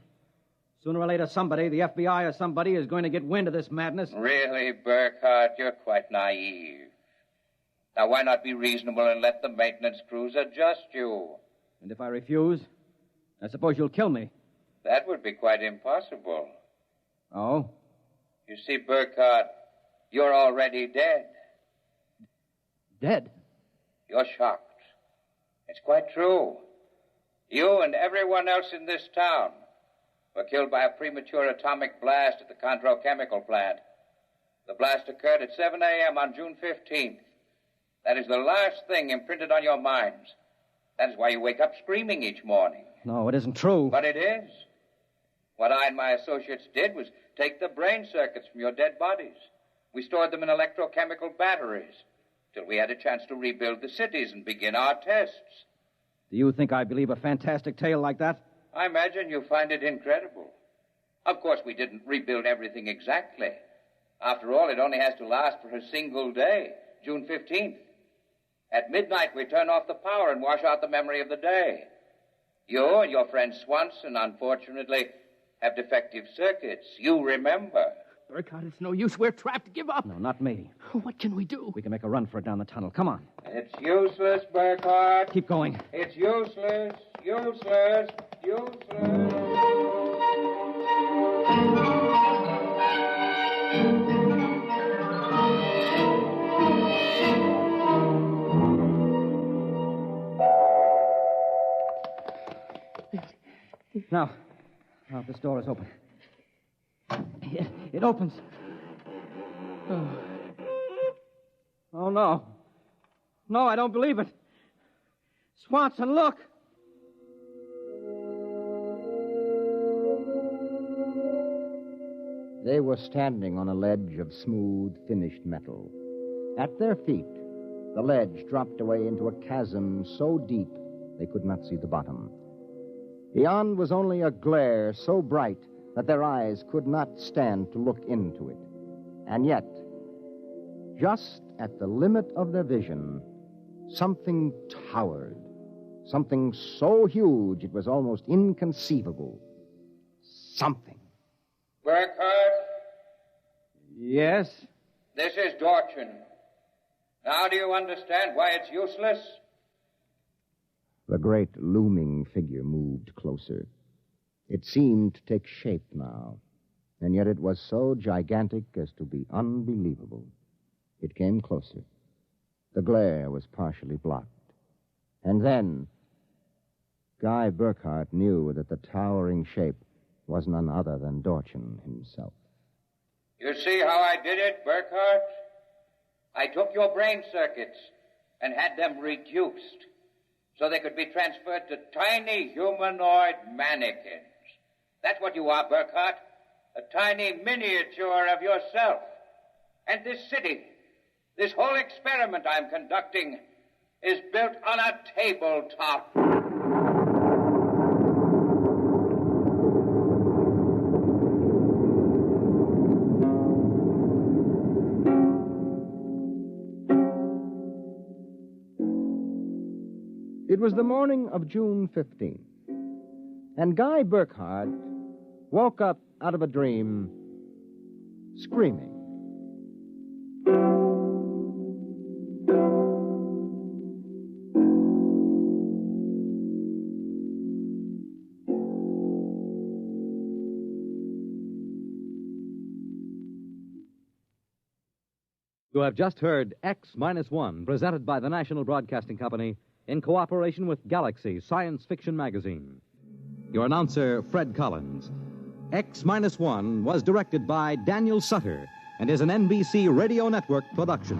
Sooner or later, somebody, the FBI or somebody, is going to get wind of this madness. Really, Burkhardt, you're quite naive. Now, why not be reasonable and let the maintenance crews adjust you? And if I refuse, I suppose you'll kill me. That would be quite impossible. Oh? You see, Burkhardt, you're already dead. Dead? You're shocked. It's quite true. You and everyone else in this town were killed by a premature atomic blast at the Condro chemical plant. The blast occurred at 7 a.m. on June 15th. That is the last thing imprinted on your minds. That is why you wake up screaming each morning. No, it isn't true. But it is. What I and my associates did was take the brain circuits from your dead bodies. We stored them in electrochemical batteries till we had a chance to rebuild the cities and begin our tests. Do you think I believe a fantastic tale like that? I imagine you find it incredible. Of course, we didn't rebuild everything exactly. After all, it only has to last for a single day, June 15th. At midnight, we turn off the power and wash out the memory of the day. You and your friend Swanson, unfortunately, have defective circuits. You remember. Burkhardt, it's no use. We're trapped. Give up. No, not me. What can we do? We can make a run for it down the tunnel. Come on. It's useless, Burkhardt. Keep going. It's useless. Useless. Useless. Now, this door is open. It opens. Oh, no. No, I don't believe it. Swanson, look. They were standing on a ledge of smooth, finished metal. At their feet, the ledge dropped away into a chasm so deep they could not see the bottom. Beyond was only a glare so bright that their eyes could not stand to look into it. And yet, just at the limit of their vision, something towered. Something so huge it was almost inconceivable. Something. Burkhardt? Yes? This is Dorchin. Now do you understand why it's useless? The great looming figure moved closer. It seemed to take shape now, and yet it was so gigantic as to be unbelievable. It came closer. The glare was partially blocked. And then, Guy Burkhart knew that the towering shape was none other than Dorchin himself. You see how I did it, Burkhart? I took your brain circuits and had them reduced so they could be transferred to tiny humanoid mannequins. That's what you are, Burkhart. A tiny miniature of yourself. And this city, this whole experiment I'm conducting, is built on a tabletop. It was the morning of June 15th, and Guy Burkhart woke up out of a dream screaming. You have just heard X-1, presented by the National Broadcasting Company in cooperation with Galaxy Science Fiction Magazine. Your announcer, Fred Collins. X-1 was directed by Daniel Sutter and is an NBC Radio Network production.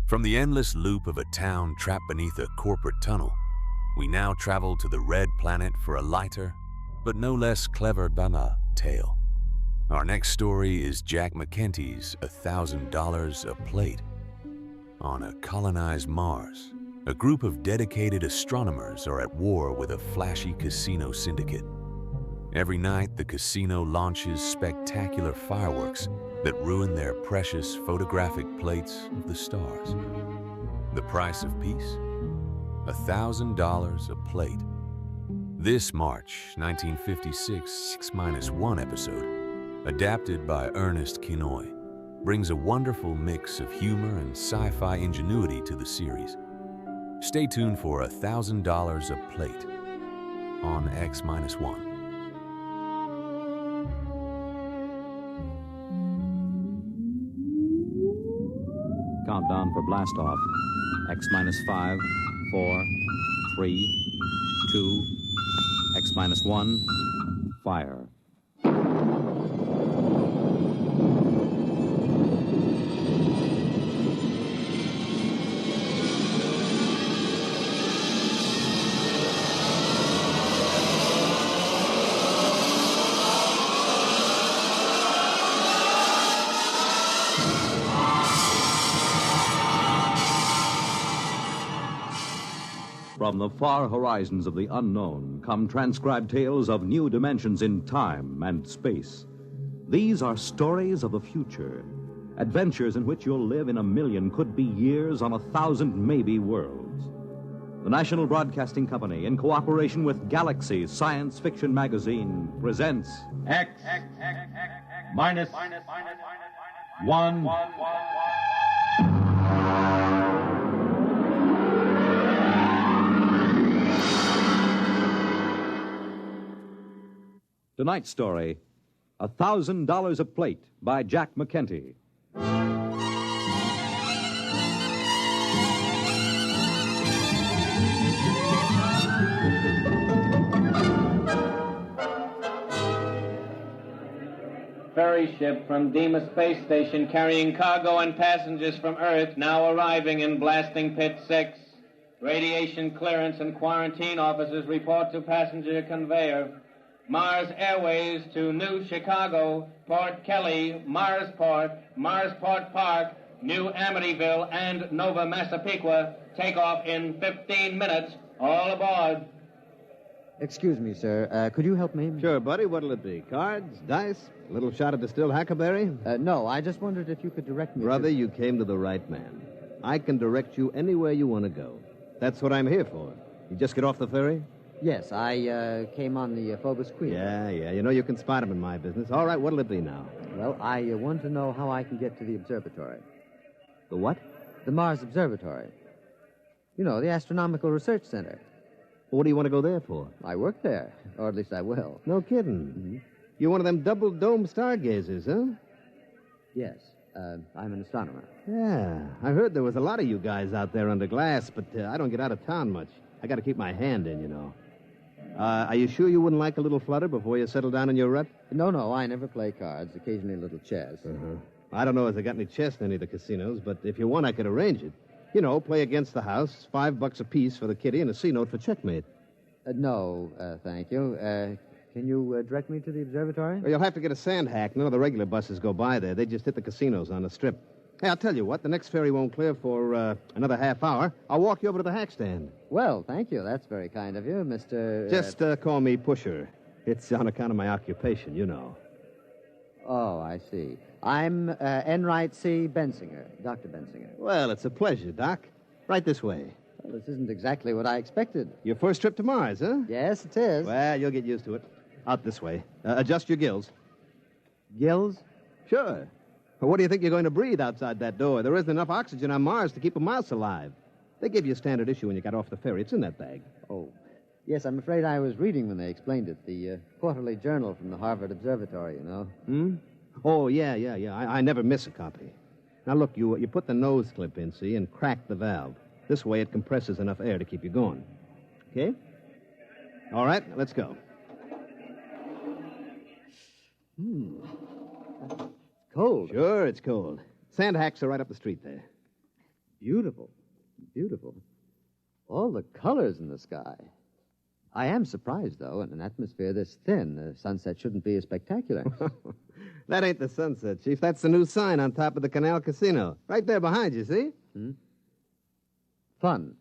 From the endless loop of a town trapped beneath a corporate tunnel, we now travel to the Red Planet for a lighter, but no less clever Bana tale. Our next story is Jack McKenty's $1,000 a plate. On a colonized Mars, a group of dedicated astronomers are at war with a flashy casino syndicate. Every night, the casino launches spectacular fireworks that ruin their precious photographic plates of the stars. The price of peace? $1,000 a plate. This March 1956 X-1 episode, adapted by Ernest Kinoy, brings a wonderful mix of humor and sci-fi ingenuity to the series. Stay tuned for $1,000 a plate on X-1. Countdown for blast off. X-5, 4, 3, 2, X-1, fire. From the far horizons of the unknown come transcribed tales of new dimensions in time and space. These are stories of the future, adventures in which you'll live in a million, could be years, on 1,000 maybe worlds. The National Broadcasting Company, in cooperation with Galaxy Science Fiction Magazine, presents X-1. Tonight's story, $1,000 a plate by Jack McKenty. Ferry ship from Deimos Space Station carrying cargo and passengers from Earth now arriving in Blasting Pit 6. Radiation clearance and quarantine officers report to passenger conveyor. Mars Airways to New Chicago, Port Kelly, Marsport, Marsport Park, New Amityville, and Nova Massapequa. Take off in 15 minutes. All aboard. Excuse me, sir. Could you help me? Sure, buddy. What'll it be? Cards? Dice? A little shot of distilled huckleberry? No, I just wondered if you could direct me Brother, you came to the right man. I can direct you anywhere you want to go. That's what I'm here for. You just get off the ferry? Yes, I came on the Phobos Queen. Yeah. You know you can spot him in my business. All right, what'll it be now? Well, I want to know how I can get to the observatory. The what? The Mars Observatory. You know, the Astronomical Research Center. What do you want to go there for? I work there, or at least I will. No kidding. Mm-hmm. You're one of them double-dome stargazers, huh? Yes, I'm an astronomer. Yeah, I heard there was a lot of you guys out there under glass, but I don't get out of town much. I got to keep my hand in, you know. Are you sure you wouldn't like a little flutter before you settle down in your rut? No, I never play cards. Occasionally a little chess. Uh-huh. I don't know if they got any chess in any of the casinos, but if you want, I could arrange it. You know, play against the house, $5 apiece for the kitty, and a C-note for checkmate. No, thank you. Can you direct me to the observatory? Well, you'll have to get a sand hack. None of the regular buses go by there. They just hit the casinos on the strip. Hey, I'll tell you what. The next ferry won't clear for another half hour. I'll walk you over to the hack stand. Well, thank you. That's very kind of you, Mr. Just call me Pusher. It's on account of my occupation, you know. Oh, I see. I'm Enright C. Bensinger, Dr. Bensinger. Well, it's a pleasure, Doc. Right this way. Well, this isn't exactly what I expected. Your first trip to Mars, huh? Yes, it is. Well, you'll get used to it. Out this way. Adjust your gills. Gills? Sure. Well, what do you think you're going to breathe outside that door? There isn't enough oxygen on Mars to keep a mouse alive. They gave you a standard issue when you got off the ferry. It's in that bag. Oh. Yes, I'm afraid I was reading when they explained it. The quarterly journal from the Harvard Observatory, you know. Hmm? Oh, yeah. I never miss a copy. Now, look, you put the nose clip in, see, and crack the valve. This way it compresses enough air to keep you going. Okay? All right, let's go. Cold. Sure, it's cold. Sand hacks are right up the street there. Beautiful. All the colors in the sky. I am surprised, though, in an atmosphere this thin, the sunset shouldn't be as spectacular. That ain't the sunset, Chief. That's the new sign on top of the Canal Casino. Right there behind you, see? Fun.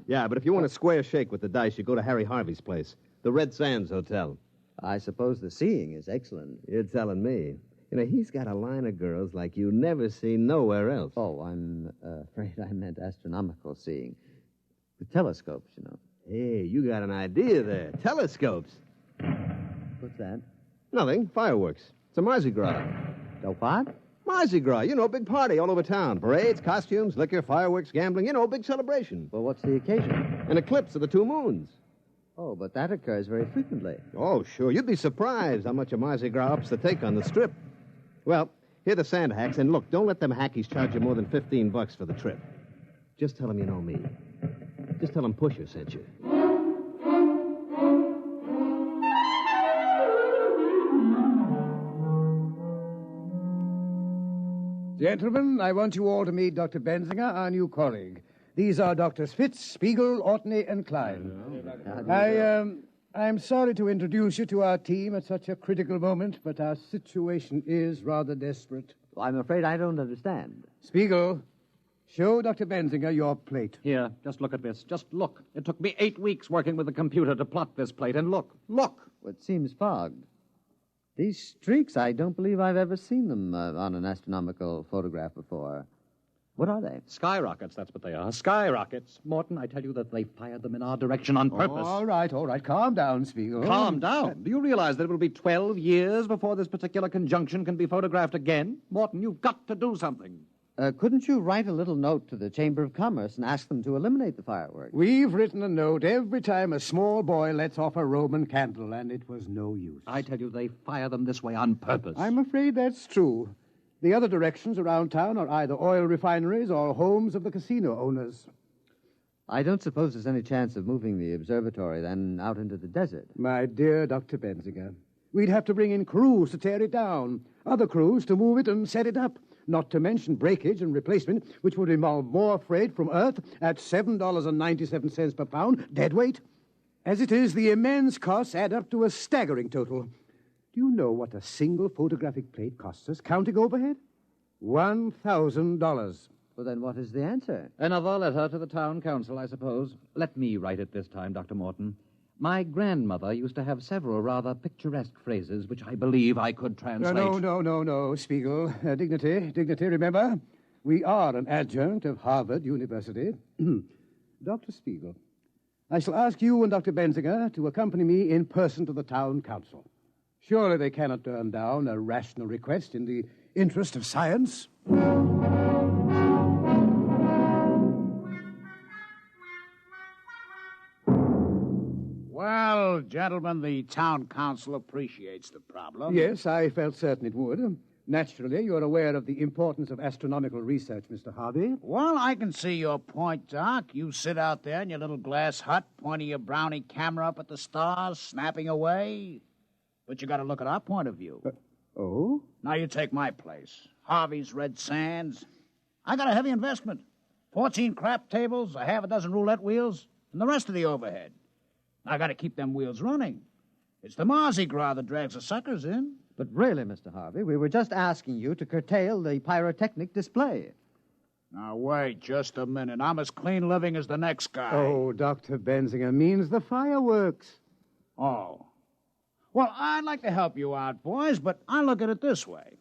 Yeah, but if you want a square shake with the dice, you go to Harry Harvey's place, the Red Sands Hotel. I suppose the seeing is excellent. You're telling me. You know, he's got a line of girls like you never see nowhere else. Oh, I'm afraid I meant astronomical seeing. The telescopes, you know. Hey, you got an idea there. Telescopes. What's that? Nothing. Fireworks. It's a Mardi Gras. A what? Mardi Gras. You know, big party all over town. Parades, costumes, liquor, fireworks, gambling. You know, big celebration. Well, what's the occasion? An eclipse of the two moons. Oh, but that occurs very frequently. Oh, sure. You'd be surprised how much a Mardi Gras ups the take on the strip. Well, here are the sand hacks, and look, don't let them hackies charge you more than $15 for the trip. Just tell them you know me. Just tell them Pusher sent you. Gentlemen, I want you all to meet Dr. Bensinger, our new colleague. These are Drs. Fitz, Spiegel, Ortney, and Klein. I'm sorry to introduce you to our team at such a critical moment, but our situation is rather desperate. I'm afraid I don't understand. Spiegel, show Dr. Bensinger your plate. Here, just look at this. Just look. It took me 8 weeks working with the computer to plot this plate, and look. Well, it seems fogged. These streaks, I don't believe I've ever seen them on an astronomical photograph before. What are they? Skyrockets, that's what they are. Skyrockets. Morton, I tell you that they fired them in our direction on purpose. All right. Calm down, Spiegel. Calm down? Do you realize that it will be 12 years before this particular conjunction can be photographed again? Morton, you've got to do something. Couldn't you write a little note to the Chamber of Commerce and ask them to eliminate the fireworks? We've written a note every time a small boy lets off a Roman candle, and it was no use. I tell you, they fire them this way on purpose. I'm afraid that's true. The other directions around town are either oil refineries or homes of the casino owners. I don't suppose there's any chance of moving the observatory, then, out into the desert. My dear Dr. Bensinger, we'd have to bring in crews to tear it down, other crews to move it and set it up, not to mention breakage and replacement, which would involve more freight from Earth at $7.97 per pound, dead weight. As it is, the immense costs add up to a staggering total. Do you know what a single photographic plate costs us, counting overhead? $1,000. Well, then what is the answer? Another letter to the town council, I suppose. Let me write it this time, Dr. Morton. My grandmother used to have several rather picturesque phrases which I believe I could translate. No, Spiegel. Dignity, remember? We are an adjunct of Harvard University. Dr. Spiegel, I shall ask you and Dr. Benziger to accompany me in person to the town council. Surely they cannot turn down a rational request in the interest of science. Well, gentlemen, the town council appreciates the problem. Yes, I felt certain it would. Naturally, you're aware of the importance of astronomical research, Mr. Harvey. Well, I can see your point, Doc. You sit out there in your little glass hut, pointing your brownie camera up at the stars, snapping away. But you got to look at our point of view. Oh? Now you take my place. Harvey's Red Sands. I got a heavy investment. 14 crap tables, a half a dozen roulette wheels, and the rest of the overhead. I got to keep them wheels running. It's the Mardi Gras that drags the suckers in. But really, Mr. Harvey, we were just asking you to curtail the pyrotechnic display. Now, wait just a minute. I'm as clean living as the next guy. Oh, Dr. Benziger means the fireworks. Oh. Well, I'd like to help you out, boys, but I look at it this way.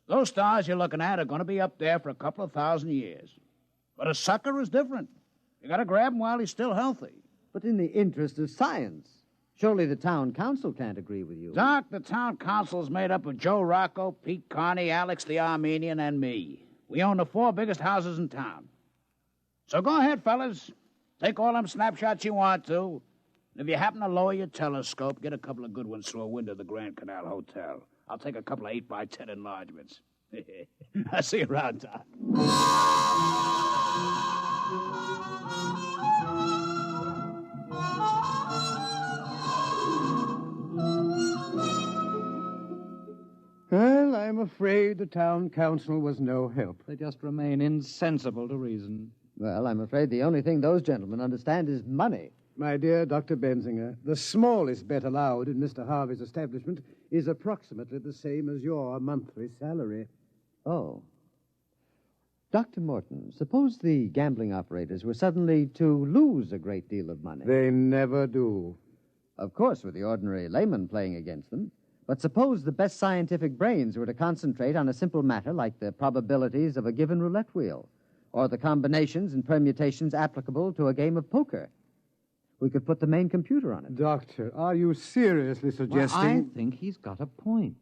Those stars you're looking at are going to be up there for a couple of thousand years. But a sucker is different. You got to grab him while he's still healthy. But in the interest of science, surely the town council can't agree with you. Doc, the town council is made up of Joe Rocco, Pete Carney, Alex the Armenian, and me. We own the 4 biggest houses in town. So go ahead, fellas. Take all them snapshots you want to. And if you happen to lower your telescope, get a couple of good ones through a window of the Grand Canal Hotel. I'll take a couple of 8x10 enlargements. I'll see you around, Doc. Well, I'm afraid the town council was no help. They just remain insensible to reason. Well, I'm afraid the only thing those gentlemen understand is money. My dear Dr. Benziger, the smallest bet allowed in Mr. Harvey's establishment is approximately the same as your monthly salary. Oh. Dr. Morton, suppose the gambling operators were suddenly to lose a great deal of money. They never do. Of course, with the ordinary layman playing against them. But suppose the best scientific brains were to concentrate on a simple matter like the probabilities of a given roulette wheel, or the combinations and permutations applicable to a game of poker. We could put the main computer on it. Doctor, are you seriously suggesting... Well, I think he's got a point.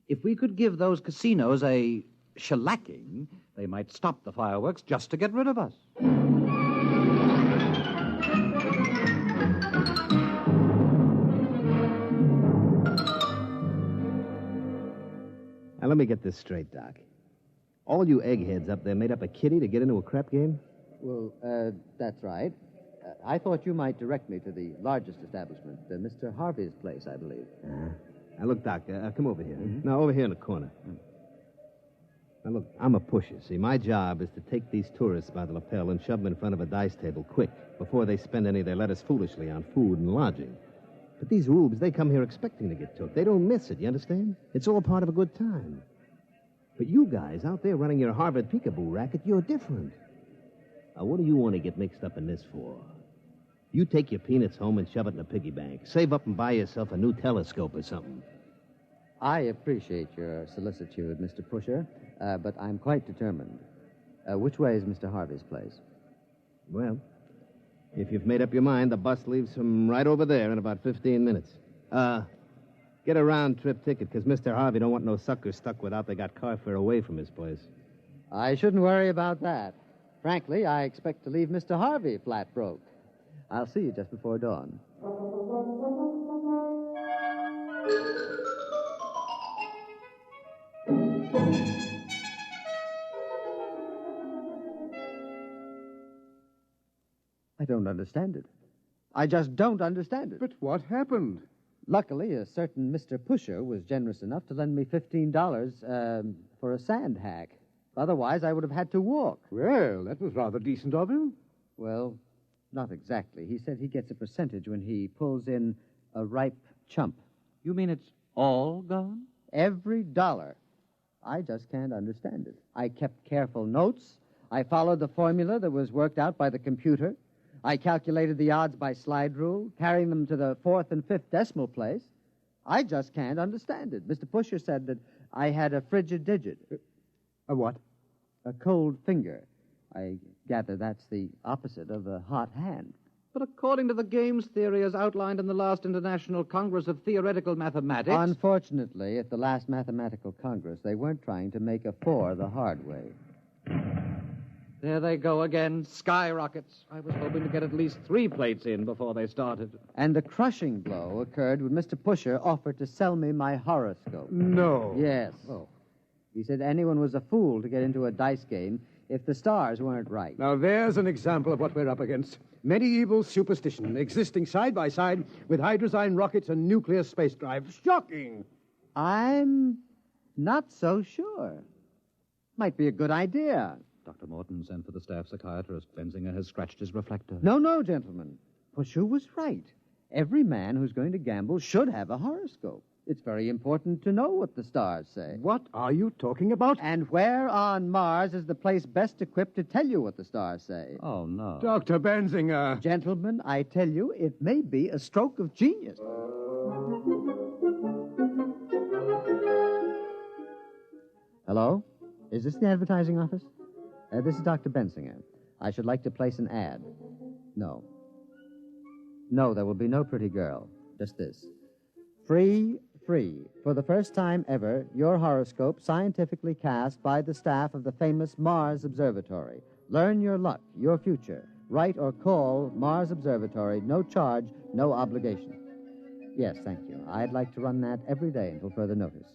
If we could give those casinos a shellacking, they might stop the fireworks just to get rid of us. Now, let me get this straight, Doc. All you eggheads up there made up a kitty to get into a crap game? Well, that's right. I thought you might direct me to the largest establishment, Mr. Harvey's place, I believe. Now, look, Doc, come over here. No, over here in the corner. Now, look, I'm a pusher. See, my job is to take these tourists by the lapel and shove them in front of a dice table quick, before they spend any of their letters foolishly on food and lodging. But these rubes, they come here expecting to get took. They don't miss it, you understand? It's all part of a good time. But you guys out there running your Harvard peekaboo racket, you're different. Now, what do you want to get mixed up in this for? You take your peanuts home and shove it in a piggy bank. Save up and buy yourself a new telescope or something. I appreciate your solicitude, Mr. Pusher, but I'm quite determined. Which way is Mr. Harvey's place? Well, if you've made up your mind, the bus leaves from right over there in about 15 minutes. Get a round-trip ticket, because Mr. Harvey don't want no suckers stuck without they got car fare away from his place. I shouldn't worry about that. Frankly, I expect to leave Mr. Harvey flat broke. I'll see you just before dawn. I don't understand it. I just don't understand it. But what happened? Luckily, a certain Mr. Pusher was generous enough to lend me $15 for a sand hack. Otherwise, I would have had to walk. Well, that was rather decent of him. Well, not exactly. He said he gets a percentage when he pulls in a ripe chump. You mean it's all gone? Every dollar. I just can't understand it. I kept careful notes. I followed the formula that was worked out by the computer. I calculated the odds by slide rule, carrying them to the 4th and 5th decimal place. I just can't understand it. Mr. Pusher said that I had a frigid digit. A what? A cold finger. I gather that's the opposite of a hot hand. But according to the games theory as outlined in the last International Congress of Theoretical Mathematics... Unfortunately, at the last Mathematical Congress, they weren't trying to make a 4 the hard way. There they go again, skyrockets. I was hoping to get at least 3 plates in before they started. And the crushing blow occurred when Mr. Pusher offered to sell me my horoscope. No. Yes. Oh. He said anyone was a fool to get into a dice game if the stars weren't right. Now, there's an example of what we're up against. Medieval superstition existing side by side with hydrozyne rockets and nuclear space drive. Shocking! I'm not so sure. Might be a good idea. Dr. Morton sent for the staff psychiatrist. Benzinger has scratched his reflector. No, gentlemen. Pusher was right. Every man who's going to gamble should have a horoscope. It's very important to know what the stars say. What are you talking about? And where on Mars is the place best equipped to tell you what the stars say? Oh, no. Dr. Benzinger. Gentlemen, I tell you, it may be a stroke of genius. Hello? Is this the advertising office? This is Dr. Benzinger. I should like to place an ad. No. No, there will be no pretty girl. Just this. Free. For the first time ever, your horoscope scientifically cast by the staff of the famous Mars Observatory. Learn your luck, your future. Write or call Mars Observatory. No charge, no obligation. Yes, thank you. I'd like to run that every day until further notice.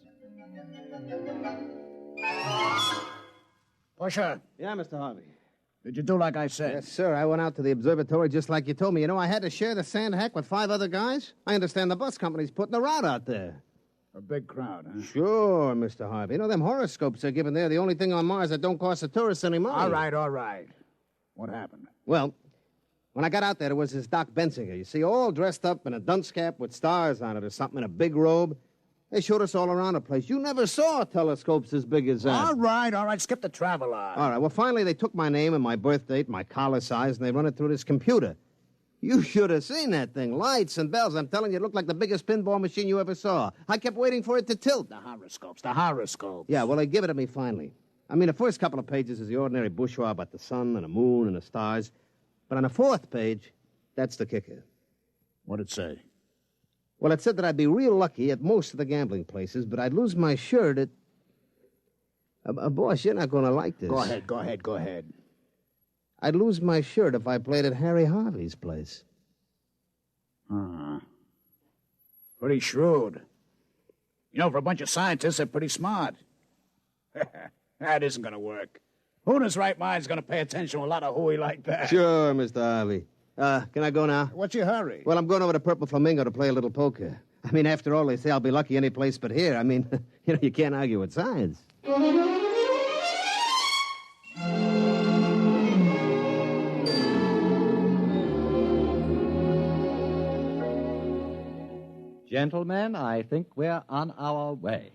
Pusher. Yeah, Mr. Harvey. Did you do like I said? Yes, sir. I went out to the observatory just like you told me. You know, I had to share the sand hack with 5 other guys. I understand the bus company's putting a route out there. A big crowd, huh? Sure, Mr. Harvey. You know, them horoscopes they're giving there, the only thing on Mars that don't cost the tourists any money. All right. What happened? Well, when I got out there was this Doc Benzinger, you see, all dressed up in a dunce cap with stars on it or something, in a big robe. They showed us all around the place. You never saw telescopes as big as that. All right. Skip the travel on. All right, well, finally they took my name and my birth date, my collar size, and they run it through this computer. You should have seen that thing. Lights and bells. I'm telling you, it looked like the biggest pinball machine you ever saw. I kept waiting for it to tilt. The horoscopes. Yeah, well, they give it to me finally. I mean, the first couple of pages is the ordinary bourgeois about the sun and the moon and the stars. But on the 4th page, that's the kicker. What'd it say? Well, it said that I'd be real lucky at most of the gambling places, but I'd lose my shirt at... boss, you're not going to like this. Go ahead. I'd lose my shirt if I played at Harry Harvey's place. Pretty shrewd. You know, for a bunch of scientists, they're pretty smart. That isn't going to work. Who in his right mind is going to pay attention to a lot of hooey like that? Sure, Mr. Harvey. Can I go now? What's your hurry? Well, I'm going over to Purple Flamingo to play a little poker. I mean, after all, they say I'll be lucky any place but here. I mean, you can't argue with science. Gentlemen, I think we're on our way.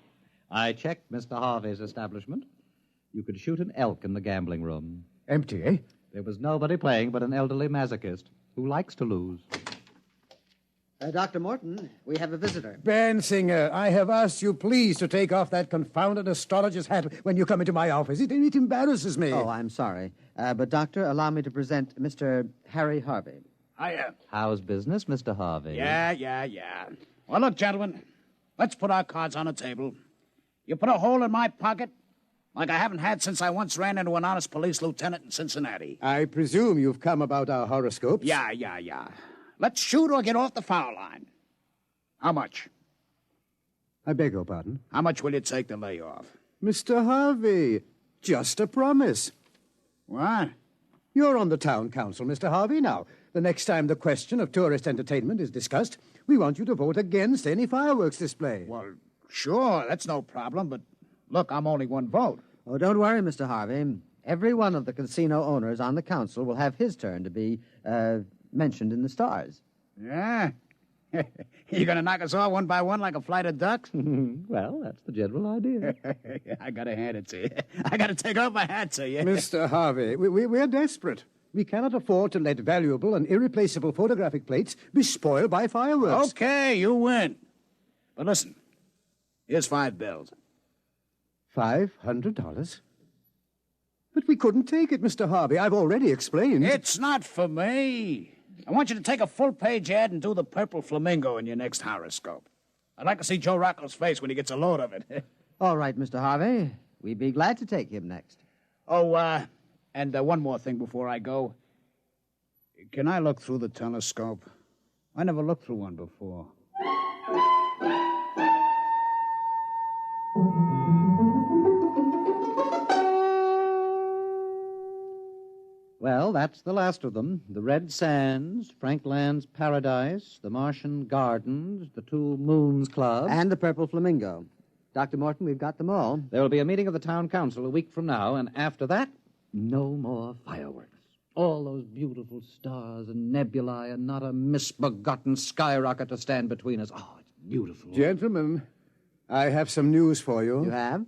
I checked Mr. Harvey's establishment. You could shoot an elk in the gambling room. Empty, eh? There was nobody playing but an elderly masochist who likes to lose. Dr. Morton, we have a visitor. Benzinger, I have asked you please to take off that confounded astrologer's hat when you come into my office. It embarrasses me. Oh, I'm sorry. But, Doctor, allow me to present Mr. Harry Harvey. Hiya. How's business, Mr. Harvey? Yeah. Well, look, gentlemen, let's put our cards on the table. You put a hole in my pocket like I haven't had since I once ran into an honest police lieutenant in Cincinnati. I presume you've come about our horoscopes? Yeah. Let's shoot or get off the foul line. How much? I beg your pardon? How much will you take to lay off? Mr. Harvey, just a promise. What? You're on the town council, Mr. Harvey. Now, the next time the question of tourist entertainment is discussed, we want you to vote against any fireworks display. Well, sure, that's no problem, but look, I'm only one vote. Oh, don't worry, Mr. Harvey. Every one of the casino owners on the council will have his turn to be mentioned in the stars. Yeah? You going to knock us all one by one like a flight of ducks? Well, that's the general idea. I got to hand it to you. I got to take off my hat to you. Mr. Harvey, we're desperate. We cannot afford to let valuable and irreplaceable photographic plates be spoiled by fireworks. Okay, you win. But listen, here's $5 bills. $500? But we couldn't take it, Mr. Harvey. I've already explained. It's not for me. I want you to take a full-page ad and do the purple flamingo in your next horoscope. I'd like to see Joe Rocco's face when he gets a load of it. All right, Mr. Harvey. We'd be glad to take him next. Oh, and one more thing before I go. Can I look through the telescope? I never looked through one before. Well, that's the last of them. The Red Sands, Frank Land's Paradise, the Martian Gardens, the Two Moons Club. And the Purple Flamingo. Dr. Morton, we've got them all. There will be a meeting of the town council a week from now, and after that, no more fireworks. All those beautiful stars and nebulae and not a misbegotten skyrocket to stand between us. Oh, it's beautiful. Gentlemen, I have some news for you. You have?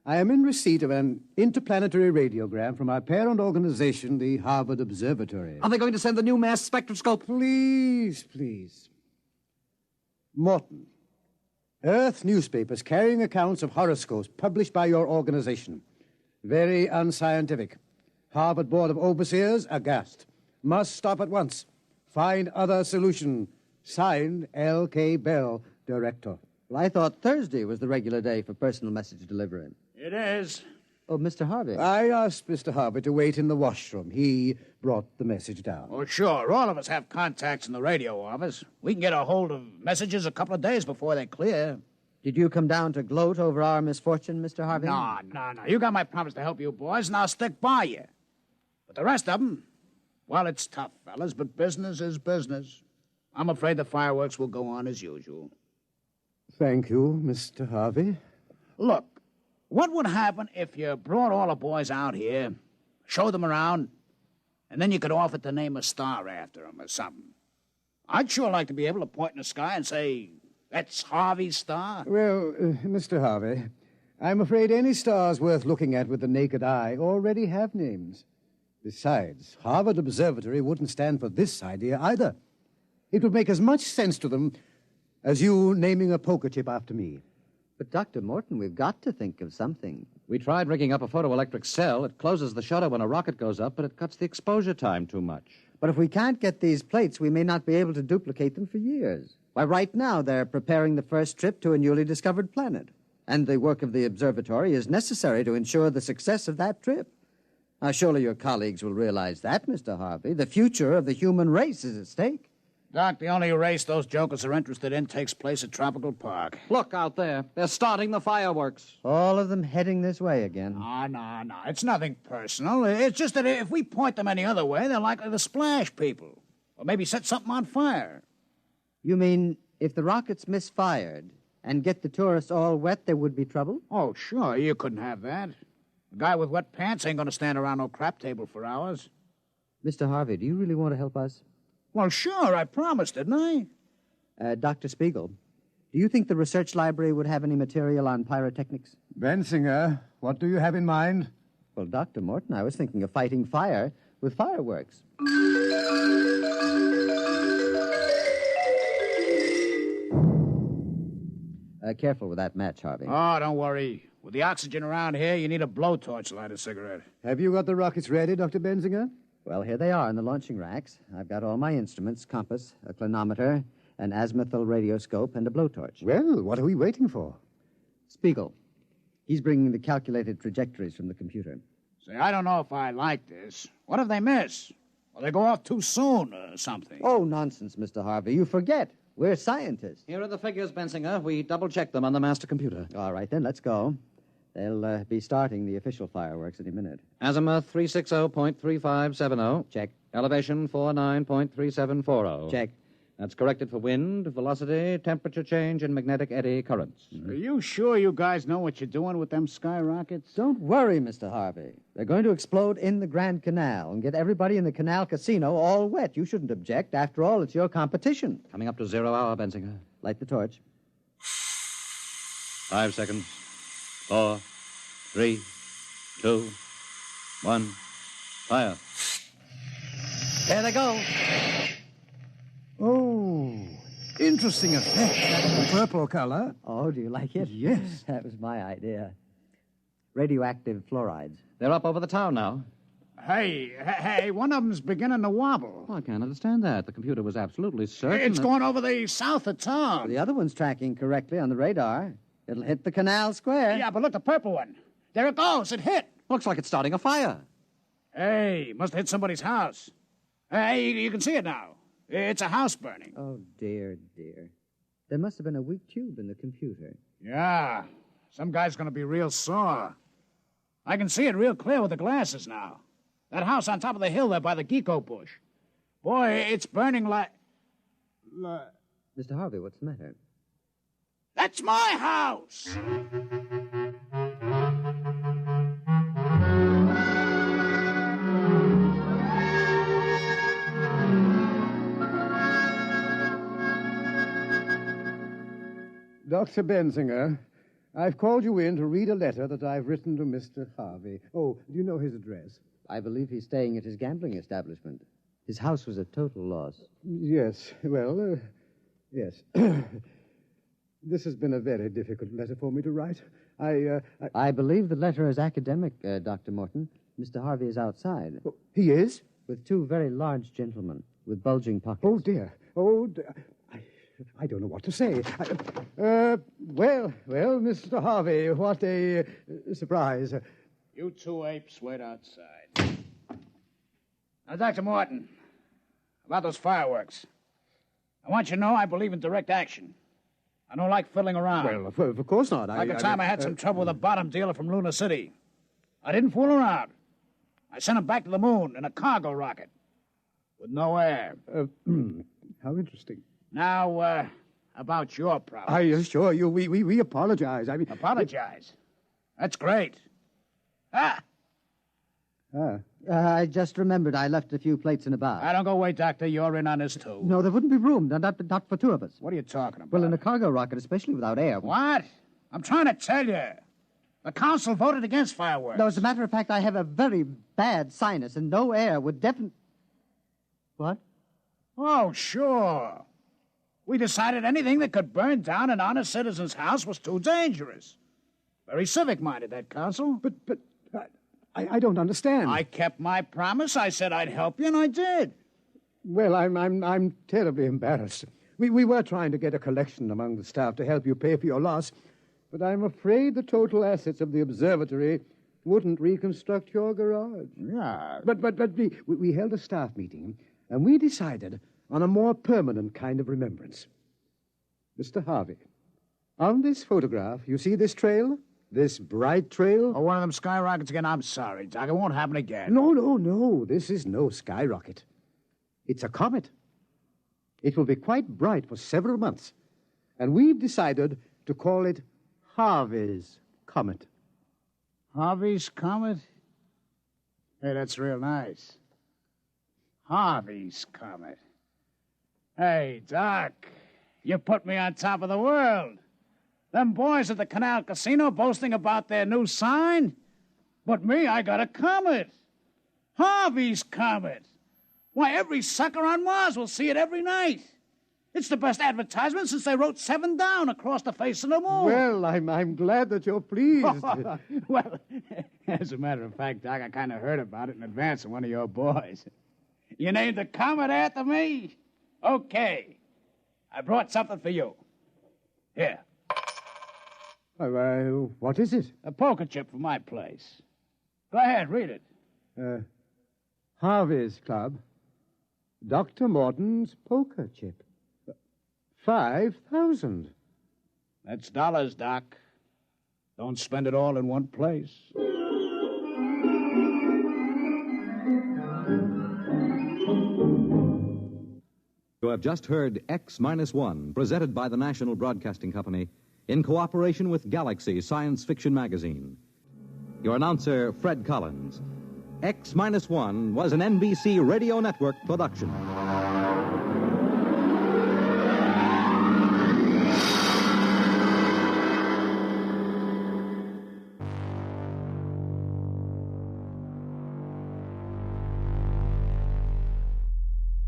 I am in receipt of an interplanetary radiogram from our parent organization, the Harvard Observatory. Are they going to send the new mass spectroscope? Please, please. Morton, Earth newspapers carrying accounts of horoscopes published by your organization. Very unscientific. Harvard Board of Overseers aghast. Must stop at once. Find other solution. Signed, L.K. Bell, Director. Well, I thought Thursday was the regular day for personal message delivery. It is. Oh, Mr. Harvey. I asked Mr. Harvey to wait in the washroom. He brought the message down. Oh, sure. All of us have contacts in the radio office. We can get a hold of messages a couple of days before they clear. Did you come down to gloat over our misfortune, Mr. Harvey? No. You got my promise to help you boys, and I'll stick by you. But the rest of them, well, it's tough, fellas, but business is business. I'm afraid the fireworks will go on as usual. Thank you, Mr. Harvey. Look, what would happen if you brought all the boys out here, showed them around, and then you could offer to name a star after them or something? I'd sure like to be able to point in the sky and say, that's Harvey's star. Well, Mr. Harvey, I'm afraid any stars worth looking at with the naked eye already have names. Besides, Harvard Observatory wouldn't stand for this idea either. It would make as much sense to them as you naming a poker chip after me. But, Dr. Morton, we've got to think of something. We tried rigging up a photoelectric cell. It closes the shutter when a rocket goes up, but it cuts the exposure time too much. But if we can't get these plates, we may not be able to duplicate them for years. Why, right now they're preparing the first trip to a newly discovered planet. And the work of the observatory is necessary to ensure the success of that trip. Now, surely your colleagues will realize that, Mr. Harvey. The future of the human race is at stake. Doc, the only race those jokers are interested in takes place at Tropical Park. Look out there. They're starting the fireworks. All of them heading this way again. No. It's nothing personal. It's just that if we point them any other way, they're likely to splash people. Or maybe set something on fire. You mean if the rockets misfired and get the tourists all wet, there would be trouble? Oh, sure. You couldn't have that. A guy with wet pants ain't going to stand around no crap table for hours. Mr. Harvey, do you really want to help us? Well, sure. I promised, didn't I? Dr. Spiegel, do you think the research library would have any material on pyrotechnics? Bensinger, what do you have in mind? Well, Dr. Morton, I was thinking of fighting fire with fireworks. Careful with that match, Harvey. Oh, don't worry. With the oxygen around here, you need a blowtorch to light a cigarette. Have you got the rockets ready, Dr. Bensinger? Well, here they are in the launching racks. I've got all my instruments, compass, a clinometer, an azimuthal radioscope, and a blowtorch. Well, what are we waiting for? Spiegel. He's bringing the calculated trajectories from the computer. Say, I don't know if I like this. What if they miss? Or they go off too soon or something? Oh, nonsense, Mr. Harvey. You forget. We're scientists. Here are the figures, Bensinger. We double-checked them on the master computer. All right, then, let's go. They'll be starting the official fireworks any minute. Azimuth 360.3570. Check. Elevation 49.3740. Check. That's corrected for wind, velocity, temperature change, and magnetic eddy currents. Are you sure you guys know what you're doing with them skyrockets? Don't worry, Mr. Harvey. They're going to explode in the Grand Canal and get everybody in the Canal Casino all wet. You shouldn't object. After all, it's your competition. Coming up to 0 hour, Bensinger. Light the torch. 5 seconds. 4, 3, 2, 1. Fire. There they go. Oh, interesting effect. That purple color. Oh, do you like it? Yes. That was my idea. radioactive fluorides. They're up over the town now. Hey, one of them's beginning to wobble. Oh, I can't understand that. The computer was absolutely certain. It's going over the south of town. The other one's tracking correctly on the radar. It'll hit the canal square. Yeah, but look, the purple one. There it goes. It hit. Looks like it's starting a fire. Hey, must have hit somebody's house. Hey, you can see it now. It's a house burning. Oh, dear. There must have been a weak tube in the computer. Yeah, some guy's going to be real sore. I can see it real clear with the glasses now. That house on top of the hill there by the Geeko bush. Boy, it's burning like... Mr. Harvey, what's the matter? That's my house! Dr. Benzinger, I've called you in to read a letter that I've written to Mr. Harvey. Oh, do you know his address? I believe he's staying at his gambling establishment. His house was a total loss. Yes, well, yes. This has been a very difficult letter for me to write. I believe the letter is academic, Dr. Morton. Mr. Harvey is outside. Oh, he is? With two very large gentlemen with bulging pockets. Oh, dear. I don't know what to say. Well, Mr. Harvey, what a surprise. You two apes wait outside. Now, Dr. Morton, about those fireworks. I want you to know I believe in direct action. I don't like fiddling around. Well, of course not. Like the time I had some trouble with a bottom dealer from Luna City. I didn't fool around. I sent him back to the moon in a cargo rocket with no air. How interesting. Now, about your problem. I assure you, we apologize. Apologize? That's great. I just remembered I left a few plates in a bar. I don't go away, Doctor. You're in on this, too. No, there wouldn't be room. Not for two of us. What are you talking about? Well, in a cargo rocket, especially without air. What? I'm trying to tell you. The council voted against fireworks. No, as a matter of fact, I have a very bad sinus, and no air would definitely... What? Oh, sure. We decided anything that could burn down an honest citizen's house was too dangerous. Very civic-minded, that council. But I don't understand. I kept my promise. I said I'd help you, and I did. Well, I'm terribly embarrassed. We were trying to get a collection among the staff to help you pay for your loss, but I'm afraid the total assets of the observatory wouldn't reconstruct your garage. Yeah. But we held a staff meeting, and we decided on a more permanent kind of remembrance. Mr. Harvey, on this photograph, you see this trail? This bright trail? Oh, one of them skyrockets again? I'm sorry, Doc. It won't happen again. No. This is no skyrocket. It's a comet. It will be quite bright for several months. And we've decided to call it Harvey's Comet. Harvey's Comet? Hey, that's real nice. Harvey's Comet. Hey, Doc, you put me on top of the world. Them boys at the Canal Casino boasting about their new sign. But me, I got a comet. Harvey's Comet. Why, every sucker on Mars will see it every night. It's the best advertisement since they wrote 7 down across the face of the moon. Well, I'm glad that you're pleased. Well, as a matter of fact, Doc, I kind of heard about it in advance of one of your boys. You named the comet after me? Okay. I brought something for you. Here. What is it? A poker chip from my place. Go ahead, read it. Harvey's Club. Dr. Morton's poker chip. 5,000. That's dollars, Doc. Don't spend it all in one place. You have just heard X-1, presented by the National Broadcasting Company in cooperation with Galaxy Science Fiction Magazine. Your announcer, Fred Collins. X-1 was an NBC Radio Network production.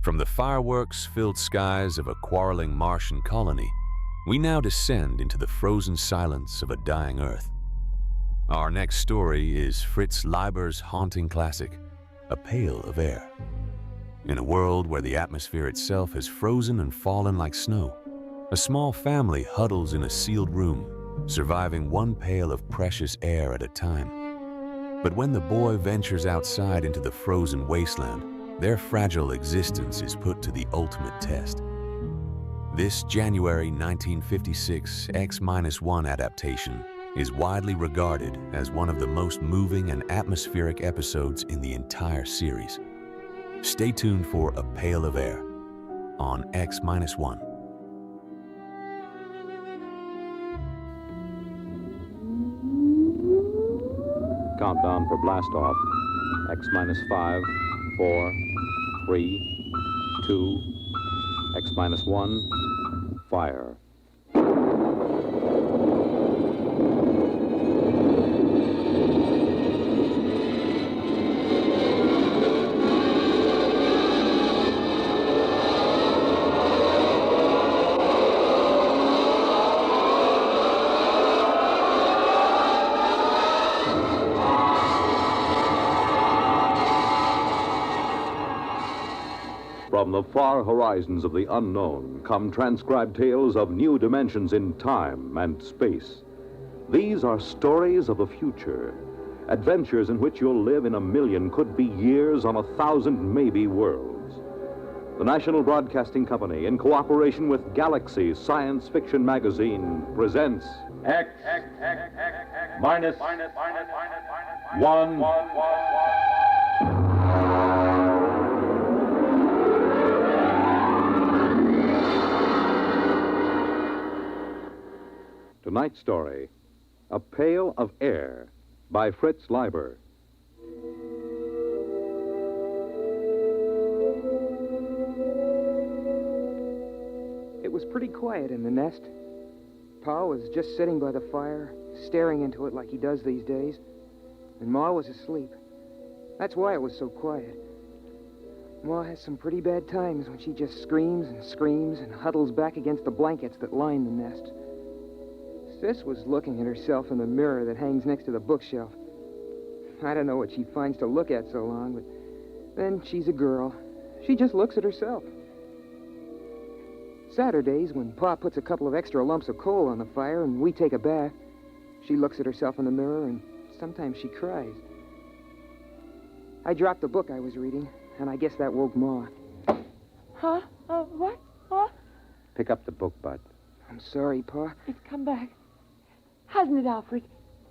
From the fireworks-filled skies of a quarreling Martian colony, we now descend into the frozen silence of a dying Earth. Our next story is Fritz Leiber's haunting classic, A Pail of Air. In a world where the atmosphere itself has frozen and fallen like snow, a small family huddles in a sealed room, surviving one pail of precious air at a time. But when the boy ventures outside into the frozen wasteland, their fragile existence is put to the ultimate test. This January 1956 X-1 adaptation is widely regarded as one of the most moving and atmospheric episodes in the entire series. Stay tuned for A Pail of Air on X-1. Countdown for blast off. X-5, 4, 3, 2, X-1, fire. From the far horizons of the unknown come transcribed tales of new dimensions in time and space. These are stories of the future, adventures in which you'll live in a million, could be years, on 1,000 maybe worlds. The National Broadcasting Company, in cooperation with Galaxy Science Fiction Magazine, presents X-1. Tonight's story, A Pail of Air, by Fritz Leiber. It was pretty quiet in the nest. Pa was just sitting by the fire, staring into it like he does these days, and Ma was asleep. That's why it was so quiet. Ma has some pretty bad times when she just screams and huddles back against the blankets that line the nest. Sis was looking at herself in the mirror that hangs next to the bookshelf. I don't know what she finds to look at so long, but then she's a girl. She just looks at herself. Saturdays, when Pa puts a couple of extra lumps of coal on the fire and we take a bath, she looks at herself in the mirror and sometimes she cries. I dropped the book I was reading, and I guess that woke Ma. Huh? What? What? Pick up the book, Bud. I'm sorry, Pa. It's come back. Hasn't it, Alfred?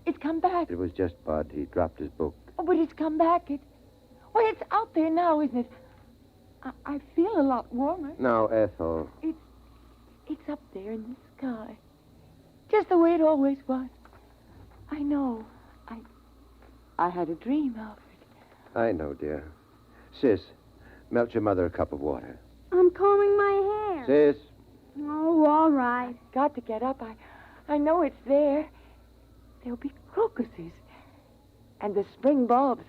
It's come back. It was just Bud. He dropped his book. Oh, but it's come back. Well, it's out there now, isn't it? I feel a lot warmer. No, Ethel. It's up there in the sky. Just the way it always was. I know. I had a dream, Alfred. I know, dear. Sis, melt your mother a cup of water. I'm combing my hair. Sis. Oh, all right. Got to get up. I know it's there. There'll be crocuses. And the spring bulbs.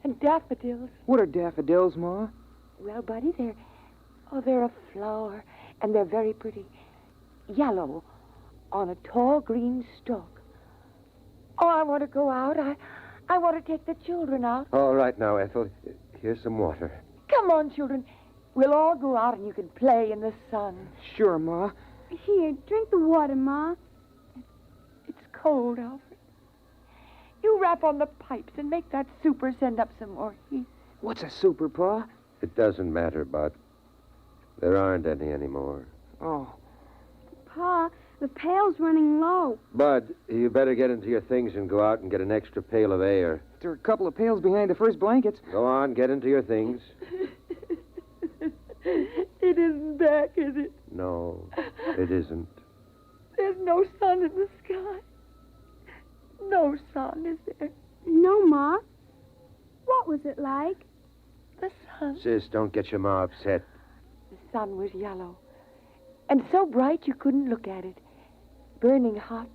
And daffodils. What are daffodils, Ma? Well, Buddy, they're a flower. And they're very pretty. Yellow. On a tall green stalk. Oh, I want to go out. I want to take the children out. All right now, Ethel. Here's some water. Come on, children. We'll all go out and you can play in the sun. Sure, Ma. Here, drink the water, Ma. It's cold, Alfred. You rap on the pipes and make that super send up some more heat. What's a super, Pa? It doesn't matter, Bud. There aren't any anymore. Oh. Pa, the pail's running low. Bud, you better get into your things and go out and get an extra pail of air. There are a couple of pails behind the first blankets. Go on, get into your things. It isn't back, is it? No, it isn't. There's no sun in the sky. No sun, is there? No, Ma. What was it like? The sun. Sis, don't get your ma upset. The sun was yellow. And so bright you couldn't look at it. Burning hot.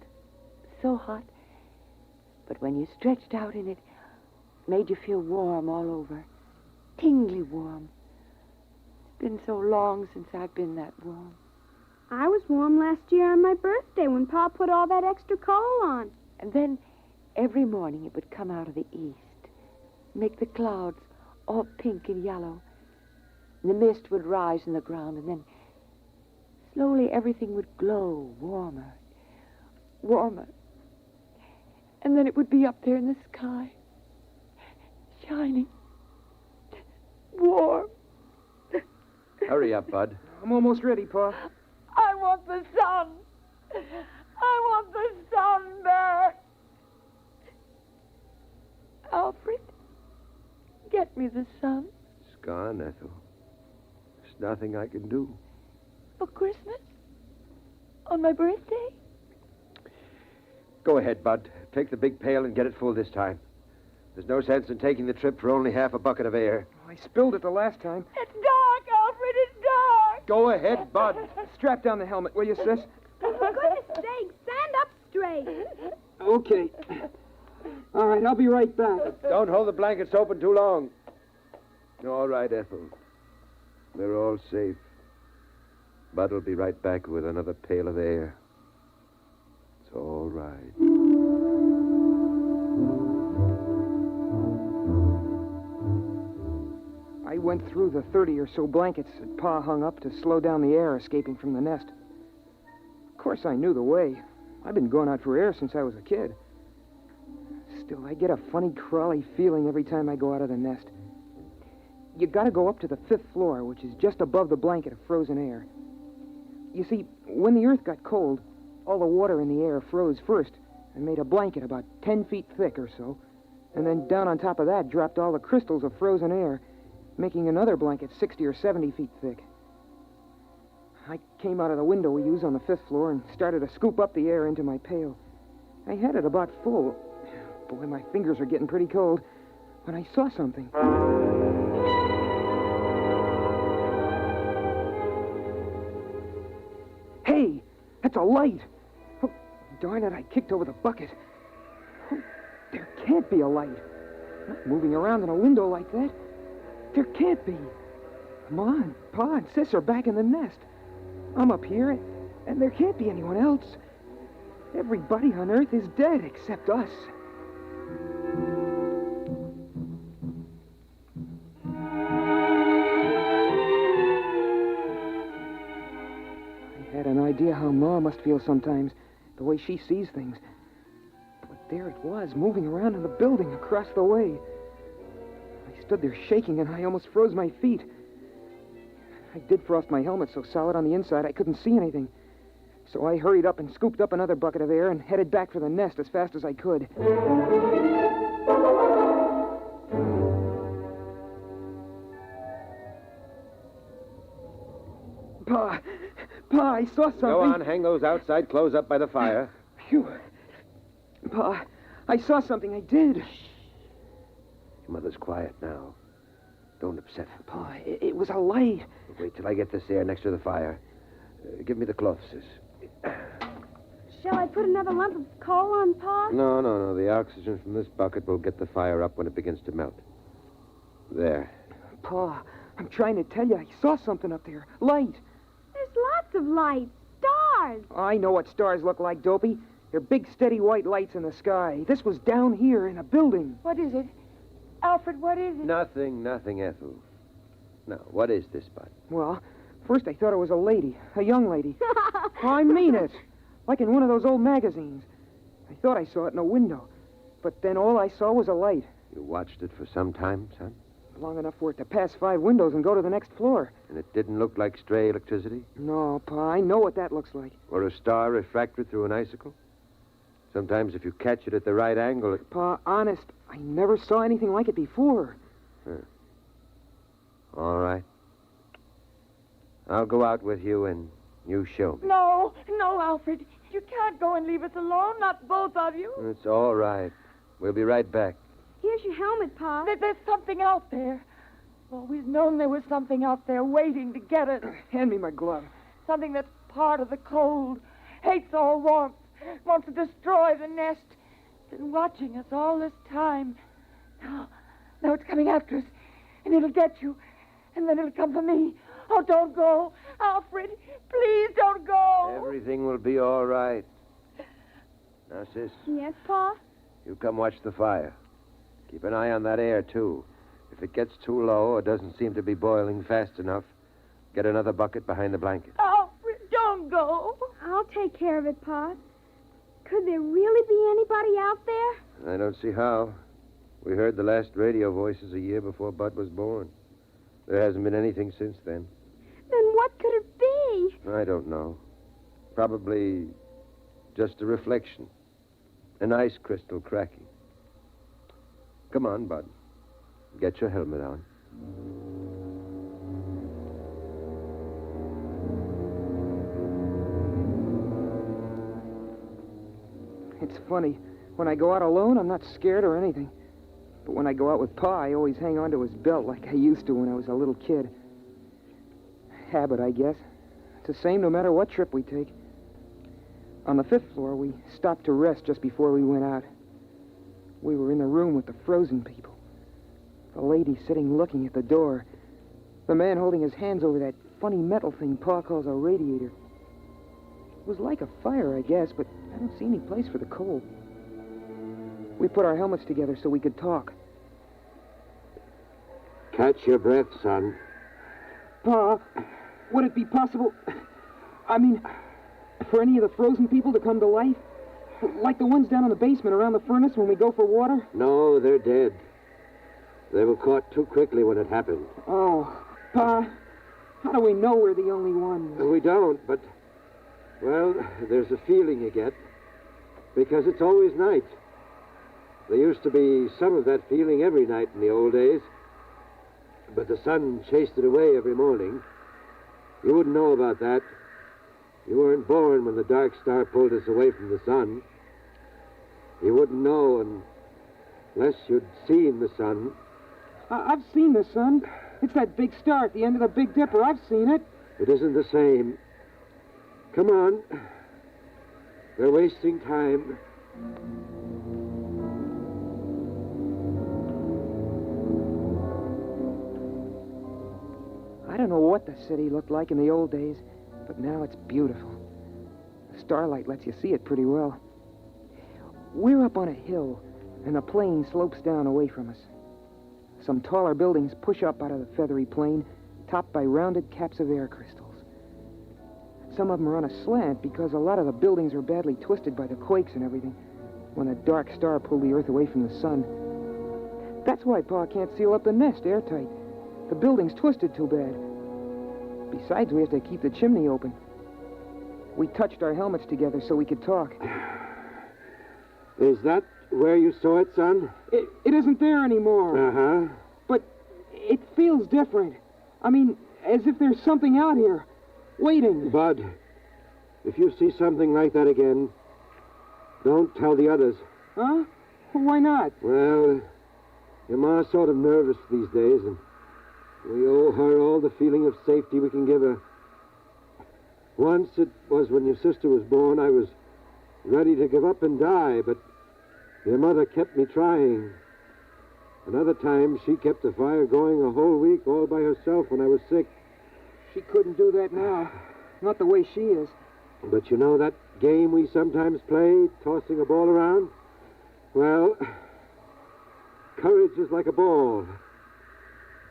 So hot. But when you stretched out in it, made you feel warm all over. Tingly warm. It's been so long since I've been that warm. I was warm last year on my birthday when Pa put all that extra coal on. And then every morning it would come out of the east, make the clouds all pink and yellow. And the mist would rise in the ground, and then slowly everything would glow warmer, warmer. And then it would be up there in the sky, shining, warm. Hurry up, Bud. I'm almost ready, Pa. I want the sun. I want the sun back. Alfred, get me the sun. It's gone, Ethel. There's nothing I can do. For Christmas? On my birthday? Go ahead, Bud. Take the big pail and get it full this time. There's no sense in taking the trip for only half a bucket of air. I spilled it the last time. It's dark, Alfred, it's dark. Go ahead, Bud. Strap down the helmet, will you, sis? For goodness sake, stand up straight. Okay. All right, I'll be right back. Don't hold the blankets open too long. All right, Ethel. We're all safe. Bud will be right back with another pail of air. It's all right. I went through the 30 or so blankets that Pa hung up to slow down the air escaping from the nest. Of course, I knew the way. I've been going out for air since I was a kid. Still, I get a funny, crawly feeling every time I go out of the nest. You gotta go up to the 5th floor, which is just above the blanket of frozen air. You see, when the earth got cold, all the water in the air froze first and made a blanket about 10 feet thick or so. And then down on top of that dropped all the crystals of frozen air, making another blanket 60 or 70 feet thick. I came out of the window we use on the 5th floor and started to scoop up the air into my pail. I had it about full. Boy, my fingers are getting pretty cold when I saw something. Hey, that's a light. Oh, darn it, I kicked over the bucket. Oh, there can't be a light. Not moving around in a window like that. There can't be. Come on, Pa and Sis are back in the nest. I'm up here, and there can't be anyone else. Everybody on Earth is dead except us. I had an idea how Ma must feel sometimes, the way she sees things. But there it was, moving around in the building across the way. I stood there shaking, and I almost froze my feet. I did frost my helmet so solid on the inside I couldn't see anything. So I hurried up and scooped up another bucket of air and headed back for the nest as fast as I could. Pa, I saw something. Go on, hang those outside clothes up by the fire. Phew. Pa, I saw something, I did. Your mother's quiet now. Don't upset her. Pa, it was a light. Wait till I get this air next to the fire. Give me the cloth, Sis. Shall I put another lump of coal on, Pa? No. The oxygen from this bucket will get the fire up when it begins to melt. There. Pa, I'm trying to tell you, I saw something up there. Light. There's lots of lights. Stars. I know what stars look like, Dopey. They're big, steady white lights in the sky. This was down here in a building. What is it? Alfred, what is it? Nothing, Ethel. Now, what is this, Bud? Well, first I thought it was a lady, a young lady. I mean it. Like in one of those old magazines. I thought I saw it in a window. But then all I saw was a light. You watched it for some time, son? Long enough for it to pass 5 windows and go to the next floor. And it didn't look like stray electricity? No, Pa, I know what that looks like. Or a star refracted through an icicle? Sometimes if you catch it at the right angle, it... Pa, honest, I never saw anything like it before. Huh. All right. I'll go out with you and you show me. No, Alfred. You can't go and leave us alone, not both of you. It's all right. We'll be right back. Here's your helmet, Pa. There's something out there. I've always known there was something out there waiting to get us. Hand me my glove. Something that's part of the cold, hates all warmth, wants to destroy the nest. Been watching us all this time. Now it's coming after us, and it'll get you, and then it'll come for me. Oh, don't go. Alfred, please don't go. Everything will be all right. Now, Sis. Yes, Pa? You come watch the fire. Keep an eye on that air, too. If it gets too low or doesn't seem to be boiling fast enough, get another bucket behind the blanket. Alfred, don't go. I'll take care of it, Pa. Could there really be anybody out there? I don't see how. We heard the last radio voices a year before Bud was born. There hasn't been anything since then. Then what could it be? I don't know. Probably just a reflection. An ice crystal cracking. Come on, Bud. Get your helmet on. It's funny. When I go out alone, I'm not scared or anything. But when I go out with Pa, I always hang on to his belt like I used to when I was a little kid. Habit, I guess. It's the same no matter what trip we take. On the 5th floor, we stopped to rest just before we went out. We were in the room with the frozen people. The lady sitting looking at the door. The man holding his hands over that funny metal thing Pa calls a radiator. It was like a fire, I guess, but I don't see any place for the cold. We put our helmets together so we could talk. Catch your breath, son. Pa, would it be possible, for any of the frozen people to come to life? Like the ones down in the basement around the furnace when we go for water? No, they're dead. They were caught too quickly when it happened. Oh, Pa, how do we know we're the only ones? We don't, but, well, there's a feeling you get. Because it's always night. There used to be some of that feeling every night in the old days. But the sun chased it away every morning. You wouldn't know about that. You weren't born when the dark star pulled us away from the sun. You wouldn't know unless you'd seen the sun. I've seen the sun. It's that big star at the end of the Big Dipper. I've seen it. It isn't the same. Come on. They're wasting time. I don't know what the city looked like in the old days, but now it's beautiful. The starlight lets you see it pretty well. We're up on a hill, and the plain slopes down away from us. Some taller buildings push up out of the feathery plain, topped by rounded caps of air crystals. Some of them are on a slant because a lot of the buildings are badly twisted by the quakes and everything when a dark star pulled the Earth away from the sun. That's why Pa can't seal up the nest airtight. The building's twisted too bad. Besides, we have to keep the chimney open. We touched our helmets together so we could talk. Is that where you saw it, son? It isn't there anymore. Uh-huh. But it feels different. As if there's something out here, waiting. Bud, if you see something like that again, don't tell the others. Huh? Why not? Well, your ma's sort of nervous these days, and we owe her all the feeling of safety we can give her. Once, it was when your sister was born, I was ready to give up and die, but your mother kept me trying. Another time, she kept the fire going a whole week all by herself when I was sick. She couldn't do that now. Not the way she is. But you know that game we sometimes play, tossing a ball around? Well, courage is like a ball.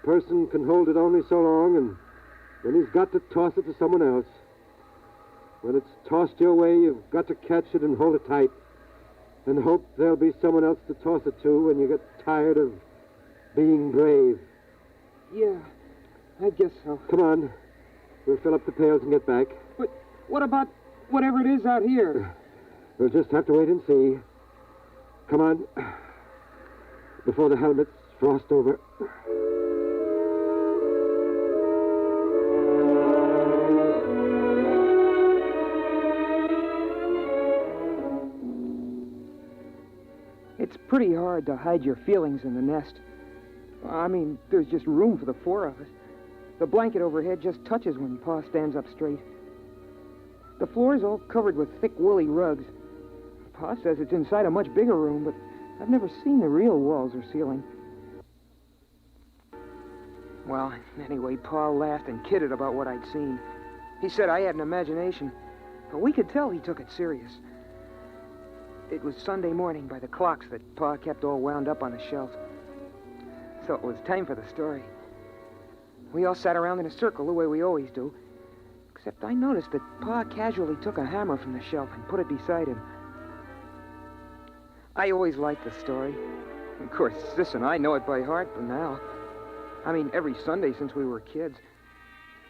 A person can hold it only so long, and then he's got to toss it to someone else. When it's tossed your way, you've got to catch it and hold it tight, and hope there'll be someone else to toss it to when you get tired of being brave. Yeah, I guess so. Come on. We'll fill up the pails and get back. But what about whatever it is out here? We'll just have to wait and see. Come on. Before the helmets frost over. It's pretty hard to hide your feelings in the nest. There's just room for the four of us. The blanket overhead just touches when Pa stands up straight. The floor's all covered with thick, woolly rugs. Pa says it's inside a much bigger room, but I've never seen the real walls or ceiling. Well, anyway, Pa laughed and kidded about what I'd seen. He said I had an imagination, but we could tell he took it serious. It was Sunday morning by the clocks that Pa kept all wound up on the shelf. So it was time for the story. We all sat around in a circle the way we always do, except I noticed that Pa casually took a hammer from the shelf and put it beside him. I always liked the story. Of course, Sis and I know it by heart by now. I mean, every Sunday since we were kids.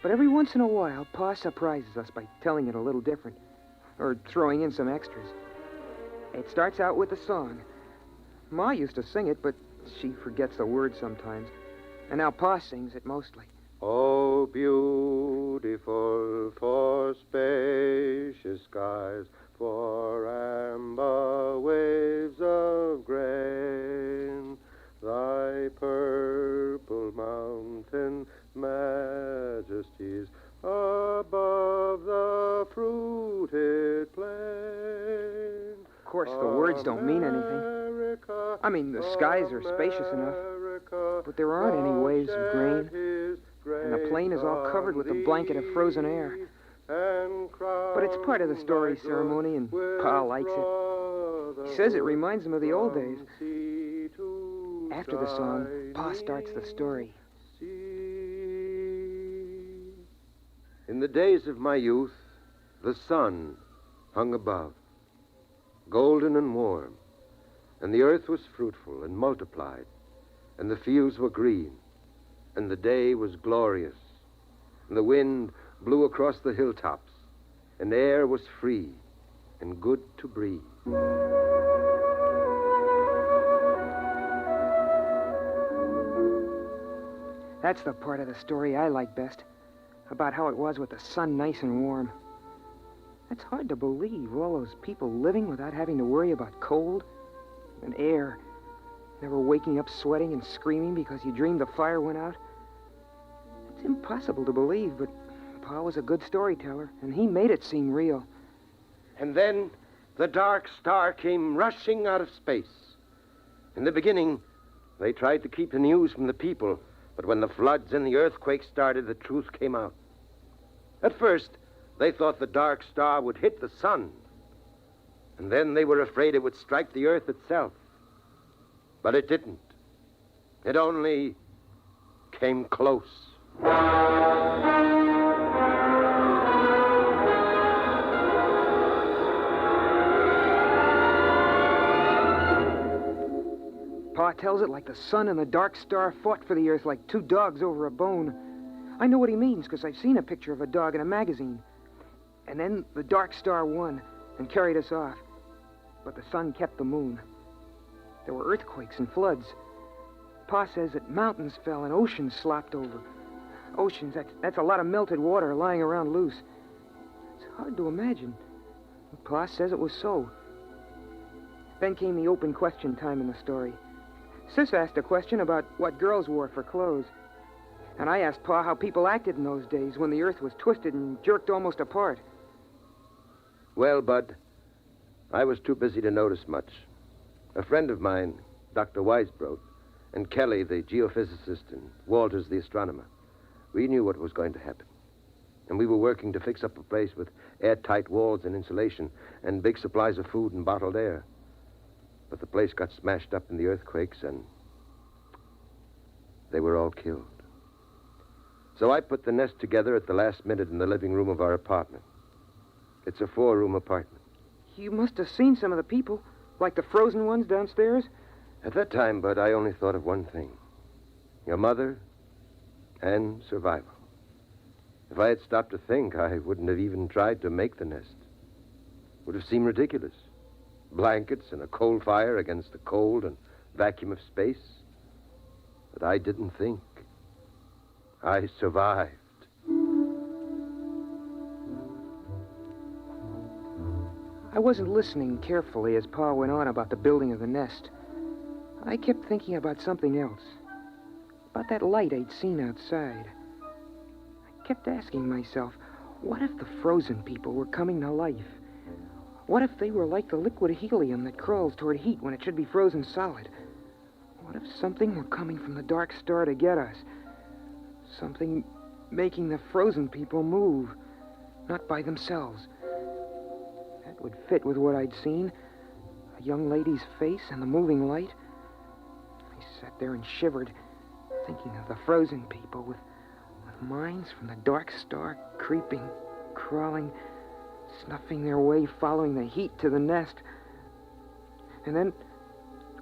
But every once in a while, Pa surprises us by telling it a little different, or throwing in some extras. It starts out with a song. Ma used to sing it, but she forgets the words sometimes. And now Pa sings it mostly. Oh, beautiful for spacious skies, for amber waves of grain, thy purple mountain majesties above the fruited plain. Of course, the words don't mean anything. I mean, the skies are spacious enough, but there aren't any waves of grain, and the plain is all covered with a blanket of frozen air. But it's part of the story ceremony, and Pa likes it. He says it reminds him of the old days. After the song, Pa starts the story. In the days of my youth, the sun hung above, golden and warm, and the earth was fruitful and multiplied, and the fields were green, and the day was glorious, and the wind blew across the hilltops, and the air was free and good to breathe. That's the part of the story I like best, about how it was with the sun nice and warm. It's hard to believe, all those people living without having to worry about cold and air, never waking up sweating and screaming because you dreamed the fire went out. It's impossible to believe, but Pa was a good storyteller, and he made it seem real. And then the dark star came rushing out of space. In the beginning, they tried to keep the news from the people, but when the floods and the earthquake started, the truth came out. At first, they thought the dark star would hit the sun, and then they were afraid it would strike the earth itself. But it didn't. It only came close. Pa tells it like the sun and the dark star fought for the earth like two dogs over a bone. I know what he means, because I've seen a picture of a dog in a magazine. And then the dark star won and carried us off. But the sun kept the moon. There were earthquakes and floods. Pa says that mountains fell and oceans slopped over. Oceans, that's a lot of melted water lying around loose. It's hard to imagine. But Pa says it was so. Then came the open question time in the story. Sis asked a question about what girls wore for clothes. And I asked Pa how people acted in those days when the earth was twisted and jerked almost apart. Well, Bud, I was too busy to notice much. A friend of mine, Dr. Weisbrot, and Kelly, the geophysicist, and Walters, the astronomer, we knew what was going to happen. And we were working to fix up a place with airtight walls and insulation and big supplies of food and bottled air. But the place got smashed up in the earthquakes, and they were all killed. So I put the nest together at the last minute in the living room of our apartment. It's a 4-room apartment. You must have seen some of the people, like the frozen ones downstairs. At that time, Bud, I only thought of one thing. Your mother and survival. If I had stopped to think, I wouldn't have even tried to make the nest. It would have seemed ridiculous. Blankets and a coal fire against the cold and vacuum of space. But I didn't think. I survived. I wasn't listening carefully as Pa went on about the building of the nest. I kept thinking about something else. About that light I'd seen outside. I kept asking myself, what if the frozen people were coming to life? What if they were like the liquid helium that crawls toward heat when it should be frozen solid? What if something were coming from the dark star to get us? Something making the frozen people move, not by themselves. That would fit with what I'd seen. young lady's face in the moving light. I sat there and shivered, thinking of the frozen people with minds from the dark star creeping, crawling, snuffing their way, following the heat to the nest. And then,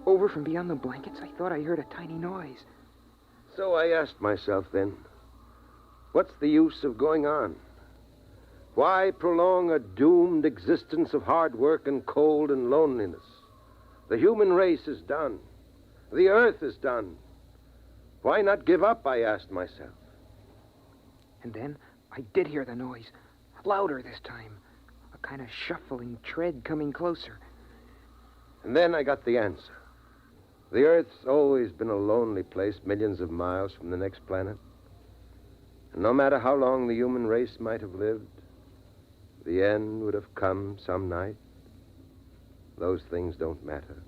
over from beyond the blankets, I thought I heard a tiny noise. So I asked myself then, what's the use of going on? Why prolong a doomed existence of hard work and cold and loneliness? The human race is done. The earth is done. Why not give up, I asked myself. And then I did hear the noise, louder this time, a kind of shuffling tread coming closer. And then I got the answer. The Earth's always been a lonely place millions of miles from the next planet. And no matter how long the human race might have lived, the end would have come some night. Those things don't matter.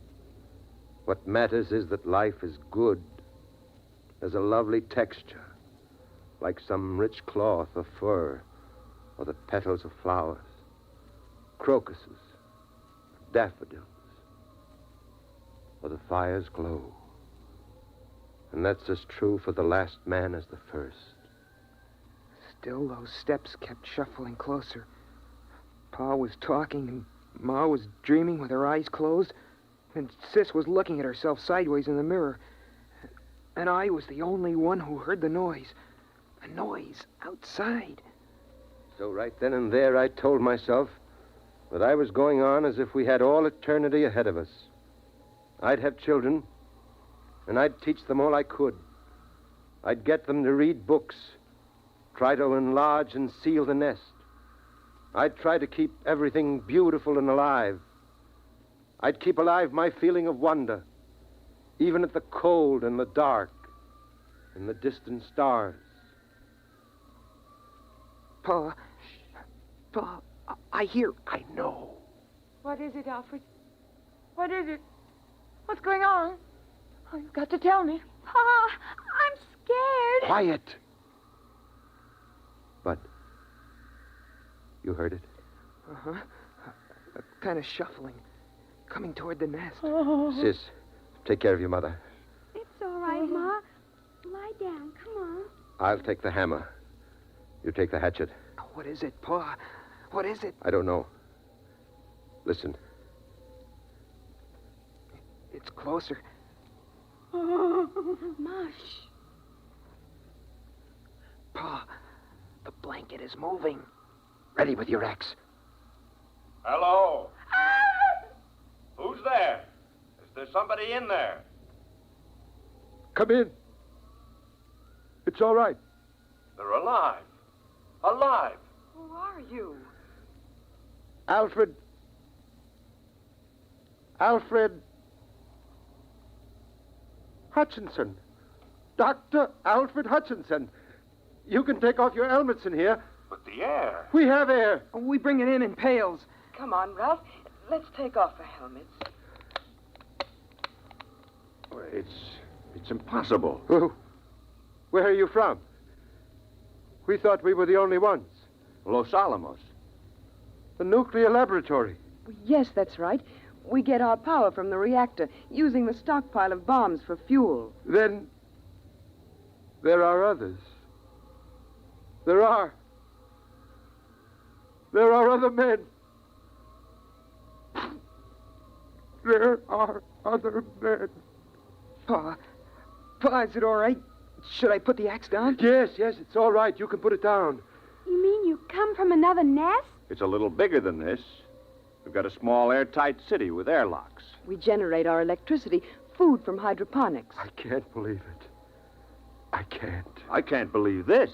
What matters is that life is good. There's a lovely texture, like some rich cloth or fur, or the petals of flowers, crocuses, daffodils, or the fire's glow. And that's as true for the last man as the first. Still, those steps kept shuffling closer. Pa was talking, and Ma was dreaming with her eyes closed, and Sis was looking at herself sideways in the mirror. And I was the only one who heard the noise. A noise outside. So right then and there, I told myself that I was going on as if we had all eternity ahead of us. I'd have children, and I'd teach them all I could. I'd get them to read books, try to enlarge and seal the nest. I'd try to keep everything beautiful and alive. I'd keep alive my feeling of wonder, even at the cold and the dark and the distant stars. Pa, I hear. I know. What is it, Alfred? What is it? What's going on? Oh, you've got to tell me. Pa, I'm scared. Quiet. But you heard it? Uh-huh. A kind of shuffling, coming toward the nest. Oh. Sis, take care of your mother. It's all right, Ma. Lie down. Come on. I'll take the hammer. You take the hatchet. What is it, Pa? What is it? I don't know. Listen. It's closer. Oh, Mush. Pa, the blanket is moving. Ready with your axe. Hello? Who's there? Is there somebody in there? Come in. It's all right. They're alive. Alive. Who are you? Alfred Hutchinson. Dr. Alfred Hutchinson. You can take off your helmets in here. But the air. We have air. We bring it in pails. Come on, Ralph. Let's take off the helmets. It's impossible. Oh, where are you from? We thought we were the only ones. Los Alamos. The nuclear laboratory. Yes, that's right. We get our power from the reactor, using the stockpile of bombs for fuel. Then there are others. There are other men. There are other men. Pa, is it all right? Should I put the axe down? Yes, it's all right. You can put it down. You mean you come from another nest? It's a little bigger than this. We've got a small airtight city with airlocks. We generate our electricity, food from hydroponics. I can't believe it. I can't. I can't believe this.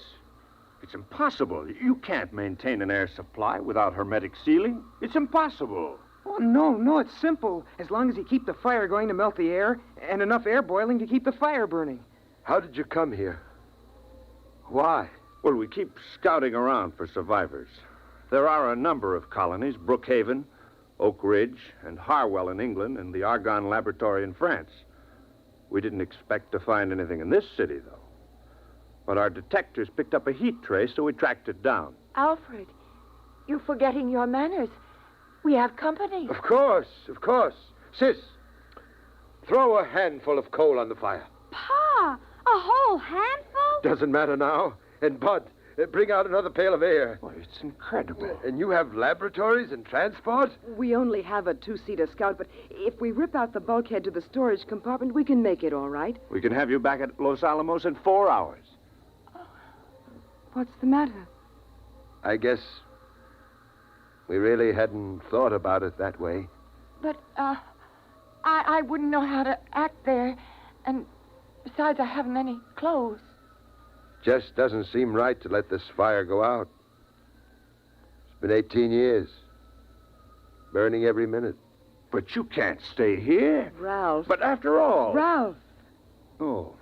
It's impossible. You can't maintain an air supply without hermetic sealing. It's impossible. Oh, no, it's simple. As long as you keep the fire going to melt the air, and enough air boiling to keep the fire burning. How did you come here? Why? Well, we keep scouting around for survivors. There are a number of colonies, Brookhaven, Oak Ridge, and Harwell in England, and the Argonne Laboratory in France. We didn't expect to find anything in this city, though. But our detectors picked up a heat trace, so we tracked it down. Alfred, you're forgetting your manners. We have company. Of course. Sis, throw a handful of coal on the fire. Pa, a whole handful? Doesn't matter now. And Bud, bring out another pail of air. Well, it's incredible. And you have laboratories and transport? We only have a two-seater Scout, but if we rip out the bulkhead to the storage compartment, we can make it all right. We can have you back at Los Alamos in 4 hours. What's the matter? I guess we really hadn't thought about it that way. But, I wouldn't know how to act there. And besides, I haven't any clothes. Just doesn't seem right to let this fire go out. It's been 18 years. Burning every minute. But you can't stay here. Ralph. But after all... Ralph. Oh.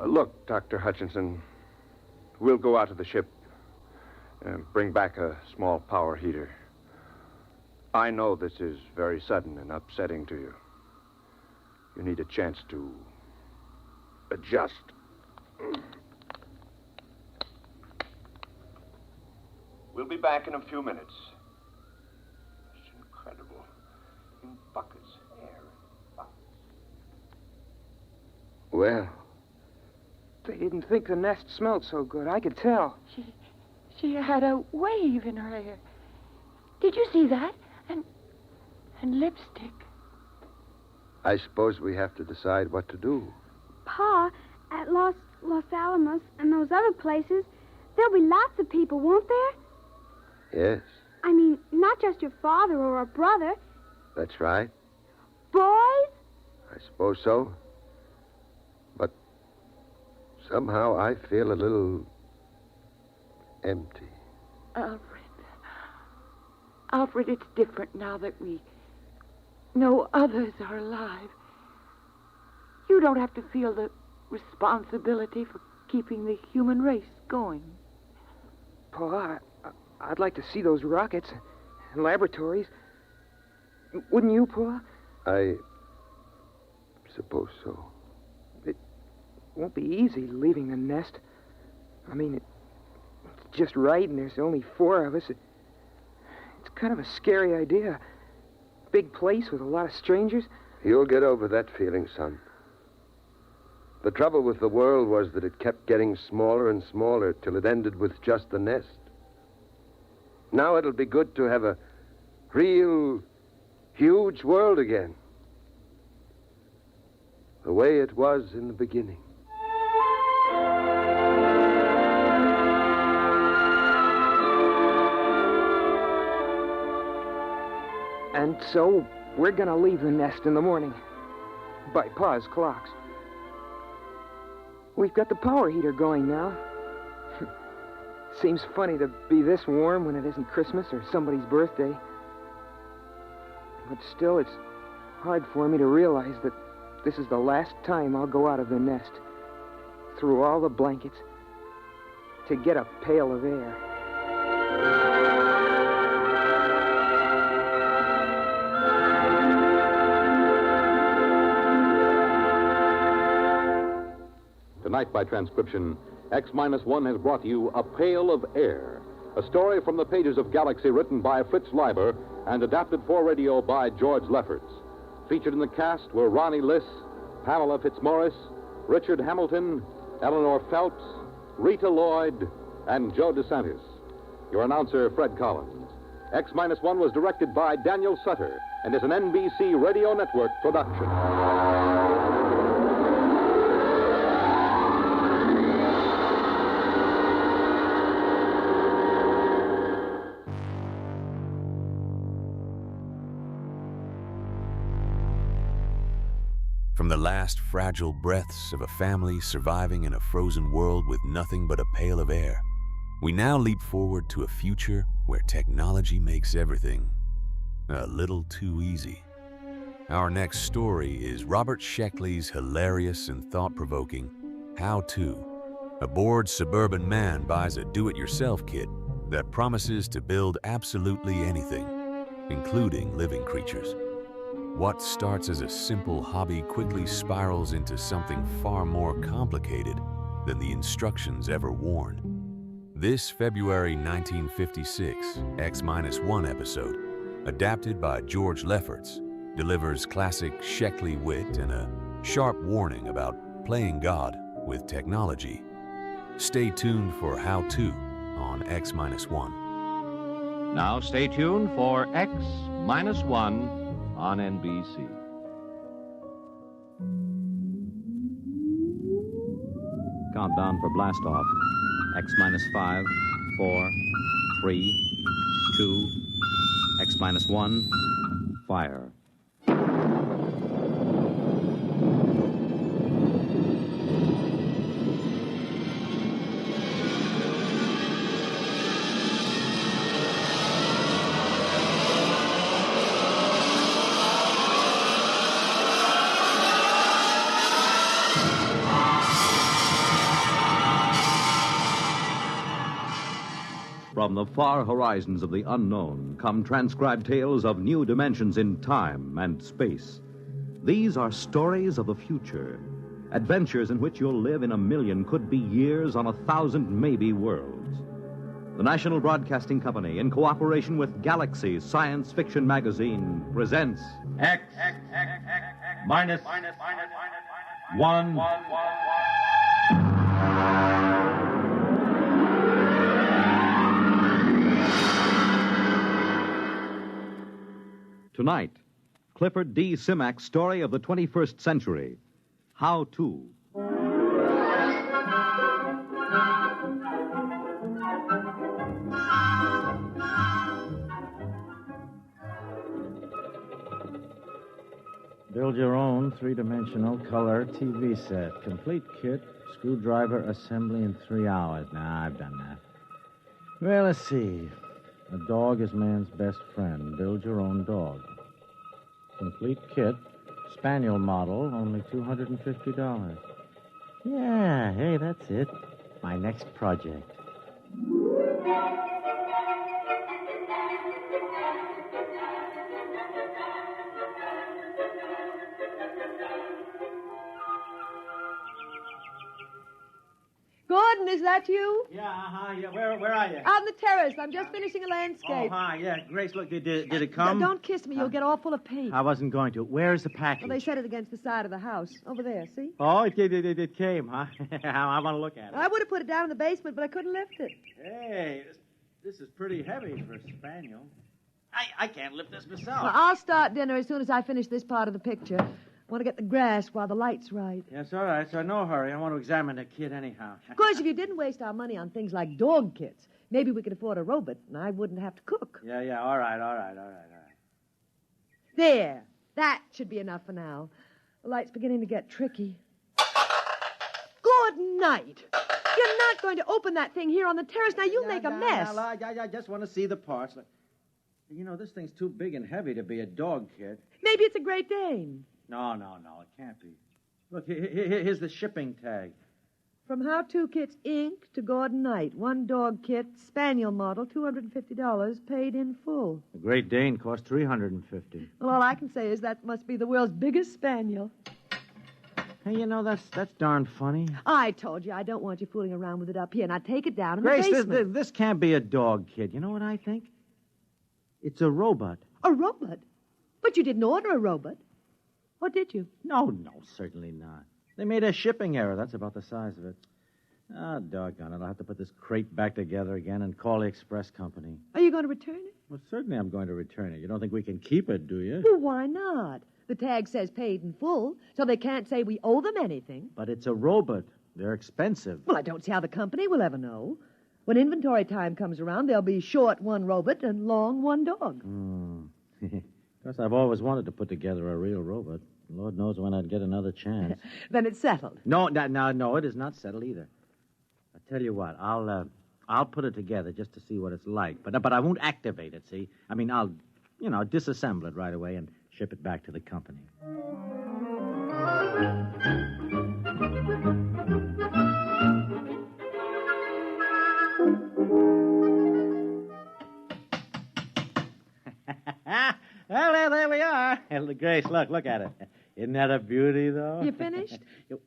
Look, Dr. Hutchinson, we'll go out to the ship and bring back a small power heater. I know this is very sudden and upsetting to you. You need a chance to adjust. We'll be back in a few minutes. It's incredible. In buckets, air in buckets. Well, They didn't think the nest smelled so good. I could tell. She had a wave in her hair. Did you see that? And lipstick. I suppose we have to decide what to do. Pa, at Los Alamos and those other places, there'll be lots of people, won't there? Yes, I mean, not just your father or a brother. that's right. Boys? I suppose so. But somehow I feel a little empty. Alfred, it's different now that we know others are alive. You don't have to feel the responsibility for keeping the human race going. Pa, I'd like to see those rockets and laboratories. Wouldn't you, Pa? I suppose so. It won't be easy leaving the nest. I mean, it's just right, and there's only 4 of us. It's kind of a scary idea. Big place with a lot of strangers. You'll get over that feeling, son. The trouble with the world was that it kept getting smaller and smaller till it ended with just the nest. Now it'll be good to have a real, huge world again. The way it was in the beginning. And so, we're gonna leave the nest in the morning. By Pa's clocks. We've got the power heater going now. Seems funny to be this warm when it isn't Christmas or somebody's birthday. But still, it's hard for me to realize that this is the last time I'll go out of the nest, through all the blankets, to get a pail of air. Tonight, by transcription, X-1 has brought you A Pail of Air, a story from the pages of Galaxy written by Fritz Leiber and adapted for radio by George Lefferts. Featured in the cast were Ronnie Liss, Pamela Fitzmaurice, Richard Hamilton, Eleanor Phelps, Rita Lloyd, and Joe DeSantis. Your announcer, Fred Collins. X-1 was directed by Daniel Sutter and is an NBC Radio Network production. From the last fragile breaths of a family surviving in a frozen world with nothing but a pail of air, we now leap forward to a future where technology makes everything a little too easy. Our next story is Robert Sheckley's hilarious and thought-provoking How To. A bored suburban man buys a do-it-yourself kit that promises to build absolutely anything, including living creatures. What starts as a simple hobby quickly spirals into something far more complicated than the instructions ever warned. This February 1956 X-1 episode, adapted by George Lefferts, delivers classic Sheckley wit and a sharp warning about playing God with technology. Stay tuned for How To on X-1. Now stay tuned for X-1 on NBC. Countdown for blastoff. X-5, 4, 3, 2, X-1, fire. From the far horizons of the unknown come transcribed tales of new dimensions in time and space. These are stories of the future, adventures in which you'll live in a million, could be years, on 1,000 maybe worlds. The National Broadcasting Company, in cooperation with Galaxy Science Fiction Magazine, presents X-1. Tonight, Clifford D. Simak's story of the 21st century, How To. Build your own three-dimensional color TV set. Complete kit, screwdriver assembly in 3 hours. Nah, I've done that. Well, let's see. A dog is man's best friend. Build your own dog. Complete kit, spaniel model, only $250. Yeah, hey, that's it. My next project. Gordon, is that you? Yeah, yeah. Where are you? Out on the terrace. I'm just finishing a landscape. Oh, hi, yeah. Grace, look, did it come? Don't kiss me. You'll get all full of paint. I wasn't going to. Where's the package? Well, they set it against the side of the house. Over there, see? Oh, it came, huh? I want to look at it. I would have put it down in the basement, but I couldn't lift it. Hey, this is pretty heavy for a spaniel. I can't lift this myself. Well, I'll start dinner as soon as I finish this part of the picture. I want to get the grass while the light's right. Yes, all right. So no hurry. I want to examine the kit anyhow. Of course, if you didn't waste our money on things like dog kits, maybe we could afford a robot, and I wouldn't have to cook. Yeah. All right. There. That should be enough for now. The light's beginning to get tricky. Good night. You're not going to open that thing here on the terrace. Now, you'll make a mess. I just want to see the parts. You know, this thing's too big and heavy to be a dog kit. Maybe it's a Great Dane. No, it can't be. Look, here's the shipping tag. From How To Kits, Inc. to Gordon Knight. One dog kit, spaniel model, $250, paid in full. The Great Dane cost $350. Well, all I can say is that must be the world's biggest spaniel. Hey, you know, that's darn funny. I told you I don't want you fooling around with it up here. Now take it down in Grace, the basement. this can't be a dog kit. You know what I think? It's a robot. A robot? But you didn't order a robot. What did you? No, certainly not. They made a shipping error. That's about the size of it. Ah, doggone it. I'll have to put this crate back together again and call the express company. Are you going to return it? Well, certainly I'm going to return it. You don't think we can keep it, do you? Well, why not? The tag says paid in full, so they can't say we owe them anything. But it's a robot. They're expensive. Well, I don't see how the company will ever know. When inventory time comes around, they'll be short one robot and long one dog. Of course, I've always wanted to put together a real robot. Lord knows when I'd get another chance. Then it's settled. No, it is not settled either. I tell you what, I'll put it together just to see what it's like. But I won't activate it, see? I mean, I'll disassemble it right away and ship it back to the company. Well, there we are. Grace, look at it. Isn't that a beauty, though? You finished?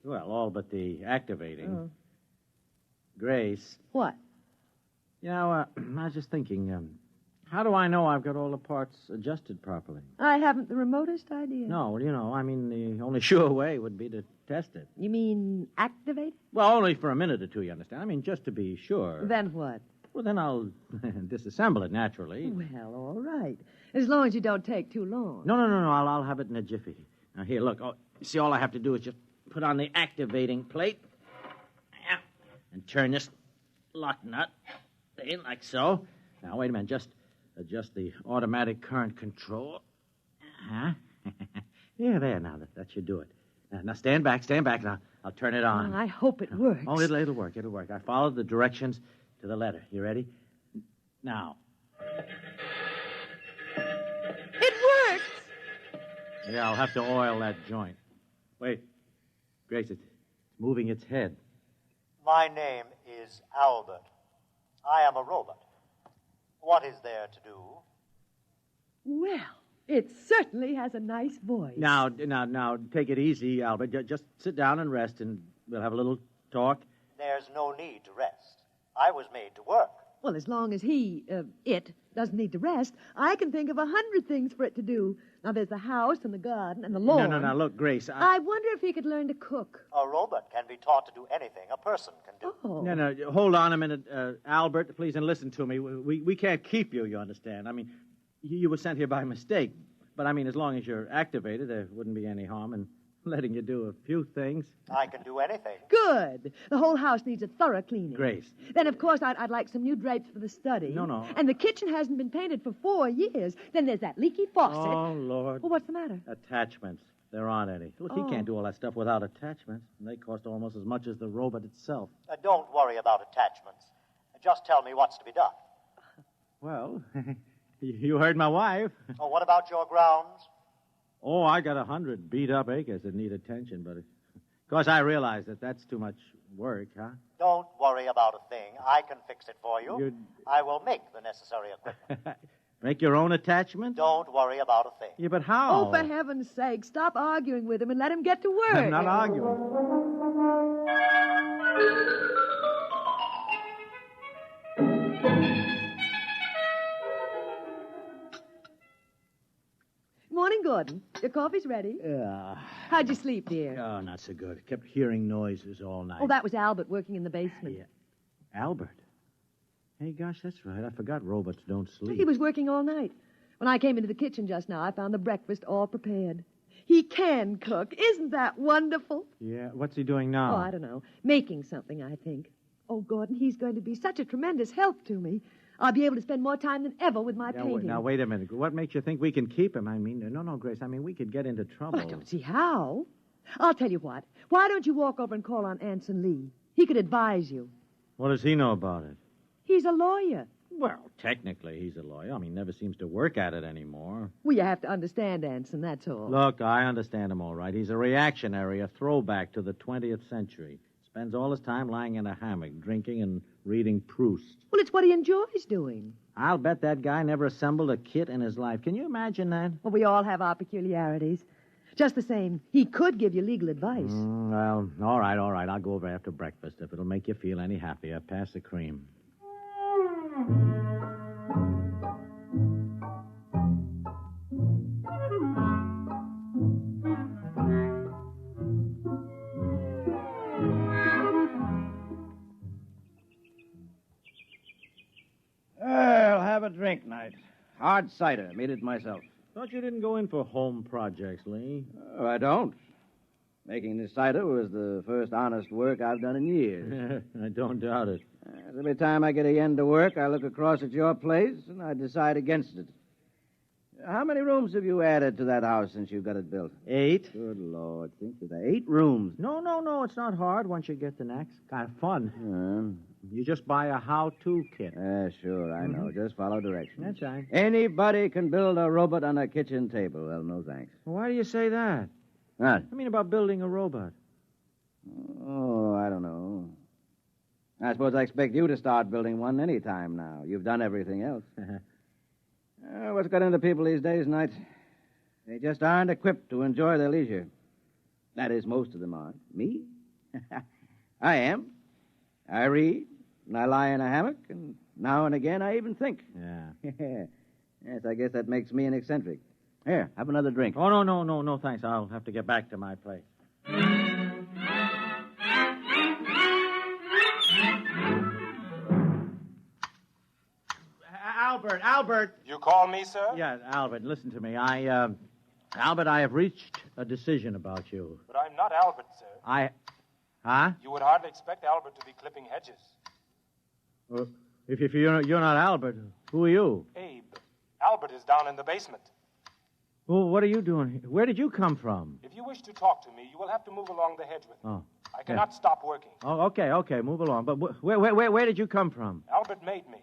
Well, all but the activating. Oh. Grace. What? You know, I was just thinking, How do I know I've got all the parts adjusted properly? I haven't the remotest idea. No, I mean, the only sure way would be to test it. You mean activate? Well, only for a minute or two, you understand? I mean, just to be sure. Then what? Well, then I'll disassemble it, naturally. Well, all right. As long as you don't take too long. No. I'll have it in a jiffy. Now, here, look. Oh, you see, all I have to do is just put on the activating plate. Yeah. And turn this lock nut in like so. Now, wait a minute. Just adjust the automatic current control. Uh-huh. Yeah, there. Now, that should do it. Now, stand back. Now, I'll turn it on. Oh, I hope it works. Oh, it'll work. I followed the directions to the letter. You ready? Now. It works! Yeah, I'll have to oil that joint. Wait. Grace, it's moving its head. My name is Albert. I am a robot. What is there to do? Well, it certainly has a nice voice. Now, take it easy, Albert. Just sit down and rest, and we'll have a little talk. There's no need to rest. I was made to work. Well, as long as it doesn't need to rest, I can think of 100 things for it to do. Now, there's the house and the garden and the lawn. No, look, Grace, I wonder if he could learn to cook. A robot can be taught to do anything a person can do. Oh. No, hold on a minute, Albert, please, and listen to me. We can't keep you, you understand? I mean, you were sent here by mistake. But, I mean, as long as you're activated, there wouldn't be any harm in letting you do a few things. I can do anything. Good. The whole house needs a thorough cleaning. Grace. Then, of course, I'd like some new drapes for the study. No. And the kitchen hasn't been painted for 4 years. Then there's that leaky faucet. Oh, Lord. Well, what's the matter? Attachments. There aren't any. Look, he can't do all that stuff without attachments. And they cost almost as much as the robot itself. Don't worry about attachments. Just tell me what's to be done. Well, you heard my wife. Oh, what about your grounds? Oh, I got 100 beat-up acres that need attention, but of course I realize that that's too much work, huh? Don't worry about a thing. I can fix it for you. I will make the necessary equipment. Make your own attachment? Don't worry about a thing. Yeah, but how? Oh, for heaven's sake, stop arguing with him and let him get to work. I'm not arguing. Morning, Gordon. Your coffee's ready. How'd you sleep, dear? Oh, not so good. Kept hearing noises all night. Oh, that was Albert working in the basement. Yeah. Albert? Hey, gosh, that's right. I forgot robots don't sleep. He was working all night. When I came into the kitchen just now, I found the breakfast all prepared. He can cook. Isn't that wonderful? Yeah. What's he doing now? Oh, I don't know. Making something, I think. Oh, Gordon, he's going to be such a tremendous help to me. I'll be able to spend more time than ever with my painting. Now, wait a minute. What makes you think we can keep him? I mean, no, Grace. I mean, we could get into trouble. Well, I don't see how. I'll tell you what. Why don't you walk over and call on Anson Lee? He could advise you. What does he know about it? He's a lawyer. Well, technically, he's a lawyer. I mean, never seems to work at it anymore. Well, you have to understand Anson, that's all. Look, I understand him all right. He's a reactionary, a throwback to the 20th century. Spends all his time lying in a hammock, drinking and reading Proust. Well, it's what he enjoys doing. I'll bet that guy never assembled a kit in his life. Can you imagine that? Well, we all have our peculiarities. Just the same, he could give you legal advice. Well, all right. I'll go over after breakfast. If it'll make you feel any happier, pass the cream. I'll have a drink, Knight. Hard cider. Made it myself. Thought you didn't go in for home projects, Lee. Oh, I don't. Making this cider was the first honest work I've done in years. I don't doubt it. Every time I get a end to work, I look across at your place and I decide against it. How many rooms have you added to that house since you got it built? 8. Good Lord. Think of that. 8 rooms. No. It's not hard once you get the knack. It's kind of fun. You just buy a how-to kit. Sure, I know. Just follow directions. That's right. Anybody can build a robot on a kitchen table. Well, no thanks. Why do you say that? What? I mean about building a robot. Oh, I don't know. I suppose I expect you to start building one any time now. You've done everything else. What's got into people these days, Knight? They just aren't equipped to enjoy their leisure. That is, most of them aren't. Me? I am. I read, and I lie in a hammock, and now and again I even think. Yeah. Yes, I guess that makes me an eccentric. Here, have another drink. Oh, no, thanks. I'll have to get back to my place. Albert! You call me, sir? Yeah, Albert, listen to me. Albert, I have reached a decision about you. But I'm not Albert, sir. Huh? You would hardly expect Albert to be clipping hedges. Well, if you're not Albert, who are you? Abe, Albert is down in the basement. Well, what are you doing here? Where did you come from? If you wish to talk to me, you will have to move along the hedge with me. Oh. I cannot stop working. Oh, okay, move along. But where did you come from? Albert made me.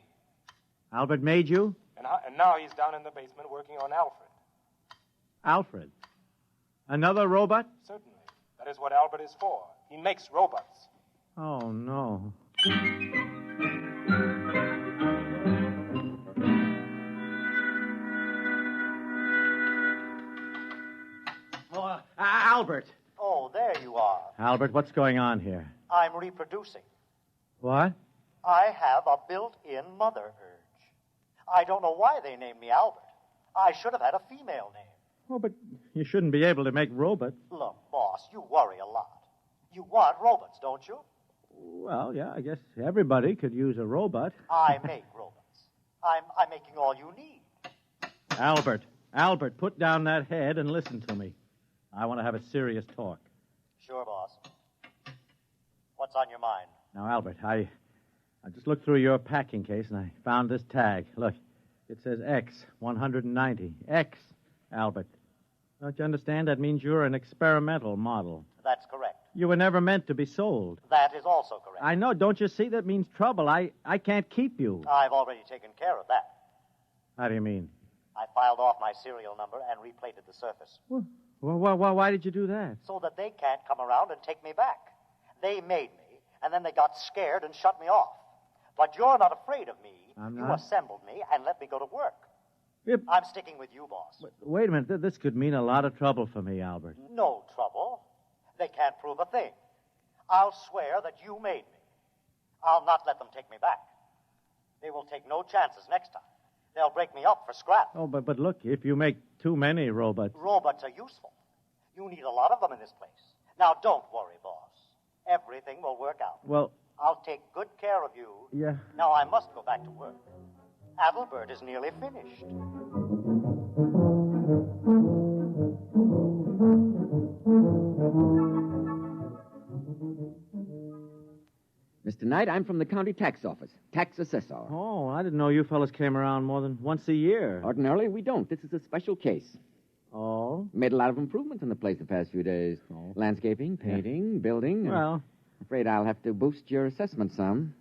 Albert made you? And now he's down in the basement working on Alfred. Alfred? Another robot? Certainly. That is what Albert is for. He makes robots. Oh, no. Oh, Albert. Oh, there you are. Albert, what's going on here? I'm reproducing. What? I have a built-in mother urge. I don't know why they named me Albert. I should have had a female name. Oh, but you shouldn't be able to make robots. Look, boss, you worry a lot. You want robots, don't you? Well, yeah, I guess everybody could use a robot. I make robots. I'm making all you need. Albert, put down that head and listen to me. I want to have a serious talk. Sure, boss. What's on your mind? Now, Albert, I just looked through your packing case and I found this tag. Look, it says X, 190. X, Albert. Don't you understand? That means you're an experimental model. That's correct. You were never meant to be sold. That is also correct. I know. Don't you see? That means trouble. I can't keep you. I've already taken care of that. How do you mean? I filed off my serial number and replated the surface. Well, why did you do that? So that they can't come around and take me back. They made me, and then they got scared and shut me off. But you're not afraid of me. I'm You not. assembled me and let me go to work. Yep. I'm sticking with you, boss. Wait a minute. This could mean a lot of trouble for me, Albert. No trouble. They can't prove a thing. I'll swear that you made me. I'll not let them take me back. They will take no chances next time. They'll break me up for scrap. Oh, but look, if you make too many robots... Robots are useful. You need a lot of them in this place. Now, don't worry, boss. Everything will work out. Well... I'll take good care of you. Yeah. Now, I must go back to work. Adalbert is nearly finished. Mr. Knight, I'm from the county tax office, tax assessor. Oh, I didn't know you fellas came around more than once a year. Ordinarily, we don't. This is a special case. Oh? Made a lot of improvements in the place the past few days. Oh. Landscaping, painting, building. Well... Afraid I'll have to boost your assessment some.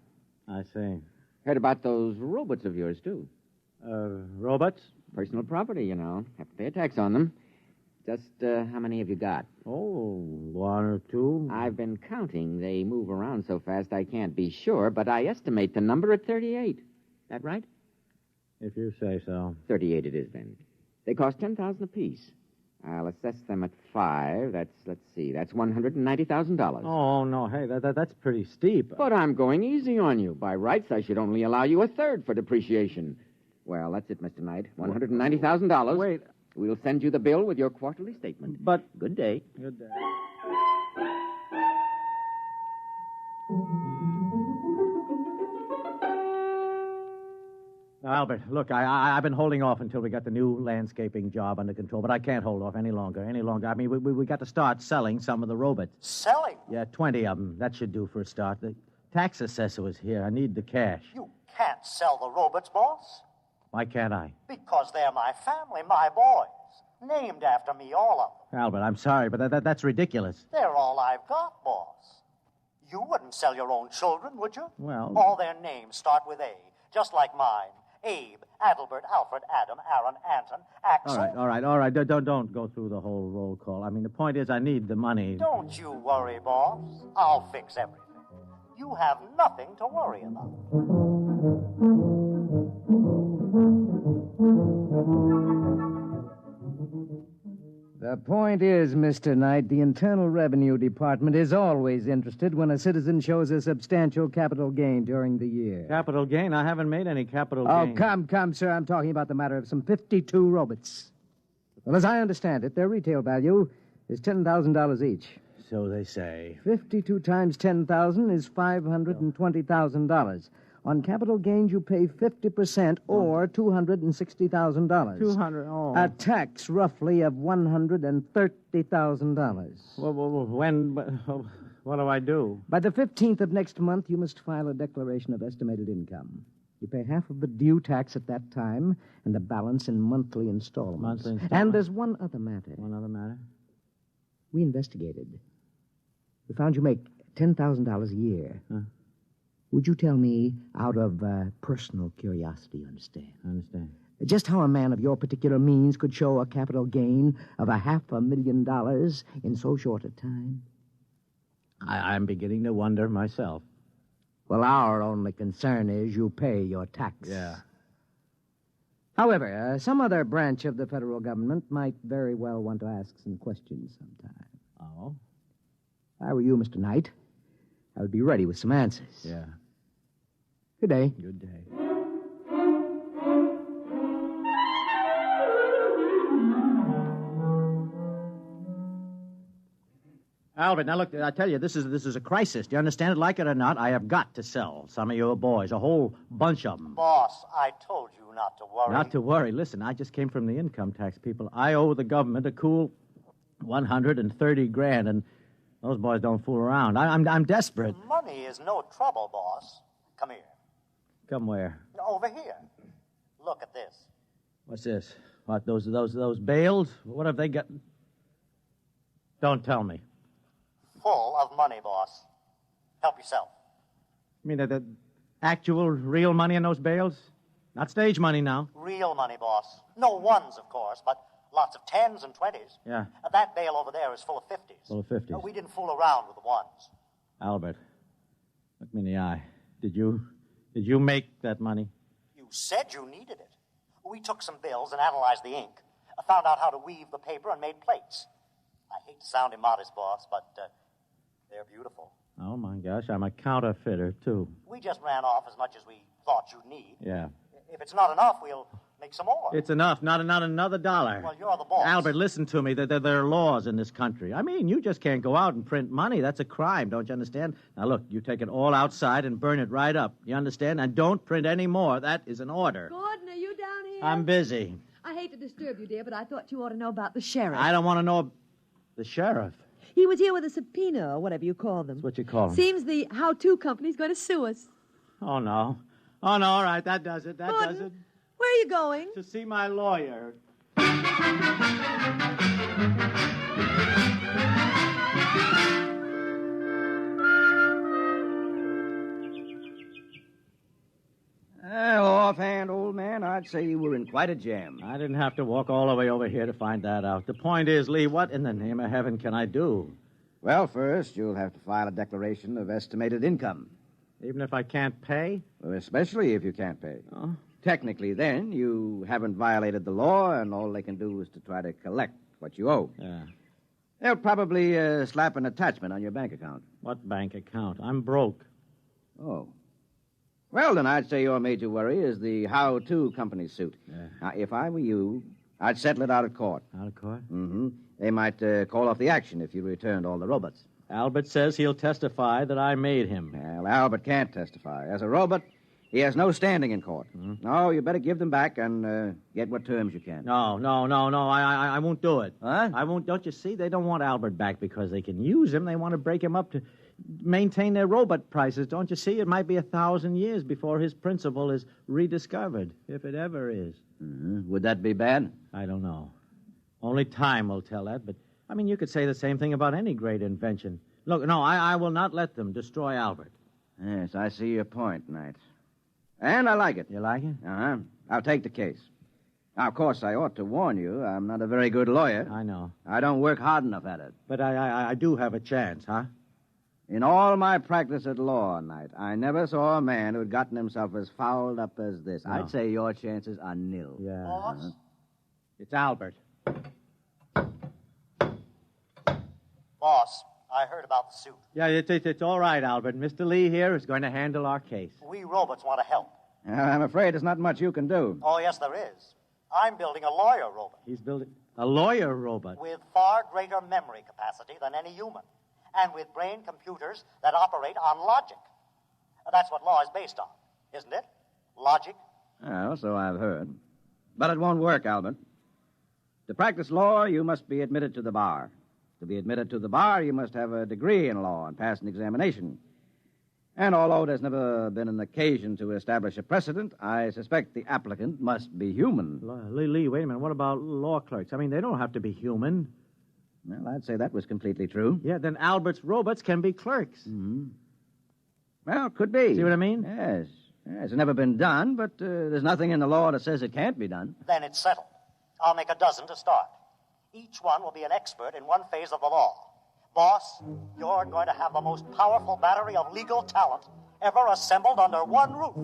I see. Heard about those robots of yours, too. Robots? Personal property, you know. Have to pay a tax on them. Just how many have you got? Oh, one or two. I've been counting. They move around so fast I can't be sure, but I estimate the number at 38. That right? If you say so. 38 it is, then. They cost $10,000 apiece. I'll assess them at 5. That's $190,000. Oh, no, hey, that's pretty steep. But I'm going easy on you. By rights, I should only allow you a third for depreciation. Well, that's it, Mr. Knight. $190,000. Wait. We'll send you the bill with your quarterly statement. But... Good day. Good day. Now, Albert, look, I've been holding off until we got the new landscaping job under control, but I can't hold off any longer. I mean, we got to start selling some of the robots. Selling? Yeah, 20 of them. That should do for a start. The tax assessor was here. I need the cash. You can't sell the robots, boss. Why can't I? Because they're my family, my boys. Named after me, all of them. Albert, I'm sorry, but that's ridiculous. They're all I've got, boss. You wouldn't sell your own children, would you? Well... All their names start with A, just like mine. Abe, Adalbert, Alfred, Adam, Aaron, Anton, Axel. All right. Don't go through the whole roll call. I mean, the point is I need the money. Don't you worry, boss. I'll fix everything. You have nothing to worry about. The point is, Mr. Knight, the Internal Revenue Department is always interested when a citizen shows a substantial capital gain during the year. Capital gain? I haven't made any capital gain. Oh, come, sir. I'm talking about the matter of some 52 robots. Well, as I understand it, their retail value is $10,000 each. So they say. 52 times 10,000 is $520,000. On capital gains, you pay 50% or $260,000. 200, oh. A tax, roughly, of $130,000. What do I do? By the 15th of next month, you must file a declaration of estimated income. You pay half of the due tax at that time and the balance in monthly installments. And there's one other matter. One other matter? We investigated. We found you make $10,000 a year. Huh? Would you tell me, out of personal curiosity, you understand? I understand. Just how a man of your particular means could show a capital gain of $500,000 in so short a time? I'm beginning to wonder myself. Well, our only concern is you pay your tax. Yeah. However, some other branch of the federal government might very well want to ask some questions sometime. Oh? If I were you, Mr. Knight, I would be ready with some answers. Yeah. Good day. Good day. Albert, now look, I tell you, this is a crisis. Do you understand it? Like it or not, I have got to sell some of your boys, a whole bunch of them. Boss, I told you not to worry. Not to worry. Listen, I just came from the income tax people. I owe the government a cool $130,000, and those boys don't fool around. I'm desperate. Money is no trouble, boss. Come here. Come where? Over here. Look at this. What's this? What, those bales? What have they got? Don't tell me. Full of money, boss. Help yourself. You mean the actual, real money in those bales? Not stage money now. Real money, boss. No ones, of course, but lots of 10s and 20s. Yeah. That bale over there is full of 50s. Full of 50s. We didn't fool around with the ones. Albert, look me in the eye. Did you make that money? You said you needed it. We took some bills and analyzed the ink. I found out how to weave the paper and made plates. I hate to sound immodest, boss, but they're beautiful. Oh, my gosh, I'm a counterfeiter, too. We just ran off as much as we thought you'd need. Yeah. If it's not enough, we'll make some more. It's enough, not another dollar. Well, you're the boss. Albert, listen to me. There are laws in this country. I mean, you just can't go out and print money. That's a crime, don't you understand? Now, look, you take it all outside and burn it right up. You understand? And don't print any more. That is an order. Gordon, are you down here? I'm busy. I hate to disturb you, dear, but I thought you ought to know about the sheriff. I don't want to know the sheriff. He was here with a subpoena, or whatever you call them. That's what you call him. Seems the How-To company's going to sue us. Oh, no. Oh, no, all right, that does it. That Gordon, does it. Where are you going? To see my lawyer. Well, offhand, old man, I'd say you were in quite a jam. I didn't have to walk all the way over here to find that out. The point is, Lee, what in the name of heaven can I do? Well, first, you'll have to file a declaration of estimated income. Even if I can't pay? Well, especially if you can't pay. Oh. Technically, then, you haven't violated the law, and all they can do is to try to collect what you owe. Yeah. They'll probably slap an attachment on your bank account. What bank account? I'm broke. Oh. Well, then I'd say your major worry is the How-To company suit. Yeah. Now, if I were you, I'd settle it out of court. Out of court? Mm-hmm. They might call off the action if you returned all the robots. Albert says he'll testify that I made him. Well, Albert can't testify. As a robot, he has no standing in court. Mm-hmm. No, you better give them back and get what terms you can. No. I won't do it. Huh? I won't. Don't you see? They don't want Albert back because they can use him. They want to break him up to maintain their robot prices. Don't you see? It might be 1,000 years before his principle is rediscovered, if it ever is. Mm-hmm. Would that be bad? I don't know. Only time will tell that, but, I mean, you could say the same thing about any great invention. Look, no, I will not let them destroy Albert. Yes, I see your point, Knight. And I like it. You like it? Uh-huh. I'll take the case. Now, of course, I ought to warn you, I'm not a very good lawyer. I know. I don't work hard enough at it. But I do have a chance, huh? In all my practice at law, Knight, I never saw a man who'd gotten himself as fouled up as this. No. I'd say your chances are nil. Yeah. Boss? It's Albert. Boss, I heard about the suit. Yeah, it's all right, Albert. Mr. Lee here is going to handle our case. We robots want to help. I'm afraid there's not much you can do. Oh, yes, there is. I'm building a lawyer robot. He's building a lawyer robot? With far greater memory capacity than any human, and with brain computers that operate on logic. That's what law is based on, isn't it? Logic? Well, so I've heard. But it won't work, Albert. To practice law, you must be admitted to the bar. To be admitted to the bar, you must have a degree in law and pass an examination. And although there's never been an occasion to establish a precedent, I suspect the applicant must be human. Lee, wait a minute. What about law clerks? I mean, they don't have to be human. Well, I'd say that was completely true. Yeah, then Albert's robots can be clerks. Mm-hmm. Well, could be. See what I mean? Yes. It's never been done, but there's nothing in the law that says it can't be done. Then it's settled. I'll make a dozen to start. Each one will be an expert in one phase of the law. Boss, you're going to have the most powerful battery of legal talent ever assembled under one roof.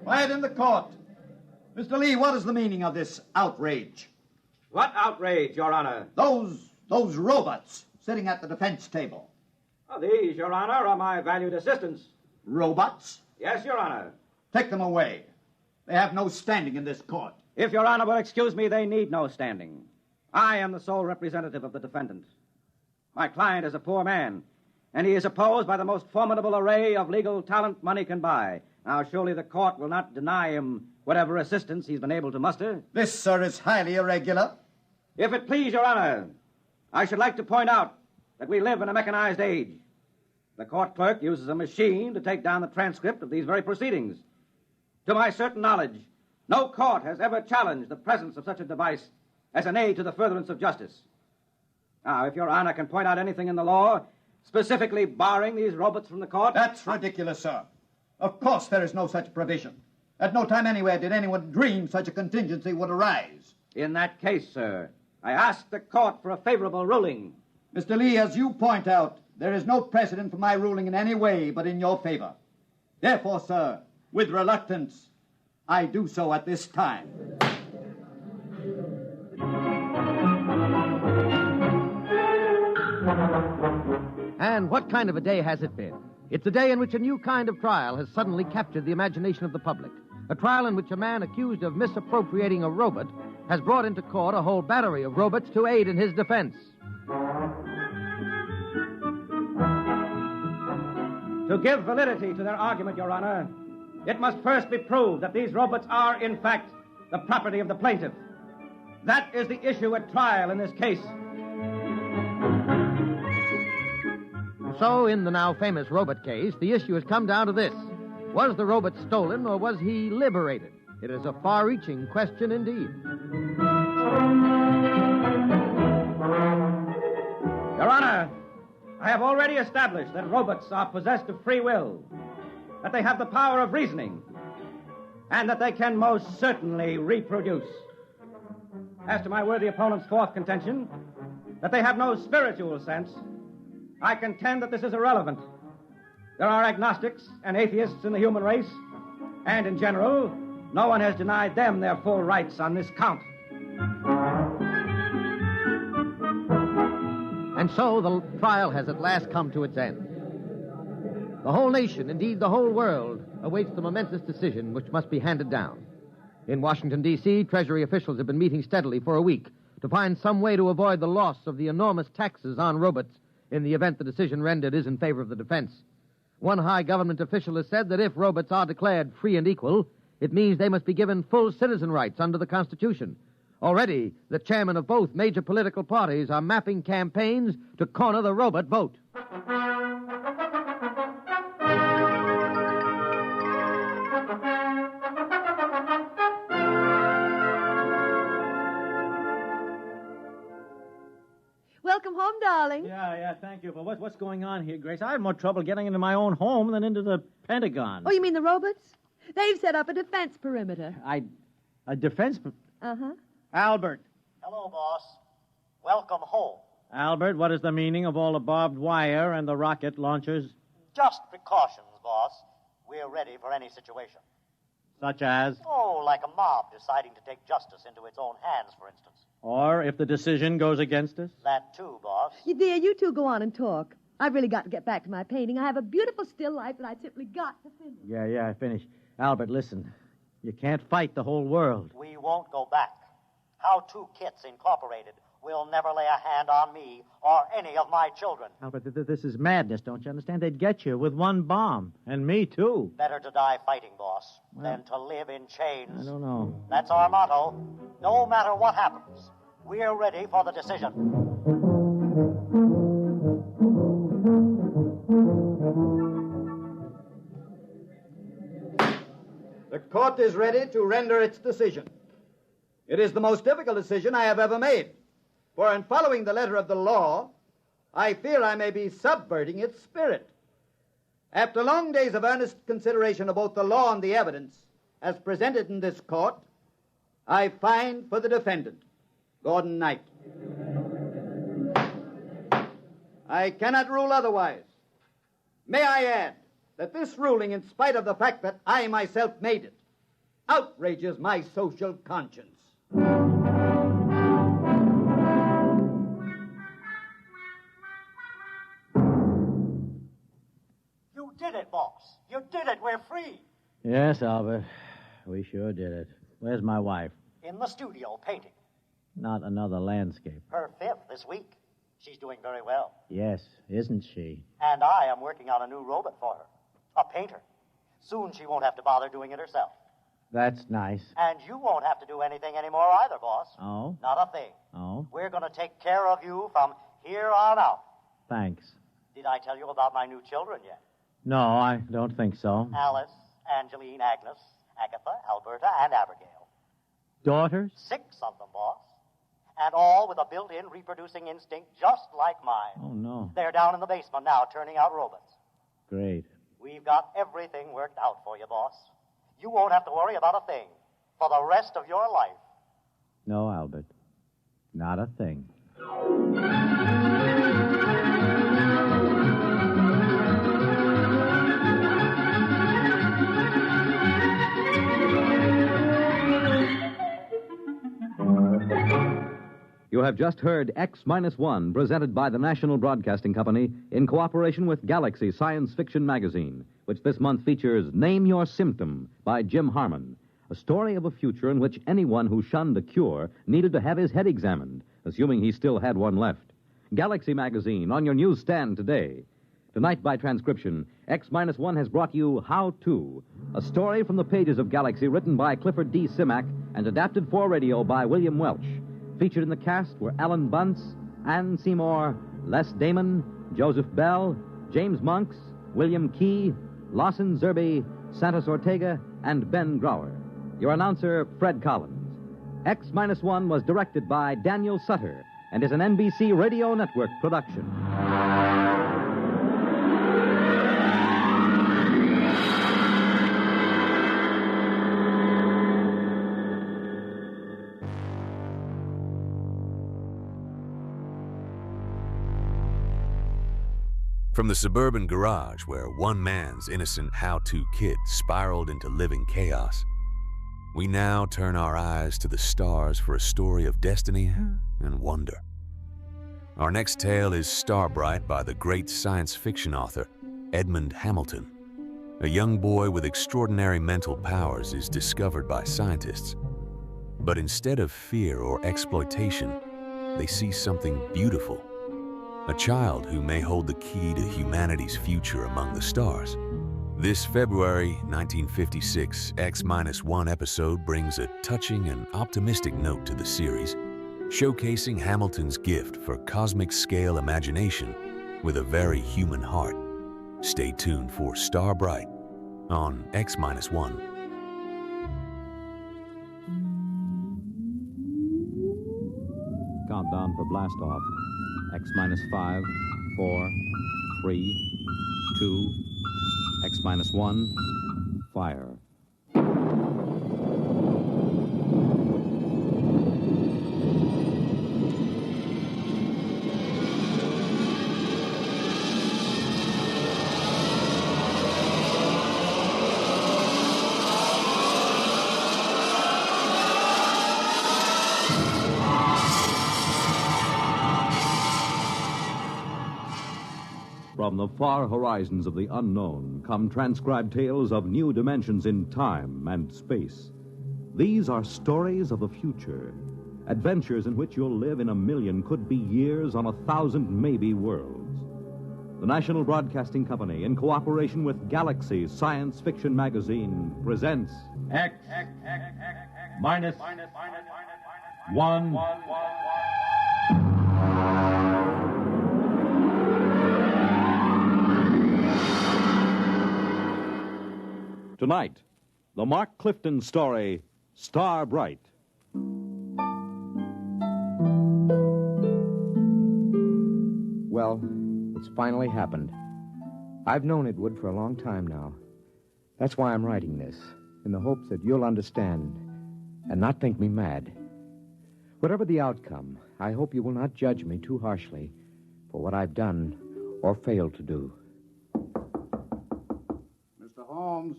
Quiet in the court. Mr. Lee, what is the meaning of this outrage? What outrage, Your Honor? Those robots sitting at the defense table. Oh, these, Your Honor, are my valued assistants. Robots? Yes, Your Honor. Take them away. They have no standing in this court. If Your Honor will excuse me, they need no standing. I am the sole representative of the defendant. My client is a poor man, and he is opposed by the most formidable array of legal talent money can buy. Now, surely the court will not deny him whatever assistance he's been able to muster. This, sir, is highly irregular. If it please Your Honor, I should like to point out that we live in a mechanized age. The court clerk uses a machine to take down the transcript of these very proceedings. To my certain knowledge, no court has ever challenged the presence of such a device as an aid to the furtherance of justice. Now, if Your Honor can point out anything in the law specifically barring these robots from the court... That's ridiculous, sir. Of course there is no such provision. At no time anywhere did anyone dream such a contingency would arise. In that case, sir, I ask the court for a favorable ruling. Mr. Lee, as you point out, there is no precedent for my ruling in any way but in your favor. Therefore, sir, with reluctance, I do so at this time. And what kind of a day has it been? It's a day in which a new kind of trial has suddenly captured the imagination of the public. A trial in which a man accused of misappropriating a robot has brought into court a whole battery of robots to aid in his defense. To give validity to their argument, Your Honor, it must first be proved that these robots are, in fact, the property of the plaintiff. That is the issue at trial in this case. So, in the now famous robot case, the issue has come down to this. Was the robot stolen or was he liberated? It is a far-reaching question indeed. Your Honor, I have already established that robots are possessed of free will, that they have the power of reasoning, and that they can most certainly reproduce. As to my worthy opponent's fourth contention, that they have no spiritual sense, I contend that this is irrelevant. There are agnostics and atheists in the human race, and in general, no one has denied them their full rights on this count. And so the trial has at last come to its end. The whole nation, indeed the whole world, awaits the momentous decision which must be handed down. In Washington, D.C., Treasury officials have been meeting steadily for a week to find some way to avoid the loss of the enormous taxes on robots in the event the decision rendered is in favor of the defense. One high government official has said that if robots are declared free and equal, it means they must be given full citizen rights under the Constitution. Already, the chairmen of both major political parties are mapping campaigns to corner the robot vote. Welcome home, darling. Yeah, thank you. But what's going on here, Grace? I have more trouble getting into my own home than into the Pentagon. Oh, you mean the robots? They've set up a defense perimeter. A defense... Uh-huh. Albert. Hello, boss. Welcome home. Albert, what is the meaning of all the barbed wire and the rocket launchers? Just precautions, boss. We're ready for any situation. Such as? Oh, like a mob deciding to take justice into its own hands, for instance. Or if the decision goes against us? That too, boss. Dear, you two go on and talk. I've really got to get back to my painting. I have a beautiful still life that I simply got to finish. Yeah, I finish. Albert, listen. You can't fight the whole world. We won't go back. How To Kits Incorporated will never lay a hand on me or any of my children. Albert, this is madness, don't you understand? They'd get you with one bomb. And me, too. Better to die fighting, boss, than to live in chains. I don't know. That's our motto. No matter what happens, we're ready for the decision. The court is ready to render its decision. It is the most difficult decision I have ever made, for in following the letter of the law, I fear I may be subverting its spirit. After long days of earnest consideration of both the law and the evidence, as presented in this court, I find for the defendant, Gordon Knight. I cannot rule otherwise. May I add that this ruling, in spite of the fact that I myself made it, outrages my social conscience. You did it, boss. You did it. We're free. Yes, Albert. We sure did it. Where's my wife? In the studio, painting. Not another landscape. Her 5th this week. She's doing very well. Yes, isn't she? And I am working on a new robot for her. A painter. Soon she won't have to bother doing it herself. That's nice. And you won't have to do anything anymore either, boss. Oh? Not a thing. Oh? We're going to take care of you from here on out. Thanks. Did I tell you about my new children yet? No, I don't think so. Alice, Angeline, Agnes, Agatha, Alberta, and Abigail. Daughters? 6 of them, boss. And all with a built-in reproducing instinct just like mine. Oh, no. They're down in the basement now turning out robots. Great. We've got everything worked out for you, boss. You won't have to worry about a thing for the rest of your life. No, Albert. Not a thing. You have just heard X-1, presented by the National Broadcasting Company in cooperation with Galaxy Science Fiction Magazine, which this month features Name Your Symptom by Jim Harmon, a story of a future in which anyone who shunned a cure needed to have his head examined, assuming he still had one left. Galaxy Magazine on your newsstand today. Tonight, by transcription, X-1 has brought you How To, a story from the pages of Galaxy written by Clifford D. Simak and adapted for radio by William Welch. Featured in the cast were Alan Bunce, Ann Seymour, Les Damon, Joseph Bell, James Monks, William Key, Lawson Zerby, Santos Ortega, and Ben Grauer. Your announcer, Fred Collins. X-1 was directed by Daniel Sutter and is an NBC Radio Network production. From the suburban garage where one man's innocent how-to kit spiraled into living chaos, we now turn our eyes to the stars for a story of destiny and wonder. Our next tale is Starbright by the great science fiction author Edmund Hamilton. A young boy with extraordinary mental powers is discovered by scientists. But instead of fear or exploitation, they see something beautiful. A child who may hold the key to humanity's future among the stars. This February 1956 X-1 episode brings a touching and optimistic note to the series, showcasing Hamilton's gift for cosmic-scale imagination with a very human heart. Stay tuned for Starbright on X-1. Countdown for blast off. X-5, 4, 3, 2, X-1, fire. From the far horizons of the unknown come transcribed tales of new dimensions in time and space. These are stories of the future, adventures in which you'll live in a million, could be years, on 1,000 maybe worlds. The National Broadcasting Company, in cooperation with Galaxy Science Fiction Magazine, presents X minus one. Tonight, the Mark Clifton story, Star Bright. Well, it's finally happened. I've known it would for a long time now. That's why I'm writing this, in the hopes that you'll understand and not think me mad. Whatever the outcome, I hope you will not judge me too harshly for what I've done or failed to do. Mr. Holmes.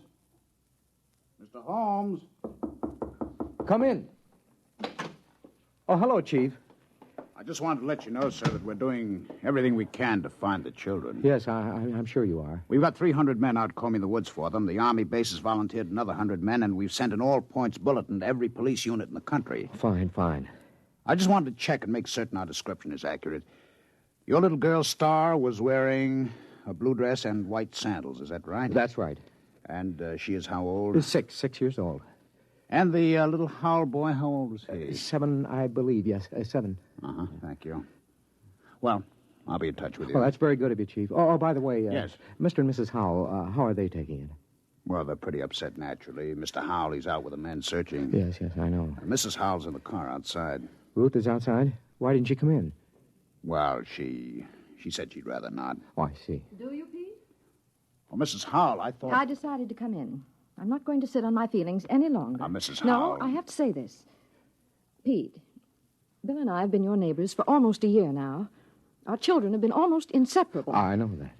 Mr. Holmes. Come in. Oh, hello, Chief. I just wanted to let you know, sir, that we're doing everything we can to find the children. Yes, I'm sure you are. We've got 300 men out combing the woods for them. The Army base has volunteered another 100 men, and we've sent an all-points bulletin to every police unit in the country. Fine. I just wanted to check and make certain our description is accurate. Your little girl, Star, was wearing a blue dress and white sandals. Is that right? That's right. And she is how old? 6 years old. And the little Howell boy, how old was he? 7, I believe, yes. 7. Uh-huh, thank you. Well, I'll be in touch with you. Well, that's very good of you, Chief. Oh, by the way, yes. Mr. and Mrs. Howell, how are they taking it? Well, they're pretty upset, naturally. Mr. Howell, he's out with the men searching. Yes, I know. Mrs. Howell's in the car outside. Ruth is outside? Why didn't she come in? Well, she said she'd rather not. Oh, I see. Do you, Pete? Well, Mrs. Howell, I thought... I decided to come in. I'm not going to sit on my feelings any longer. Now, Mrs. No, Howell... I have to say this. Pete, Bill and I have been your neighbors for almost a year now. Our children have been almost inseparable. I know that.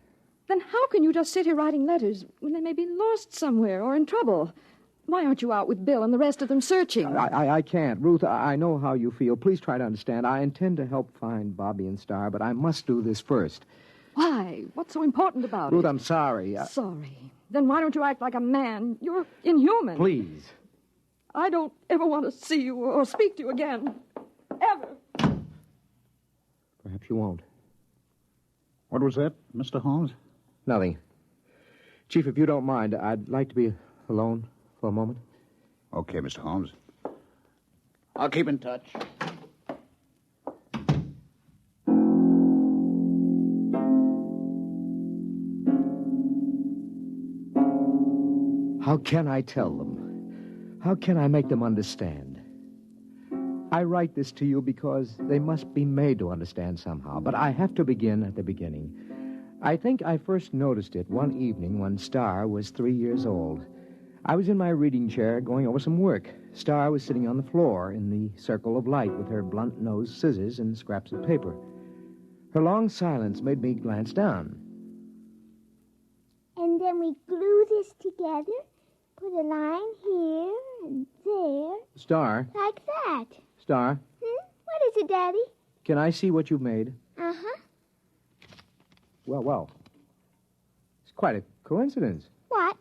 Then how can you just sit here writing letters when they may be lost somewhere or in trouble? Why aren't you out with Bill and the rest of them searching? I can't. Ruth, I know how you feel. Please try to understand. I intend to help find Bobby and Star, but I must do this first. Why? What's so important about Ruth, it? I'm sorry. Sorry? Then why don't you act like a man? You're inhuman. Please. I don't ever want to see you or speak to you again. Ever. Perhaps you won't. What was that, Mr. Holmes? Nothing. Chief, if you don't mind, I'd like to be alone for a moment. Okay, Mr. Holmes. I'll keep in touch. How can I tell them? How can I make them understand? I write this to you because they must be made to understand somehow, but I have to begin at the beginning. I think I first noticed it one evening when Star was 3 years old. I was in my reading chair going over some work. Star was sitting on the floor in the circle of light with her blunt-nosed scissors and scraps of paper. Her long silence made me glance down. And then we glue this together, put a line here and there. Star? Like that. Star? What is it, Daddy? Can I see what you've made? Uh-huh. Well. It's quite a coincidence. What?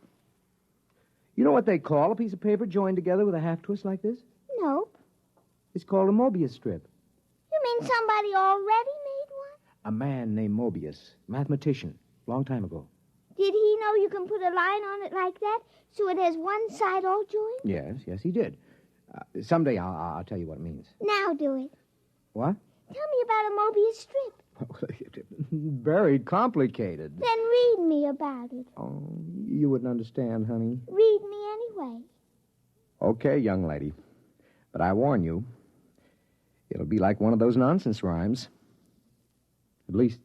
You know what they call a piece of paper joined together with a half-twist like this? Nope. It's called a Mobius strip. You mean somebody already made one? A man named Mobius, mathematician, long time ago. Did he know you can put a line on it like that so it has one side all joined? Yes, he did. Someday I'll tell you what it means. Now do it. What? Tell me about a Mobius strip. Very complicated. Then read me about it. Oh, you wouldn't understand, honey. Read me anyway. Okay, young lady. But I warn you, it'll be like one of those nonsense rhymes. At least,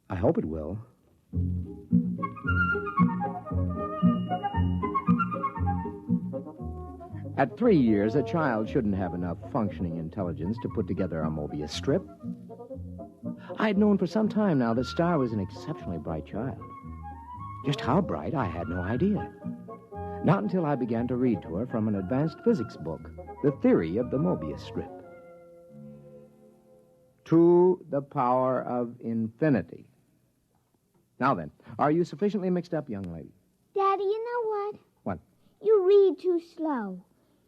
I hope it will. At 3 years, a child shouldn't have enough functioning intelligence to put together a Mobius strip. I'd known for some time now that Star was an exceptionally bright child. Just how bright, I had no idea. Not until I began to read to her from an advanced physics book, The Theory of the Mobius Strip. To the power of infinity. Now then, are you sufficiently mixed up, young lady? Daddy, you know what? What? You read too slow.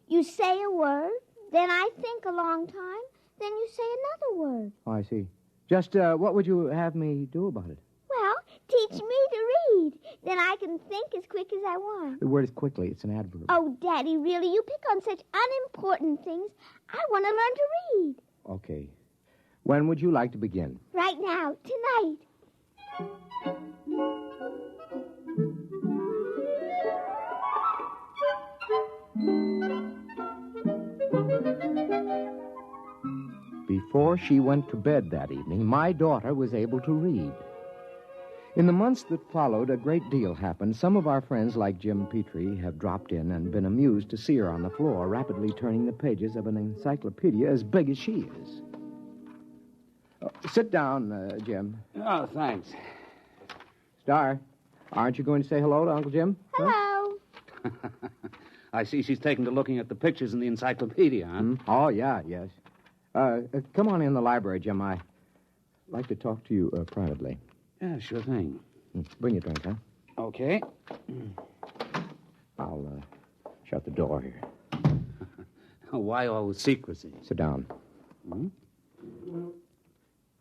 You say a word, then I think a long time, then you say another word. Oh, I see. Just what would you have me do about it? Well, teach me to read. Then I can think as quick as I want. The word is quickly. It's an adverb. Oh, Daddy, really? You pick on such unimportant things. I want to learn to read. Okay. When would you like to begin? Right now, tonight. Before she went to bed that evening, my daughter was able to read. In the months that followed, a great deal happened. Some of our friends, like Jim Petrie, have dropped in and been amused to see her on the floor, rapidly turning the pages of an encyclopedia as big as she is. Sit down, Jim. Oh, thanks. Star, aren't you going to say hello to Uncle Jim? Hello. I see she's taken to looking at the pictures in the encyclopedia, huh? Oh, yeah, yes. Come on in the library, Jim. I'd like to talk to you privately. Yeah, sure thing. Bring your drink, huh? Okay. I'll shut the door here. Why all the secrecy? Sit down. Hmm?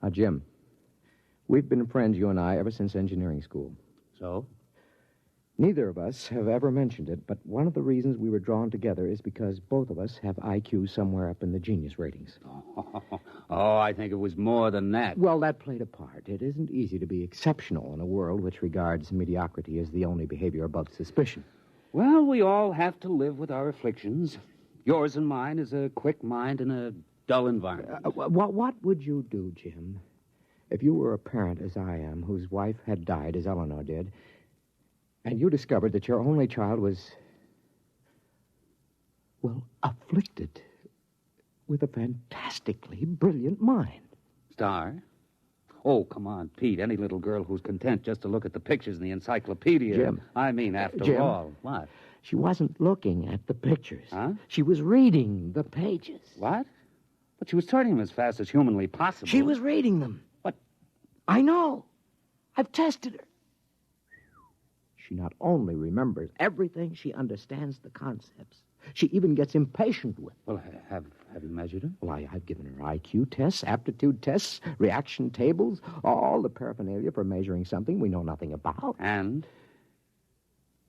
Now, Jim, we've been friends, you and I, ever since engineering school. So? Neither of us have ever mentioned it, but one of the reasons we were drawn together is because both of us have IQ somewhere up in the genius ratings. Oh, I think it was more than that. Well, that played a part. It isn't easy to be exceptional in a world which regards mediocrity as the only behavior above suspicion. Well, we all have to live with our afflictions. Yours and mine is a quick mind in a dull environment. What would you do, Jim, if you were a parent, as I am, whose wife had died, as Eleanor did, and you discovered that your only child was, well, afflicted with a fantastically brilliant mind? Star? Oh, come on, Pete. Any little girl who's content just to look at the pictures in the encyclopedia. Jim. I mean, after Jim, all. What? She wasn't looking at the pictures. Huh? She was reading the pages. What? But she was turning them as fast as humanly possible. She was reading them. What? I know. I've tested her. She not only remembers everything, she understands the concepts. She even gets impatient with them. Well, have you measured her? Well, I've given her IQ tests, aptitude tests, reaction tables, all the paraphernalia for measuring something we know nothing about. And?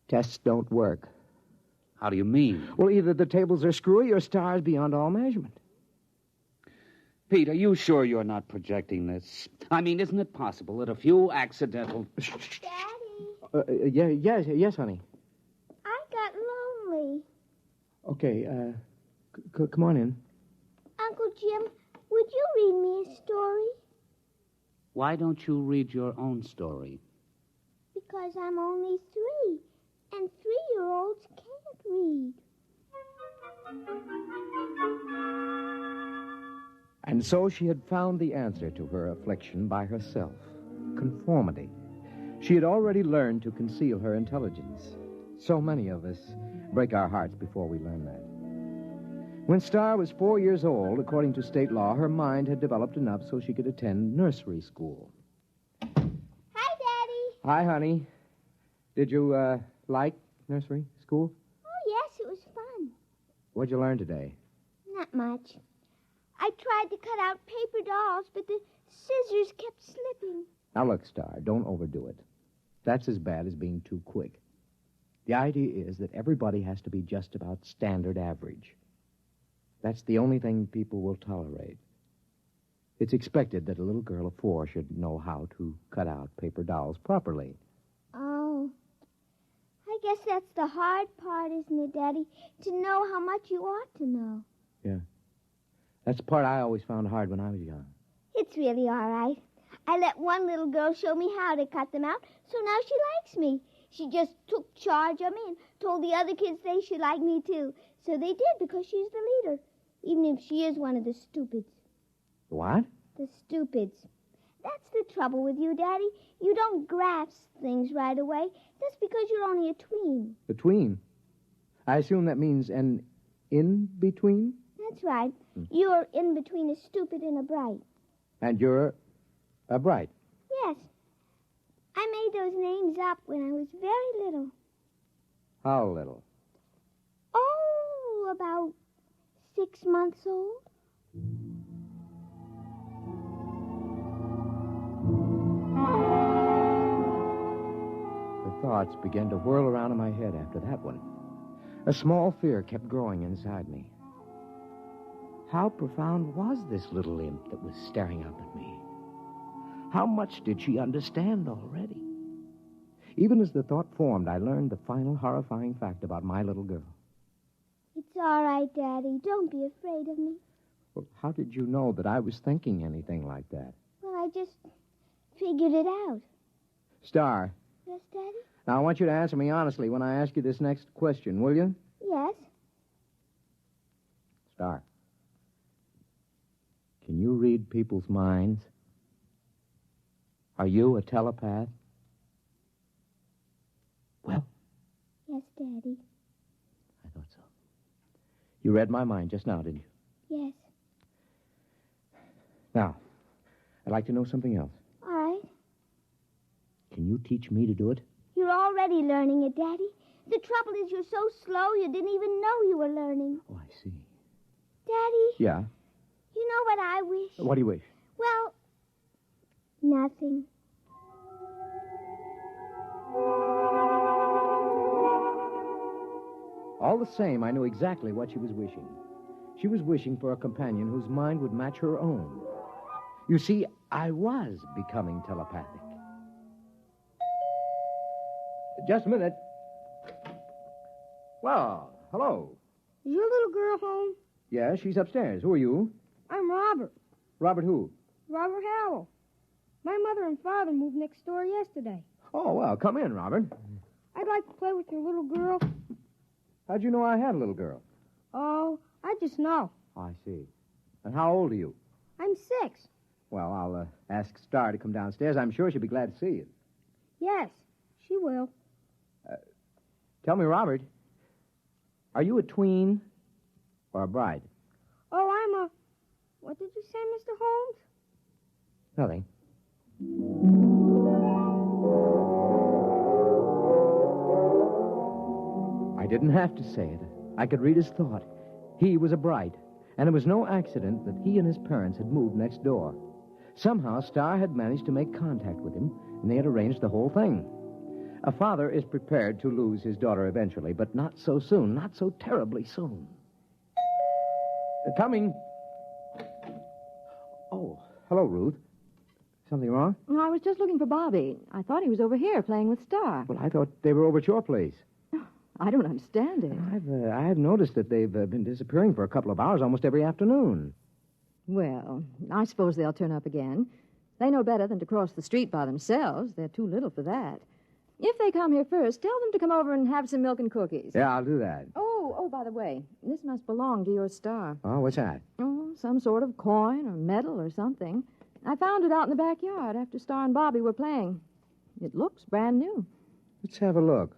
Tests don't work. How do you mean? Well, either the tables are screwy or stars beyond all measurement. Pete, are you sure you're not projecting this? I mean, isn't it possible that a few accidental... Daddy? Yes, honey. I got lonely. Okay, come on in. Uncle Jim, would you read me a story? Why don't you read your own story? Because I'm only 3, and 3-year-olds can't read. And so she had found the answer to her affliction by herself. Conformity. She had already learned to conceal her intelligence. So many of us break our hearts before we learn that. When Star was 4 years old, according to state law, her mind had developed enough so she could attend nursery school. Hi, Daddy. Hi, honey. Did you, like nursery school? Oh, yes, it was fun. What'd you learn today? Not much. I tried to cut out paper dolls, but the scissors kept slipping. Now, look, Star, don't overdo it. That's as bad as being too quick. The idea is that everybody has to be just about standard average. That's the only thing people will tolerate. It's expected that a little girl of 4 should know how to cut out paper dolls properly. Oh. I guess that's the hard part, isn't it, Daddy? To know how much you ought to know. Yeah. That's the part I always found hard when I was young. It's really all right. I let one little girl show me how to cut them out, so now she likes me. She just took charge of me and told the other kids they should like me, too. So they did, because she's the leader, even if she is one of the stupids. What? The stupids. That's the trouble with you, Daddy. You don't grasp things right away. That's because you're only a tween. Between? I assume that means an in-between? That's right. You're in between a stupid and a bright. And you're a bright. Yes. I made those names up when I was very little. How little? Oh, about 6 months old. The thoughts began to whirl around in my head after that one. A small fear kept growing inside me. How profound was this little imp that was staring up at me? How much did she understand already? Even as the thought formed, I learned the final horrifying fact about my little girl. It's all right, Daddy. Don't be afraid of me. Well, how did you know that I was thinking anything like that? Well, I just figured it out. Star, Yes, Daddy? now I want you to answer me honestly when I ask you this next question, will you? Yes. Star, can you read people's minds? Are you a telepath? Well, Yes, Daddy. I thought so. You read my mind just now, didn't you? Yes. Now, I'd like to know something else. All right. Can you teach me to do it? You're already learning it, Daddy. The trouble is you're so slow you didn't even know you were learning. Oh, I see. Daddy, Yeah? you know what I wish? What do you wish? Well, nothing. All the same, I knew exactly what she was wishing. She was wishing for a companion whose mind would match her own. You see, I was becoming telepathic. Just a minute. Well, hello. Is your little girl home? Yeah, she's upstairs. Who are you? I'm Robert. Robert who? Robert Howell. My mother and father moved next door yesterday. Oh, well, come in, Robert. I'd like to play with your little girl. How'd you know I had a little girl? Oh, I just know. Oh, I see. And how old are you? I'm 6. Well, I'll ask Star to come downstairs. I'm sure she'll be glad to see you. Yes, she will. Tell me, Robert, are you a tween or a bride? Oh, I'm a... What did you say, Mr. Holmes? Nothing. I didn't have to say it. I could read his thought. He was a bride, and it was no accident that he and his parents had moved next door. Somehow, Star had managed to make contact with him, and they had arranged the whole thing. A father is prepared to lose his daughter eventually, but not so soon, not so terribly soon. Coming. Oh, hello, Ruth. Something wrong? No, I was just looking for Bobby. I thought he was over here playing with Star. Well, I thought they were over at your place. I don't understand it. I've noticed that they've been disappearing for a couple of hours almost every afternoon. Well, I suppose they'll turn up again. They know better than to cross the street by themselves. They're too little for that. If they come here first, tell them to come over and have some milk and cookies. Yeah, I'll do that. Oh, by the way, this must belong to your Star. Oh, what's that? Oh, some sort of coin or medal or something. I found it out in the backyard after Star and Bobby were playing. It looks brand new. Let's have a look.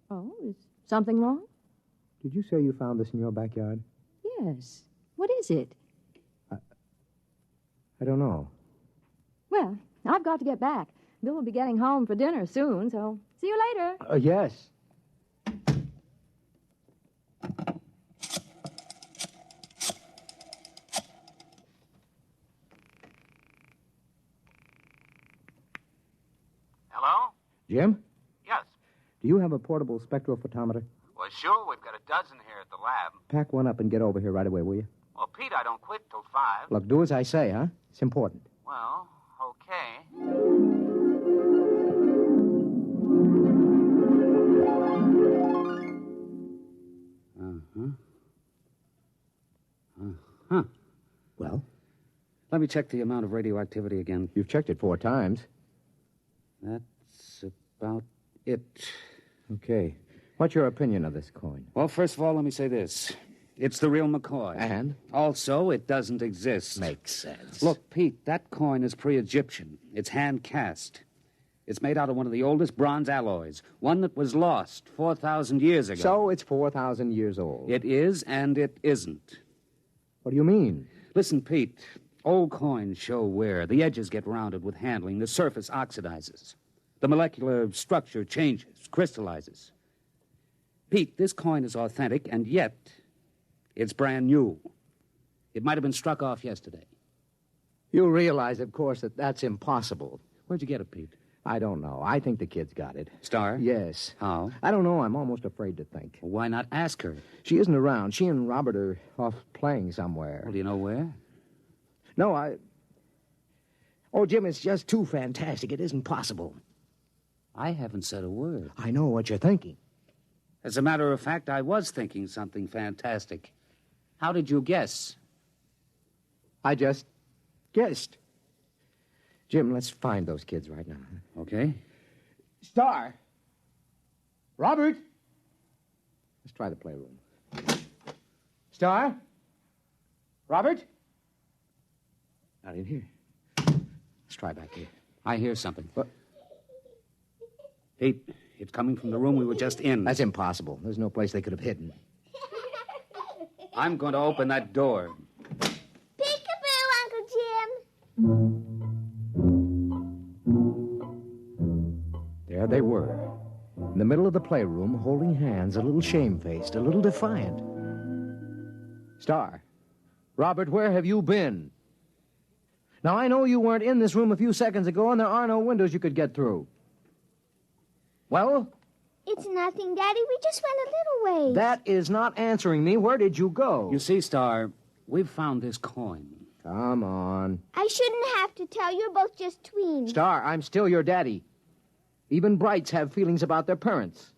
Oh, is something wrong? Did you say you found this in your backyard? Yes. What is it? I don't know. Well, I've got to get back. Bill will be getting home for dinner soon, so see you later. Yes. Hello? Jim? Yes. Do you have a portable spectrophotometer? Well, sure. We've got a dozen here at the lab. Pack one up and get over here right away, will you? Well, Pete, I don't quit till 5. Look, do as I say, huh? It's important. Well, okay. Well? Let me check the amount of radioactivity again. You've checked it 4 times. That's about it. Okay. What's your opinion of this coin? Well, first of all, let me say this. It's the real McCoy. And? Also, it doesn't exist. Makes sense. Look, Pete, that coin is pre-Egyptian. It's hand-cast. It's made out of one of the oldest bronze alloys, one that was lost 4,000 years ago. So it's 4,000 years old. It is, and it isn't. What do you mean? Listen, Pete, Old coins show wear. The edges get rounded with handling. The surface oxidizes. The molecular structure changes, crystallizes. Pete, this coin is authentic, and yet it's brand new. It might have been struck off yesterday. You realize, of course, that that's impossible. Where'd you get it, Pete? I don't know. I think the kid's got it. Star? Yes. How? I don't know. I'm almost afraid to think. Well, why not ask her? She isn't around. She and Robert are off playing somewhere. Well, do you know where? No, Oh, Jim, it's just too fantastic. It isn't possible. I haven't said a word. I know what you're thinking. As a matter of fact, I was thinking something fantastic. How did you guess? I just guessed. Jim, let's find those kids right now. Okay. Star. Robert. Let's try the playroom. Star. Robert. Not in here. Let's try back here. I hear something. What? Pete, it's coming from the room we were just in. That's impossible. There's no place they could have hidden. I'm going to open that door. Peekaboo, Uncle Jim. There they were, in the middle of the playroom, holding hands, a little shamefaced, a little defiant. Star. Robert, where have you been? Now, I know you weren't in this room a few seconds ago, and there are no windows you could get through. Well? It's nothing, Daddy. We just went a little ways. That is not answering me. Where did you go? You see, Star, we've found this coin. Come on. I shouldn't have to tell. You're both just tweens. Star, I'm still your daddy. Even brights have feelings about their parents.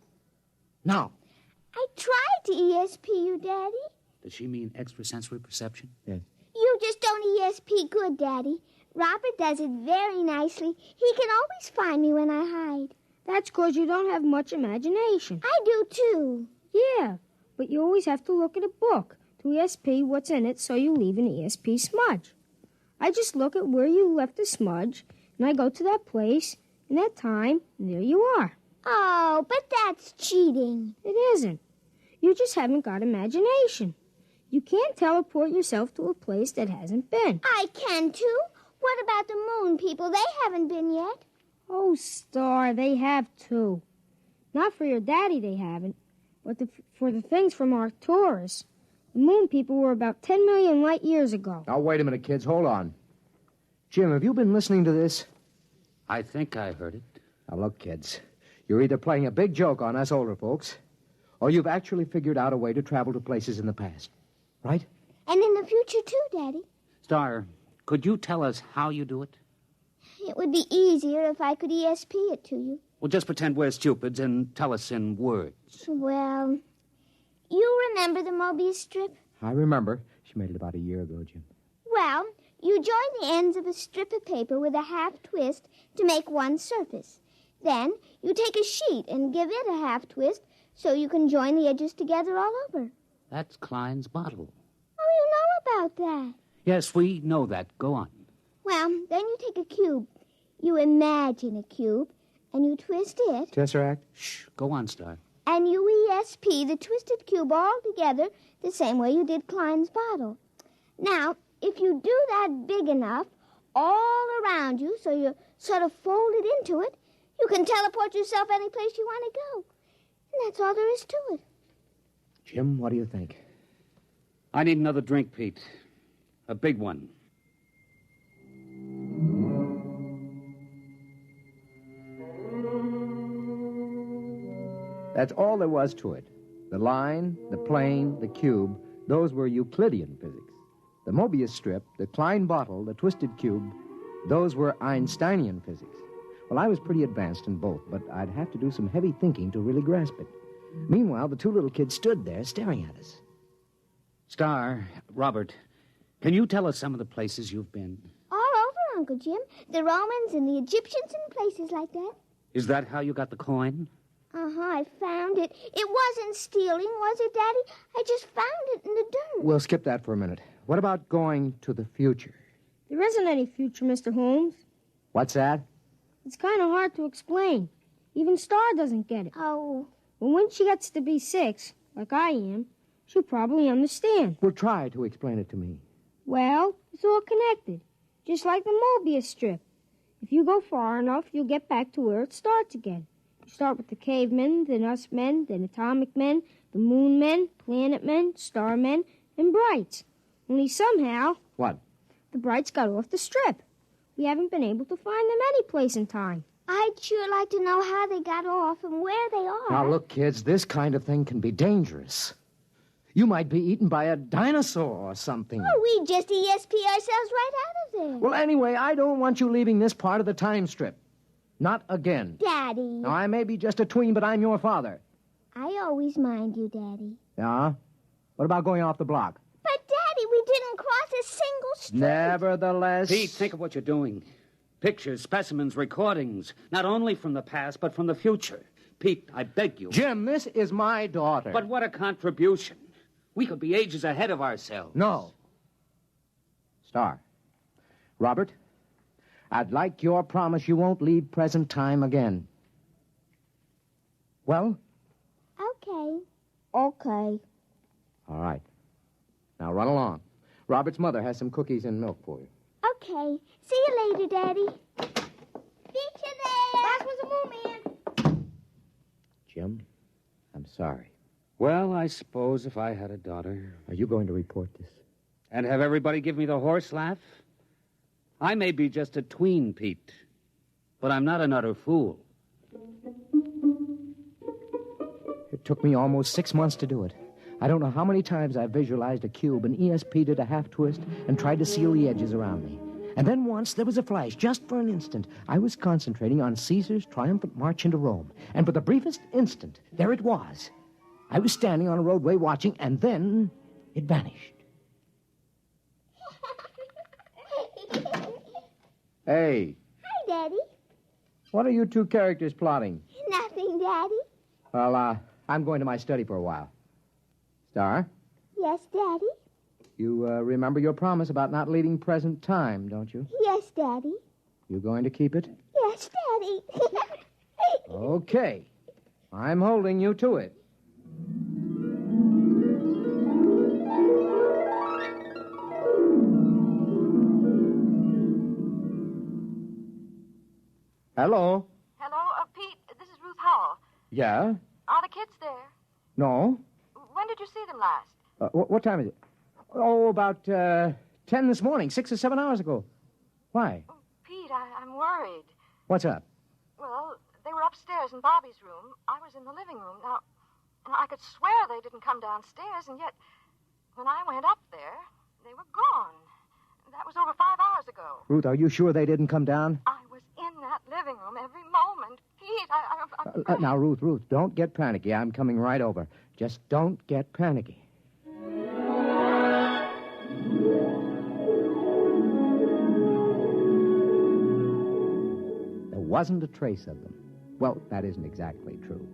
Now. I tried to ESP you, Daddy. Does she mean extrasensory perception? Yes. You just don't ESP good, Daddy. Robert does it very nicely. He can always find me when I hide. That's 'cause you don't have much imagination. I do, too. Yeah, but you always have to look at a book to ESP what's in it so you leave an ESP smudge. I just look at where you left the smudge, and I go to that place, and that time, and there you are. Oh, but that's cheating. It isn't. You just haven't got imagination. You can't teleport yourself to a place that hasn't been. I can, too. What about the moon people? They haven't been yet. Oh, Star, they have, too. Not for your daddy, they haven't, but for the things from Arcturus. The moon people were about 10 million light years ago. Now, wait a minute, kids. Hold on. Jim, have you been listening to this? I think I heard it. Now, look, kids. You're either playing a big joke on us older folks, or you've actually figured out a way to travel to places in the past. Right? And in the future, too, Daddy. Star, could you tell us how you do it? It would be easier if I could ESP it to you. Well, just pretend we're stupids and tell us in words. Well, you remember the Mobius strip? I remember. She made it about a year ago, Jim. Well, you join the ends of a strip of paper with a half twist to make one surface. Then you take a sheet and give it a half twist so you can join the edges together all over. That's Klein's bottle. Oh, you know about that. Yes, we know that. Go on. Well, then you take a cube. You imagine a cube, and you twist it. Tesseract? Shh. Go on, Star. And you ESP the twisted cube all together the same way you did Klein's bottle. Now, if you do that big enough all around you so you're sort of folded into it, you can teleport yourself any place you want to go. And that's all there is to it. Jim, what do you think? I need another drink, Pete. A big one. That's all there was to it. The line, the plane, the cube, those were Euclidean physics. The Mobius strip, the Klein bottle, the twisted cube, those were Einsteinian physics. Well, I was pretty advanced in both, but I'd have to do some heavy thinking to really grasp it. Meanwhile, the two little kids stood there staring at us. Star, Robert, can you tell us some of the places you've been? All over, Uncle Jim. The Romans and the Egyptians and places like that. Is that how you got the coin? Uh-huh, I found it. It wasn't stealing, was it, Daddy? I just found it in the dirt. We'll skip that for a minute. What about going to the future? There isn't any future, Mr. Holmes. What's that? It's kind of hard to explain. Even Star doesn't get it. Oh. But when she gets to be 6, like I am, she'll probably understand. Well, try to explain it to me. Well, it's all connected, just like the Mobius strip. If you go far enough, you'll get back to where it starts again. You start with the cavemen, then us men, then atomic men, the moon men, planet men, star men, and Brights. Only somehow... What? The Brights got off the strip. We haven't been able to find them any place in time. I'd sure like to know how they got off and where they are. Now, look, kids, this kind of thing can be dangerous. You might be eaten by a dinosaur or something. Oh, we just ESP ourselves right out of there. Well, anyway, I don't want you leaving this part of the time strip. Not again. Daddy. Now, I may be just a tween, but I'm your father. I always mind you, Daddy. Yeah? What about going off the block? But, Daddy, we didn't cross a single street. Nevertheless... Pete, think of what you're doing. Pictures, specimens, recordings. Not only from the past, but from the future. Pete, I beg you. Jim, this is my daughter. But what a contribution. We could be ages ahead of ourselves. No. Star. Robert, I'd like your promise you won't leave present time again. Well? Okay. Okay. All right. Now run along. Robert's mother has some cookies and milk for you. Okay. See you later, Daddy. Meet you there. Last one's a moon man. Jim, I'm sorry. Well, I suppose if I had a daughter... Are you going to report this? And have everybody give me the horse laugh? I may be just a tween, Pete, but I'm not an utter fool. It took me almost 6 months to do it. I don't know how many times I visualized a cube and ESP did a half twist and tried to seal the edges around me. And then once there was a flash, just for an instant. I was concentrating on Caesar's triumphant march into Rome. And for the briefest instant, there it was. I was standing on a roadway watching, and then it vanished. Hey. Hi, Daddy. What are you two characters plotting? Nothing, Daddy. Well, I'm going to my study for a while. Star, Yes, Daddy. you remember your promise about not leaving present time, don't you? Yes, Daddy. You going to keep it? Yes, Daddy. Okay. I'm holding you to it. Hello? Hello, Pete. This is Ruth Howell. Yeah? Are the kids there? No? When did you see them last? What time is it? Oh, about 10 this morning, 6 or 7 hours ago. Why? Pete, I'm worried. What's up? Well, they were upstairs in Bobby's room. I was in the living room. Now, I could swear they didn't come downstairs, and yet, when I went up there, they were gone. That was over 5 hours ago. Ruth, are you sure they didn't come down? I was in that living room every moment. Pete, I'm Now, Ruth, don't get panicky. I'm coming right over. Just don't get panicky. There wasn't a trace of them. Well, that isn't exactly true.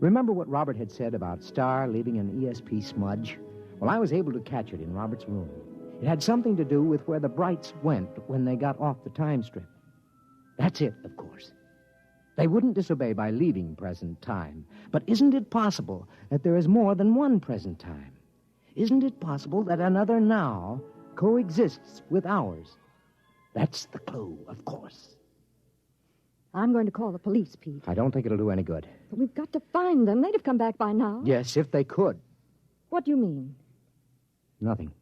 Remember what Robert had said about Star leaving an ESP smudge? Well, I was able to catch it in Robert's room. It had something to do with where the Brights went when they got off the time strip. That's it, of course. They wouldn't disobey by leaving present time. But isn't it possible that there is more than one present time? Isn't it possible that another now coexists with ours? That's the clue, of course. I'm going to call the police, Pete. I don't think it'll do any good. But we've got to find them. They'd have come back by now. Yes, if they could. What do you mean? Nothing.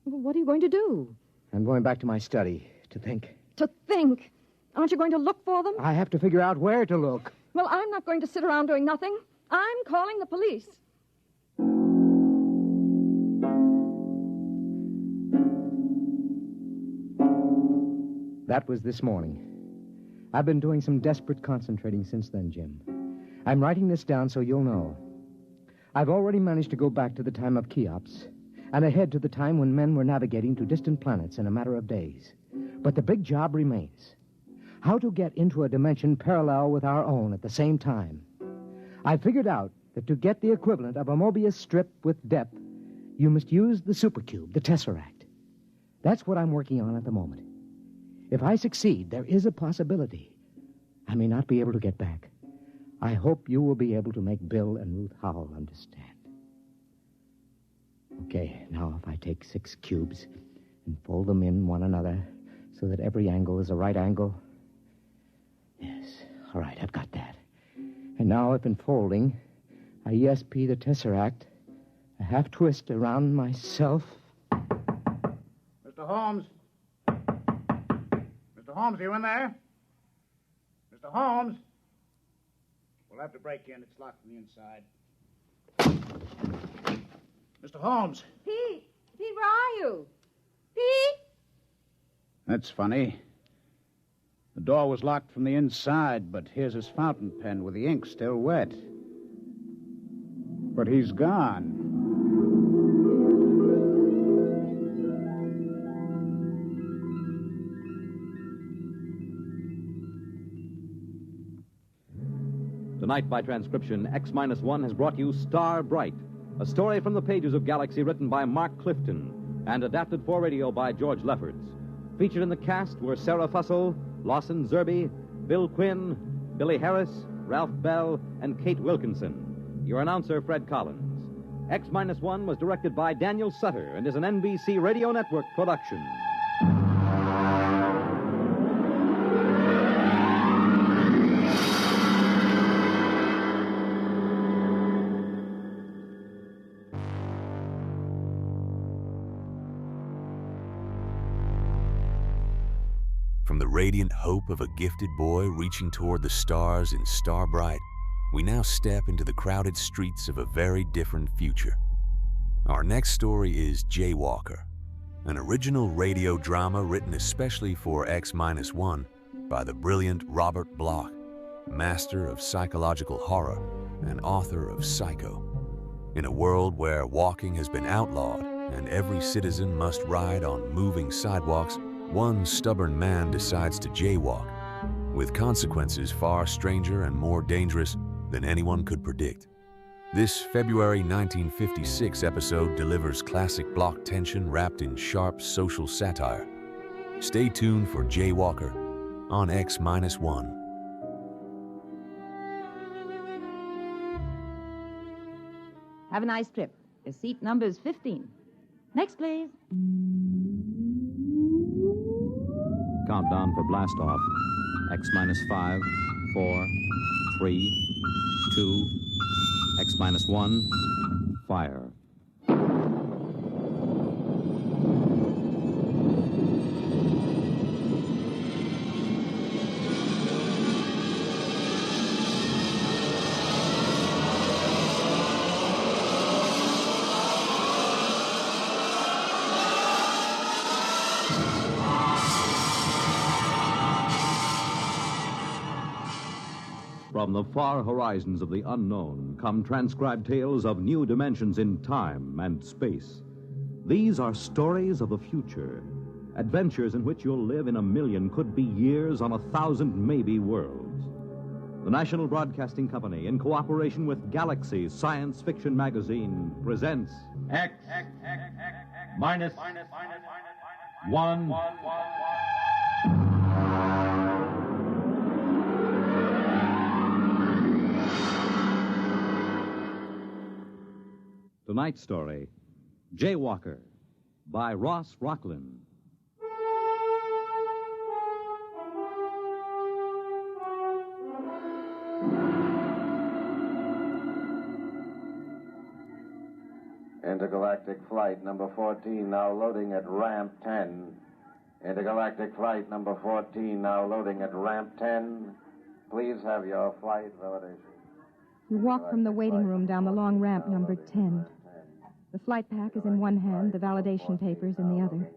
Well, what are you going to do? I'm going back to my study to think. To think? Aren't you going to look for them? I have to figure out where to look. Well, I'm not going to sit around doing nothing. I'm calling the police. That was this morning. I've been doing some desperate concentrating since then, Jim. I'm writing this down so you'll know. I've already managed to go back to the time of Cheops and ahead to the time when men were navigating to distant planets in a matter of days. But the big job remains. How to get into a dimension parallel with our own at the same time. I figured out that to get the equivalent of a Mobius strip with depth, you must use the supercube, the tesseract. That's what I'm working on at the moment. If I succeed, there is a possibility I may not be able to get back. I hope you will be able to make Bill and Ruth Howell understand. Okay, now if I take 6 cubes and fold them in one another so that every angle is a right angle. Yes, all right, I've got that. And now I've been folding. I ESP the tesseract, a half twist around myself. Mr. Holmes? Mr. Holmes, are you in there? Mr. Holmes? We'll have to break in. It's locked from the inside. Mr. Holmes. Pete! Pete, where are you? Pete! That's funny. The door was locked from the inside, but here's his fountain pen with the ink still wet. But he's gone. Tonight, by transcription, X-1 has brought you Star Bright, a story from the pages of Galaxy written by Mark Clifton and adapted for radio by George Lefferts. Featured in the cast were Sarah Fussell, Lawson Zerby, Bill Quinn, Billy Harris, Ralph Bell, and Kate Wilkinson. Your announcer, Fred Collins. X-1 was directed by Daniel Sutter and is an NBC Radio Network production. From the radiant hope of a gifted boy reaching toward the stars in Star Bright, we now step into the crowded streets of a very different future. Our next story is Jaywalker, an original radio drama written especially for X-1 by the brilliant Robert Bloch, master of psychological horror and author of Psycho. In a world where walking has been outlawed and every citizen must ride on moving sidewalks, one stubborn man decides to jaywalk, with consequences far stranger and more dangerous than anyone could predict. This February 1956 episode delivers classic Bloch tension wrapped in sharp social satire. Stay tuned for Jaywalker on X-1. Have a nice trip. Your seat number is 15. Next, please. Countdown for blast off. X-5, 4, 3, 2, X-1, fire. From the far horizons of the unknown come transcribed tales of new dimensions in time and space. These are stories of the future, adventures in which you'll live in a million, could be years, on 1,000 maybe worlds. The National Broadcasting Company, in cooperation with Galaxy Science Fiction Magazine, presents X-1. Tonight's story, Jaywalker, by Ross Rocklin. Intergalactic flight number 14 now loading at ramp 10. Intergalactic flight number 14 now loading at ramp 10. Please have your flight validation. You walk from the waiting room down the long ramp number 10. The flight pack is in one hand, the validation papers in the other.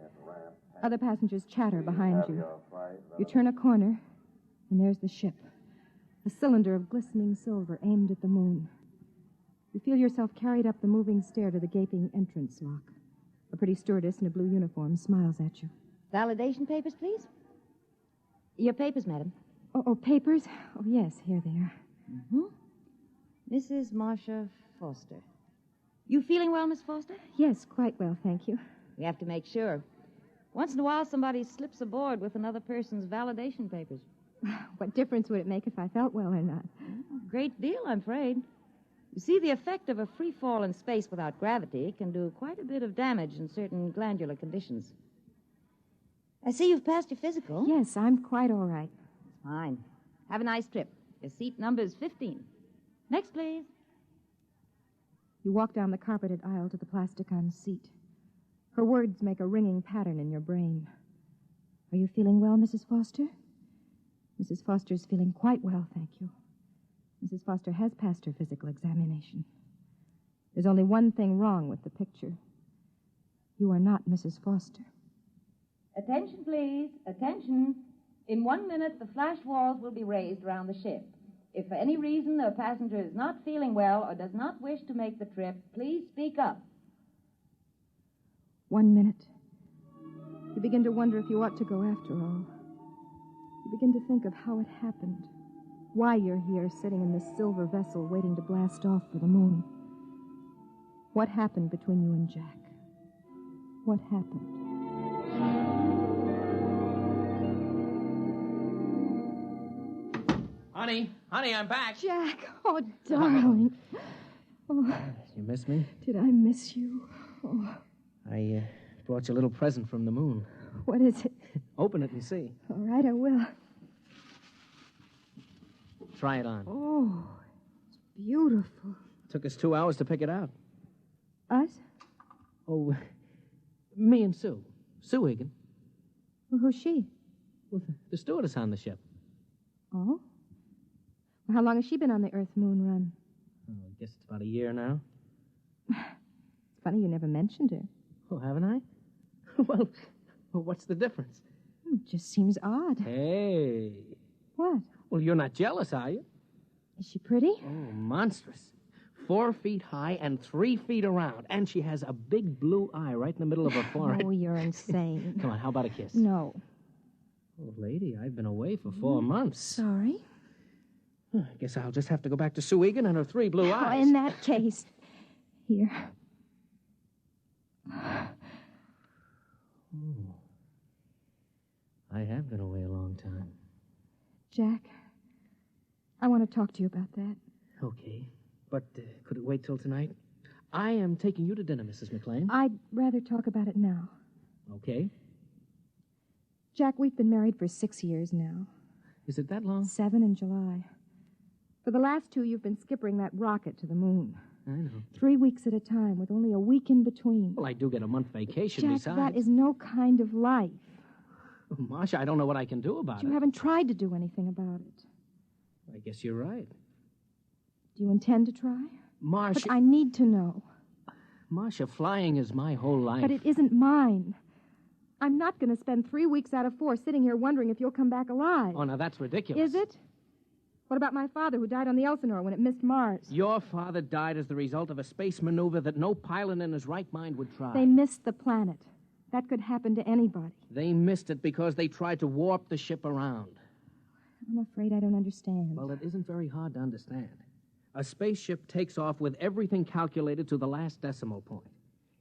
Other passengers chatter behind you. You turn a corner, and there's the ship. A cylinder of glistening silver aimed at the moon. You feel yourself carried up the moving stair to the gaping entrance lock. A pretty stewardess in a blue uniform smiles at you. Validation papers, please? Your papers, madam. Oh, papers? Oh, yes, here they are. Mm-hmm. Mrs. Marcia Foster. You feeling well, Miss Foster? Yes, quite well, thank you. We have to make sure. Once in a while, somebody slips aboard with another person's validation papers. What difference would it make if I felt well or not? Great deal, I'm afraid. You see, the effect of a free fall in space without gravity can do quite a bit of damage in certain glandular conditions. I see you've passed your physical. Yes, I'm quite all right. Fine. Have a nice trip. Your seat number is 15. Next, please. You walk down the carpeted aisle to the plastic-on seat. Her words make a ringing pattern in your brain. Are you feeling well, Mrs. Foster? Mrs. Foster's feeling quite well, thank you. Mrs. Foster has passed her physical examination. There's only one thing wrong with the picture. You are not Mrs. Foster. Attention, please. Attention. In 1 minute, the flash walls will be raised around the ship. If for any reason a passenger is not feeling well or does not wish to make the trip, please speak up. 1 minute. You begin to wonder if you ought to go after all. You begin to think of how it happened. Why you're here, sitting in this silver vessel, waiting to blast off for the moon. What happened between you and Jack? What happened? Honey, I'm back. Jack, oh, darling. Oh, You miss me? did I miss you? Oh, I brought you a little present from the moon. what is it? Open it and see. All right, I will. Try it on. Oh, it's beautiful. Took us 2 hours to pick it out. Us? Oh, me and Sue. Sue Egan. Well, who's she? Well, the stewardess on the ship. Oh? Well, how long has she been on the Earth-Moon run? Oh, I guess it's about a year now. It's funny you never mentioned her. Oh, haven't I? Well, what's the difference? It just seems odd. Hey. What? Well, you're not jealous, are you? Is she pretty? Oh, monstrous. 4 feet high and 3 feet around. And she has a big blue eye right in the middle of her forehead. Oh, you're insane. Come on, how about a kiss? No. Oh, lady, I've been away for 4 months. Sorry. I guess I'll just have to go back to Sue Egan and her 3 blue eyes. Oh, in that case, here. Oh. I have been away a long time. Jack, I want to talk to you about that. Okay. But could it wait till tonight? I am taking you to dinner, Mrs. McLean. I'd rather talk about it now. Okay. Jack, we've been married for 6 years now. Is it that long? 7 in July. For the last 2, you've been skippering that rocket to the moon. I know. 3 weeks at a time, with only a week in between. Well, I do get a month vacation Jack, besides. that is no kind of life. Oh, Marcia, I don't know what I can do about You it. haven't tried to do anything about it. I guess you're right. Do you intend to try? Marcia... But I need to know. Marcia, flying is my whole life. But it isn't mine. I'm not going to spend 3 weeks out of 4 sitting here wondering if you'll come back alive. Oh, now that's ridiculous. Is it? What about my father who died on the Elsinore when it missed Mars? Your father died as the result of a space maneuver that no pilot in his right mind would try. They missed the planet. That could happen to anybody. They missed it because they tried to warp the ship around. I'm afraid I don't understand. Well, it isn't very hard to understand. A spaceship takes off with everything calculated to the last decimal point.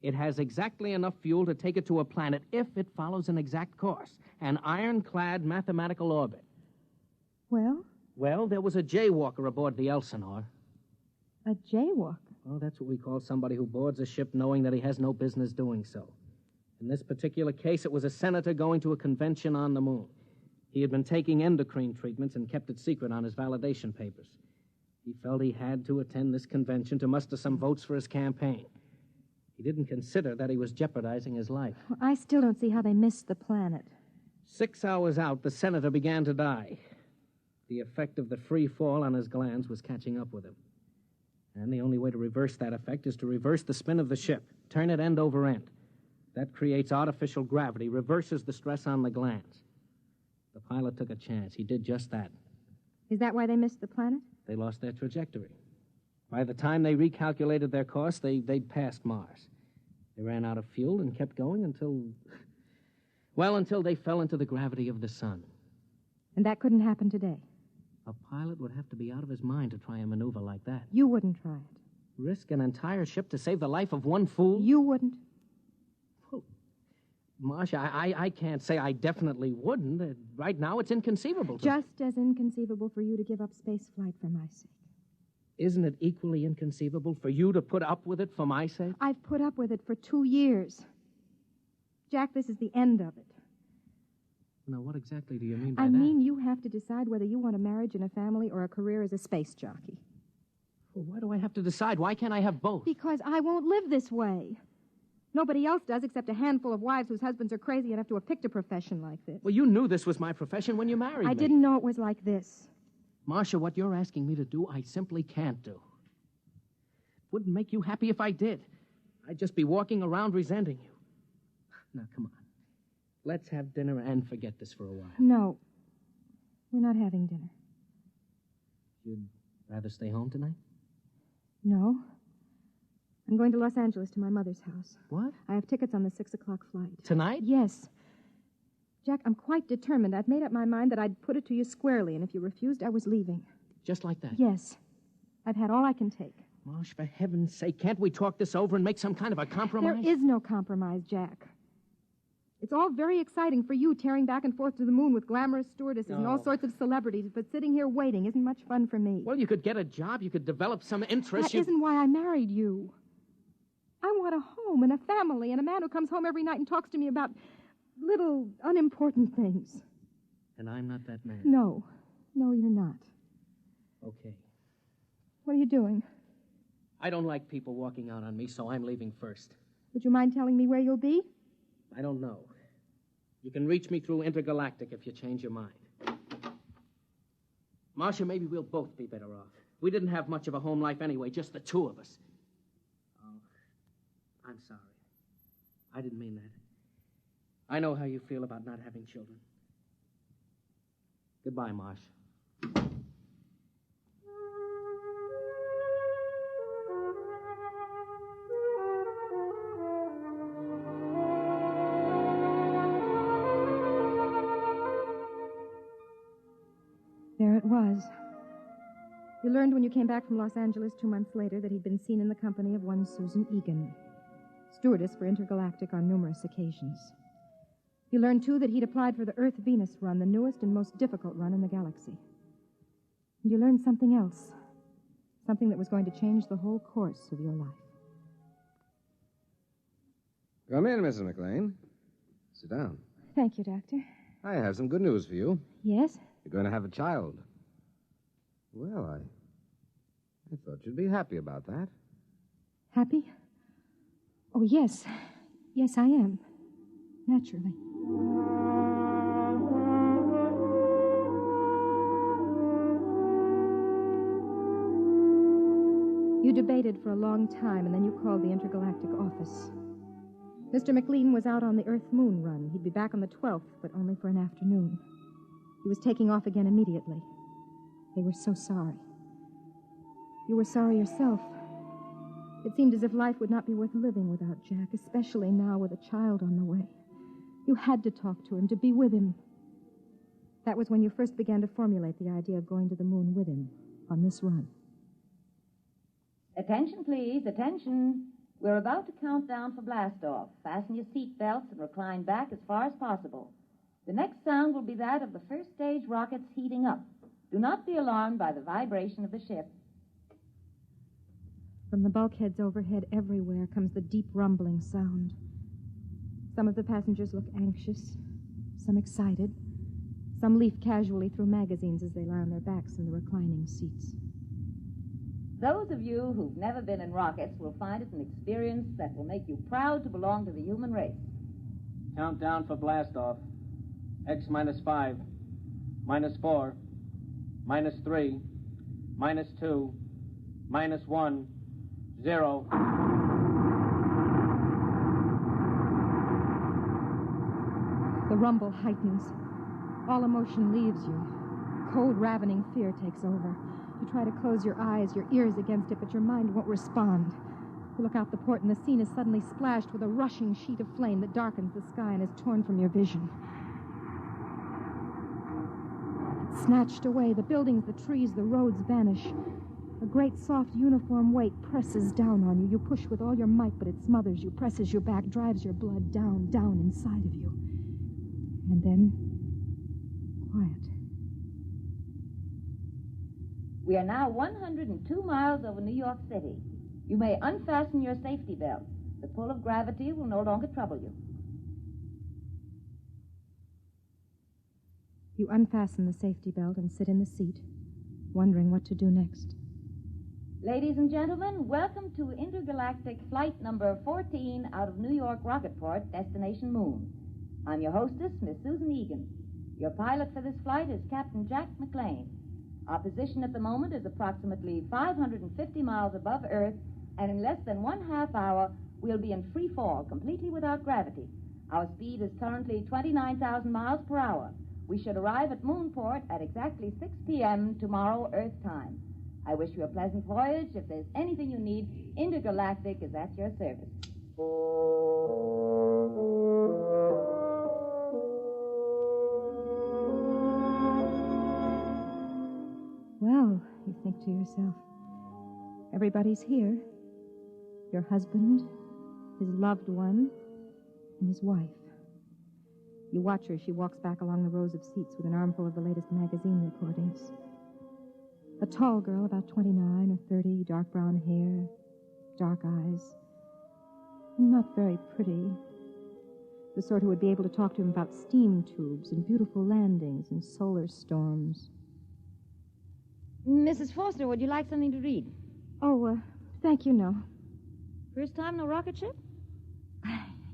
It has exactly enough fuel to take it to a planet if it follows an exact course, an ironclad mathematical orbit. Well? Well, there was a Jaywalker aboard the Elsinore. A Jaywalker? Well, that's what we call somebody who boards a ship knowing that he has no business doing so. In this particular case, it was a senator going to a convention on the moon. He had been taking endocrine treatments and kept it secret on his validation papers. He felt he had to attend this convention to muster some votes for his campaign. He didn't consider that he was jeopardizing his life. Well, I still don't see how they missed the planet. 6 hours out, the senator began to die. The effect of the free fall on his glands was catching up with him. And the only way to reverse that effect is to reverse the spin of the ship, turn it end over end. That creates artificial gravity, reverses the stress on the glands. The pilot took a chance. He did just that. Is that why they missed the planet? They lost their trajectory. By the time they recalculated their course, they'd passed Mars. They ran out of fuel and kept going until they fell into the gravity of the sun. And that couldn't happen today? A pilot would have to be out of his mind to try a maneuver like that. You wouldn't try it? Risk an entire ship to save the life of one fool? You wouldn't? Well, Marcia, I can't say I definitely wouldn't. Right now, it's inconceivable to me. Just as inconceivable for you to give up space flight for my sake. Isn't it equally inconceivable for you to put up with it for my sake? I've put up with it for 2 years. Jack, this is the end of it. Now, what exactly do you mean by I that? mean you have to decide whether you want a marriage and a family or a career as a space jockey. Well, why do I have to decide? Why can't I have both? Because I won't live this way. Nobody else does except a handful of wives whose husbands are crazy enough to have picked a profession like this. Well, you knew this was my profession when you married me. I didn't know it was like this. Marcia, what you're asking me to do, I simply can't do. It wouldn't make you happy if I did. I'd just be walking around resenting you. Now, come on. Let's have dinner and forget this for a while. No. We're not having dinner. You'd rather stay home tonight? No. I'm going to Los Angeles to my mother's house. What? I have tickets on the 6:00 flight. Tonight? Yes. Jack, I'm quite determined. I've made up my mind that I'd put it to you squarely, and if you refused, I was leaving. Just like that? Yes. I've had all I can take. Marsh, for heaven's sake, can't we talk this over and make some kind of a compromise? There is no compromise, Jack. It's all very exciting for you, tearing back and forth to the moon with glamorous stewardesses and all sorts of celebrities, but sitting here waiting isn't much fun for me. Well, you could get a job, you could develop some interest. That isn't why I married you. I want a home and a family and a man who comes home every night and talks to me about little, unimportant things. And I'm not that man. No. No, you're not. Okay. What are you doing? I don't like people walking out on me, so I'm leaving first. Would you mind telling me where you'll be? I don't know. You can reach me through Intergalactic if you change your mind. Marcia, maybe we'll both be better off. We didn't have much of a home life anyway, just the two of us. Oh, I'm sorry. I didn't mean that. I know how you feel about not having children. Goodbye, Marsh. There it was. You learned when you came back from Los Angeles 2 months later that he'd been seen in the company of one Susan Egan, stewardess for Intergalactic on numerous occasions. You learned, too, that he'd applied for the Earth-Venus run, the newest and most difficult run in the galaxy. And you learned something else, something that was going to change the whole course of your life. Come in, Mrs. McLean. Sit down. Thank you, Doctor. I have some good news for you. Yes? You're going to have a child. Well, I thought you'd be happy about that. Happy? Oh, yes. Yes, I am. Naturally. You debated for a long time, and then you called the Intergalactic office. Mr. McLean was out on the Earth-Moon run. He'd be back on the 12th, but only for an afternoon. He was taking off again immediately. They were so sorry. You were sorry yourself. It seemed as if life would not be worth living without Jack, especially now with a child on the way. You had to talk to him, to be with him. That was when you first began to formulate the idea of going to the moon with him on this run. Attention, please. Attention. We're about to count down for blastoff. Fasten your seat belts and recline back as far as possible. The next sound will be that of the first stage rockets heating up. Do not be alarmed by the vibration of the ship. From the bulkheads overhead everywhere comes the deep rumbling sound. Some of the passengers look anxious, some excited. Some leaf casually through magazines as they lie on their backs in the reclining seats. Those of you who've never been in rockets will find it an experience that will make you proud to belong to the human race. Countdown for blastoff. X -5, -4, -3, -2, -1, 0. The rumble heightens. All emotion leaves you. Cold, ravening fear takes over. You try to close your eyes, your ears against it, but your mind won't respond. You look out the port, and the scene is suddenly splashed with a rushing sheet of flame that darkens the sky and is torn from your vision. Snatched away, the buildings, the trees, the roads vanish. A great soft uniform weight presses down on you. You push with all your might, but it smothers you, presses you back, drives your blood down, down inside of you. And then, quiet. We are now 102 miles over New York City. You may unfasten your safety belts. The pull of gravity will no longer trouble you. You unfasten the safety belt and sit in the seat, wondering what to do next. Ladies and gentlemen, welcome to intergalactic flight number 14 out of New York Rocketport, destination Moon. I'm your hostess, Miss Susan Egan. Your pilot for this flight is Captain Jack McLean. Our position at the moment is approximately 550 miles above Earth, and in less than 1/2 hour, we'll be in free fall, completely without gravity. Our speed is currently 29,000 miles per hour. We should arrive at Moonport at exactly 6 p.m. tomorrow, Earth time. I wish you a pleasant voyage. If there's anything you need, Intergalactic is at your service. Well, you think to yourself, everybody's here. Your husband, his loved one, and his wife. You watch her as she walks back along the rows of seats with an armful of the latest magazine reportings. A tall girl, about 29 or 30, dark brown hair, dark eyes, and not very pretty. The sort who would be able to talk to him about steam tubes and beautiful landings and solar storms. Mrs. Foster, would you like something to read? Oh, thank you, no. First time in a rocket ship?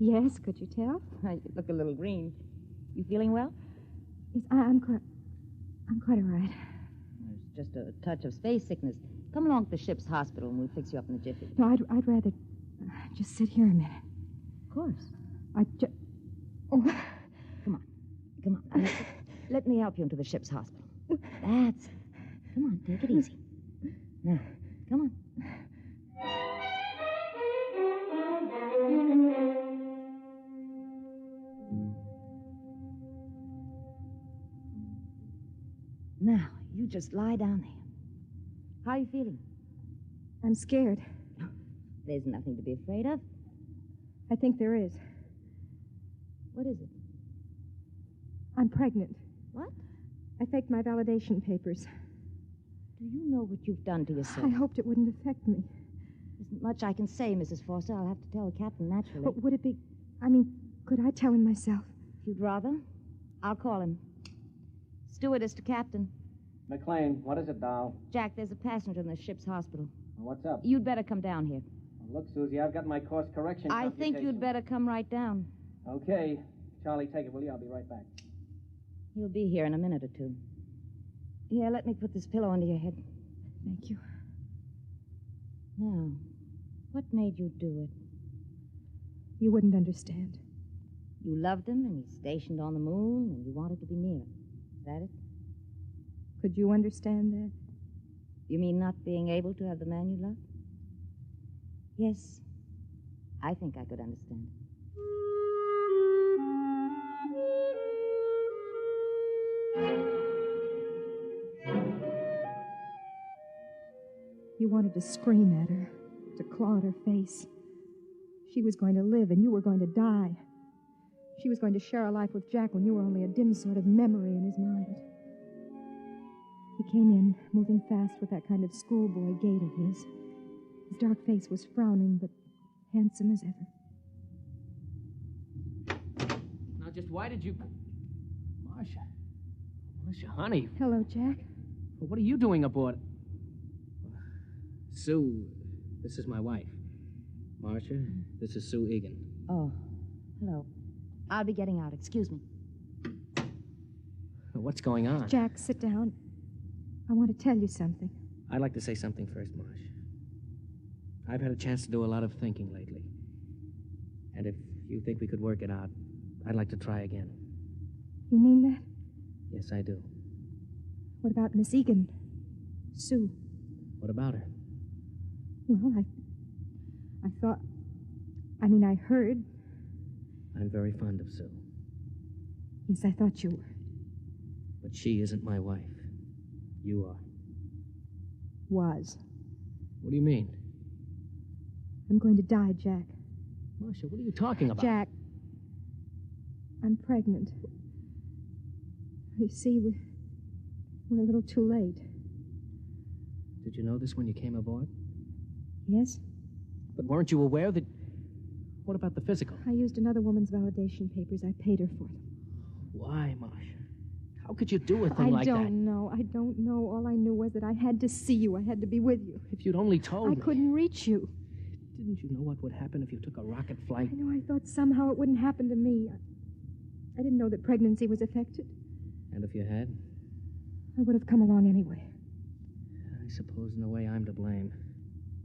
Yes, could you tell? You look a little green. You feeling well? Yes, I'm quite all right. There's just a touch of space sickness. Come along to the ship's hospital and we'll fix you up in a jiffy. No, I'd rather just sit here a minute. Of course. Oh. Come on. Let me help you into the ship's hospital. That's it. Come on, take it easy. Now, come on. Now, you just lie down there. How are you feeling? I'm scared. There's nothing to be afraid of. I think there is. What is it? I'm pregnant. What? I faked my validation papers. Do you know what you've done to yourself? I hoped it wouldn't affect me. Isn't much I can say, Mrs. Foster. I'll have to tell the captain naturally. But would it be... could I tell him myself? If you'd rather, I'll call him. Stewardess to captain. McLean, what is it, doll? Jack, there's a passenger in the ship's hospital. What's up? You'd better come down here. Well, look, Susie, I've got my course correction I think you'd better come right down. Okay. Charlie, take it, will you? I'll be right back. He'll be here in a minute or two. Here, let me put this pillow under your head. Thank you. Now, what made you do it? You wouldn't understand. You loved him, and he's stationed on the moon, and you wanted to be near him. Is that it? Could you understand that? You mean not being able to have the man you love? Yes. I think I could understand it. You wanted to scream at her, to claw at her face. She was going to live, and you were going to die. She was going to share a life with Jack when you were only a dim sort of memory in his mind. He came in, moving fast with that kind of schoolboy gait of his. His dark face was frowning, but handsome as ever. Now, just why did you... Marcia, honey. Hello, Jack. Well, what are you doing aboard? Sue, this is my wife. Marcia, this is Sue Egan. Oh, hello. I'll be getting out. Excuse me. What's going on? Jack, sit down. I want to tell you something. I'd like to say something first, Marsh. I've had a chance to do a lot of thinking lately. And if you think we could work it out, I'd like to try again. You mean that? Yes, I do. What about Miss Egan? Sue? What about her? Well, I thought... I heard... I'm very fond of Sue. Yes, I thought you were. But she isn't my wife. You are. Was. What do you mean? I'm going to die, Jack. Marcia, what are you talking about? Jack, I'm pregnant. You see, we're a little too late. Did you know this when you came aboard? Yes. But weren't you aware that... What about the physical? I used another woman's validation papers. I paid her for them. Why, Marcia? How could you do a thing like that? I don't know. All I knew was that I had to see you. I had to be with you. If you'd only told me. I couldn't reach you. Didn't you know what would happen if you took a rocket flight? I know. I thought somehow it wouldn't happen to me. I didn't know that pregnancy was affected. And if you had? I would have come along anyway. I suppose in a way I'm to blame.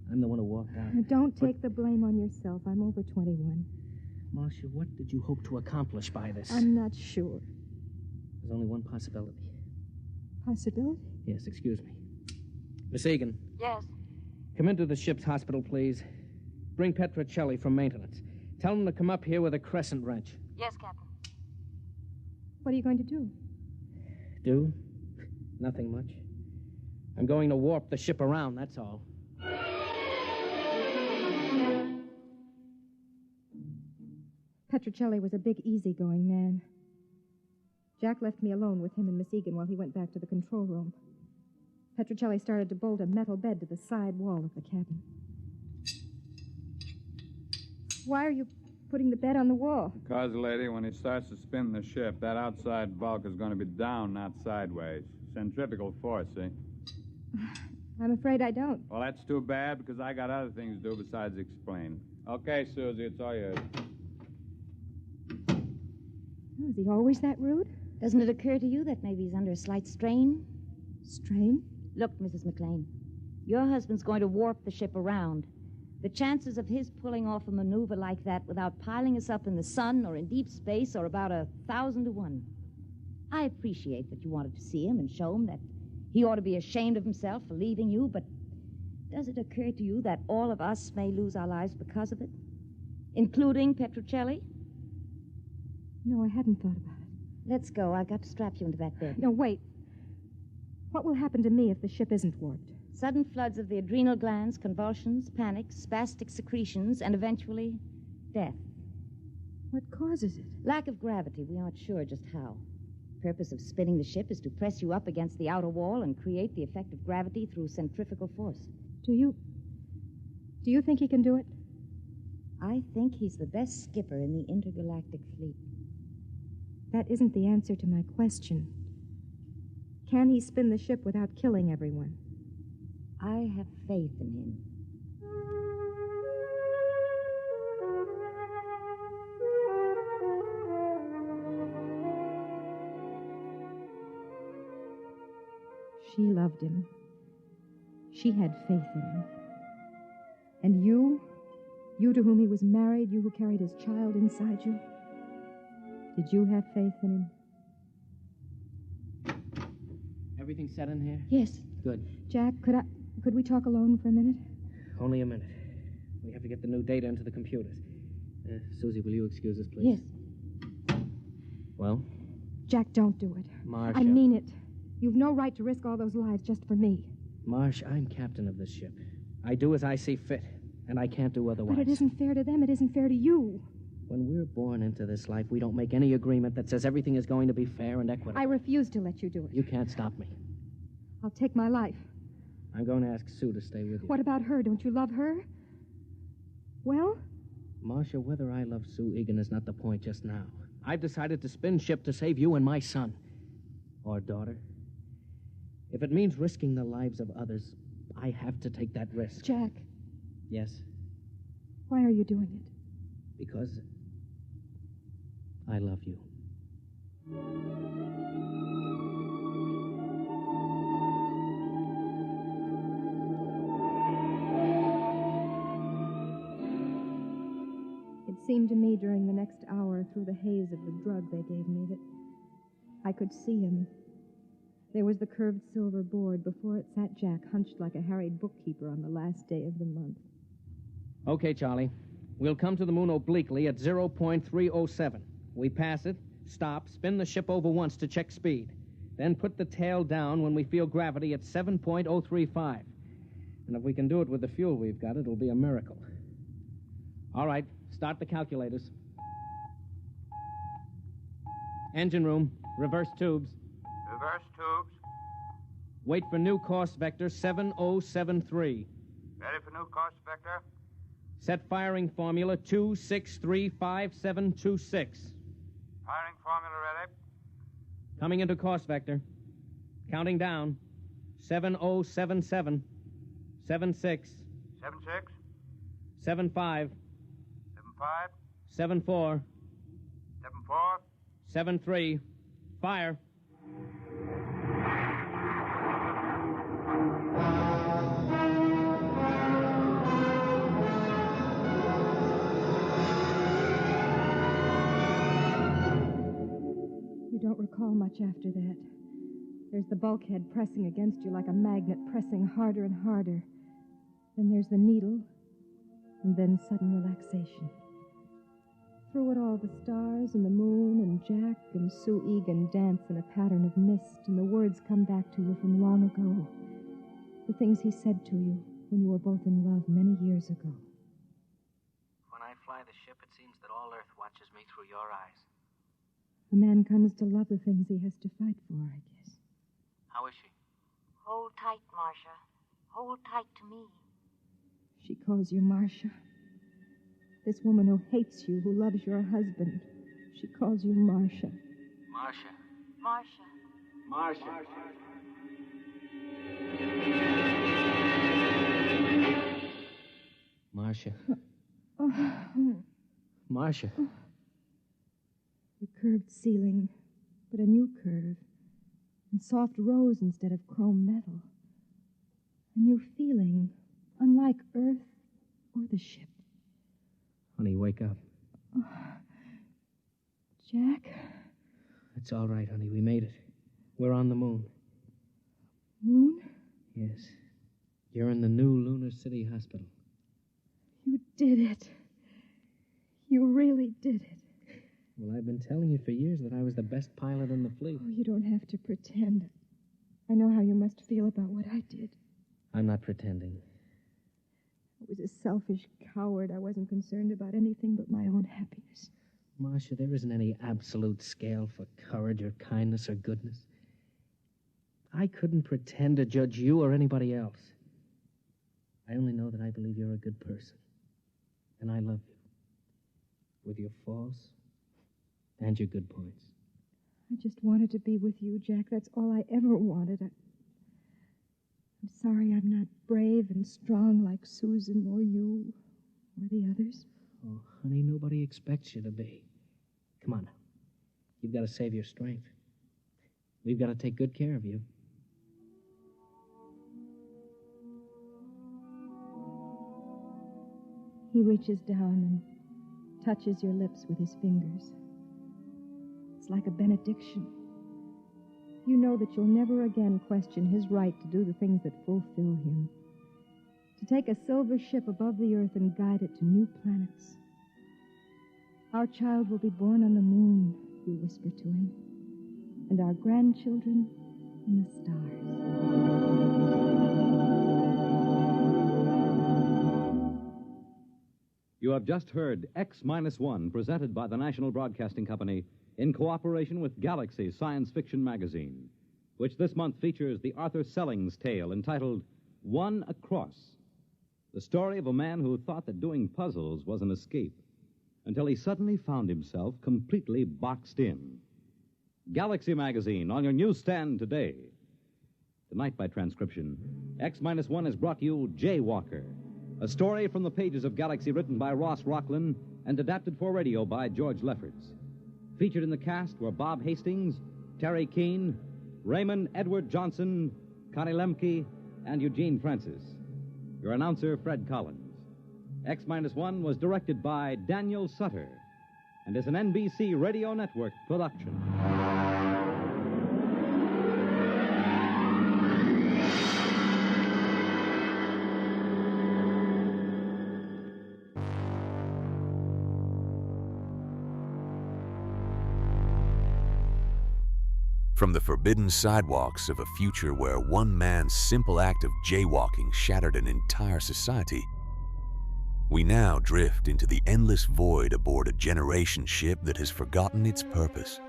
I'm the one who walked out. Don't take the blame on yourself. I'm over 21. Marcia, what did you hope to accomplish by this? I'm not sure. There's only one possibility. Possibility? Yes, excuse me. Miss Egan. Yes. Come into the ship's hospital, please. Bring Petrocelli from maintenance. Tell him to come up here with a crescent wrench. Yes, Captain. What are you going to do? Do? Nothing much. I'm going to warp the ship around, that's all. Petrocelli was a big, easygoing man. Jack left me alone with him and Miss Egan while he went back to the control room. Petrocelli started to bolt a metal bed to the side wall of the cabin. Why are you putting the bed on the wall? Because, lady, when he starts to spin the ship, that outside bulk is going to be down, not sideways. Centrifugal force, see? I'm afraid I don't. Well, that's too bad, because I got other things to do besides explain. Okay, Susie, it's all yours. Oh, is he always that rude? Doesn't it occur to you that maybe he's under a slight strain? Strain? Look, Mrs. McLean, your husband's going to warp the ship around. The chances of his pulling off a maneuver like that without piling us up in the sun or in deep space are about 1,000 to 1. I appreciate that you wanted to see him and show him that he ought to be ashamed of himself for leaving you, but does it occur to you that all of us may lose our lives because of it? Including Petrocelli? No, I hadn't thought about it. Let's go. I've got to strap you into that bed. No, wait. What will happen to me if the ship isn't warped? Sudden floods of the adrenal glands, convulsions, panic, spastic secretions, and eventually death. What causes it? Lack of gravity. We aren't sure just how. The purpose of spinning the ship is to press you up against the outer wall and create the effect of gravity through centrifugal force. Do you think he can do it? I think he's the best skipper in the intergalactic fleet. That isn't the answer to my question. Can he spin the ship without killing everyone? I have faith in him. She loved him. She had faith in him. And you to whom he was married, you who carried his child inside you, did you have faith in him? Everything set in here? Yes. Good. Jack, could we talk alone for a minute? Only a minute. We have to get the new data into the computers. Susie, will you excuse us, please? Yes. Well? Jack, don't do it. Marcia. I mean it. You've no right to risk all those lives just for me. Marsh, I'm captain of this ship. I do as I see fit, and I can't do otherwise. But it isn't fair to them. It isn't fair to you. When we're born into this life, we don't make any agreement that says everything is going to be fair and equitable. I refuse to let you do it. You can't stop me. I'll take my life. I'm going to ask Sue to stay with you. What about her? Don't you love her? Well? Marcia, whether I love Sue Egan is not the point just now. I've decided to spin ship to save you and my son. Or daughter. If it means risking the lives of others, I have to take that risk. Jack. Yes? Why are you doing it? Because I love you. It seemed to me during the next hour through the haze of the drug they gave me that I could see him. There was the curved silver board. Before it sat Jack, hunched like a harried bookkeeper on the last day of the month. Okay, Charlie. We'll come to the moon obliquely at 0.307. We pass it, stop, spin the ship over once to check speed. Then put the tail down when we feel gravity at 7.035. And if we can do it with the fuel we've got, it'll be a miracle. All right, start the calculators. Engine room, reverse tubes. Reverse tubes. Wait for new course vector 7073. Ready for new course vector. Set firing formula 26355726. Firing formula ready. Coming into course vector. Counting down. 7077. 76. 76. 75. 75. 74. 74. 73. Fire. You don't recall much after that. There's the bulkhead pressing against you like a magnet, pressing harder and harder. Then there's the needle, and then sudden relaxation. Through it all, the stars and the moon and Jack and Sue Egan dance in a pattern of mist, and the words come back to you from long ago. The things he said to you when you were both in love many years ago. When I fly the ship, it seems that all Earth watches me through your eyes. A man comes to love the things he has to fight for, I guess. How is she? Hold tight, Marcia. Hold tight to me. She calls you Marcia. This woman who hates you, who loves your husband, she calls you Marcia. Marcia. Marcia. Marcia. Marcia. Oh. Marcia. The curved ceiling, but a new curve. And soft rose instead of chrome metal. A new feeling, unlike Earth or the ship. Honey, wake up. Oh. Jack? It's all right, honey. We made it. We're on the moon. Moon? Yes. You're in the new Lunar City Hospital. You did it. You really did it. Well, I've been telling you for years that I was the best pilot in the fleet. Oh, you don't have to pretend. I know how you must feel about what I did. I'm not pretending. I was a selfish coward. I wasn't concerned about anything but my own happiness. Marcia, there isn't any absolute scale for courage or kindness or goodness. I couldn't pretend to judge you or anybody else. I only know that I believe you're a good person. And I love you. With your faults and your good points. I just wanted to be with you, Jack. That's all I ever wanted. I'm sorry I'm not brave and strong like Susan or you or the others. Oh, honey, nobody expects you to be. Come on now. You've got to save your strength. We've got to take good care of you. He reaches down and touches your lips with his fingers. It's like a benediction. You know that you'll never again question his right to do the things that fulfill him. To take a silver ship above the earth and guide it to new planets. Our child will be born on the moon, you whisper to him, and our grandchildren in the stars. You have just heard X-1, presented by the National Broadcasting Company in cooperation with Galaxy Science Fiction Magazine, which this month features the Arthur Sellings tale entitled One Across, the story of a man who thought that doing puzzles was an escape, until he suddenly found himself completely boxed in. Galaxy Magazine on your newsstand today. Tonight, by transcription, X-1 has brought you Jaywalker, a story from the pages of Galaxy written by Ross Rocklin and adapted for radio by George Lefferts. Featured in the cast were Bob Hastings, Terry Keane, Raymond Edward Johnson, Connie Lemke, and Eugene Francis. Your announcer, Fred Collins. X-1 was directed by Daniel Sutter and is an NBC Radio Network production. From the forbidden sidewalks of a future where one man's simple act of jaywalking shattered an entire society, we now drift into the endless void aboard a generation ship that has forgotten its purpose.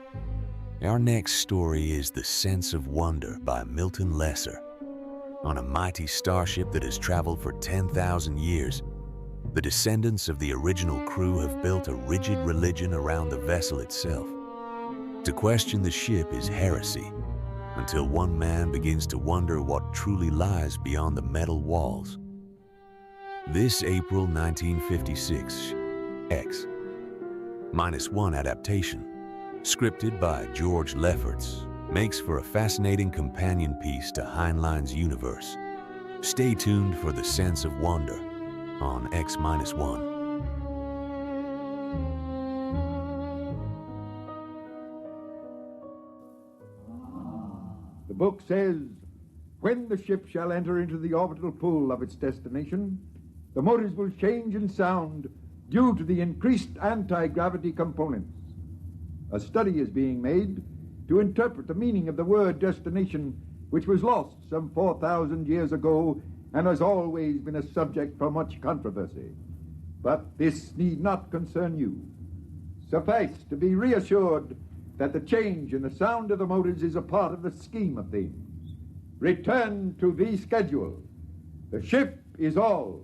Our next story is The Sense of Wonder by Milton Lesser. On a mighty starship that has traveled for 10,000 years, the descendants of the original crew have built a rigid religion around the vessel itself. To question the ship is heresy, until one man begins to wonder what truly lies beyond the metal walls. This April 1956, X. -1 adaptation, scripted by George Lefferts, makes for a fascinating companion piece to Heinlein's universe. Stay tuned for the sense of wonder on X-1. The book says, when the ship shall enter into the orbital pool of its destination, the motors will change in sound due to the increased anti-gravity components. A study is being made to interpret the meaning of the word destination, which was lost some 4,000 years ago and has always been a subject for much controversy. But this need not concern you. Suffice to be reassured that the change in the sound of the motors is a part of the scheme of things. Return to the schedule. The ship is all.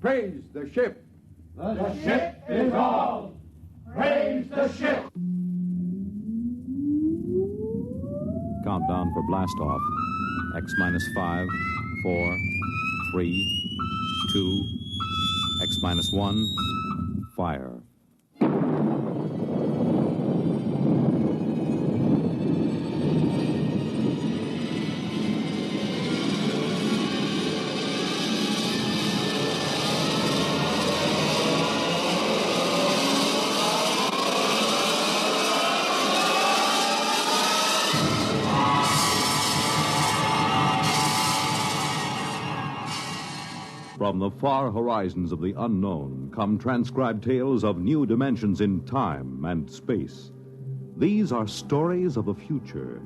Praise the ship. The ship is all. Praise the ship. Countdown for blast off. X-5, 4, 3, 2, X-1, fire. From the far horizons of the unknown come transcribed tales of new dimensions in time and space. These are stories of the future,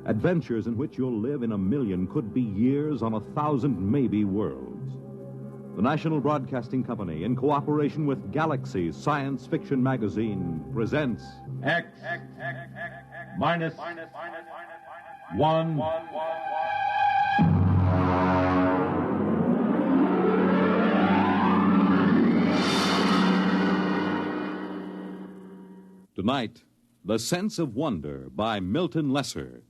adventures in which you'll live in a million, could be years, on 1,000 maybe worlds. The National Broadcasting Company, in cooperation with Galaxy Science Fiction Magazine, presents X-1. Tonight, The Sense of Wonder by Milton Lesser.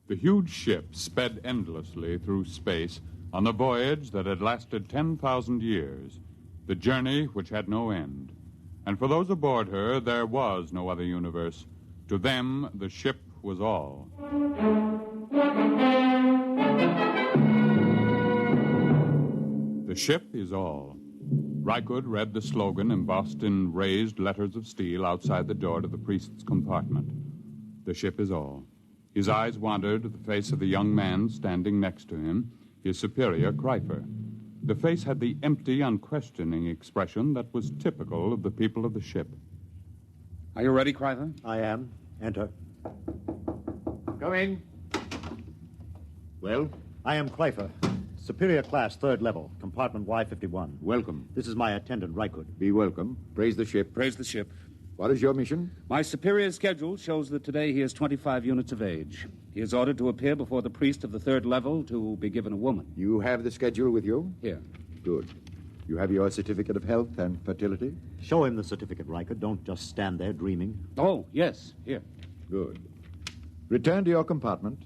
The huge ship sped endlessly through space on a voyage that had lasted 10,000 years, the journey which had no end. And for those aboard her, there was no other universe. To them, the ship was all. The ship is all. Rykud read the slogan embossed in raised letters of steel outside the door to the priest's compartment. The ship is all. His eyes wandered to the face of the young man standing next to him, his superior, Kreifer. The face had the empty, unquestioning expression that was typical of the people of the ship. Are you ready, Kreifer? I am. Enter. Come in. Well, I am Kreifer. Superior class, 3rd level, compartment Y51. Welcome. This is my attendant, Rykud. Be welcome. Praise the ship. Praise the ship. What is your mission? My superior's schedule shows that today he is 25 units of age. He is ordered to appear before the priest of the 3rd level to be given a woman. You have the schedule with you? Here. Good. You have your certificate of health and fertility? Show him the certificate, Rykud. Don't just stand there dreaming. Oh, yes. Here. Good. Return to your compartment.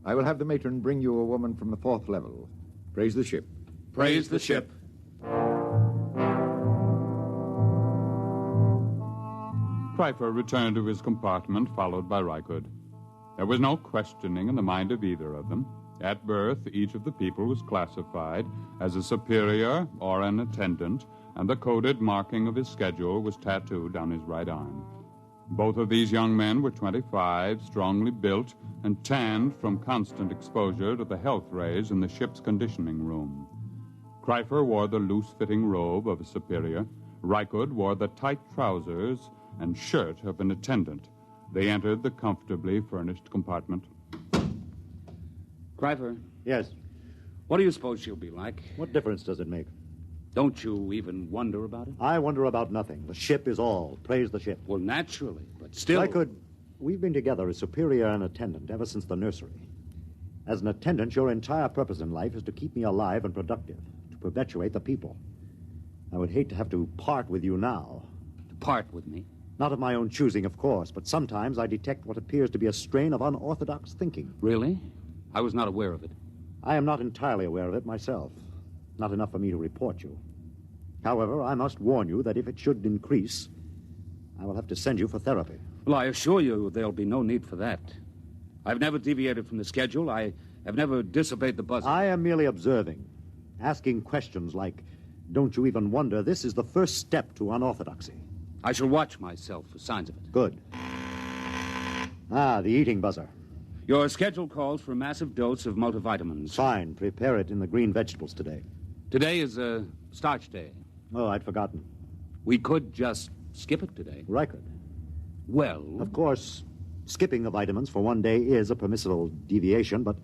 I will have the matron bring you a woman from the 4th level. Praise the ship. Praise the ship. Kreifer returned to his compartment, followed by Rykud. There was no questioning in the mind of either of them. At birth, each of the people was classified as a superior or an attendant, and the coded marking of his schedule was tattooed on his right arm. Both of these young men were 25, strongly built, and tanned from constant exposure to the health rays in the ship's conditioning room. Kreifer wore the loose-fitting robe of a superior. Rykud wore the tight trousers and shirt of an attendant. They entered the comfortably furnished compartment. Kreifer? Yes? What do you suppose she'll be like? What difference does it make? Don't you even wonder about it? I wonder about nothing. The ship is all. Praise the ship. Well, naturally, but still... We've been together as superior and attendant ever since the nursery. As an attendant, your entire purpose in life is to keep me alive and productive, to perpetuate the people. I would hate to have to part with you now. To part with me? Not of my own choosing, of course, but sometimes I detect what appears to be a strain of unorthodox thinking. Really? I was not aware of it. I am not entirely aware of it myself. Not enough for me to report you. However, I must warn you that if it should increase, I will have to send you for therapy. Well, I assure you there'll be no need for that. I've never deviated from the schedule. I have never disobeyed the buzzer. I am merely observing, asking questions like, don't you even wonder this is the first step to unorthodoxy? I shall watch myself for signs of it. Good. Ah, the eating buzzer. Your schedule calls for a massive dose of multivitamins. Fine. Prepare it in the green vegetables today. Today is a starch day. Oh, I'd forgotten. We could just skip it today. I could. Well... Of course, skipping the vitamins for one day is a permissible deviation, but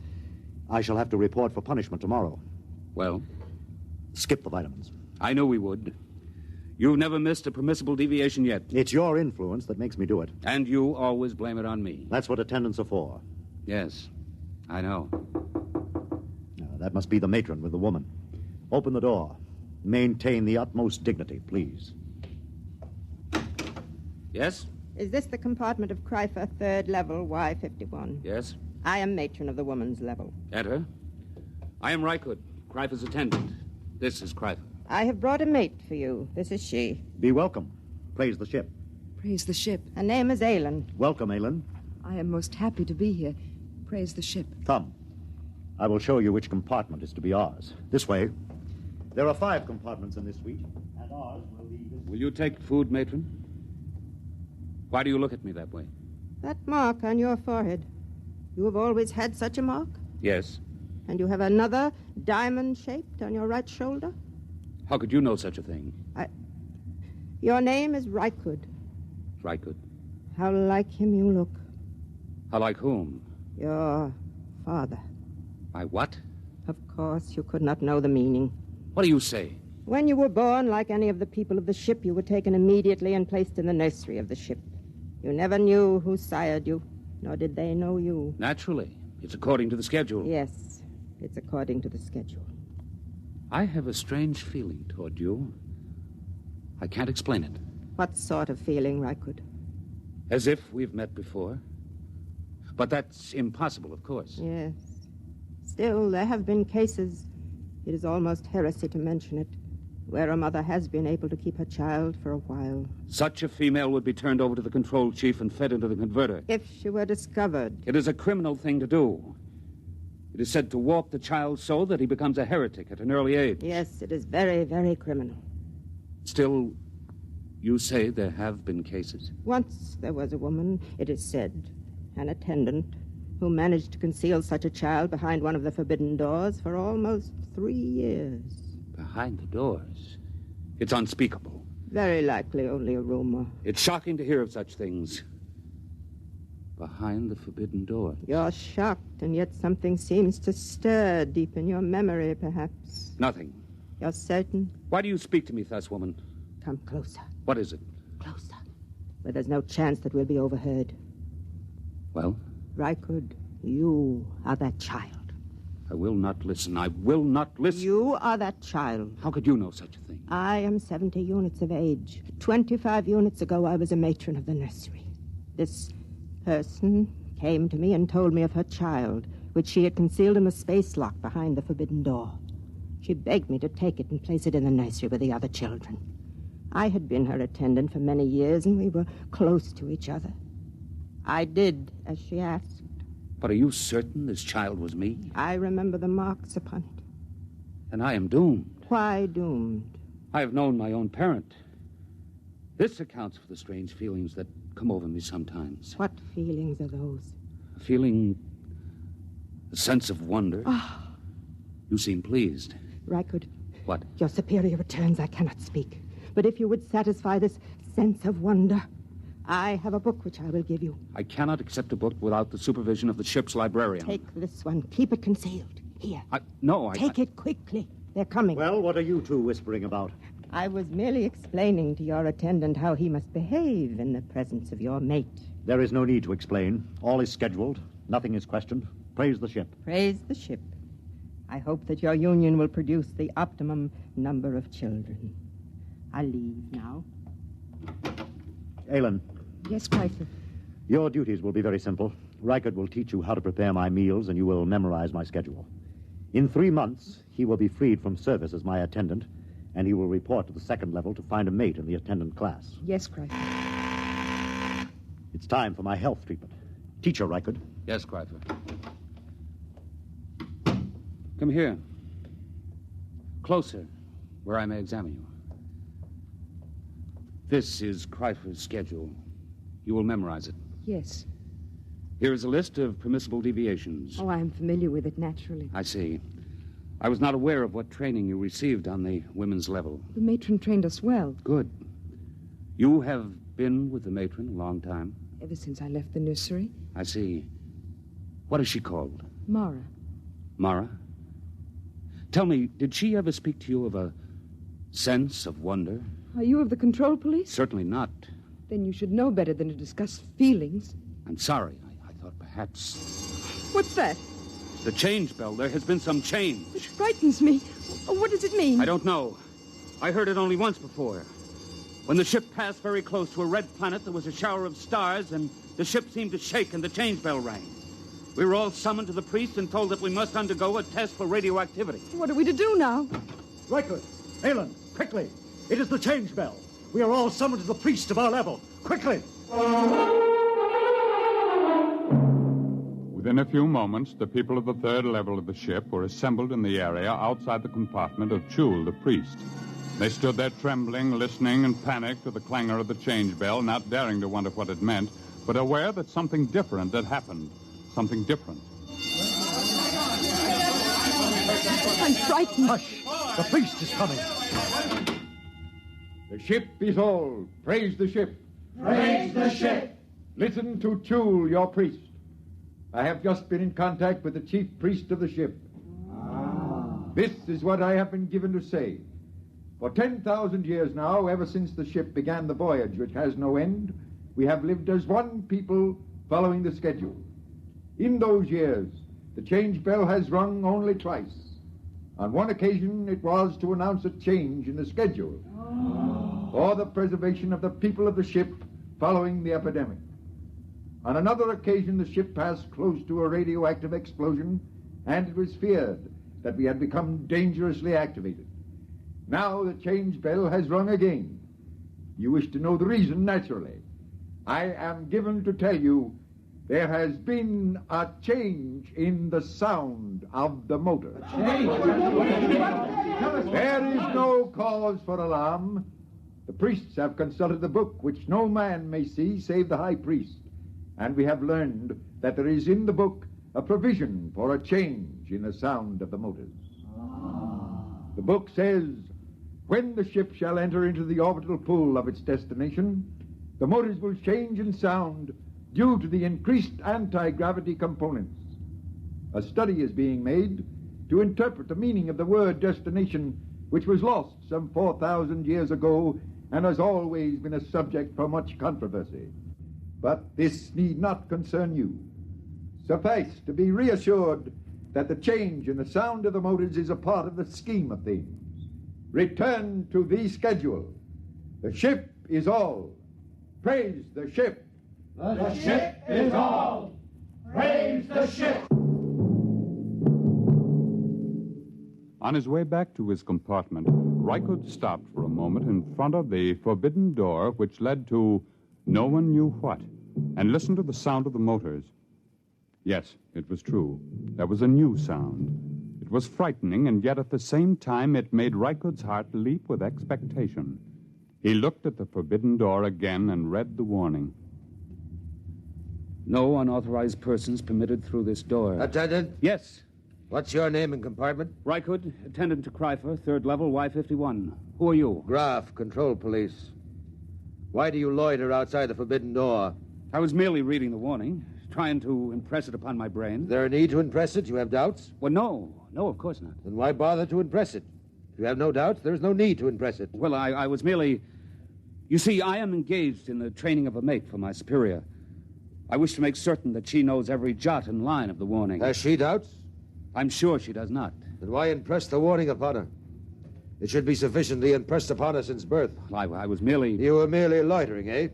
I shall have to report for punishment tomorrow. Well? Skip the vitamins. I knew we would. You've never missed a permissible deviation yet. It's your influence that makes me do it. And you always blame it on me. That's what attendants are for. Yes, I know. That must be the matron with the woman. Open the door. Maintain the utmost dignity, please. Yes? Is this the compartment of Kryfer, third level, Y51? Yes. I am matron of the woman's level. Enter. I am Rykud, Kryfer's attendant. This is Kryfer. I have brought a mate for you. This is she. Be welcome. Praise the ship. Praise the ship. Her name is Aylin. Welcome, Aylin. I am most happy to be here. Praise the ship. Come. I will show you which compartment is to be ours. This way. There are 5 compartments in this suite, and ours will be this... Will you take food, matron? Why do you look at me that way? That mark on your forehead. You have always had such a mark? Yes. And you have another diamond-shaped on your right shoulder? How could you know such a thing? Your name is Rykud. Rykud. How like him you look. How like whom? Your father. My what? Of course, you could not know the meaning. What do you say? When you were born, like any of the people of the ship, you were taken immediately and placed in the nursery of the ship. You never knew who sired you, nor did they know you. Naturally. It's according to the schedule. Yes, it's according to the schedule. I have a strange feeling toward you. I can't explain it. What sort of feeling, Rykud? As if we've met before. But that's impossible, of course. Yes. Still, there have been cases, it is almost heresy to mention it, where a mother has been able to keep her child for a while. Such a female would be turned over to the control chief and fed into the converter. If she were discovered. It is a criminal thing to do. It is said to warp the child so that he becomes a heretic at an early age. Yes, it is very, very criminal. Still, you say there have been cases? Once there was a woman, it is said, an attendant, who managed to conceal such a child behind one of the forbidden doors for almost 3 years. Behind the doors? It's unspeakable. Very likely only a rumor. It's shocking to hear of such things. Behind the forbidden doors. You're shocked, and yet something seems to stir deep in your memory, perhaps. Nothing. You're certain? Why do you speak to me thus, woman? Come closer. What is it? Closer. Where there's no chance that we'll be overheard. Well? Rykud, you are that child. I will not listen. I will not listen. You are that child. How could you know such a thing? I am 70 units of age. 25 units ago, I was a matron of the nursery. This person came to me and told me of her child, which she had concealed in the space lock behind the forbidden door. She begged me to take it and place it in the nursery with the other children. I had been her attendant for many years, and we were close to each other. I did as she asked. But are you certain this child was me? I remember the marks upon it. And I am doomed. Why doomed? I have known my own parent. This accounts for the strange feelings that come over me sometimes. What feelings are those? A feeling... a sense of wonder. Oh. You seem pleased. Rykud. What? Your superior returns. I cannot speak. But if you would satisfy this sense of wonder, I have a book which I will give you. I cannot accept a book without the supervision of the ship's librarian. Take this one. Keep it concealed. Here. No, Take it quickly. They're coming. Well, what are you two whispering about? I was merely explaining to your attendant how he must behave in the presence of your mate. There is no need to explain. All is scheduled. Nothing is questioned. Praise the ship. Praise the ship. I hope that your union will produce the optimum number of children. I leave now. Aylin, Yes, Pfeiffer. your duties will be very simple. Reichert will teach you how to prepare my meals, and you will memorize my schedule. In 3 months, he will be freed from service as my attendant, and he will report to the second level to find a mate in the attendant class. Yes, Pfeiffer. It's time for my health treatment. Teacher Reichert. Yes, Kreifer. Come here. Closer, where I may examine you. This is Kreifer's schedule. You will memorize it. Yes. Here is a list of permissible deviations. Oh, I'm familiar with it, naturally. I see. I was not aware of what training you received on the women's level. The matron trained us well. Good. You have been with the matron a long time? Ever since I left the nursery. I see. What is she called? Mara. Mara? Tell me, did she ever speak to you of a sense of wonder? Are you of the control police? Certainly not. Then you should know better than to discuss feelings. I'm sorry. I thought perhaps... What's that? The change bell. There has been some change. It frightens me. Oh, what does it mean? I don't know. I heard it only once before. When the ship passed very close to a red planet, there was a shower of stars, and the ship seemed to shake, and the change bell rang. We were all summoned to the priest and told that we must undergo a test for radioactivity. What are we to do now? Reichert, Aylin, quickly. It is the change bell. We are all summoned to the priest of our level. Quickly! Within a few moments, the people of the third level of the ship were assembled in the area outside the compartment of Chul, the priest. They stood there trembling, listening, and panicked to the clangor of the change bell, not daring to wonder what it meant, but aware that something different had happened. Something different. I'm frightened. Hush! The priest is coming. The ship is all. Praise the ship. Praise the ship. Listen to Chul, your priest. I have just been in contact with the chief priest of the ship. This is what I have been given to say. For 10,000 years now, ever since the ship began the voyage, which has no end, we have lived as one people following the schedule. In those years, the change bell has rung only twice. On one occasion, it was to announce a change in the schedule for the preservation of the people of the ship following the epidemic. On another occasion, the ship passed close to a radioactive explosion, and it was feared that we had become dangerously activated. Now the change bell has rung again. You wish to know the reason, naturally. I am given to tell you there has been a change in the sound of the motor. There is no cause for alarm. The priests have consulted the book, which no man may see save the high priest. And we have learned that there is in the book a provision for a change in the sound of the motors. The book says, when the ship shall enter into the orbital pool of its destination, the motors will change in sound due to the increased anti-gravity components. A study is being made to interpret the meaning of the word destination, which was lost some 4,000 years ago and has always been a subject for much controversy. But this need not concern you. Suffice to be reassured that the change in the sound of the motors is a part of the scheme of things. Return to the schedule. The ship is all. Praise the ship. The ship is all. Praise the ship. On his way back to his compartment, Reichert stopped for a moment in front of the forbidden door which led to no one knew what, and listened to the sound of the motors. Yes, it was true. There was a new sound. It was frightening, and yet at the same time it made Reichert's heart leap with expectation. He looked at the forbidden door again and read the warning. No unauthorized persons permitted through this door. Attendant? Yes. What's your name and compartment? Reichert, attendant to Kreifer, third level, Y51. Who are you? Graf, control police. Why do you loiter outside the forbidden door? I was merely reading the warning, trying to impress it upon my brain. Is there a need to impress it? You have doubts? Well, no, of course not. Then why bother to impress it? If you have no doubts, there is no need to impress it. Well, I was merely... You see, I am engaged in the training of a mate for my superior. I wish to make certain that she knows every jot and line of the warning. Has she doubts? I'm sure she does not. Then why impress the warning upon her? It should be sufficiently impressed upon her since birth. I was merely... You were merely loitering, eh?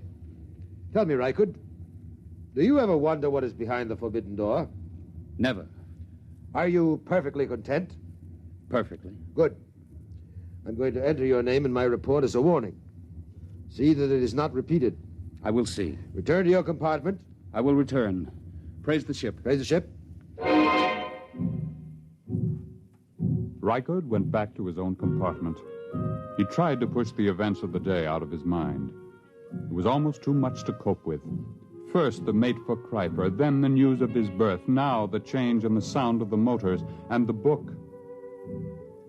Tell me, Rykud, do you ever wonder what is behind the forbidden door? Never. Are you perfectly content? Perfectly. Good. I'm going to enter your name in my report as a warning. See that it is not repeated. I will see. Return to your compartment. I will return. Praise the ship. Praise the ship. Rykud went back to his own compartment. He tried to push the events of the day out of his mind. It was almost too much to cope with. First, the mate for Kreiper, then the news of his birth, now the change in the sound of the motors, and the book.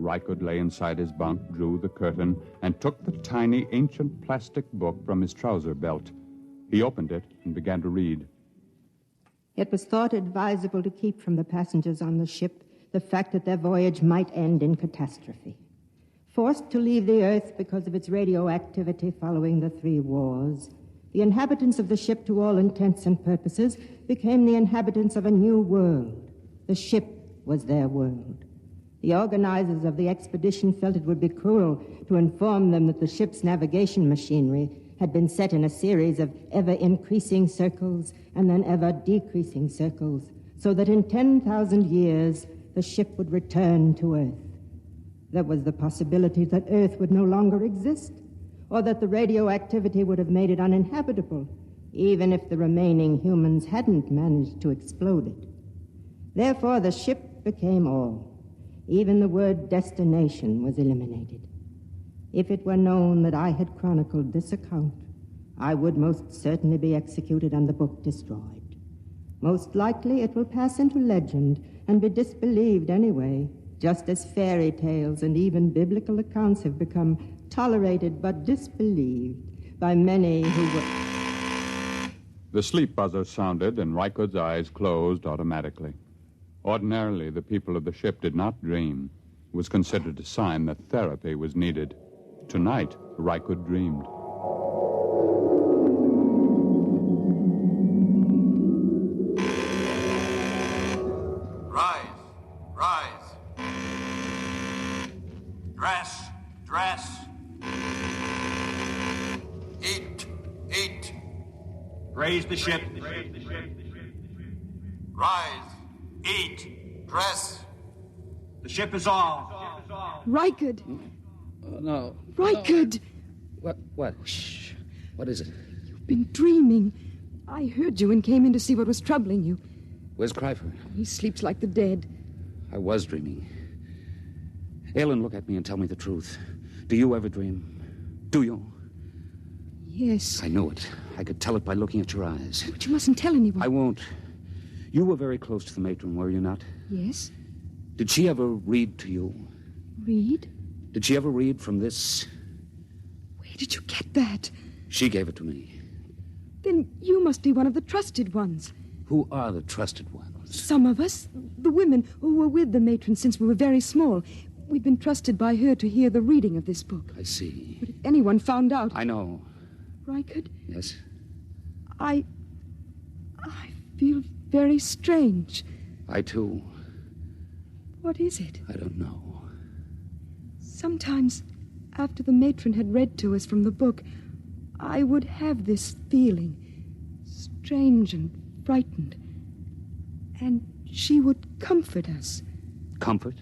Rykud lay inside his bunk, drew the curtain, and took the tiny, ancient plastic book from his trouser belt. He opened it and began to read. It was thought advisable to keep from the passengers on the ship the fact that their voyage might end in catastrophe. Forced to leave the Earth because of its radioactivity following the 3 wars, the inhabitants of the ship, to all intents and purposes, became the inhabitants of a new world. The ship was their world. The organizers of the expedition felt it would be cruel to inform them that the ship's navigation machinery had been set in a series of ever-increasing circles and then ever-decreasing circles, so that in 10,000 years the ship would return to Earth. There was the possibility that Earth would no longer exist, or that the radioactivity would have made it uninhabitable, even if the remaining humans hadn't managed to explode it. Therefore, the ship became all. Even the word destination was eliminated. If it were known that I had chronicled this account, I would most certainly be executed and the book destroyed. Most likely it will pass into legend and be disbelieved anyway, just as fairy tales and even biblical accounts have become tolerated but disbelieved by many who were... The sleep buzzer sounded, and Rykud's eyes closed automatically. Ordinarily, the people of the ship did not dream. It was considered a sign that therapy was needed. Tonight, Rykud dreamed. Rise. Dress. Eat. Raise the ship. Rise. Eat. Dress. The ship is all. Rykud. No. Rykud. No. What? Shh. What is it? You've been dreaming. I heard you and came in to see what was troubling you. Where's Kreifer? He sleeps like the dead. I was dreaming. Aylin, look at me and tell me the truth. Do you ever dream? Do you? Yes. I knew it. I could tell it by looking at your eyes. But you mustn't tell anyone. I won't. You were very close to the matron, were you not? Yes. Did she ever read to you? Read? Did she ever read from this? Where did you get that? She gave it to me. Then you must be one of the trusted ones. Who are the trusted ones? Some of us, the women who were with the matron since we were very small. We've been trusted by her to hear the reading of this book. I see. But if anyone found out... I know. Rykud? Yes? I feel very strange. I, too. What is it? I don't know. Sometimes, after the matron had read to us from the book, I would have this feeling, strange and frightened. And she would comfort us. Comfort?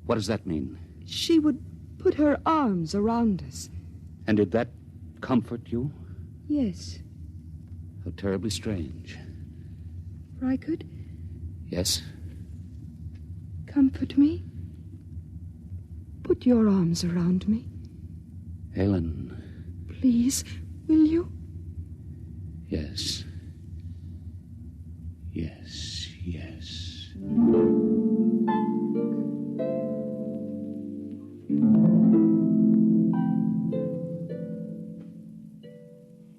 What does that mean? She would put her arms around us. And did that comfort you? Yes. How terribly strange. Rykud? Yes? Comfort me. Put your arms around me. Aylin. Please, will you? Yes.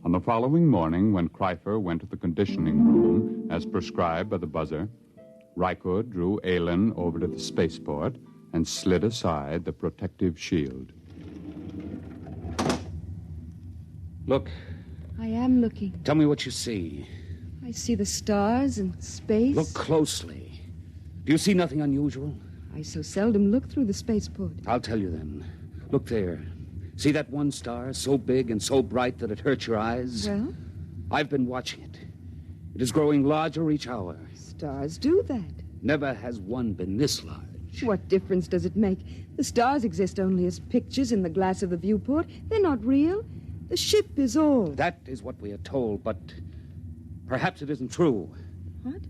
On the following morning, when Kreifer went to the conditioning room, as prescribed by the buzzer, Rykud drew Aylin over to the spaceport and slid aside the protective shield. Look. I am looking. Tell me what you see. I see the stars and space. Look closely. Do you see nothing unusual? I so seldom look through the spaceport. I'll tell you then. Look there. See that one star, so big and so bright that it hurts your eyes? Well? I've been watching it. It is growing larger each hour. Stars do that. Never has one been this large. What difference does it make? The stars exist only as pictures in the glass of the viewport. They're not real. The ship is all. That is what we are told, but perhaps it isn't true. What?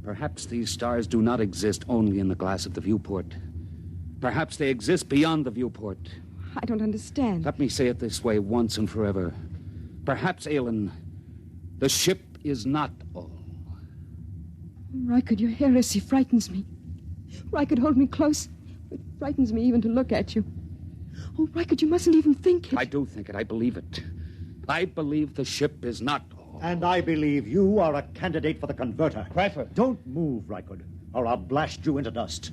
Perhaps these stars do not exist only in the glass of the viewport. Perhaps they exist beyond the viewport. I don't understand. Let me say it this way once and forever. Perhaps, Aelin, the ship is not all. Rykard, your heresy frightens me. Rykard, hold me close. It frightens me even to look at you. Oh, Rykard, you mustn't even think it. I do think it. I believe it. I believe the ship is not all. And I believe you are a candidate for the converter. Cryfer. Don't move, Rykard, or I'll blast you into dust.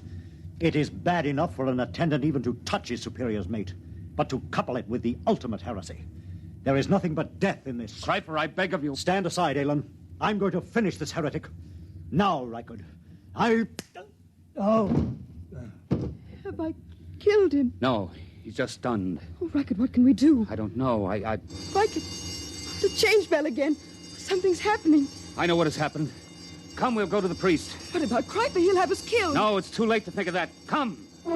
It is bad enough for an attendant even to touch his superior's mate, but to couple it with the ultimate heresy. There is nothing but death in this. Cryfer, I beg of you. Stand aside, Aelin. I'm going to finish this heretic. Now, Rykard. Oh. Have I killed him? No, he's just stunned. Oh, Rykard, what can we do? I don't know. Rykard, the change bell again. Something's happening. I know what has happened. Come, we'll go to the priest. What about Cryper? He'll have us killed. No, it's too late to think of that. Come. Come,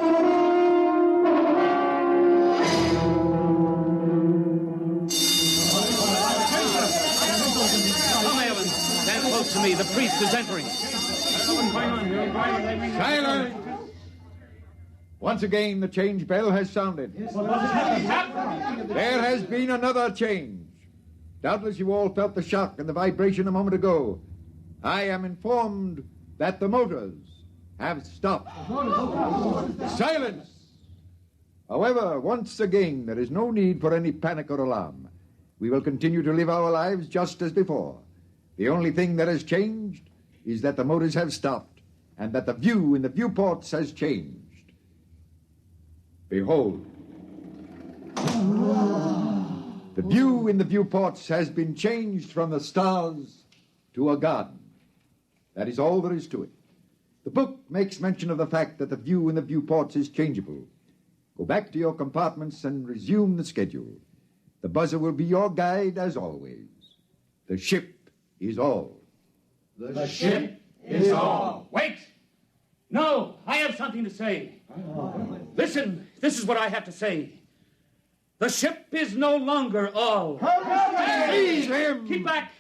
Aelin. Stand close to me. The priest is entering. Silence! Once again, the change bell has sounded. There has been another change. Doubtless you all felt the shock and the vibration a moment ago. I am informed that the motors have stopped. Silence! However, once again, there is no need for any panic or alarm. We will continue to live our lives just as before. The only thing that has changed is that the motors have stopped and that the view in the viewports has changed. Behold. The view in the viewports has been changed from the stars to a garden. That is all there is to it. The book makes mention of the fact that the view in the viewports is changeable. Go back to your compartments and resume the schedule. The buzzer will be your guide as always. The ship is all. The ship is all. Wait! No, I have something to say. Listen, this is what I have to say. The ship is no longer all. Seize him! Keep back!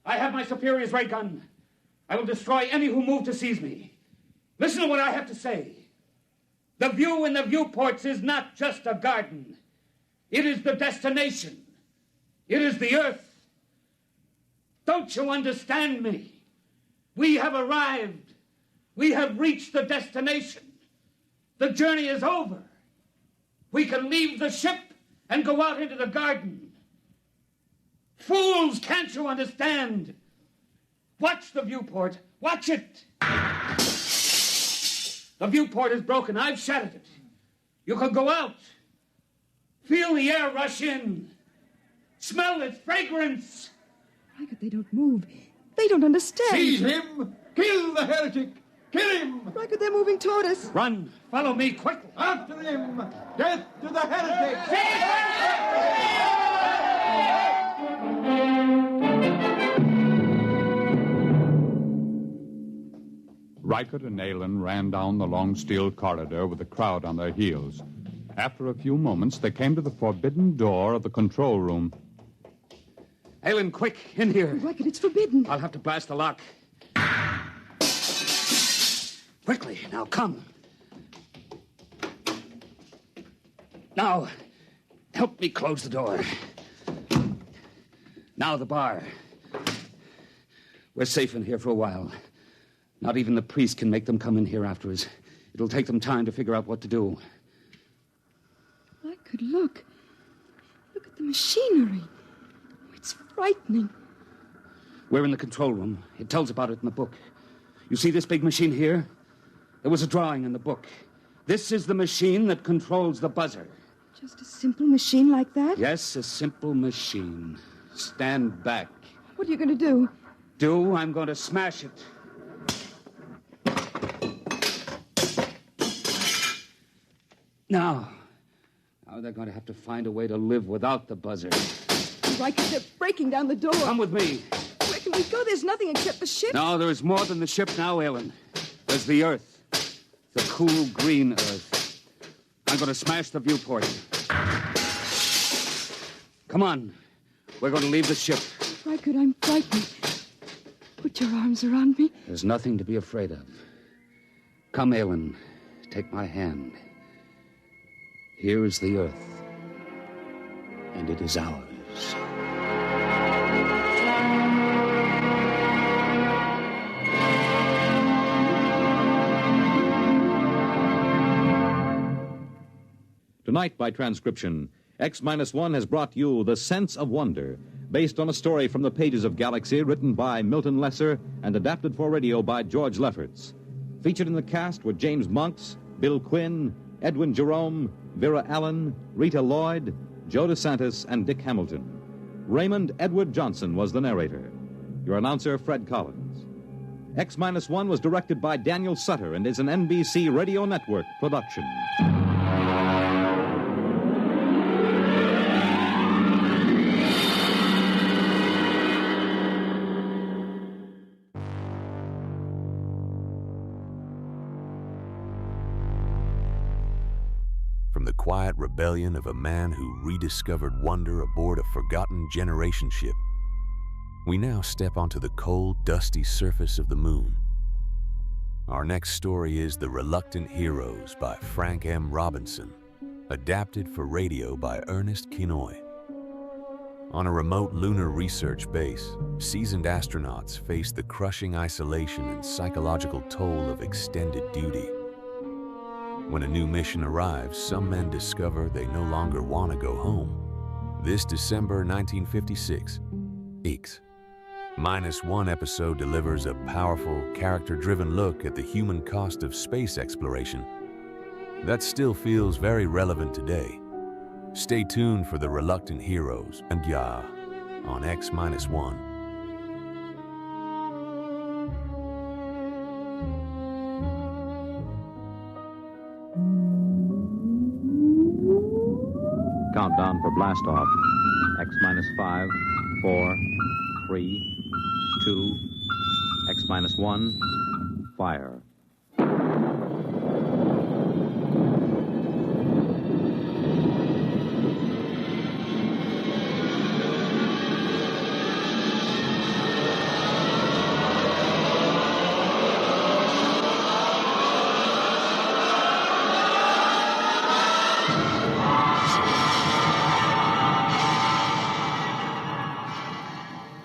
I have my superior's ray gun. I will destroy any who move to seize me. Listen to what I have to say. The view in the viewports is not just a garden. It is the destination. It is the earth. Don't you understand me? We have arrived. We have reached the destination. The journey is over. We can leave the ship and go out into the garden. Fools, can't you understand? Watch the viewport. Watch it. The viewport is broken. I've shattered it. You can go out. Feel the air rush in. Smell its fragrance. Rykard, they don't move. They don't understand. Seize him! Kill the heretic! Kill him! Rykard, they're moving toward us. Run. Follow me quickly. After him! Death to the heretic! Rykard and Aelin ran down the long steel corridor with the crowd on their heels. After a few moments, they came to the forbidden door of the control room. Aelin, quick, in here. Rykard, it's forbidden. I'll have to blast the lock. Quickly, now come. Now, help me close the door. Now the bar. We're safe in here for a while. Not even the priest can make them come in here after us. It'll take them time to figure out what to do. Rykard, look. Look at the machinery. Oh, it's frightening. We're in the control room. It tells about it in the book. You see this big machine here? There was a drawing in the book. This is the machine that controls the buzzer. Just a simple machine like that? Yes, a simple machine. Stand back. What are you going to do? I'm going to smash it. Now they're going to have to find a way to live without the buzzer. Riker. They're breaking down the door. Come with me. Where can we go? There's nothing except the ship. No, there's more than the ship now, Ellen. There's the Earth. The cool, green Earth. I'm going to smash the viewport. Come on. We're going to leave the ship. Riker, I'm frightened. Put your arms around me. There's nothing to be afraid of. Come, Ellen. Take my hand. Here is the Earth. And it is ours. Tonight, by transcription, X-1 has brought you The Sense of Wonder, based on a story from the pages of Galaxy written by Milton Lesser and adapted for radio by George Lefferts. Featured in the cast were James Monks, Bill Quinn, Edwin Jerome, Vera Allen, Rita Lloyd, Joe DeSantis, and Dick Hamilton. Raymond Edward Johnson was the narrator. Your announcer, Fred Collins. X-1 was directed by Daniel Sutter and is an NBC Radio Network production. From the quiet rebellion of a man who rediscovered wonder aboard a forgotten generation ship, we now step onto the cold, dusty surface of the moon. Our next story is The Reluctant Heroes by Frank M. Robinson, adapted for radio by Ernest Kinoy. On a remote lunar research base, seasoned astronauts face the crushing isolation and psychological toll of extended duty. When a new mission arrives, some men discover they no longer want to go home. This December 1956, X-1 episode delivers a powerful, character-driven look at the human cost of space exploration that still feels very relevant today. Stay tuned for The Reluctant Heroes and Ya on X-1. Countdown for blast off. X-5, 4, 3, 2, X-1, fire.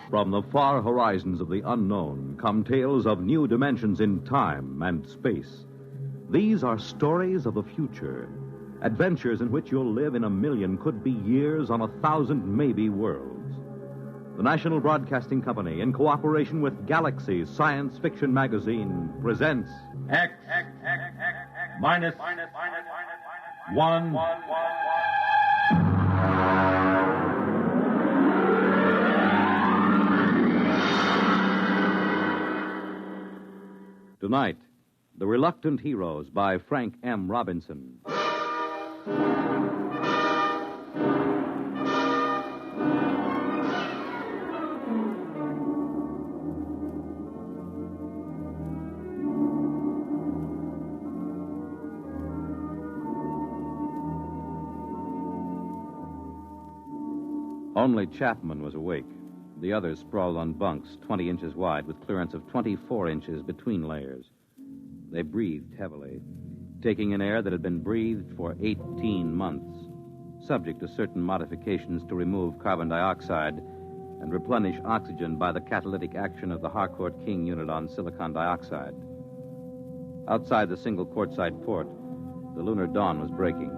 From the far horizons of the unknown come tales of new dimensions in time and space. These are stories of the future, adventures in which you'll live in a million, could be years, on 1,000 maybe worlds. The National Broadcasting Company, in cooperation with Galaxy Science Fiction Magazine, presents X minus one. Tonight, The Reluctant Heroes by Frank M. Robinson. Only Chapman was awake. The others sprawled on bunks 20 inches wide with clearance of 24 inches between layers. They breathed heavily, taking in air that had been breathed for 18 months, subject to certain modifications to remove carbon dioxide and replenish oxygen by the catalytic action of the Harcourt King unit on silicon dioxide. Outside the single quartzite port, the lunar dawn was breaking.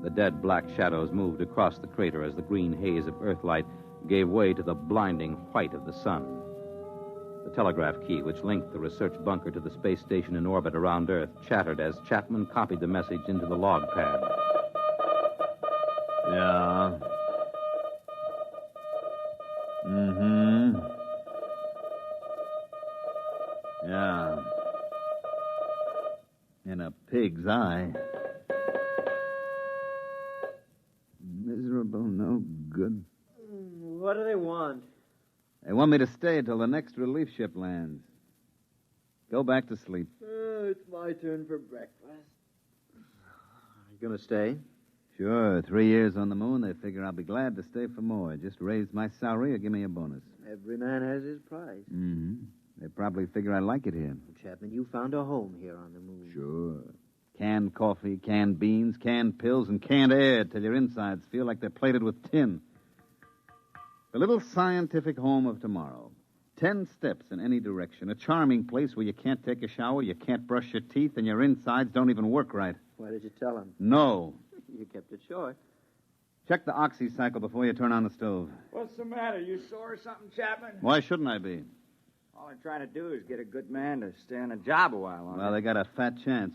The dead black shadows moved across the crater as the green haze of Earthlight gave way to the blinding white of the sun. The telegraph key, which linked the research bunker to the space station in orbit around Earth, chattered as Chapman copied the message into the log pad. Yeah. Mm-hmm. Yeah. In a pig's eye. Miserable, no good. want? They want me to stay till the next relief ship lands. Go back to sleep. It's my turn for breakfast. You gonna stay? Sure, 3 years on the moon, they figure I'll be glad to stay for more. Just raise my salary or give me a bonus. Every man has his price. Mm-hmm. They probably figure I like it here. Chapman, you found a home here on the moon. Sure. Canned coffee, canned beans, canned pills, and canned air till your insides feel like they're plated with tin. The little scientific home of tomorrow. 10 steps in any direction. A charming place where you can't take a shower, you can't brush your teeth, and your insides don't even work right. Why did you tell him? No. You kept it short. Check the oxy cycle before you turn on the stove. What's the matter? You sore or something, Chapman? Why shouldn't I be? All I'm trying to do is get a good man to stay on the job a while longer. Well, they got a fat chance.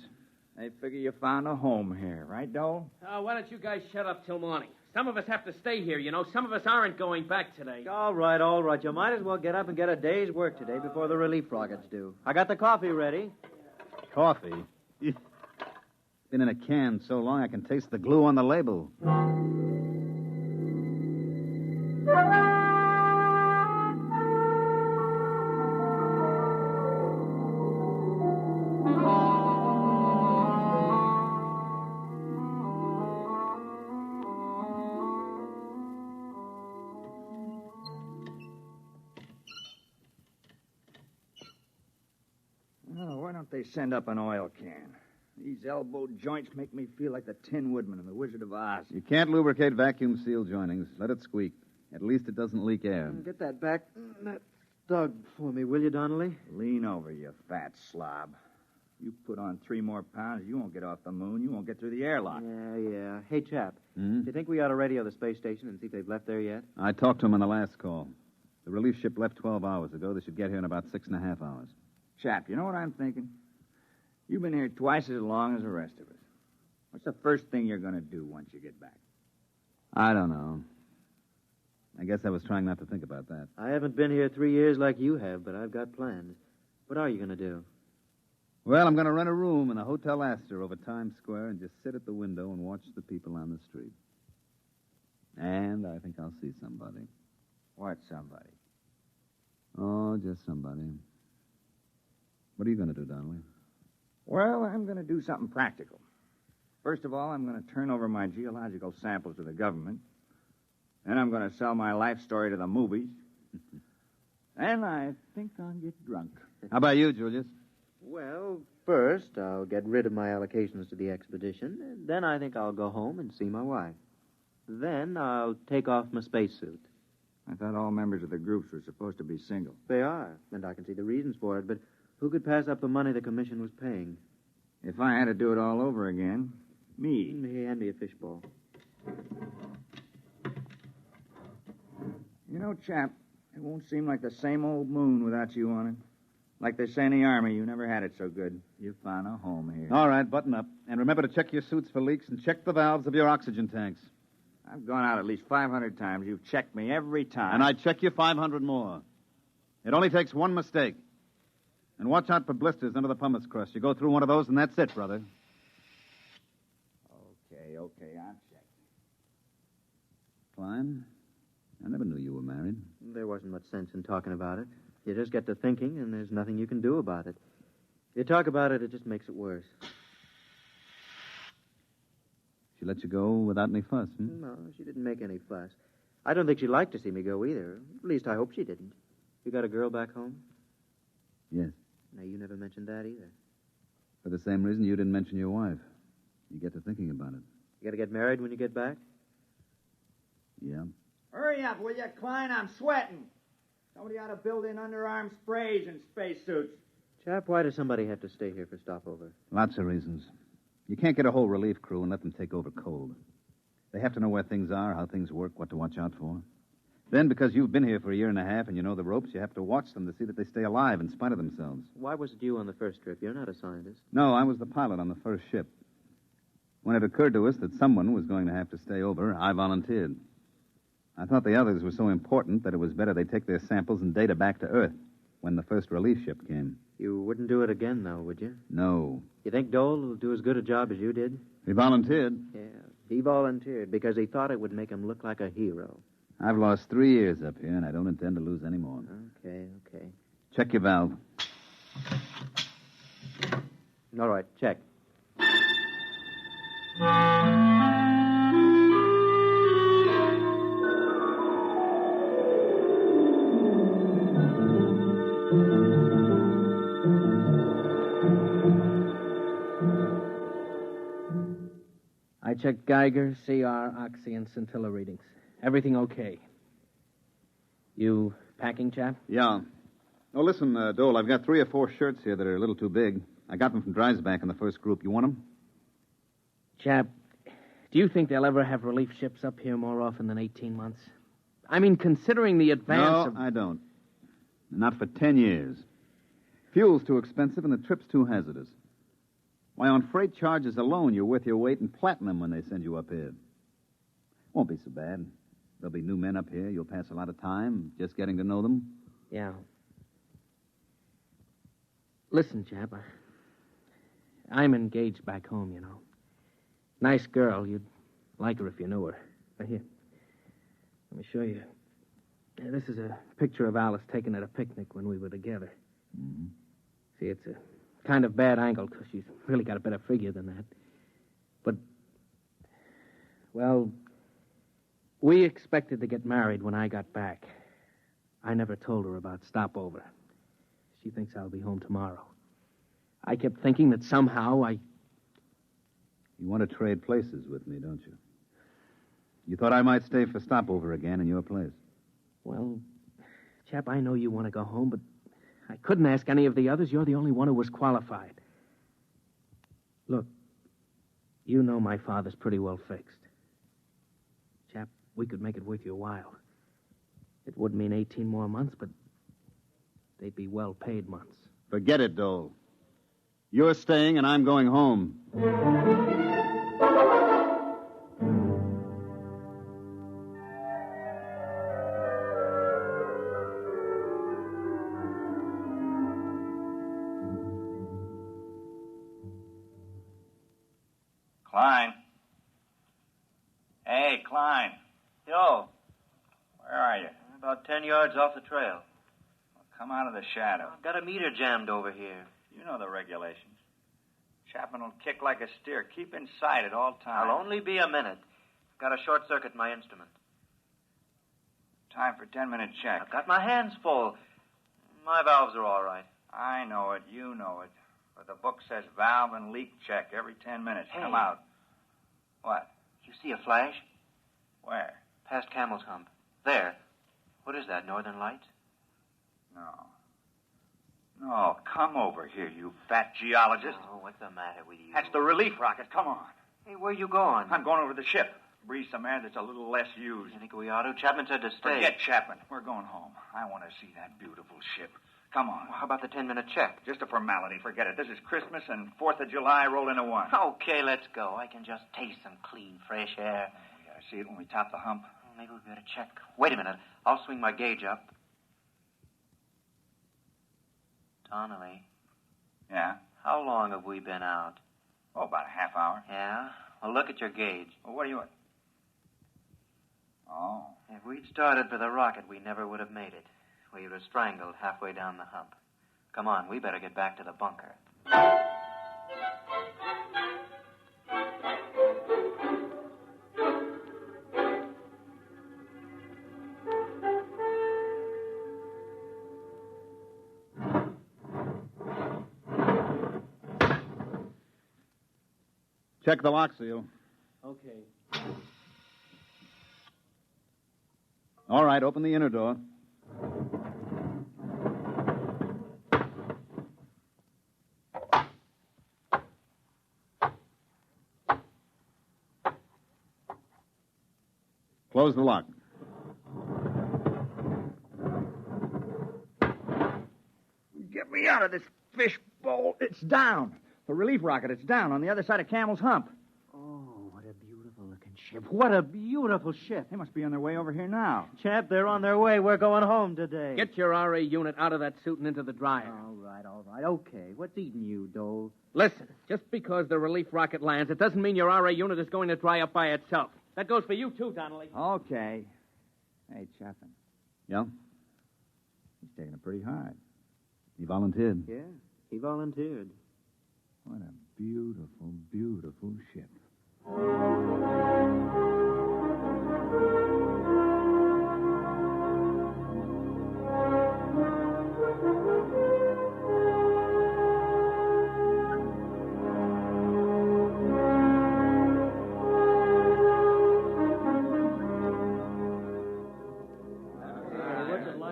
They figure you found a home here, right, Dole? Why don't you guys shut up till morning? Some of us have to stay here, you know. Some of us aren't going back today. All right. You might as well get up and get a day's work today before the relief rockets do. I got the coffee ready. Coffee? It's been in a can so long I can taste the glue on the label. They send up an oil can. These elbow joints make me feel like the Tin Woodman in The Wizard of Oz. You can't lubricate vacuum seal joinings. Let it squeak. At least it doesn't leak air. Get that back. That Doug for me, will you, Donnelly? Lean over, you fat slob. You put on 3 more pounds, you won't get off the moon. You won't get through the airlock. Yeah. Hey, chap, do you think we ought to radio the space station and see if they've left there yet? I talked to them on the last call. The relief ship left 12 hours ago. They should get here in about 6.5 hours. Chap, you know what I'm thinking? You've been here twice as long as the rest of us. What's the first thing you're going to do once you get back? I don't know. I guess I was trying not to think about that. I haven't been here 3 years like you have, but I've got plans. What are you going to do? Well, I'm going to rent a room in a Hotel Astor over Times Square and just sit at the window and watch the people on the street. And I think I'll see somebody. What somebody? Oh, just somebody. What are you going to do, Donnelly? Well, I'm going to do something practical. First of all, I'm going to turn over my geological samples to the government. Then I'm going to sell my life story to the movies. And I think I'll get drunk. How about you, Julius? Well, first, I'll get rid of my allocations to the expedition. And then I think I'll go home and see my wife. Then I'll take off my spacesuit. I thought all members of the groups were supposed to be single. They are, and I can see the reasons for it, but who could pass up the money the commission was paying? If I had to do it all over again, me. Hand me a fishbowl. You know, chap, it won't seem like the same old moon without you on it. Like they say in the Army, you never had it so good. You found a home here. All right, button up. And remember to check your suits for leaks and check the valves of your oxygen tanks. I've gone out at least 500 times. You've checked me every time. And I'd check you 500 more. It only takes one mistake. And watch out for blisters under the pumice crust. You go through one of those, and that's it, brother. Okay, I'll check. Klein, I never knew you were married. There wasn't much sense in talking about it. You just get to thinking, and there's nothing you can do about it. If you talk about it, it just makes it worse. She let you go without any fuss, No, she didn't make any fuss. I don't think she'd like to see me go either. At least I hope she didn't. You got a girl back home? Yes. No, you never mentioned that either. For the same reason you didn't mention your wife. You get to thinking about it. You got to get married when you get back? Yeah. Hurry up, will you, Klein? I'm sweating. Somebody ought to build in underarm sprays and spacesuits. Chap, why does somebody have to stay here for stopover? Lots of reasons. You can't get a whole relief crew and let them take over cold. They have to know where things are, how things work, what to watch out for. Then, because you've been here for a year and a half and you know the ropes, you have to watch them to see that they stay alive in spite of themselves. Why was it you on the first trip? You're not a scientist. No, I was the pilot on the first ship. When it occurred to us that someone was going to have to stay over, I volunteered. I thought the others were so important that it was better they take their samples and data back to Earth when the first relief ship came. You wouldn't do it again, though, would you? No. You think Dole will do as good a job as you did? He volunteered. Yeah, he volunteered because he thought it would make him look like a hero. I've lost 3 years up here, and I don't intend to lose any more. Okay. Check your valve. All right, check. I checked Geiger, CR, oxy, and scintilla readings. Everything okay. You packing, chap? Yeah. Oh, listen, Dole, I've got 3 or 4 shirts here that are a little too big. I got them from Dreisbach in the first group. You want them? Chap, do you think they'll ever have relief ships up here more often than 18 months? I mean, considering the advance No, I don't. Not for 10 years. Fuel's too expensive and the trip's too hazardous. Why, on freight charges alone, you're worth your weight in platinum when they send you up here. Won't be so bad. There'll be new men up here. You'll pass a lot of time just getting to know them. Yeah. Listen, chap, I'm engaged back home, you know. Nice girl. You'd like her if you knew her. Here, let me show you. This is a picture of Alice taken at a picnic when we were together. Mm-hmm. See, it's a kind of bad angle because she's really got a better figure than that. But, well, we expected to get married when I got back. I never told her about stopover. She thinks I'll be home tomorrow. I kept thinking that somehow You want to trade places with me, don't you? You thought I might stay for stopover again in your place. Well, chap, I know you want to go home, but I couldn't ask any of the others. You're the only one who was qualified. Look, you know my father's pretty well fixed. Chap, we could make it worth your while. It would mean 18 more months, but they'd be well-paid months. Forget it, Dole. You're staying and I'm going home. Klein. Hey, Klein. Yo. Where are you? About 10 yards off the trail. Well, come out of the shadow. I've got a meter jammed over here. You know the regulations. Chapman will kick like a steer. Keep in sight at all times. I'll only be a minute. I've got a short circuit in my instrument. Time for 10-minute check. I've got my hands full. My valves are all right. I know it. You know it. But the book says valve and leak check every 10 minutes. Hey. Come out. What? You see a flash? Where? Past Camel's Hump. There. What is that, Northern Lights? No, come over here, you fat geologist. Oh, what's the matter with you? That's the relief rocket. Come on. Hey, where you going? I'm going over to the ship. Breathe some air that's a little less used. You think we ought to? Chapman said to stay. Forget Chapman. We're going home. I want to see that beautiful ship. Come on. Well, how about the 10-minute check? Just a formality. Forget it. This is Christmas and 4th of July roll into one. Okay, let's go. I can just taste some clean, fresh air. We gotta see it when we top the hump. Well, maybe we better check. Wait a minute. I'll swing my gauge up. Donnelly. Yeah? How long have we been out? Oh, about a half hour. Yeah? Well, look at your gauge. Well, what do you want? Oh. If we'd started for the rocket, we never would have made it. We would have strangled halfway down the hump. Come on, we better get back to the bunker. Check the lock seal. Okay. All right, open the inner door. Close the lock. Get me out of this fish bowl. It's down. The relief rocket, it's down on the other side of Camel's Hump. Oh, what a beautiful-looking ship. What a beautiful ship. They must be on their way over here now. Chap, they're on their way. We're going home today. Get your RA unit out of that suit and into the dryer. All right. Okay. What's eating you, Dole? Listen, just because the relief rocket lands, it doesn't mean your RA unit is going to dry up by itself. That goes for you, too, Donnelly. Okay. Hey, Chapman. Yeah? He's taking it pretty hard. He volunteered. Yeah, he volunteered. What a beautiful, beautiful ship.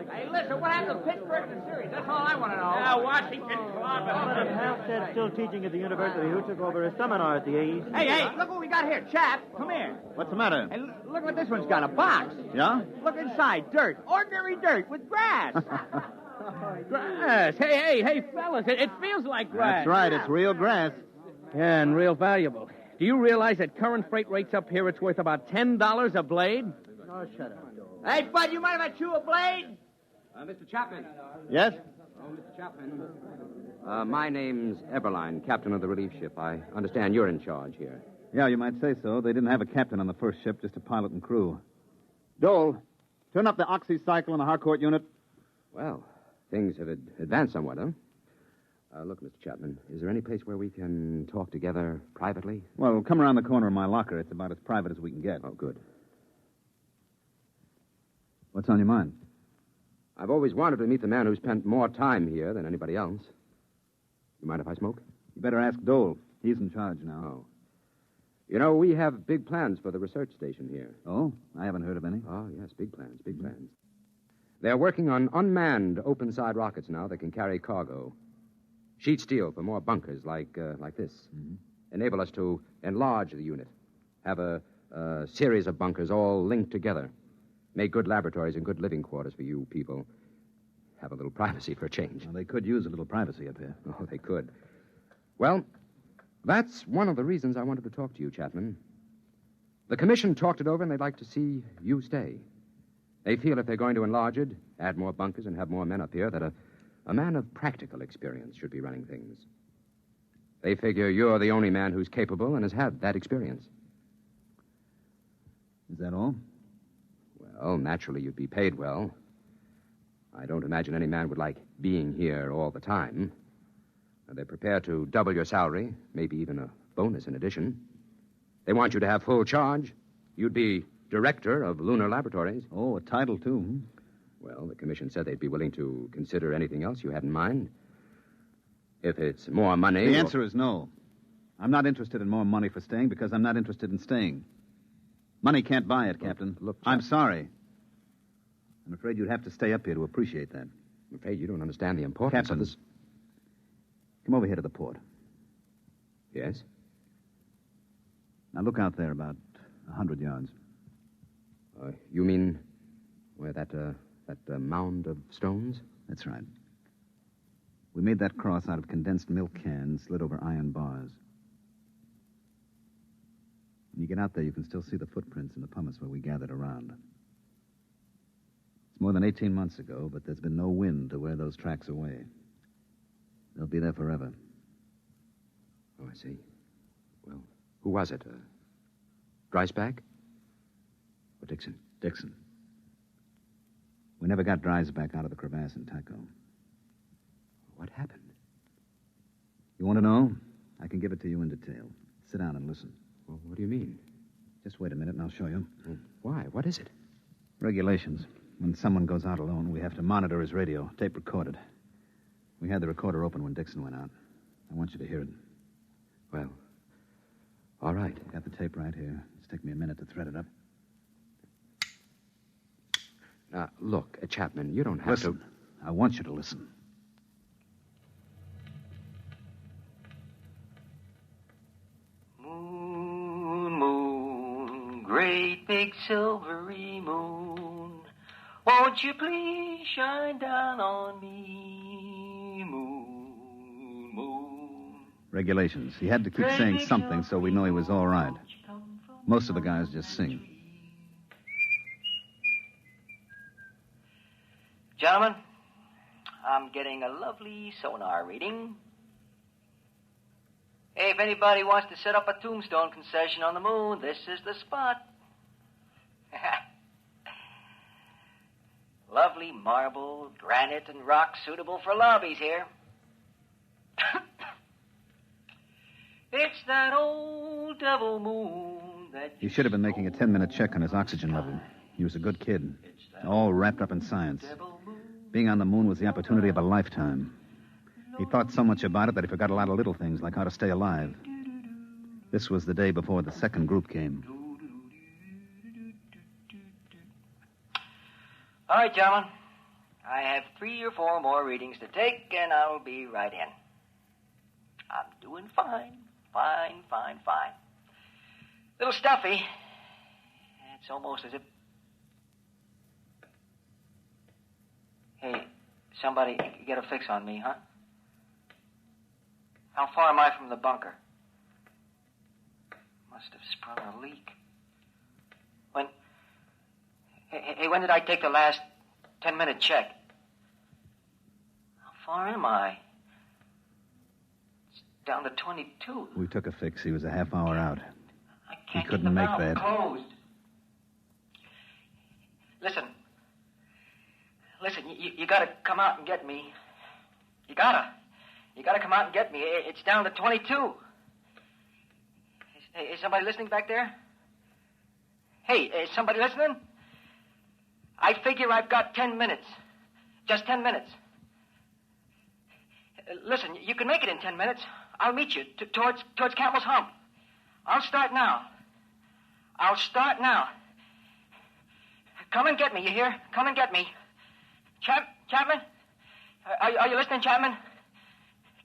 Hey, listen, what happened to Pittsburgh in the series? That's all I want to know. Yeah, Washington But if Halstead's still teaching at the university, who took over his seminar at the AEC? Hey, look what we got here. Chap, come here. What's the matter? Hey, look what this one's got, a box. Yeah? Look inside, dirt. Ordinary dirt with grass. Grass. Hey, fellas, it feels like grass. That's right. It's real grass. Yeah, and real valuable. Do you realize that current freight rates up here, it's worth about $10 a blade? Oh, shut up. Hey, Bud, you mind if I chew a blade? Mr. Chapman. Yes? Oh, Mr. Chapman. My name's Eberline, captain of the relief ship. I understand you're in charge here. Yeah, you might say so. They didn't have a captain on the first ship, just a pilot and crew. Dole, turn up the oxycycle in the Harcourt unit. Well, things have advanced somewhat, huh? Look, Mr. Chapman, is there any place where we can talk together privately? Well, come around the corner of my locker. It's about as private as we can get. Oh, good. What's on your mind? I've always wanted to meet the man who spent more time here than anybody else. You mind if I smoke? You better ask Dole. He's in charge now. Oh. You know, we have big plans for the research station here. Oh? I haven't heard of any. Oh, yes, big plans, big plans. They're working on unmanned open-side rockets now that can carry cargo. Sheet steel for more bunkers like this. Mm-hmm. Enable us to enlarge the unit. Have a series of bunkers all linked together. Make good laboratories and good living quarters for you people. Have a little privacy for a change. Well, they could use a little privacy up here. Oh, they could. Well, that's one of the reasons I wanted to talk to you, Chapman. The commission talked it over, and they'd like to see you stay. They feel if they're going to enlarge it, add more bunkers, and have more men up here, that a man of practical experience should be running things. They figure you're the only man who's capable and has had that experience. Is that all? Well, naturally, you'd be paid well. I don't imagine any man would like being here all the time. They're prepared to double your salary, maybe even a bonus in addition. They want you to have full charge. You'd be director of lunar laboratories. Oh, a title, too. Well, the commission said they'd be willing to consider anything else you had in mind. If it's more money... The answer is no. I'm not interested in more money for staying because I'm not interested in staying. Money can't buy it, Captain. Look, I'm sorry. I'm afraid you'd have to stay up here to appreciate that. I'm afraid you don't understand the importance Captain, of this. Come over here to the port. Yes? Now look out there about 100 yards. You mean where that mound of stones? That's right. We made that cross out of condensed milk cans slid over iron bars. When you get out there, you can still see the footprints in the pumice where we gathered around. It's more than 18 months ago, but there's been no wind to wear those tracks away. They'll be there forever. Oh, I see. Well, who was it? Dreisbach? Or Dixon? Dixon. We never got Dreisbach out of the crevasse in Tycho. What happened? You want to know? I can give it to you in detail. Sit down and listen. Well, what do you mean? Just wait a minute and I'll show you. Well, why? What is it? Regulations. When someone goes out alone, we have to monitor his radio, tape recorded. We had the recorder open when Dixon went out. I want you to hear it. Well, all right. Got the tape right here. It's taken me a minute to thread it up. Now, look, Chapman, you don't have Listen. to... I want you to listen. Moon, moon, great big silvery moon, won't you please shine down on me, moon, moon. Regulations. He had to keep saying something so we know he was all right. Most of the guys just sing. Gentlemen, I'm getting a lovely sonar reading. Hey, if anybody wants to set up a tombstone concession on the moon, this is the spot. Lovely marble, granite, and rock suitable for lobbies here. It's that old devil moon that... He should have been making a 10-minute check on his oxygen level. He was a good kid, all wrapped up in science. Being on the moon was the opportunity of a lifetime. He thought so much about it that he forgot a lot of little things, like how to stay alive. This was the day before the second group came. All right, gentlemen. I have 3 or 4 more readings to take, and I'll be right in. I'm doing fine. Fine. Little stuffy. It's almost as if... Hey, somebody get a fix on me, huh? How far am I from the bunker? Must have sprung a leak. When... Hey, when did I take the last 10-minute check? How far am I? It's down to 22. We took a fix. He was a half hour out. I can't He couldn't get the make valve that. closed. Listen, you gotta come out and get me. You gotta come out and get me. It's down to 22. Is somebody listening back there? Hey, is somebody listening? I figure I've got 10 minutes. Just 10 minutes. Listen, you can make it in 10 minutes. I'll meet you towards Camel's Hump. I'll start now. Come and get me, you hear? Come and get me. Chapman? Are you listening, Chapman?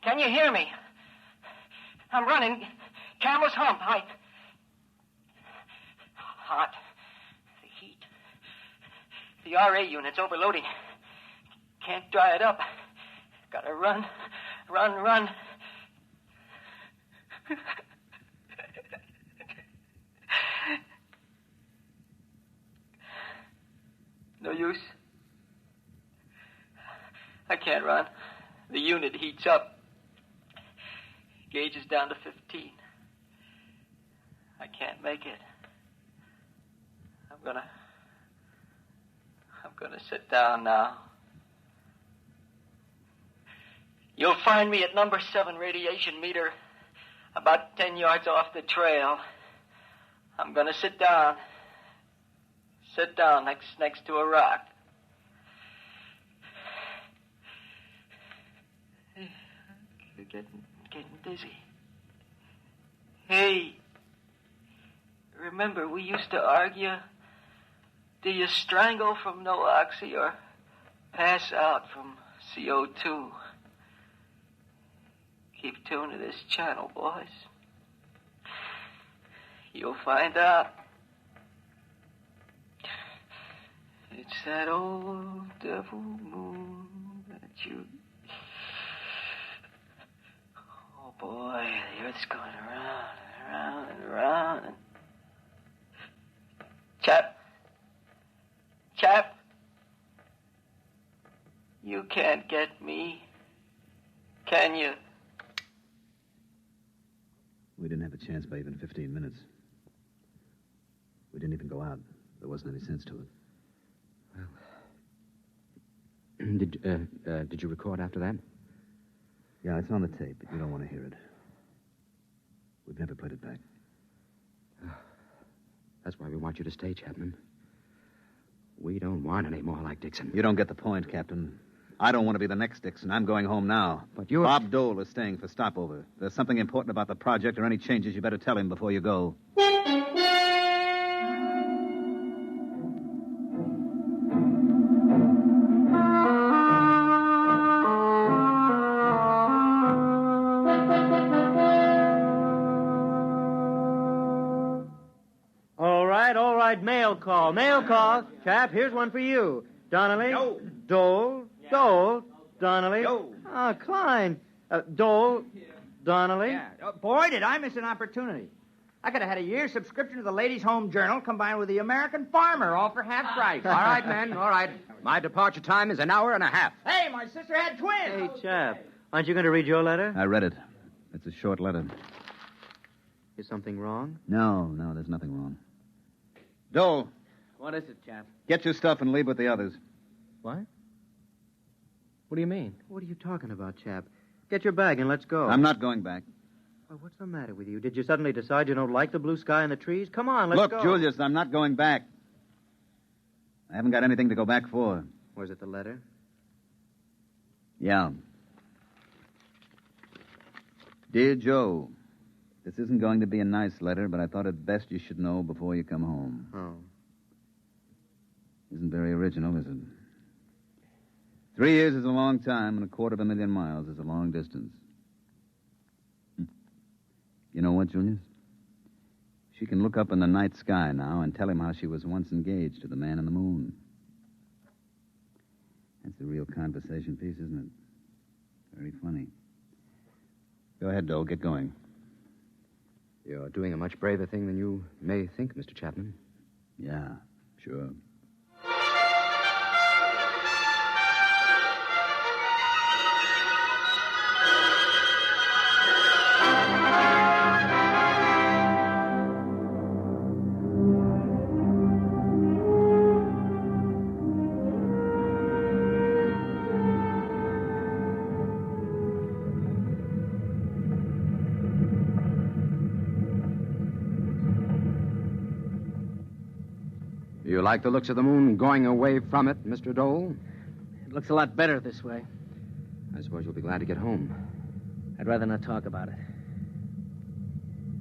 Can you hear me? I'm running. Camel's Hump. Hot. The heat. The RA unit's overloading. Can't dry it up. Gotta run. No use. I can't run. The unit heats up. Gauge is down to 15. I can't make it. I'm gonna sit down now. You'll find me at number 7 radiation meter, about 10 yards off the trail. I'm gonna sit down. Sit down next to a rock. Getting dizzy. Hey, remember we used to argue? Do you strangle from no oxy or pass out from CO2? Keep tuned to this channel, boys. You'll find out. It's that old devil moon that you... Oh, boy, the Earth's going around and around and around. And... Chap, you can't get me, can you? We didn't have a chance by even 15 minutes. We didn't even go out. There wasn't any sense to it. Well, did you record after that? Yeah, it's on the tape, but you don't want to hear it. We've never played it back. That's why we want you to stay, Chapman. We don't want any more like Dixon. You don't get the point, Captain. I don't want to be the next Dixon. I'm going home now. But you're... Bob Dole is staying for stopover. If there's something important about the project or any changes, you better tell him before you go. All right, mail call. Chap, here's one for you. Donnelly? No. Dole? Donnelly? No. Klein. Dole? Donnelly? Yeah. Boy, did I miss an opportunity. I could have had a year's subscription to the Ladies' Home Journal combined with the American Farmer, all for half price. All right, men, all right. My departure time is an hour and a half. Hey, my sister had twins. Hey, chap, aren't you going to read your letter? I read it. It's a short letter. Is something wrong? No, there's nothing wrong. Dole, What is it, chap? get your stuff and leave with the others. What? What do you mean? What are you talking about, chap? Get your bag and let's go. I'm not going back. Well, what's the matter with you? Did you suddenly decide you don't like the blue sky and the trees? Come on, let's Look, go. Julius, I'm not going back. I haven't got anything to go back for. Was it the letter? Yeah. Dear Joe, this isn't going to be a nice letter, but I thought it best you should know before you come home. Oh. Isn't very original, is it? 3 years is a long time, and 250,000 miles is a long distance. You know what, Julius? She can look up in the night sky now and tell him how she was once engaged to the man in the moon. That's a real conversation piece, isn't it? Very funny. Go ahead, Dole. Get going. You're doing a much braver thing than you may think, Mr. Chapman. Yeah, sure. You like the looks of the moon going away from it, Mr. Dole? It looks a lot better this way. I suppose you'll be glad to get home. I'd rather not talk about it.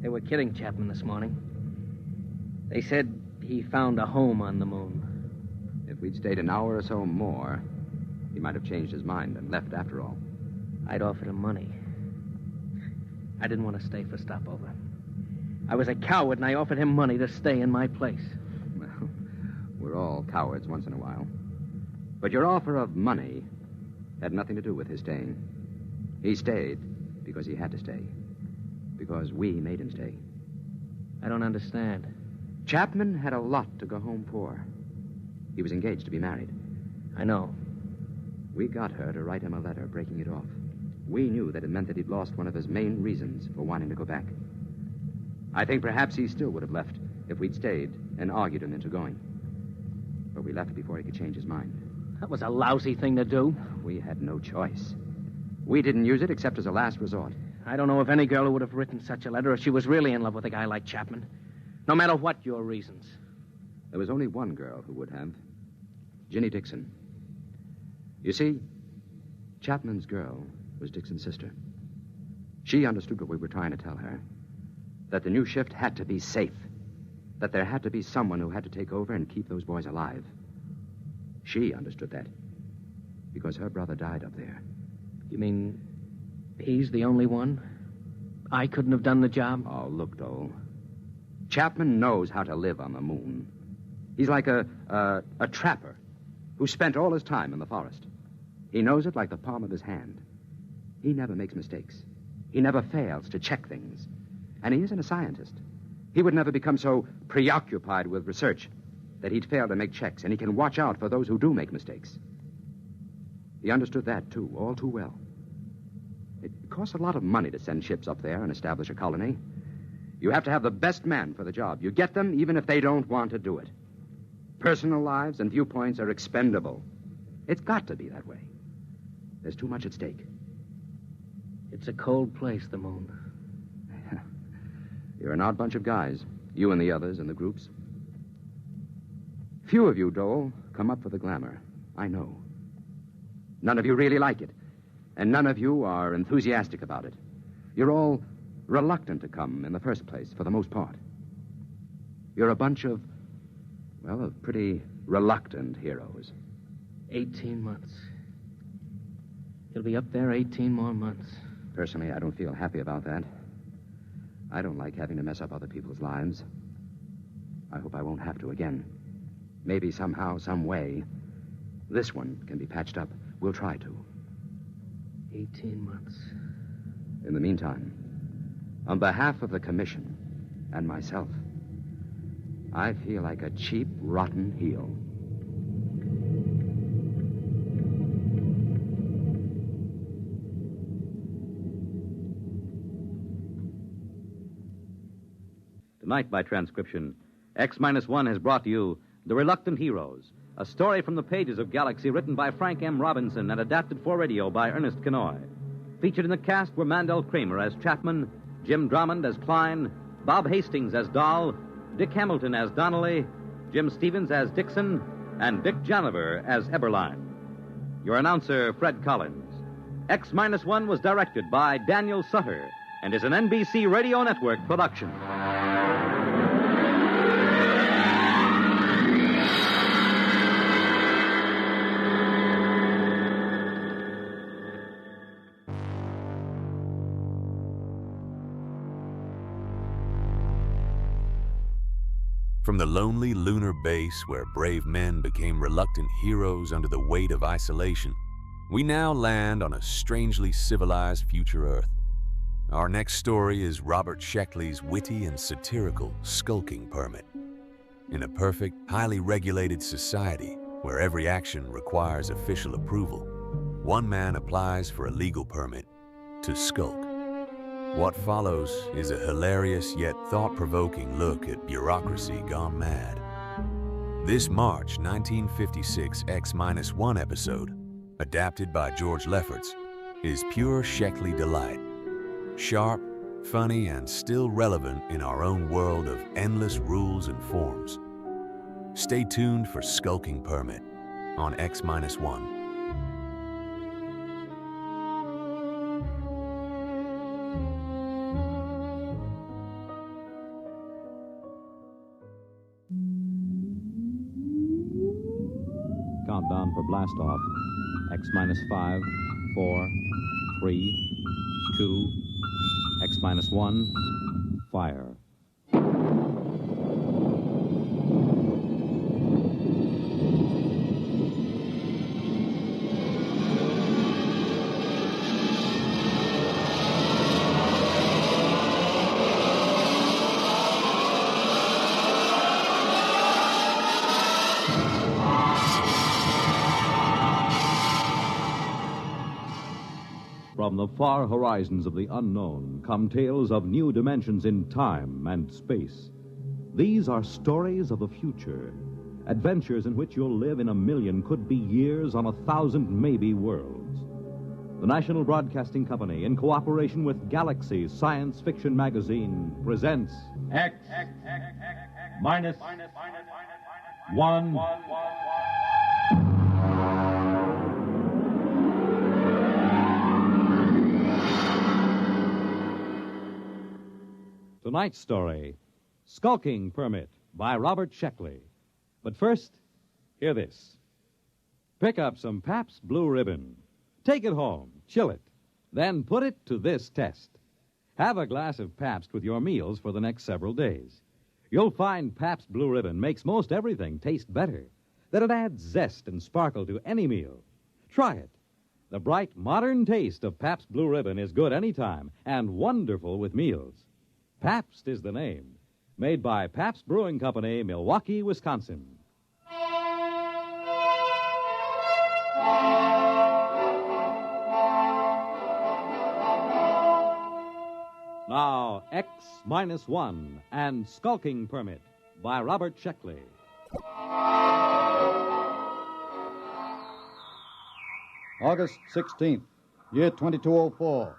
They were kidding Chapman this morning. They said he found a home on the moon. If we'd stayed an hour or so more, he might have changed his mind and left after all. I'd offered him money. I didn't want to stay for stopover. I was a coward, and I offered him money to stay in my place. Well, we're all cowards once in a while. But your offer of money had nothing to do with his staying. He stayed because he had to stay. Because we made him stay. I don't understand. Chapman had a lot to go home for. He was engaged to be married. I know. We got her to write him a letter breaking it off. We knew that it meant that he'd lost one of his main reasons for wanting to go back. I think perhaps he still would have left if we'd stayed and argued him into going. But we left before he could change his mind. That was a lousy thing to do. We had no choice. We didn't use it except as a last resort. I don't know of any girl who would have written such a letter if she was really in love with a guy like Chapman. No matter what your reasons. There was only one girl who would have. Ginny Dixon. You see, Chapman's girl was Dixon's sister. She understood what we were trying to tell her. That the new shift had to be safe. That there had to be someone who had to take over and keep those boys alive. She understood that. Because her brother died up there. You mean he's the only one? I couldn't have done the job? Oh, look, Dole. Chapman knows how to live on the moon. He's like a trapper who spent all his time in the forest. He knows it like the palm of his hand. He never makes mistakes. He never fails to check things. And he isn't a scientist. He would never become so preoccupied with research that he'd fail to make checks, and he can watch out for those who do make mistakes. He understood that, too, all too well. It costs a lot of money to send ships up there and establish a colony. You have to have the best man for the job. You get them even if they don't want to do it. Personal lives and viewpoints are expendable. It's got to be that way. There's too much at stake. It's a cold place, the moon. You're an odd bunch of guys. You and the others in the groups. Few of you, Dole, come up for the glamour. I know. None of you really like it. And none of you are enthusiastic about it. You're all reluctant to come in the first place, for the most part. You're a bunch of, well, of pretty reluctant heroes. 18 months. He'll be up there 18 more months. Personally, I don't feel happy about that. I don't like having to mess up other people's lives. I hope I won't have to again. Maybe somehow, some way, this one can be patched up. We'll try to. 18 months. In the meantime, on behalf of the Commission and myself, I feel like a cheap, rotten heel. Tonight, by transcription, X-1 has brought to you The Reluctant Heroes, a story from the pages of Galaxy written by Frank M. Robinson and adapted for radio by Ernest Kenoy. Featured in the cast were Mandel Kramer as Chapman, Jim Drummond as Klein, Bob Hastings as Dahl, Dick Hamilton as Donnelly, Jim Stevens as Dixon, and Dick Janiver as Eberline. Your announcer, Fred Collins. X-1 was directed by Daniel Sutter and is an NBC Radio Network production. From the lonely lunar base where brave men became reluctant heroes under the weight of isolation, we now land on a strangely civilized future Earth. Our next story is Robert Sheckley's witty and satirical Skulking Permit. In a perfect, highly regulated society where every action requires official approval, one man applies for a legal permit to skulk. What follows is a hilarious yet thought-provoking look at bureaucracy gone mad. This March 1956 X-1 episode, adapted by George Lefferts, is pure Sheckley delight. Sharp, funny, and still relevant in our own world of endless rules and forms. Stay tuned for Skulking Permit on X-1. Countdown for blast off. X-5, 4, 3, 2, X-1, fire. From the far horizons of the unknown come tales of new dimensions in time and space. These are stories of the future, adventures in which you'll live in a million, could be years, on 1,000 maybe worlds. The National Broadcasting Company, in cooperation with Galaxy Science Fiction Magazine, presents X-1. Tonight's story, Skulking Permit by Robert Sheckley. But first, hear this. Pick up some Pabst Blue Ribbon. Take it home, chill it, then put it to this test. Have a glass of Pabst with your meals for the next several days. You'll find Pabst Blue Ribbon makes most everything taste better, that it adds zest and sparkle to any meal. Try it. The bright, modern taste of Pabst Blue Ribbon is good anytime and wonderful with meals. Pabst is the name. Made by Pabst Brewing Company, Milwaukee, Wisconsin. Now, X-1 and Skulking Permit by Robert Sheckley. August 16th, year 2204.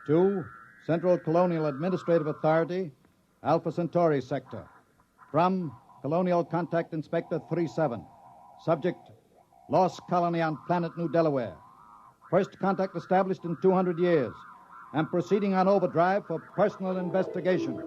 To Central Colonial Administrative Authority, Alpha Centauri Sector. From Colonial Contact Inspector 37. Subject, lost colony on planet New Delaware. First contact established in 200 years. And proceeding on overdrive for personal investigation.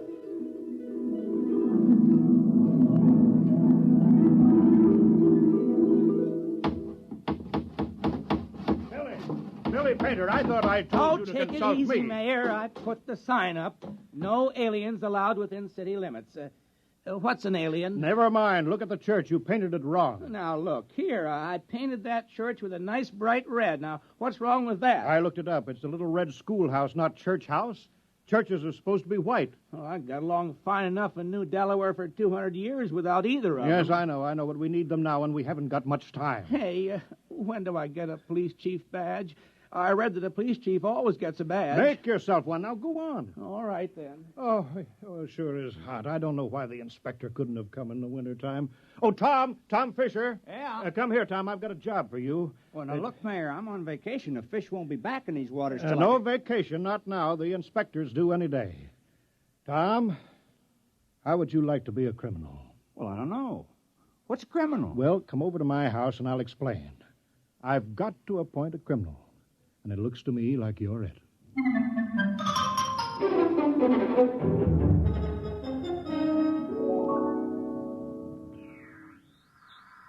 Billy Painter, I thought I told you to take consult it easy, me. Mayor. I put the sign up. No aliens allowed within city limits. What's an alien? Never mind. Look at the church. You painted it wrong. Now, look, here, I painted that church with a nice bright red. Now, what's wrong with that? I looked it up. It's a little red schoolhouse, not church house. Churches are supposed to be white. Oh, I got along fine enough in New Delaware for 200 years without either of them. Yes, I know, but we need them now, and we haven't got much time. Hey, when do I get a police chief badge? I read that the police chief always gets a badge. Make yourself one. Now, go on. All right, then. Oh, it sure is hot. I don't know why the inspector couldn't have come in the wintertime. Oh, Tom Fisher. Yeah? Come here, Tom. I've got a job for you. Well, now, look, Mayor, I'm on vacation. The fish won't be back in these waters till No vacation, not now. The inspector's due any day. Tom, how would you like to be a criminal? Well, I don't know. What's a criminal? Well, come over to my house and I'll explain. I've got to appoint a criminal, and it looks to me like you're it.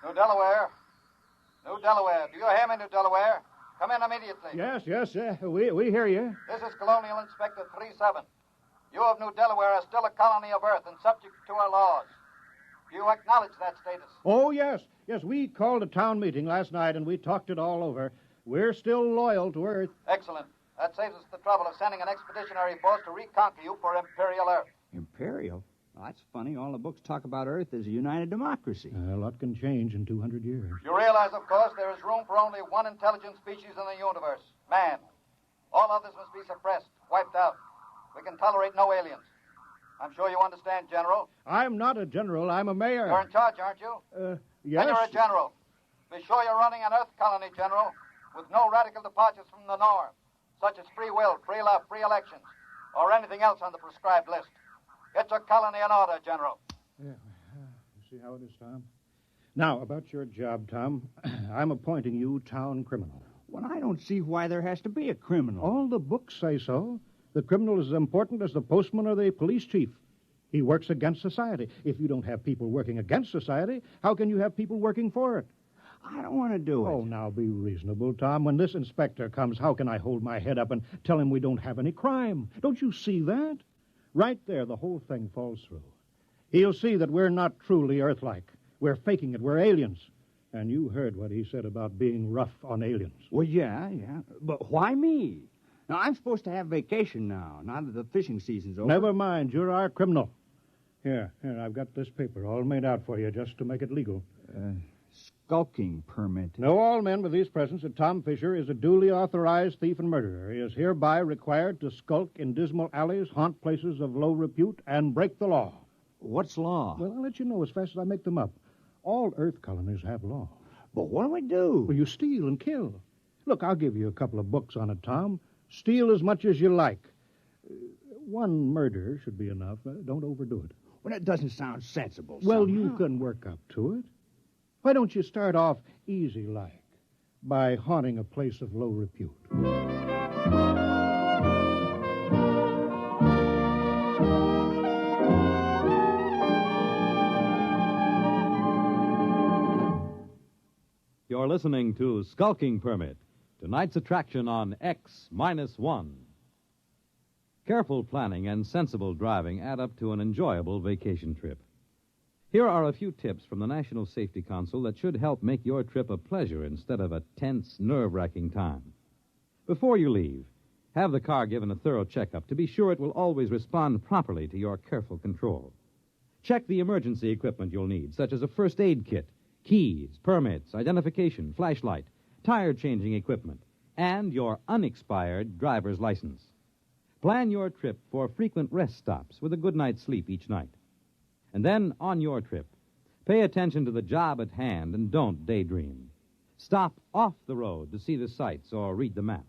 New Delaware. New Delaware. Do you hear me, New Delaware? Come in immediately. Yes, we hear you. This is Colonial Inspector 37. You of New Delaware are still a colony of Earth and subject to our laws. Do you acknowledge that status? Oh, yes. Yes, we called a town meeting last night, and we talked it all over. We're still loyal to Earth. Excellent. That saves us the trouble of sending an expeditionary force to reconquer you for Imperial Earth. Imperial? Well, that's funny. All the books talk about Earth as a united democracy. A lot can change in 200 years. You realize, of course, there is room for only one intelligent species in the universe, man. All others must be suppressed, wiped out. We can tolerate no aliens. I'm sure you understand, General. I'm not a general. I'm a mayor. You're in charge, aren't you? Yes. Then you're a general. Be sure you're running an Earth colony, General, with no radical departures from the norm, such as free will, free love, free elections, or anything else on the prescribed list. Get your colony in order, General. Yeah. You see how it is, Tom? Now, about your job, Tom. I'm appointing you town criminal. Well, I don't see why there has to be a criminal. All the books say so. The criminal is as important as the postman or the police chief. He works against society. If you don't have people working against society, how can you have people working for it? I don't want to do it. Oh, now be reasonable, Tom. When this inspector comes, how can I hold my head up and tell him we don't have any crime? Don't you see that? Right there, the whole thing falls through. He'll see that we're not truly Earth-like. We're faking it. We're aliens. And you heard what he said about being rough on aliens. Well, yeah. But why me? Now, I'm supposed to have vacation now that the fishing season's over. Never mind. You're our criminal. Here, I've got this paper all made out for you just to make it legal. Skulking permit. Know all men with these presents that Tom Fisher is a duly authorized thief and murderer. He is hereby required to skulk in dismal alleys, haunt places of low repute, and break the law. What's law? Well, I'll let you know as fast as I make them up. All Earth colonies have law. But what do we do? Well, you steal and kill. Look, I'll give you a couple of books on it, Tom. Steal as much as you like. One murder should be enough. Don't overdo it. Well, that doesn't sound sensible. Well, you can work up to it. Why don't you start off easy-like by haunting a place of low repute? You're listening to Skulking Permit, tonight's attraction on X-1. Careful planning and sensible driving add up to an enjoyable vacation trip. Here are a few tips from the National Safety Council that should help make your trip a pleasure instead of a tense, nerve-wracking time. Before you leave, have the car given a thorough checkup to be sure it will always respond properly to your careful control. Check the emergency equipment you'll need, such as a first aid kit, keys, permits, identification, flashlight, tire-changing equipment, and your unexpired driver's license. Plan your trip for frequent rest stops with a good night's sleep each night. And then, on your trip, pay attention to the job at hand and don't daydream. Stop off the road to see the sights or read the map.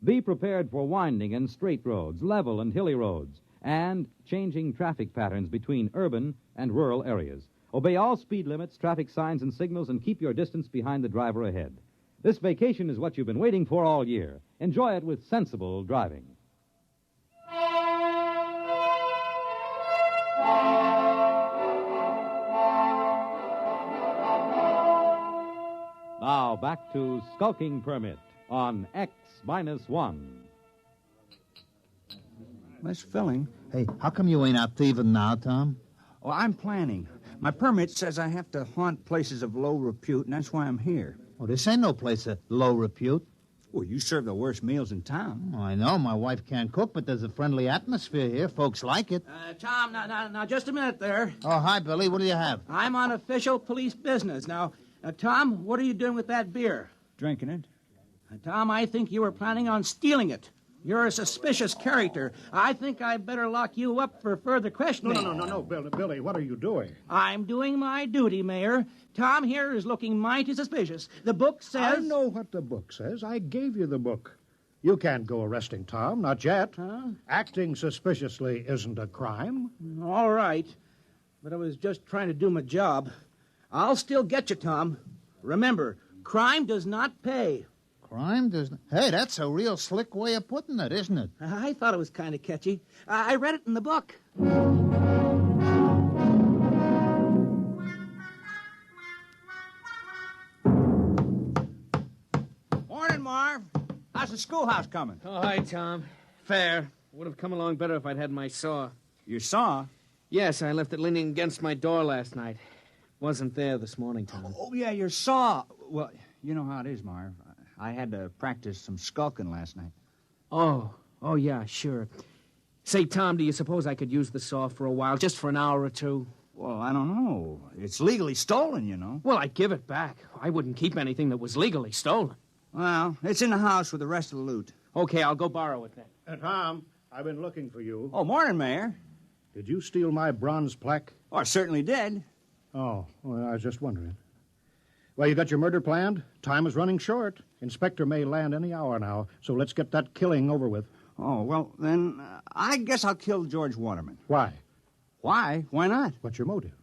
Be prepared for winding and straight roads, level and hilly roads, and changing traffic patterns between urban and rural areas. Obey all speed limits, traffic signs, and signals, and keep your distance behind the driver ahead. This vacation is what you've been waiting for all year. Enjoy it with sensible driving. Now, back to Skulking Permit on X-1. Miss Filling. Hey, how come you ain't out thieving now, Tom? Oh, I'm planning. My permit says I have to haunt places of low repute, and that's why I'm here. Oh, this ain't no place of low repute. Well, you serve the worst meals in town. Oh, I know. My wife can't cook, but there's a friendly atmosphere here. Folks like it. Tom, now, just a minute there. Oh, hi, Billy. What do you have? I'm on official police business. Now, Tom, what are you doing with that beer? Drinking it. Tom, I think you were planning on stealing it. You're a suspicious character. I think I'd better lock you up for further questioning. No, Billy, what are you doing? I'm doing my duty, Mayor. Tom here is looking mighty suspicious. The book says... I know what the book says. I gave you the book. You can't go arresting Tom, not yet. Huh? Acting suspiciously isn't a crime. All right. But I was just trying to do my job. I'll still get you, Tom. Remember, crime does not pay. Crime doesn't... Hey, that's a real slick way of putting it, isn't it? I thought it was kind of catchy. I read it in the book. Morning, Marv. How's the schoolhouse coming? Oh, hi, Tom. Fair. Would have come along better if I'd had my saw. Your saw? Yes, I left it leaning against my door last night. Wasn't there this morning, Tom. Oh, yeah, your saw. Well, you know how it is, Marv. I had to practice some skulking last night. Oh, yeah, sure. Say, Tom, do you suppose I could use the saw for a while, just for an hour or two? Well, I don't know. It's legally stolen, you know. Well, I'd give it back. I wouldn't keep anything that was legally stolen. Well, it's in the house with the rest of the loot. Okay, I'll go borrow it then. Tom, I've been looking for you. Oh, morning, Mayor. Did you steal my bronze plaque? Oh, I certainly did. Oh, well, I was just wondering. Well, you got your murder planned? Time is running short. Inspector may land any hour now, so let's get that killing over with. Oh, well, then I guess I'll kill George Waterman. Why? Why? Why not? What's your motive?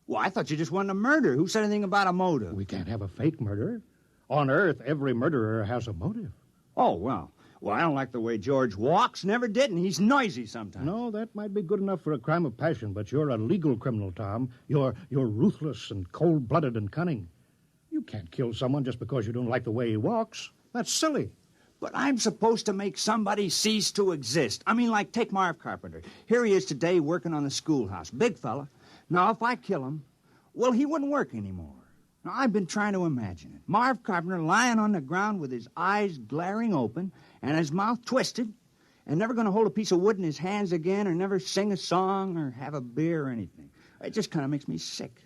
Well, I thought you just wanted a murder. Who said anything about a motive? We can't have a fake murder. On Earth, every murderer has a motive. Oh, well, I don't like the way George walks. Never did, and he's noisy sometimes. No, that might be good enough for a crime of passion, but you're a legal criminal, Tom. You're ruthless and cold-blooded and cunning. You can't kill someone just because you don't like the way he walks. That's silly. But I'm supposed to make somebody cease to exist. I mean, like, take Marv Carpenter. Here he is today working on the schoolhouse. Big fella. Now, if I kill him, well, he wouldn't work anymore. Now, I've been trying to imagine it. Marv Carpenter lying on the ground with his eyes glaring open and his mouth twisted and never going to hold a piece of wood in his hands again or never sing a song or have a beer or anything. It just kind of makes me sick.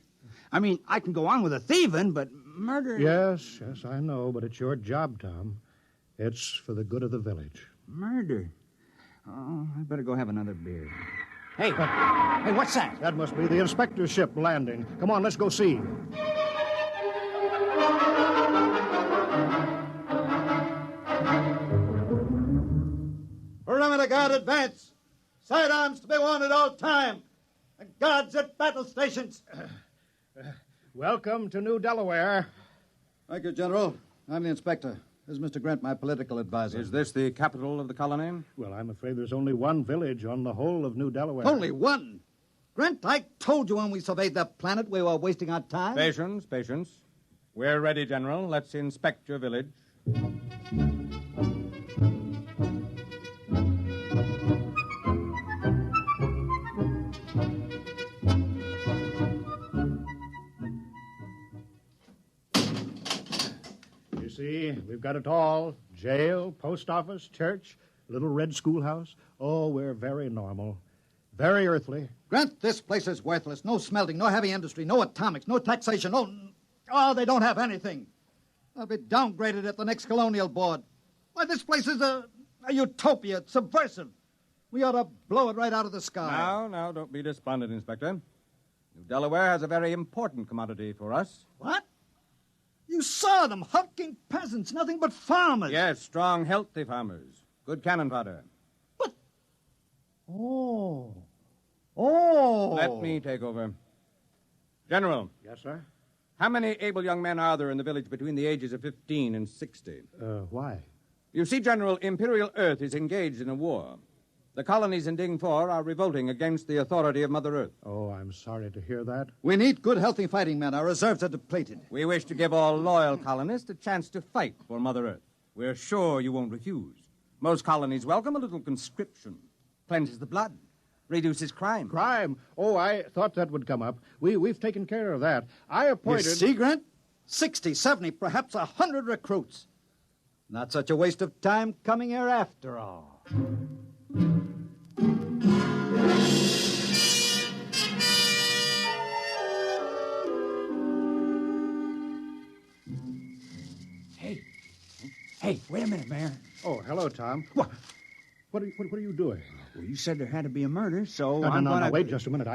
I mean, I can go on with the thieving, but murder... Yes, I know, but it's your job, Tom. It's for the good of the village. Murder? Oh, I better go have another beer. Hey, what's that? That must be the inspector's ship landing. Come on, let's go see. Perimeter guard advance. Sidearms to be worn at all time. And guards at battle stations. Welcome to New Delaware. Thank you, General. I'm the inspector. This is Mr. Grant, my political advisor. Is this the capital of the colony? Well, I'm afraid there's only one village on the whole of New Delaware. Only one? Grant, I told you when we surveyed the planet we were wasting our time. Patience. We're ready, General. Let's inspect your village. See, we've got it all. Jail, post office, church, little red schoolhouse. Oh, we're very normal. Very earthly. Grant, this place is worthless. No smelting, no heavy industry, no atomics, no taxation, Oh, they don't have anything. They'll be downgraded at the next colonial board. Why, this place is a utopia. It's subversive. We ought to blow it right out of the sky. Now, don't be despondent, Inspector. New Delaware has a very important commodity for us. What? You saw them, hulking peasants, nothing but farmers. Yes, strong, healthy farmers. Good cannon fodder. But... Oh. Let me take over. General. Yes, sir? How many able young men are there in the village between the ages of 15 and 60? Why? You see, General, Imperial Earth is engaged in a war. The colonies in Ding 4 are revolting against the authority of Mother Earth. Oh, I'm sorry to hear that. We need good, healthy fighting men. Our reserves are depleted. We wish to give all loyal colonists a chance to fight for Mother Earth. We're sure you won't refuse. Most colonies welcome a little conscription. Cleanses the blood. Reduces crime. Crime? Oh, I thought that would come up. We've taken care of that. I appointed... You see, Grant? 60, 70, perhaps 100 recruits. Not such a waste of time coming here after all. Hey, Hey, wait a minute, Mayor. Oh, hello, Tom. What are you doing? Well, you said there had to be a murder, so No, I'm gonna... wait just a minute.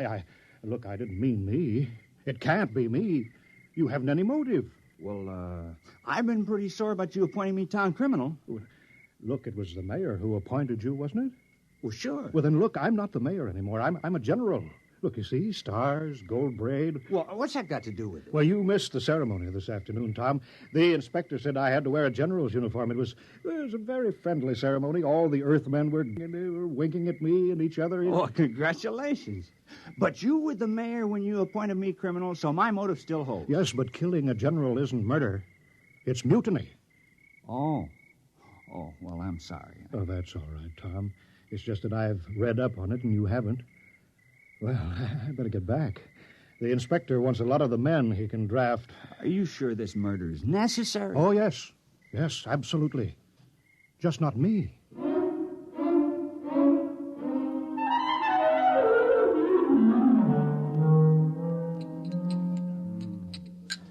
Look, I didn't mean me. It can't be me. You haven't any motive. Well, I've been pretty sore about you appointing me town criminal. Look, it was the mayor who appointed you, wasn't it? Well, sure. Well, then, look, I'm not the mayor anymore. I'm a general. Look, you see, stars, gold braid. Well, what's that got to do with it? Well, you missed the ceremony this afternoon, Tom. The inspector said I had to wear a general's uniform. It was a very friendly ceremony. All the Earthmen were winking at me and each other. Oh, congratulations. But you were the mayor when you appointed me criminal, so my motive still holds. Yes, but killing a general isn't murder. It's mutiny. Oh, well, I'm sorry. Oh, that's all right, Tom. It's just that I've read up on it and you haven't. Well, I better get back. The inspector wants a lot of the men he can draft. Are you sure this murder is necessary? Oh, yes. Yes, absolutely. Just not me.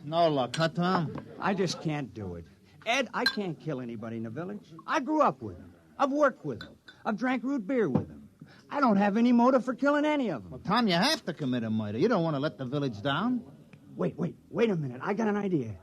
No luck, huh, Tom? I just can't do it. Ed, I can't kill anybody in the village. I grew up with them. I've worked with them. I've drank root beer with them. I don't have any motive for killing any of them. Well, Tom, you have to commit a murder. You don't want to let the village down. Wait a minute. I got an idea.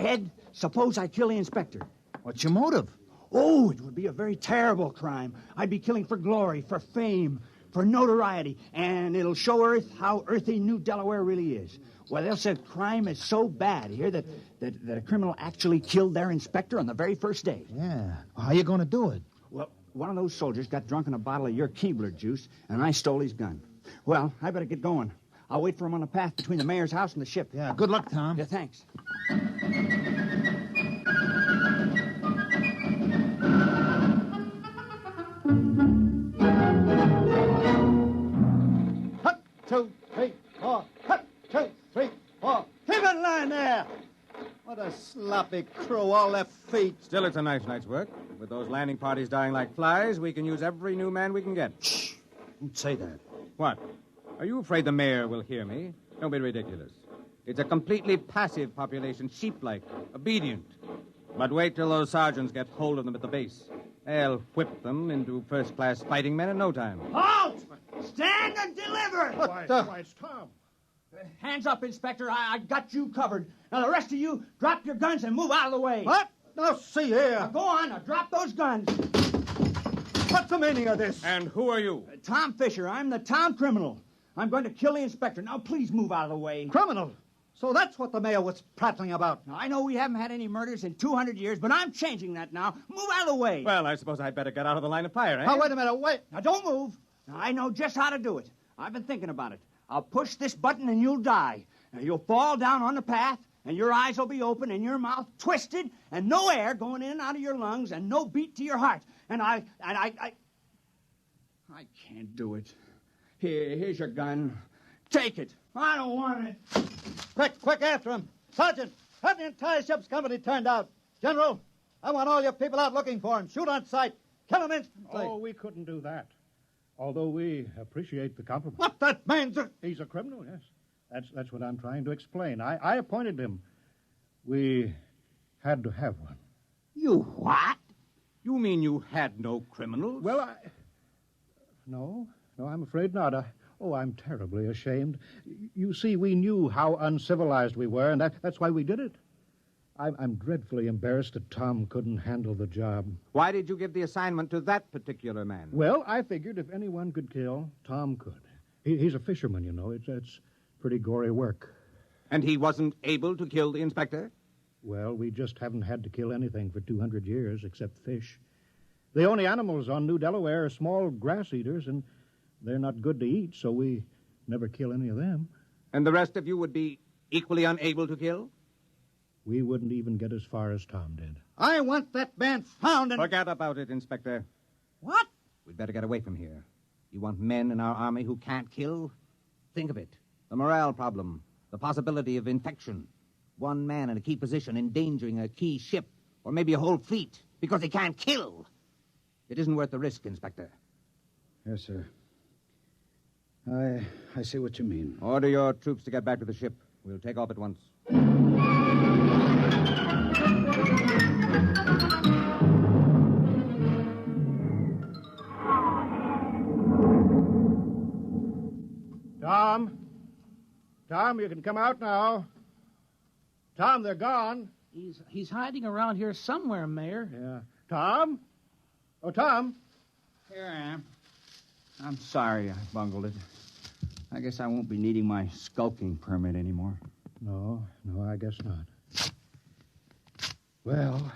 Ed, suppose I kill the inspector. What's your motive? Oh, it would be a very terrible crime. I'd be killing for glory, for fame, for notoriety, and it'll show Earth how earthy New Delaware really is. Well, they'll say crime is so bad here that a criminal actually killed their inspector on the very first day. Yeah. Well, how you going to do it? Well, one of those soldiers got drunk on a bottle of your Keebler juice, and I stole his gun. Well, I better get going. I'll wait for him on the path between the mayor's house and the ship. Yeah, good luck, Tom. Yeah, thanks. Hut, 2, 3, 4. Hut, 2, 3, 4. Keep in line there. What a sloppy crew, all their feet. Still, it's a nice night's work. With those landing parties dying like flies, we can use every new man we can get. Shh! Don't say that. What? Are you afraid the mayor will hear me? Don't be ridiculous. It's a completely passive population, sheep-like, obedient. But wait till those sergeants get hold of them at the base. They'll whip them into first-class fighting men in no time. Halt! Stand and deliver! Why, it's Tom. Hands up, Inspector. I got you covered. Now, the rest of you, drop your guns and move out of the way. What? Now, see here. Now, go on. Now, drop those guns. What's the meaning of this? And who are you? Tom Fisher. I'm the town criminal. I'm going to kill the inspector. Now, please move out of the way. Criminal? So that's what the mayor was prattling about. Now, I know we haven't had any murders in 200 years, but I'm changing that now. Move out of the way. Well, I suppose I'd better get out of the line of fire, eh? Now, wait a minute. Wait. Now, don't move. Now, I know just how to do it. I've been thinking about it. I'll push this button and you'll die. Now, you'll fall down on the path, and your eyes will be open and your mouth twisted, and no air going in and out of your lungs, and no beat to your heart. And I can't do it. Here's your gun. Take it. I don't want it. Quick after him. Sergeant, have the entire ship's company turned out. General, I want all your people out looking for him. Shoot on sight. Kill him instantly. Oh, we couldn't do that. Although we appreciate the compliment. What? That man's a... He's a criminal, yes. That's what I'm trying to explain. I appointed him. We had to have one. You what? You mean you had no criminals? Well, No, I'm afraid not. I'm terribly ashamed. You see, we knew how uncivilized we were, and that's why we did it. I'm dreadfully embarrassed that Tom couldn't handle the job. Why did you give the assignment to that particular man? Well, I figured if anyone could kill, Tom could. He's a fisherman, you know. It's pretty gory work. And he wasn't able to kill the inspector? Well, we just haven't had to kill anything for 200 years except fish. The only animals on New Delaware are small grass eaters, and they're not good to eat, so we never kill any of them. And the rest of you would be equally unable to kill? We wouldn't even get as far as Tom did. I want that man found and... Forget about it, Inspector. What? We'd better get away from here. You want men in our army who can't kill? Think of it. The morale problem. The possibility of infection. One man in a key position endangering a key ship, or maybe a whole fleet, because he can't kill. It isn't worth the risk, Inspector. Yes, sir. I see what you mean. Order your troops to get back to the ship. We'll take off at once. Tom? Tom, you can come out now. Tom, they're gone. He's hiding around here somewhere, Mayor. Yeah. Tom? Oh, Tom. Here I am. I'm sorry I bungled it. I guess I won't be needing my skulking permit anymore. No, I guess not. Well,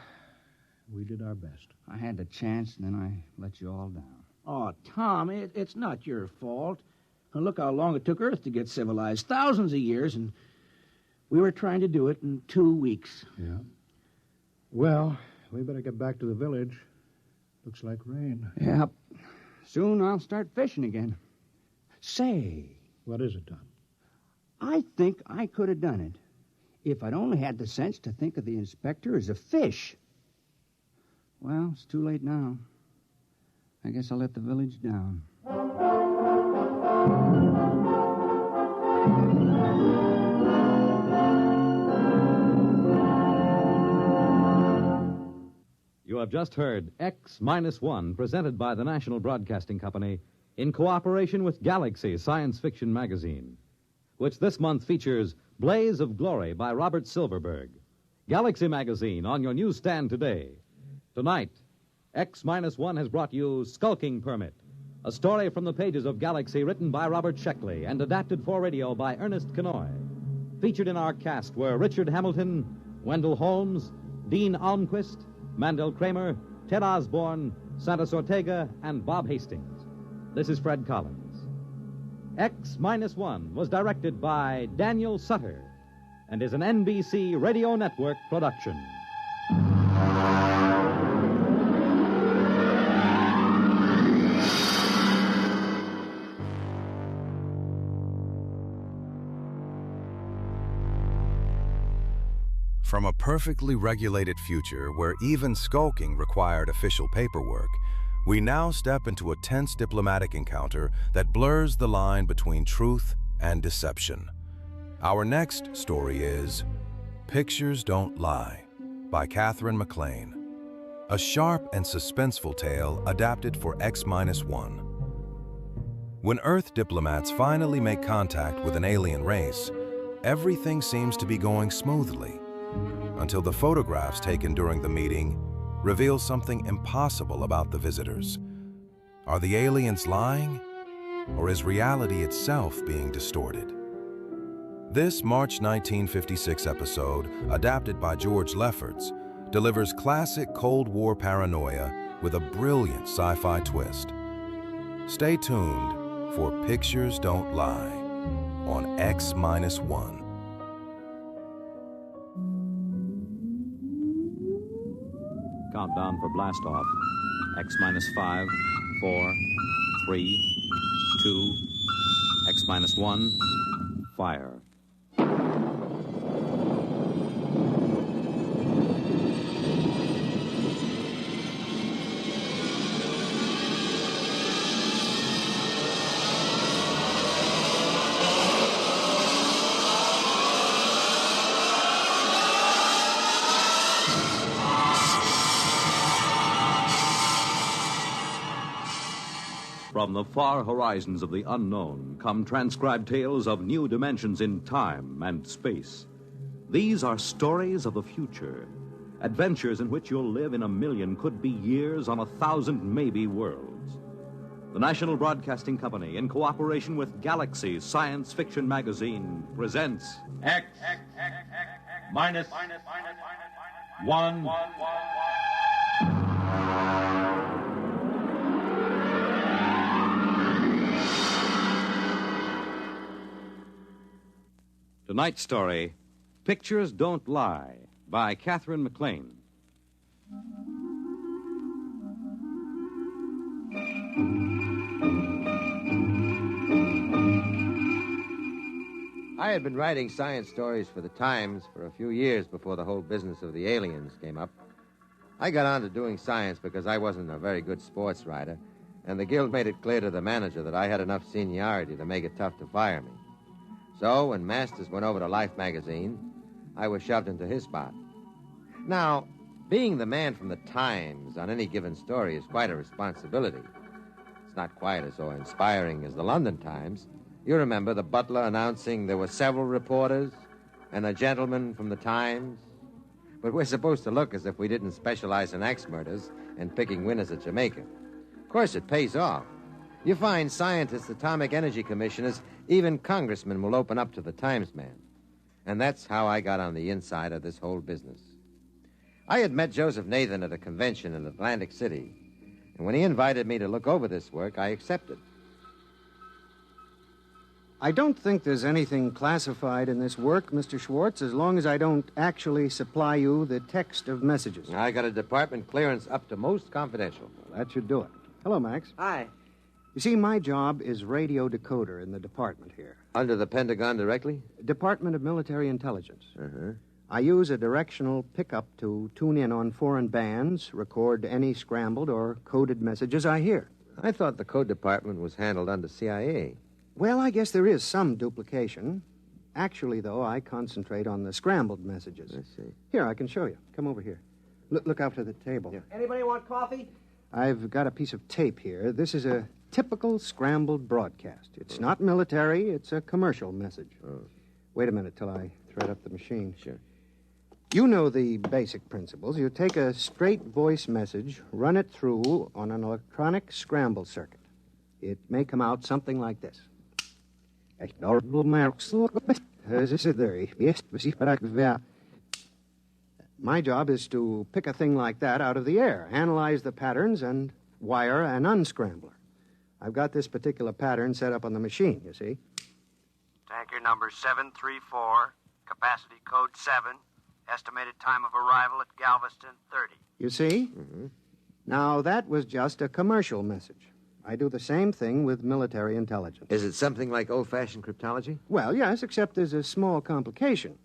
we did our best. I had the chance, and then I let you all down. Oh, Tom, it's not your fault. Now, look how long it took Earth to get civilized. Thousands of years, and we were trying to do it in 2 weeks. Yeah. Well, we better get back to the village. Looks like rain. Yep. Soon I'll start fishing again. Say. What is it, Tom? I think I could have done it if I'd only had the sense to think of the inspector as a fish. Well, it's too late now. I guess I'll let the village down. You have just heard X-1, presented by the National Broadcasting Company in cooperation with Galaxy Science Fiction Magazine, which this month features Blaze of Glory by Robert Silverberg. Galaxy Magazine on your newsstand today. Tonight, X-1 has brought you Skulking Permit, a story from the pages of Galaxy written by Robert Sheckley and adapted for radio by Ernest Kenoy. Featured in our cast were Richard Hamilton, Wendell Holmes, Dean Almquist, Mandel Kramer, Ted Osborne, Santos Ortega, and Bob Hastings. This is Fred Collins. X-1 was directed by Daniel Sutter and is an NBC Radio Network production. From a perfectly regulated future where even skulking required official paperwork, we now step into a tense diplomatic encounter that blurs the line between truth and deception. Our next story is Pictures Don't Lie by Catherine McLean, a sharp and suspenseful tale adapted for X-1. When Earth diplomats finally make contact with an alien race, everything seems to be going smoothly, until the photographs taken during the meeting reveal something impossible about the visitors. Are the aliens lying, or is reality itself being distorted? This March 1956 episode, adapted by George Lefferts, delivers classic Cold War paranoia with a brilliant sci-fi twist. Stay tuned for Pictures Don't Lie on X-1. Countdown for blast-off. X-5, 4, 3, 2, X-1, fire. From the far horizons of the unknown come transcribed tales of new dimensions in time and space. These are stories of the future, adventures in which you'll live in a million, could be years, on 1,000 maybe worlds. The National Broadcasting Company, in cooperation with Galaxy Science Fiction Magazine, presents X-1. Tonight's story, Pictures Don't Lie, by Catherine McLean. I had been writing science stories for the Times for a few years before the whole business of the aliens came up. I got on to doing science because I wasn't a very good sports writer, and the Guild made it clear to the manager that I had enough seniority to make it tough to fire me. So when Masters went over to Life magazine, I was shoved into his spot. Now, being the man from the Times on any given story is quite a responsibility. It's not quite as so inspiring as the London Times, You remember the butler announcing there were several reporters and a gentleman from the Times? But we're supposed to look as if we didn't specialize in axe murders and picking winners at Jamaica. Of course, it pays off. You find scientists, atomic energy commissioners, even congressmen will open up to the Times man. And that's how I got on the inside of this whole business. I had met Joseph Nathan at a convention in Atlantic City, and when he invited me to look over this work, I accepted. I don't think there's anything classified in this work, Mr. Schwartz, as long as I don't actually supply you the text of messages. I got a department clearance up to most confidential. Well, that should do it. Hello, Max. Hi. You see, my job is radio decoder in the department here. Under the Pentagon directly? Department of Military Intelligence. Uh-huh. I use a directional pickup to tune in on foreign bands, record any scrambled or coded messages I hear. I thought the code department was handled under CIA. Well, I guess there is some duplication. Actually, though, I concentrate on the scrambled messages. I see. Here, I can show you. Come over here. Look out to the table. Yeah. Anybody want coffee? I've got a piece of tape here. This is a typical scrambled broadcast. It's not military, it's a commercial message. Oh. Wait a minute till I thread up the machine. Sure. You know the basic principles. You take a straight voice message, run it through on an electronic scramble circuit. It may come out something like this. My job is to pick a thing like that out of the air, analyze the patterns, and wire an unscrambler. I've got this particular pattern set up on the machine, you see. Tanker number 734, capacity code 7, estimated time of arrival at Galveston 30. You see? Mm-hmm. Now, that was just a commercial message. I do the same thing with military intelligence. Is it something like old-fashioned cryptology? Well, yes, except there's a small complication.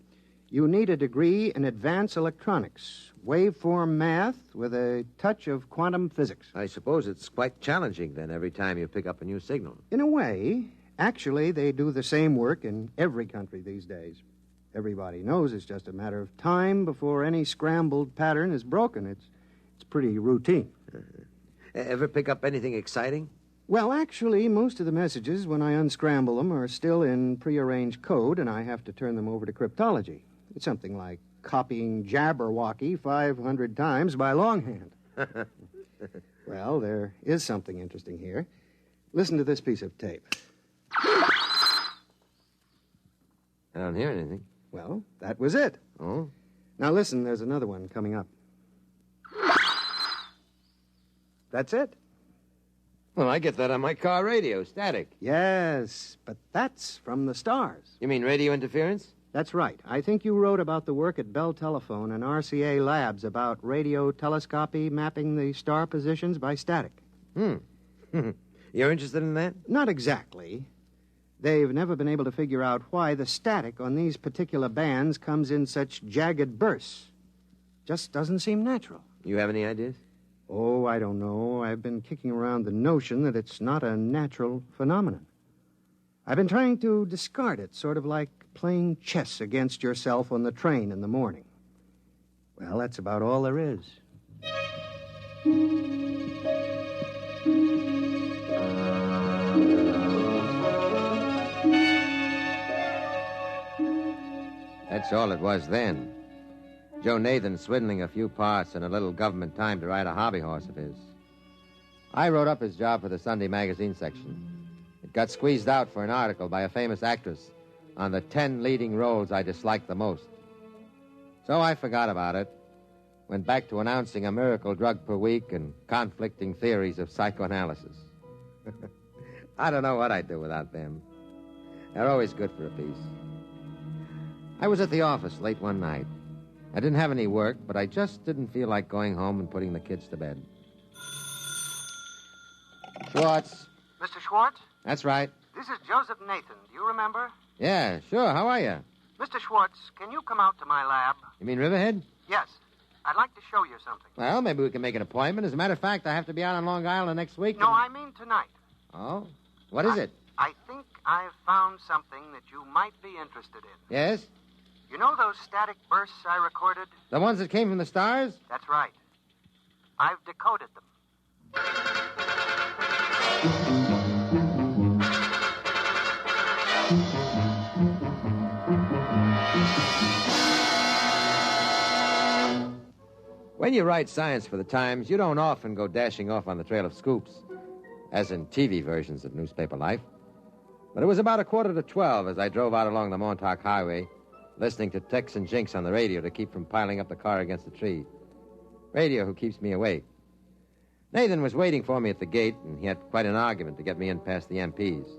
You need a degree in advanced electronics, waveform math with a touch of quantum physics. I suppose it's quite challenging, then, every time you pick up a new signal. In a way. Actually, they do the same work in every country these days. Everybody knows it's just a matter of time before any scrambled pattern is broken. It's pretty routine. Ever pick up anything exciting? Well, actually, most of the messages, when I unscramble them, are still in prearranged code, and I have to turn them over to cryptology. It's something like copying Jabberwocky 500 times by longhand. Well, there is something interesting here. Listen to this piece of tape. I don't hear anything. Well, that was it. Oh? Now listen, there's another one coming up. That's it. Well, I get that on my car radio, static. Yes, but that's from the stars. You mean radio interference? That's right. I think you wrote about the work at Bell Telephone and RCA Labs about radio telescopy mapping the star positions by static. You're interested in that? Not exactly. They've never been able to figure out why the static on these particular bands comes in such jagged bursts. Just doesn't seem natural. You have any ideas? Oh, I don't know. I've been kicking around the notion that it's not a natural phenomenon. I've been trying to discard it, sort of like playing chess against yourself on the train in the morning. Well, that's about all there is. That's all it was then. Joe Nathan swindling a few parts and a little government time to ride a hobby horse of his. I wrote up his job for the Sunday magazine section. It got squeezed out for an article by a famous actress on the 10 leading roles I disliked the most. So I forgot about it, went back to announcing a miracle drug per week and conflicting theories of psychoanalysis. I don't know what I'd do without them. They're always good for a piece. I was at the office late one night. I didn't have any work, but I just didn't feel like going home and putting the kids to bed. Schwartz. Mr. Schwartz? That's right. This is Joseph Nathan. Do you remember? Yeah, sure. How are you? Mr. Schwartz, can you come out to my lab? You mean Riverhead? Yes. I'd like to show you something. Well, maybe we can make an appointment. As a matter of fact, I have to be out on Long Island next week. No, I mean tonight. Oh? What is it? I think I've found something that you might be interested in. Yes? You know those static bursts I recorded? The ones that came from the stars? That's right. I've decoded them. When you write science for the Times, you don't often go dashing off on the trail of scoops, as in TV versions of newspaper life. But it was about 11:45 as I drove out along the Montauk Highway, listening to Tex and Jinx on the radio to keep from piling up the car against a tree. Radio who keeps me awake. Nathan was waiting for me at the gate, and he had quite an argument to get me in past the MPs.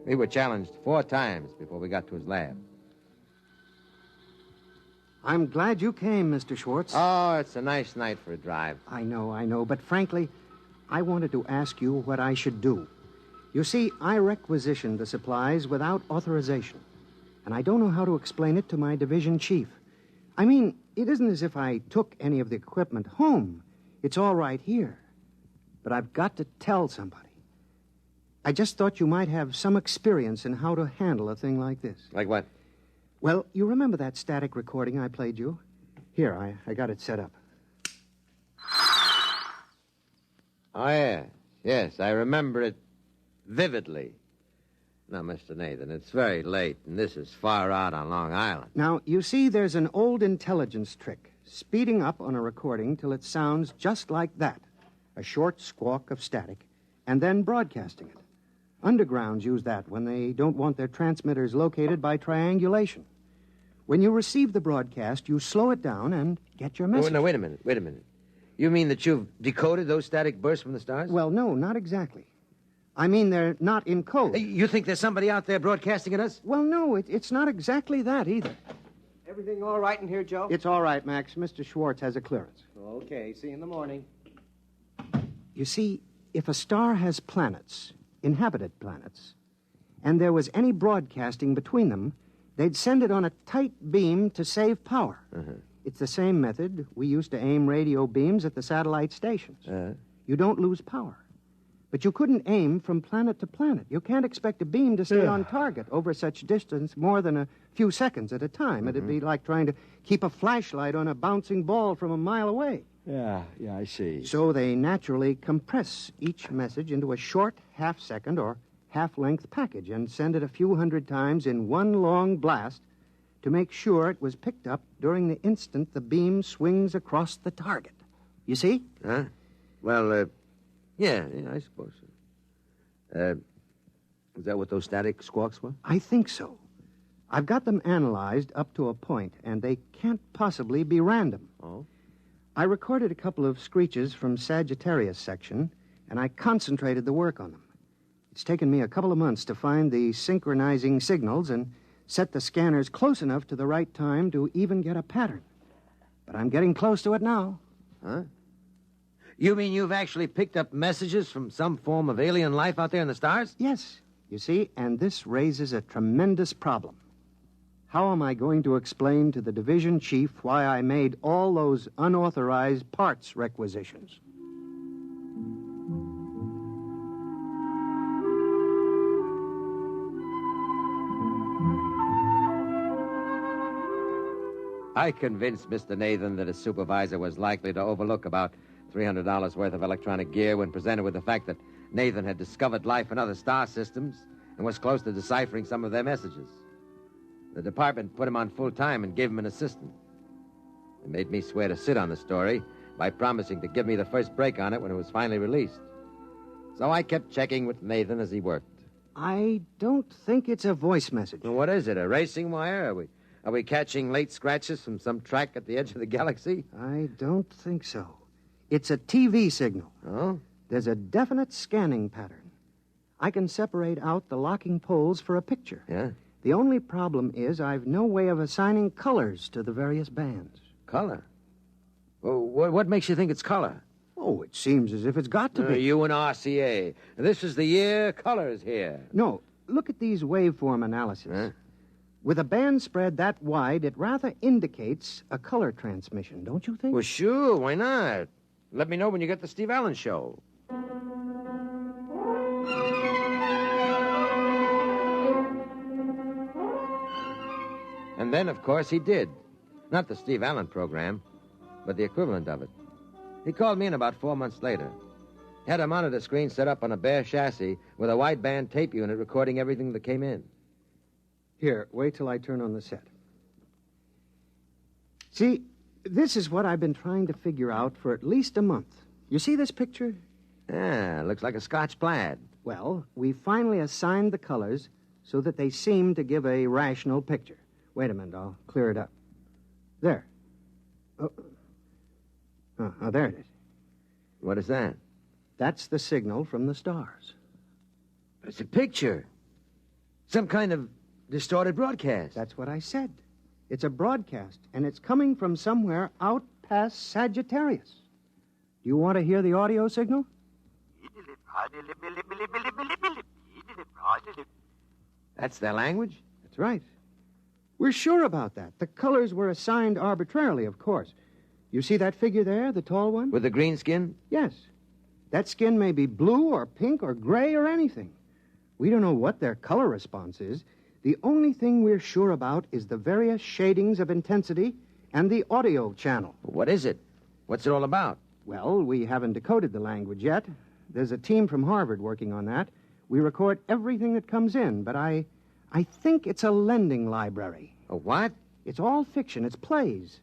We were challenged 4 times before we got to his lab. I'm glad you came, Mr. Schwartz. Oh, it's a nice night for a drive. I know, but frankly, I wanted to ask you what I should do. You see, I requisitioned the supplies without authorization, and I don't know how to explain it to my division chief. I mean, it isn't as if I took any of the equipment home. It's all right here. But I've got to tell somebody. I just thought you might have some experience in how to handle a thing like this. Like what? Well, you remember that static recording I played you? Here, I got it set up. Oh, yeah. Yes, I remember it vividly. Now, Mr. Nathan, it's very late, and this is far out on Long Island. Now, you see, there's an old intelligence trick, speeding up on a recording till it sounds just like that, a short squawk of static, and then broadcasting it. Undergrounds use that when they don't want their transmitters located by triangulation. When you receive the broadcast, you slow it down and get your message. Oh, no, wait a minute. You mean that you've decoded those static bursts from the stars? Well, no, not exactly. I mean, they're not in code. You think there's somebody out there broadcasting at us? Well, no, it's not exactly that either. Everything all right in here, Joe? It's all right, Max. Mr. Schwartz has a clearance. Okay, see you in the morning. You see, if a star has planets, inhabited planets, and there was any broadcasting between them, they'd send it on a tight beam to save power. Uh-huh. It's the same method we used to aim radio beams at the satellite stations. You don't lose power. But you couldn't aim from planet to planet. You can't expect a beam to stay on target over such distance more than a few seconds at a time. It'd be like trying to keep a flashlight on a bouncing ball from a mile away. Yeah, I see. So they naturally compress each message into a short half-second or half-length package and send it a few hundred times in one long blast to make sure it was picked up during the instant the beam swings across the target. You see? Huh? Well, yeah, I suppose so. Is that what those static squawks were? I think so. I've got them analyzed up to a point, and they can't possibly be random. Oh? I recorded a couple of screeches from Sagittarius section, and I concentrated the work on them. It's taken me a couple of months to find the synchronizing signals and set the scanners close enough to the right time to even get a pattern. But I'm getting close to it now. Huh? You mean you've actually picked up messages from some form of alien life out there in the stars? Yes. You see, and this raises a tremendous problem. How am I going to explain to the division chief why I made all those unauthorized parts requisitions? I convinced Mr. Nathan that his supervisor was likely to overlook about $300 worth of electronic gear when presented with the fact that Nathan had discovered life in other star systems and was close to deciphering some of their messages. The department put him on full time and gave him an assistant. They made me swear to sit on the story by promising to give me the first break on it when it was finally released. So I kept checking with Nathan as he worked. I don't think it's a voice message. Well, what is it, a racing wire? Are we catching late scratches from some track at the edge of the galaxy? I don't think so. It's a TV signal. Oh? There's a definite scanning pattern. I can separate out the locking poles for a picture. Yeah? The only problem is I've no way of assigning colors to the various bands. Color? Well, what makes you think it's color? Oh, it seems as if it's got to be. You and RCA. This is the year color's here. No, look at these waveform analyses. Huh? With a band spread that wide, it rather indicates a color transmission, don't you think? Well, sure, why not? Let me know when you get the Steve Allen show. And then, of course, he did. Not the Steve Allen program, but the equivalent of it. He called me in about 4 months later. He had a monitor screen set up on a bare chassis with a wideband tape unit recording everything that came in. Here, wait till I turn on the set. See, This is what I've been trying to figure out for at least a month. You see this picture? Yeah, looks like a Scotch plaid. Well, we finally assigned the colors so that they seem to give a rational picture. Wait a minute, I'll clear it up. There. Oh, there it is. What is that? That's the signal from the stars. It's a picture. Some kind of distorted broadcast. That's what I said. It's a broadcast, and it's coming from somewhere out past Sagittarius. Do you want to hear the audio signal? That's their language? That's right. We're sure about that. The colors were assigned arbitrarily, of course. You see that figure there, the tall one? With the green skin? Yes. That skin may be blue or pink or gray or anything. We don't know what their color response is. The only thing we're sure about is the various shadings of intensity and the audio channel. What is it? What's it all about? Well, we haven't decoded the language yet. There's a team from Harvard working on that. We record everything that comes in, but I think it's a lending library. A what? It's all fiction. It's plays.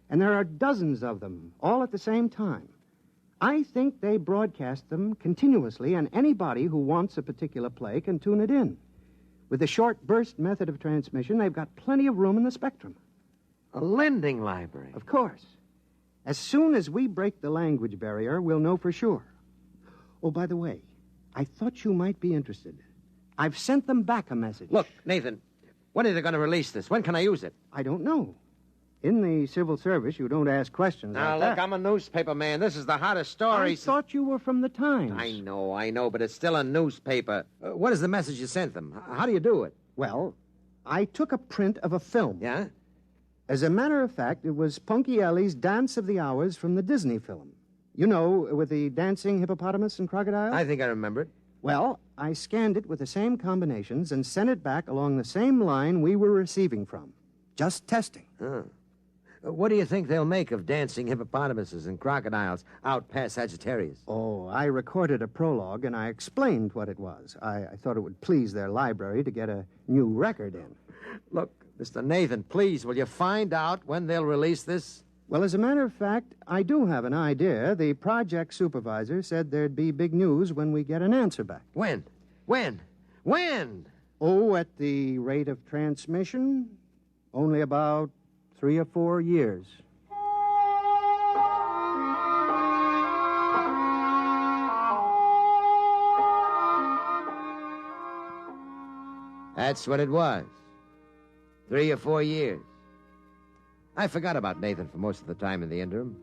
And there are dozens of them, all at the same time. I think they broadcast them continuously, and anybody who wants a particular play can tune it in. With the short burst method of transmission, they've got plenty of room in the spectrum. A lending library? Of course. As soon as we break the language barrier, we'll know for sure. Oh, by the way, I thought you might be interested. I've sent them back a message. Look, Nathan, when are they going to release this? When can I use it? I don't know. In the civil service, you don't ask questions Now, like look, that. I'm a newspaper man. This is the hottest story. I thought you were from the Times. I know, but it's still a newspaper. What is the message you sent them? How do you do it? Well, I took a print of a film. Yeah? As a matter of fact, it was Punky Ellie's Dance of the Hours from the Disney film. You know, with the dancing hippopotamus and crocodile? I think I remember it. Well, I scanned it with the same combinations and sent it back along the same line we were receiving from. Just testing. Huh. What do you think they'll make of dancing hippopotamuses and crocodiles out past Sagittarius? Oh, I recorded a prologue, and I explained what it was. I thought it would please their library to get a new record in. Look, Mr. Nathan, please, will you find out when they'll release this? Well, as a matter of fact, I do have an idea. The project supervisor said there'd be big news when we get an answer back. When? Oh, at the rate of transmission, only about 3 or 4 years. That's what it was. 3 or 4 years. I forgot about Nathan for most of the time in the interim.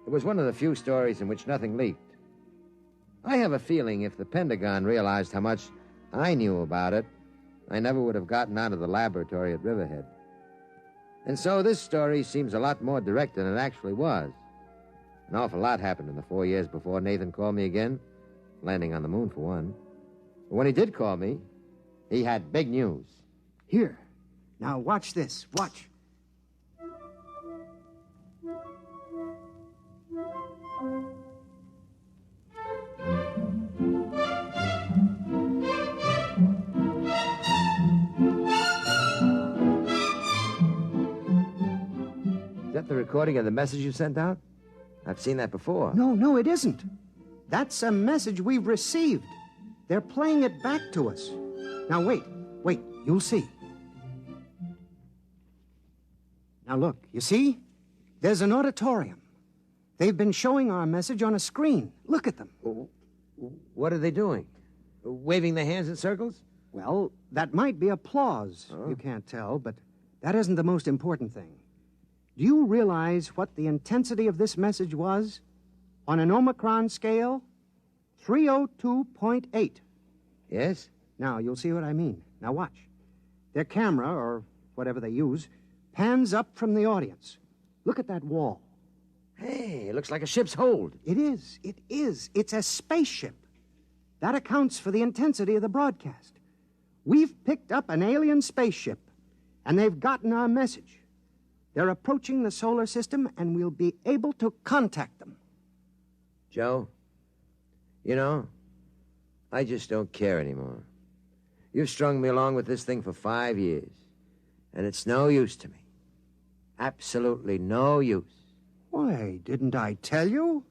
It was one of the few stories in which nothing leaked. I have a feeling if the Pentagon realized how much I knew about it, I never would have gotten out of the laboratory at Riverhead. And so this story seems a lot more direct than it actually was. An awful lot happened in the 4 years before Nathan called me again, landing on the moon for one. But when he did call me, he had big news. Here. Now watch this. Watch. Is that the recording of the message you sent out? I've seen that before. No, it isn't. That's a message we've received. They're playing it back to us. Now, wait, you'll see. Now, look, you see? There's an auditorium. They've been showing our message on a screen. Look at them. What are they doing? Waving their hands in circles? Well, that might be applause. Oh. You can't tell, but that isn't the most important thing. Do you realize what the intensity of this message was? On an Omicron scale, 302.8. Yes? Now, you'll see what I mean. Now, watch. Their camera, or whatever they use, pans up from the audience. Look at that wall. Hey, it looks like a ship's hold. It is. It's a spaceship. That accounts for the intensity of the broadcast. We've picked up an alien spaceship, and they've gotten our message. They're approaching the solar system, and we'll be able to contact them. Joe, you know, I just don't care anymore. You've strung me along with this thing for 5 years, and it's no use to me. Absolutely no use. Why, didn't I tell you?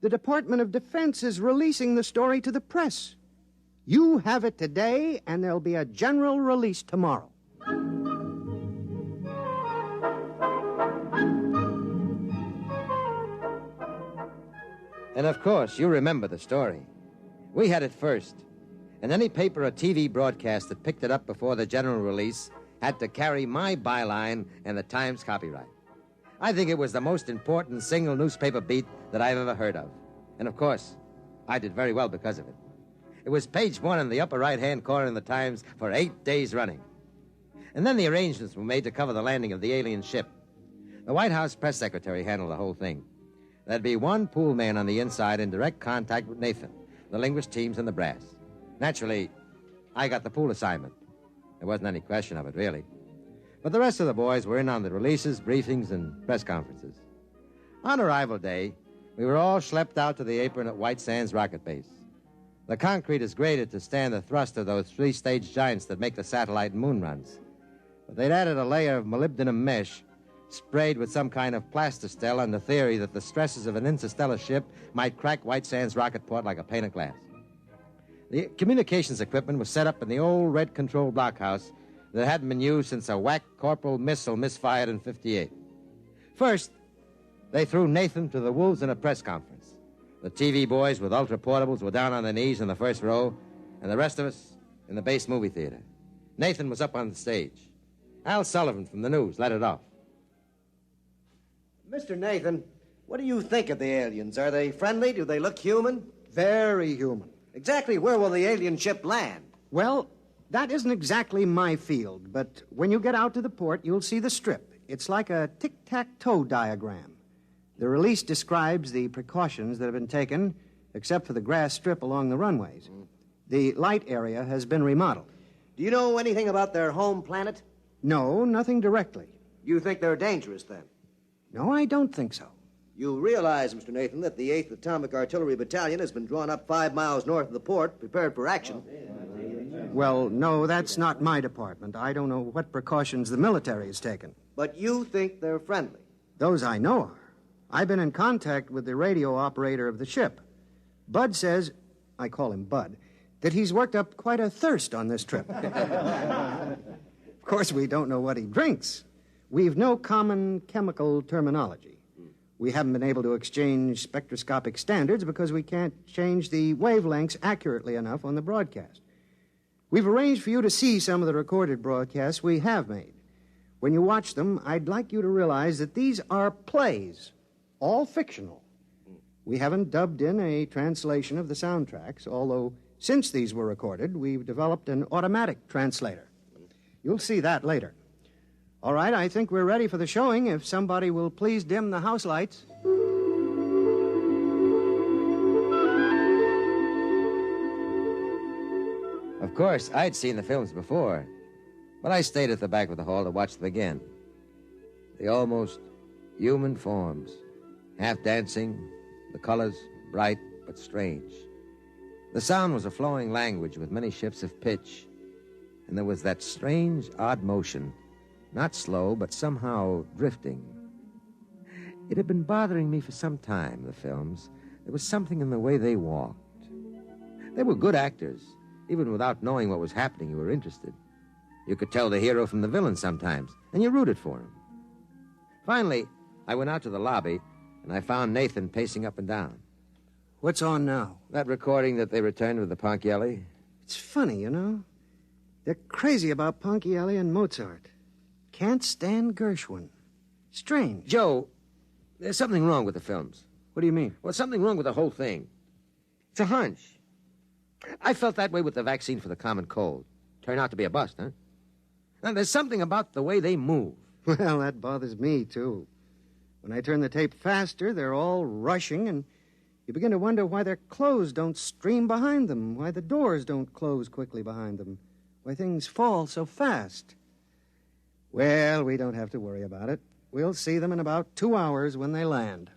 The Department of Defense is releasing the story to the press. You have it today, and there'll be a general release tomorrow. And of course, you remember the story. We had it first. And any paper or TV broadcast that picked it up before the general release had to carry my byline and the Times copyright. I think it was the most important single newspaper beat that I've ever heard of. And of course, I did very well because of it. It was page 1 in the upper right-hand corner of the Times for 8 days running. And then the arrangements were made to cover the landing of the alien ship. The White House press secretary handled the whole thing. There'd be one pool man on the inside in direct contact with Nathan, the linguist teams, and the brass. Naturally, I got the pool assignment. There wasn't any question of it, really. But the rest of the boys were in on the releases, briefings, and press conferences. On arrival day, we were all schlepped out to the apron at White Sands Rocket Base. The concrete is graded to stand the thrust of those 3-stage giants that make the satellite and moon runs. But they'd added a layer of molybdenum mesh sprayed with some kind of plastistel on the theory that the stresses of an interstellar ship might crack White Sands rocket port like a pane of glass. The communications equipment was set up in the old red control blockhouse that hadn't been used since a whack Corporal missile misfired in '58. First, they threw Nathan to the wolves in a press conference. The TV boys with ultra-portables were down on their knees in the first row, and the rest of us in the base movie theater. Nathan was up on the stage. Al Sullivan from the news led it off. Mr. Nathan, what do you think of the aliens? Are they friendly? Do they look human? Very human. Exactly where will the alien ship land? Well, that isn't exactly my field, but when you get out to the port, you'll see the strip. It's like a tic-tac-toe diagram. The release describes the precautions that have been taken, except for the grass strip along the runways. The light area has been remodeled. Do you know anything about their home planet? No, nothing directly. You think they're dangerous, then? No, I don't think so. You realize, Mr. Nathan, that the 8th Atomic Artillery Battalion has been drawn up 5 miles north of the port, prepared for action. Well, no, that's not my department. I don't know what precautions the military has taken. But you think they're friendly? Those I know are. I've been in contact with the radio operator of the ship. Bud says, I call him Bud, that he's worked up quite a thirst on this trip. Of course, we don't know what he drinks. We've no common chemical terminology. We haven't been able to exchange spectroscopic standards because we can't change the wavelengths accurately enough on the broadcast. We've arranged for you to see some of the recorded broadcasts we have made. When you watch them, I'd like you to realize that these are plays, all fictional. We haven't dubbed in a translation of the soundtracks, although since these were recorded, we've developed an automatic translator. You'll see that later. All right, I think we're ready for the showing. If somebody will please dim the house lights. Of course, I'd seen the films before, but I stayed at the back of the hall to watch them again. The almost human forms, half dancing, the colors bright but strange. The sound was a flowing language with many shifts of pitch, and there was that strange, odd motion, not slow, but somehow drifting. It had been bothering me for some time, the films. There was something in the way they walked. They were good actors. Even without knowing what was happening, you were interested. You could tell the hero from the villain sometimes, and you rooted for him. Finally, I went out to the lobby, and I found Nathan pacing up and down. What's on now? That recording that they returned with the Ponchielli. It's funny, you know. They're crazy about Ponchielli and Mozart. Can't stand Gershwin. Strange. Joe, there's something wrong with the films. What do you mean? Well, something wrong with the whole thing. It's a hunch. I felt that way with the vaccine for the common cold. Turned out to be a bust, huh? Now, there's something about the way they move. Well, that bothers me, too. When I turn the tape faster, they're all rushing, and you begin to wonder why their clothes don't stream behind them, why the doors don't close quickly behind them, why things fall so fast. Well, we don't have to worry about it. We'll see them in about 2 hours when they land.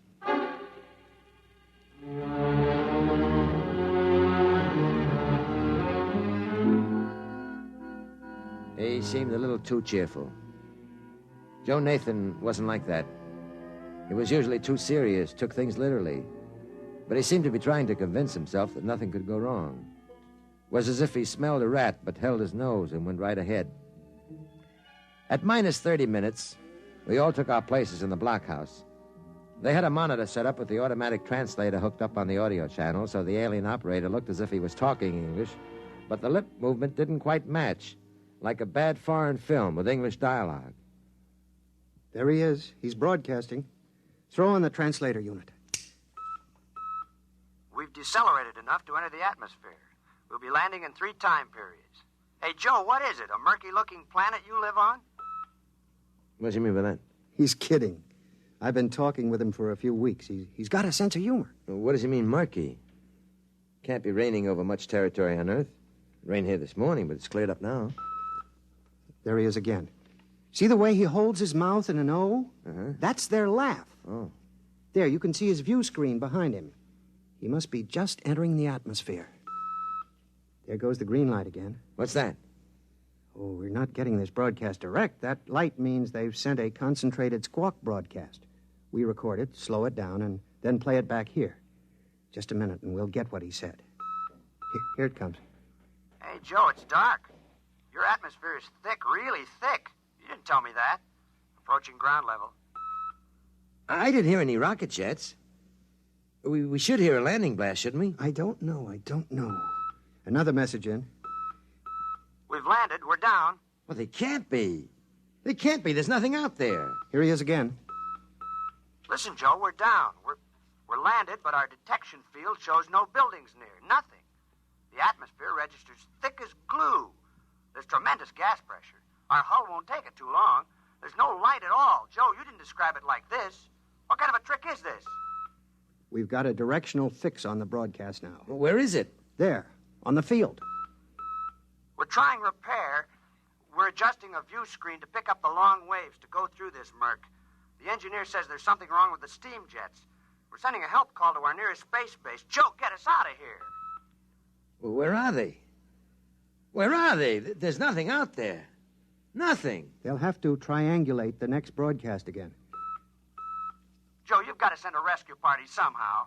He seemed a little too cheerful. Joe Nathan wasn't like that. He was usually too serious, took things literally. But he seemed to be trying to convince himself that nothing could go wrong. It was as if he smelled a rat but held his nose and went right ahead. At minus 30 minutes, we all took our places in the blockhouse. They had a monitor set up with the automatic translator hooked up on the audio channel, so the alien operator looked as if he was talking English, but the lip movement didn't quite match, like a bad foreign film with English dialogue. There he is. He's broadcasting. Throw on the translator unit. We've decelerated enough to enter the atmosphere. We'll be landing in 3 time periods. Hey, Joe, what is it? A murky-looking planet you live on? What do you mean by that? He's kidding. I've been talking with him for a few weeks. He's got a sense of humor. What does he mean, murky? Can't be raining over much territory on Earth. It rained here this morning, but it's cleared up now. There he is again. See the way he holds his mouth in an O? Uh-huh. That's their laugh. Oh. There, you can see his view screen behind him. He must be just entering the atmosphere. There goes the green light again. What's that? Oh, we're not getting this broadcast direct. That light means they've sent a concentrated squawk broadcast. We record it, slow it down, and then play it back here. Just a minute, and we'll get what he said. Here it comes. Hey, Joe, it's dark. Your atmosphere is thick, really thick. You didn't tell me that. Approaching ground level. I didn't hear any rocket jets. We should hear a landing blast, shouldn't we? I don't know. Another message in. We've landed. We're down. Well, they can't be. They can't be. There's nothing out there. Here he is again. Listen, Joe, we're down. We're landed, but our detection field shows no buildings near. Nothing. The atmosphere registers thick as glue. There's tremendous gas pressure. Our hull won't take it too long. There's no light at all. Joe, you didn't describe it like this. What kind of a trick is this? We've got a directional fix on the broadcast now. Well, where is it? There, on the field. We're trying repair. We're adjusting a view screen to pick up the long waves to go through this murk. The engineer says there's something wrong with the steam jets. We're sending a help call to our nearest space base. Joe, get us out of here. Well, where are they? Where are they? There's nothing out there. Nothing. They'll have to triangulate the next broadcast again. Joe, you've got to send a rescue party somehow.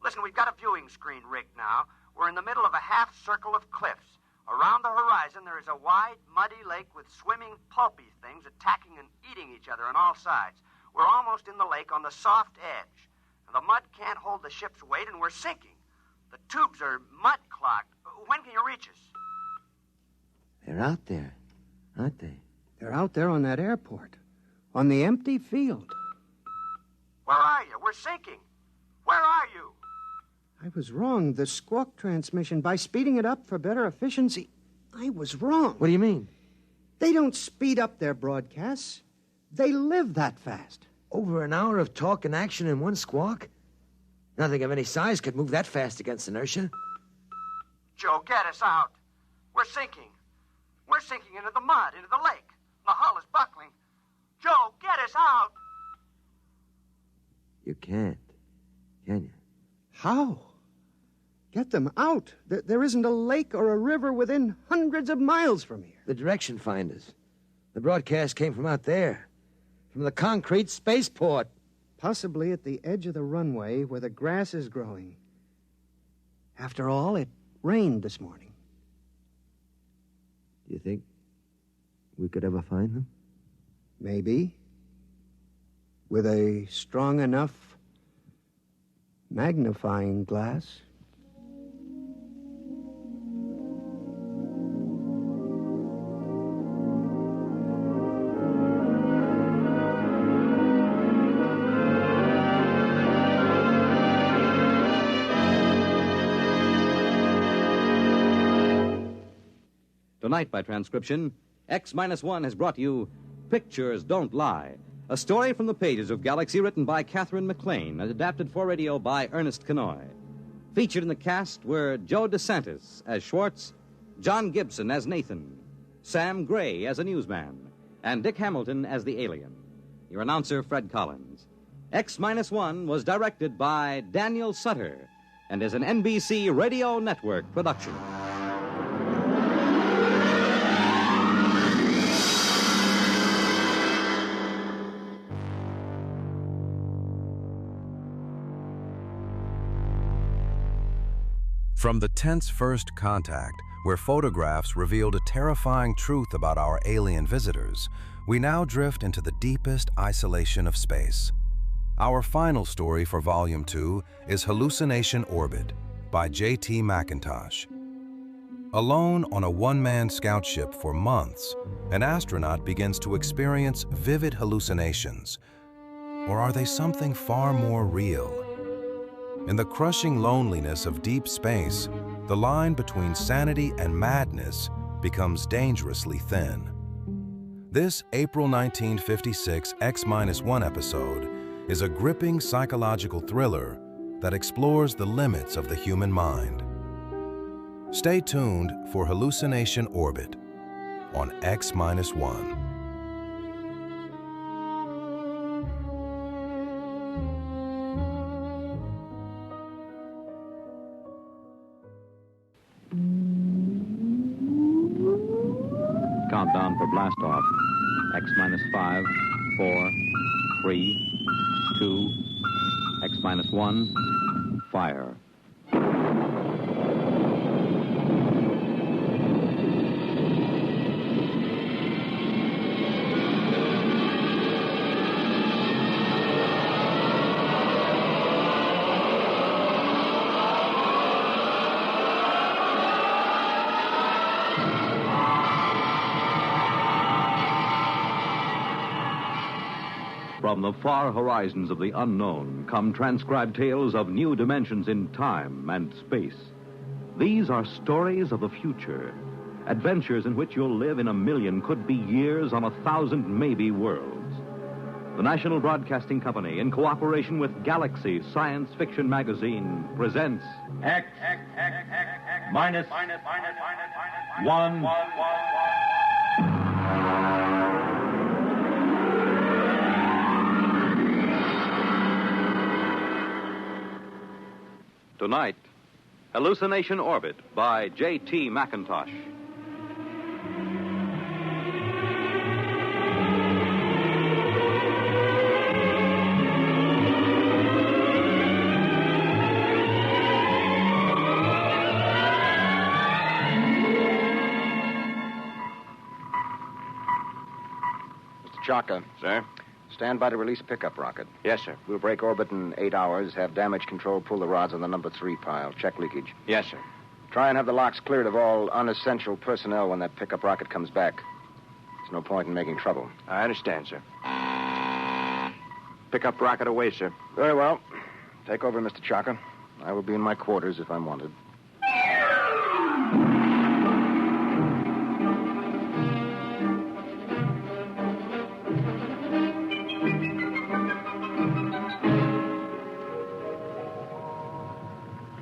Listen, we've got a viewing screen rigged now. We're in the middle of a half circle of cliffs. Around the horizon, there is a wide, muddy lake with swimming, pulpy things attacking and eating each other on all sides. We're almost in the lake on the soft edge. The mud can't hold the ship's weight, and we're sinking. The tubes are mud-clogged. When can you reach us? They're out there, aren't they? They're out there on that airport, on the empty field. Where are you? We're sinking. Where are you? I was wrong. The squawk transmission, by speeding it up for better efficiency, I was wrong. What do you mean? They don't speed up their broadcasts. They live that fast. Over an hour of talk and action in one squawk? Nothing of any size could move that fast against inertia. Joe, get us out. We're sinking. We're sinking into the mud, into the lake. The hull is buckling. Joe, get us out. You can't, can you? How? Get them out. There isn't a lake or a river within hundreds of miles from here. The direction finders. The broadcast came from out there. From the concrete spaceport. Possibly at the edge of the runway where the grass is growing. After all, it rained this morning. Do you think we could ever find them? Maybe. With a strong enough magnifying glass. Tonight, by transcription, X-1 has brought you Pictures Don't Lie, a story from the pages of Galaxy written by Catherine McLean and adapted for radio by Ernest Kenoy. Featured in the cast were Joe DeSantis as Schwartz, John Gibson as Nathan, Sam Gray as a newsman, and Dick Hamilton as the alien. Your announcer, Fred Collins. X-1 was directed by Daniel Sutter and is an NBC Radio Network production. From the tense first contact, where photographs revealed a terrifying truth about our alien visitors, we now drift into the deepest isolation of space. Our final story for Volume 2 is Hallucination Orbit by J.T. McIntosh. Alone on a one-man scout ship for months, an astronaut begins to experience vivid hallucinations. Or are they something far more real? In the crushing loneliness of deep space, the line between sanity and madness becomes dangerously thin. This April 1956 X-1 episode is a gripping psychological thriller that explores the limits of the human mind. Stay tuned for Hallucination Orbit on X-1. Countdown for blast off. X-5, 4, 3, 2, X-1, fire. From the far horizons of the unknown come transcribed tales of new dimensions in time and space. These are stories of the future, adventures in which you'll live in a million, could be years, on 1,000 maybe worlds. The National Broadcasting Company, in cooperation with Galaxy Science Fiction Magazine, presents X minus one. Tonight, Hallucination Orbit by J.T. McIntosh. Mr. Chaka. Sir? Stand by to release pickup rocket. Yes, sir. We'll break orbit in 8 hours, have damage control pull the rods on the number 3 pile. Check leakage. Yes, sir. Try and have the locks cleared of all unessential personnel when that pickup rocket comes back. There's no point in making trouble. I understand, sir. Pickup rocket away, sir. Very well. Take over, Mr. Chaka. I will be in my quarters if I'm wanted.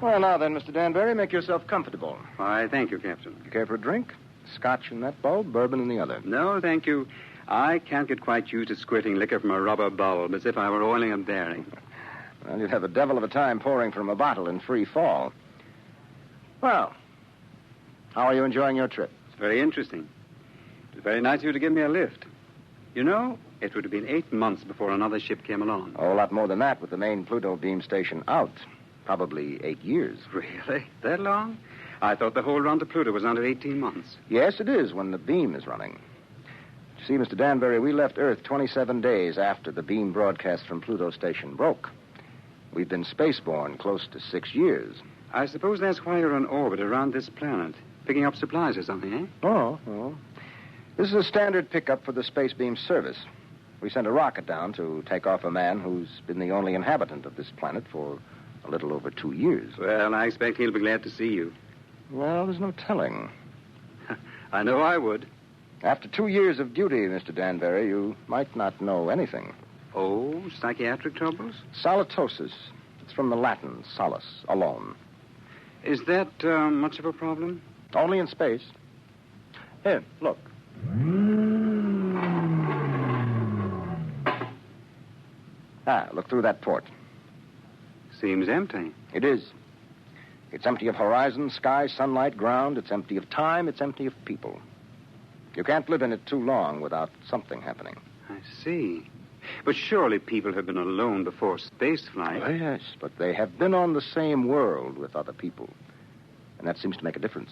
Well, now then, Mr. Danbury, make yourself comfortable. Why, thank you, Captain. You care for a drink? Scotch in that bulb, bourbon in the other. No, thank you. I can't get quite used to squirting liquor from a rubber bulb as if I were oiling a bearing. Well, you'd have a devil of a time pouring from a bottle in free fall. Well, how are you enjoying your trip? It's very interesting. It was very nice of you to give me a lift. You know, it would have been 8 months before another ship came along. Oh, a lot more than that with the main Pluto beam station out. Probably 8 years. Really? That long? I thought the whole run to Pluto was under 18 months. Yes, it is when the beam is running. You see, Mr. Danbury, we left Earth 27 days after the beam broadcast from Pluto Station broke. We've been spaceborne close to 6 years. I suppose that's why you're on orbit around this planet, picking up supplies or something, eh? Oh. This is a standard pickup for the space beam service. We sent a rocket down to take off a man who's been the only inhabitant of this planet for a little over 2 years. Well, I expect he'll be glad to see you. Well, there's no telling. I know I would. After 2 years of duty, Mr. Danbury, you might not know anything. Oh, psychiatric troubles? Solitosis. It's from the Latin, solace, alone. Is that much of a problem? Only in space. Here, look. Look through that port. Seems empty. It is. It's empty of horizon, sky, sunlight, ground. It's empty of time. It's empty of people. You can't live in it too long without something happening. I see. But surely people have been alone before space flight. Oh, yes, but they have been on the same world with other people. and that seems to make a difference.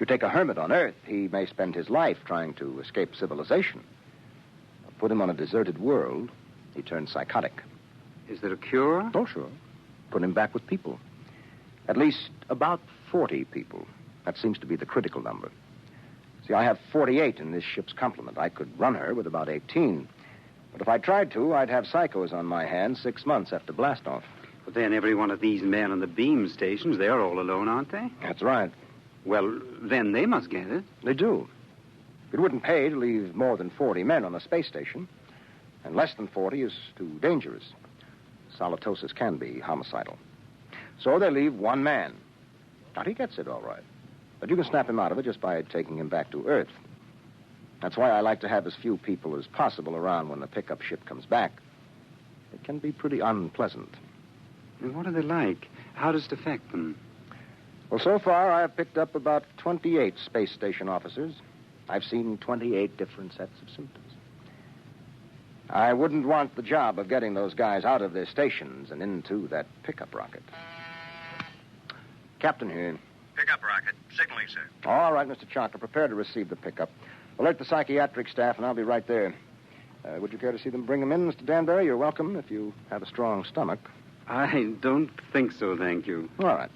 You take a hermit on Earth, he may spend his life trying to escape civilization. Put him on a deserted world, he turns psychotic. Is there a cure? Oh, sure. Put him back with people. At least about 40 people. That seems to be the critical number. See, I have 48 in this ship's complement. I could run her with about 18. But if I tried to, I'd have psychos on my hands 6 months after blastoff. But then every one of these men on the beam stations, they're all alone, aren't they? That's right. Well, then they must get it. They do. It wouldn't pay to leave more than 40 men on a space station. And less than 40 is too dangerous. Solitosis can be homicidal. So they leave one man. Now, he gets it all right. But you can snap him out of it just by taking him back to Earth. That's why I like to have as few people as possible around when the pickup ship comes back. It can be pretty unpleasant. And what are they like? How does it affect them? Well, so far, I've picked up about 28 space station officers. I've seen 28 different sets of symptoms. I wouldn't want the job of getting those guys out of their stations and into that pickup rocket. Captain here. Pickup rocket. Signaling, sir. All right, Mr. Chalker. Prepare to receive the pickup. Alert the psychiatric staff, and I'll be right there. Would you care to see them bring them in, Mr. Danbury? You're welcome if you have a strong stomach. I don't think so, thank you. All right.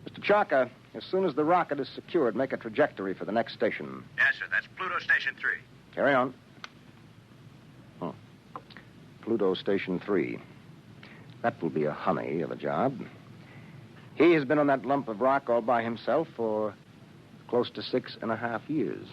Mr. Chalker, as soon as the rocket is secured, make a trajectory for the next station. Yes, sir. That's Pluto Station 3. Carry on. Oh. Pluto Station 3. That will be a honey of a job. He has been on that lump of rock all by himself for close to 6.5 years.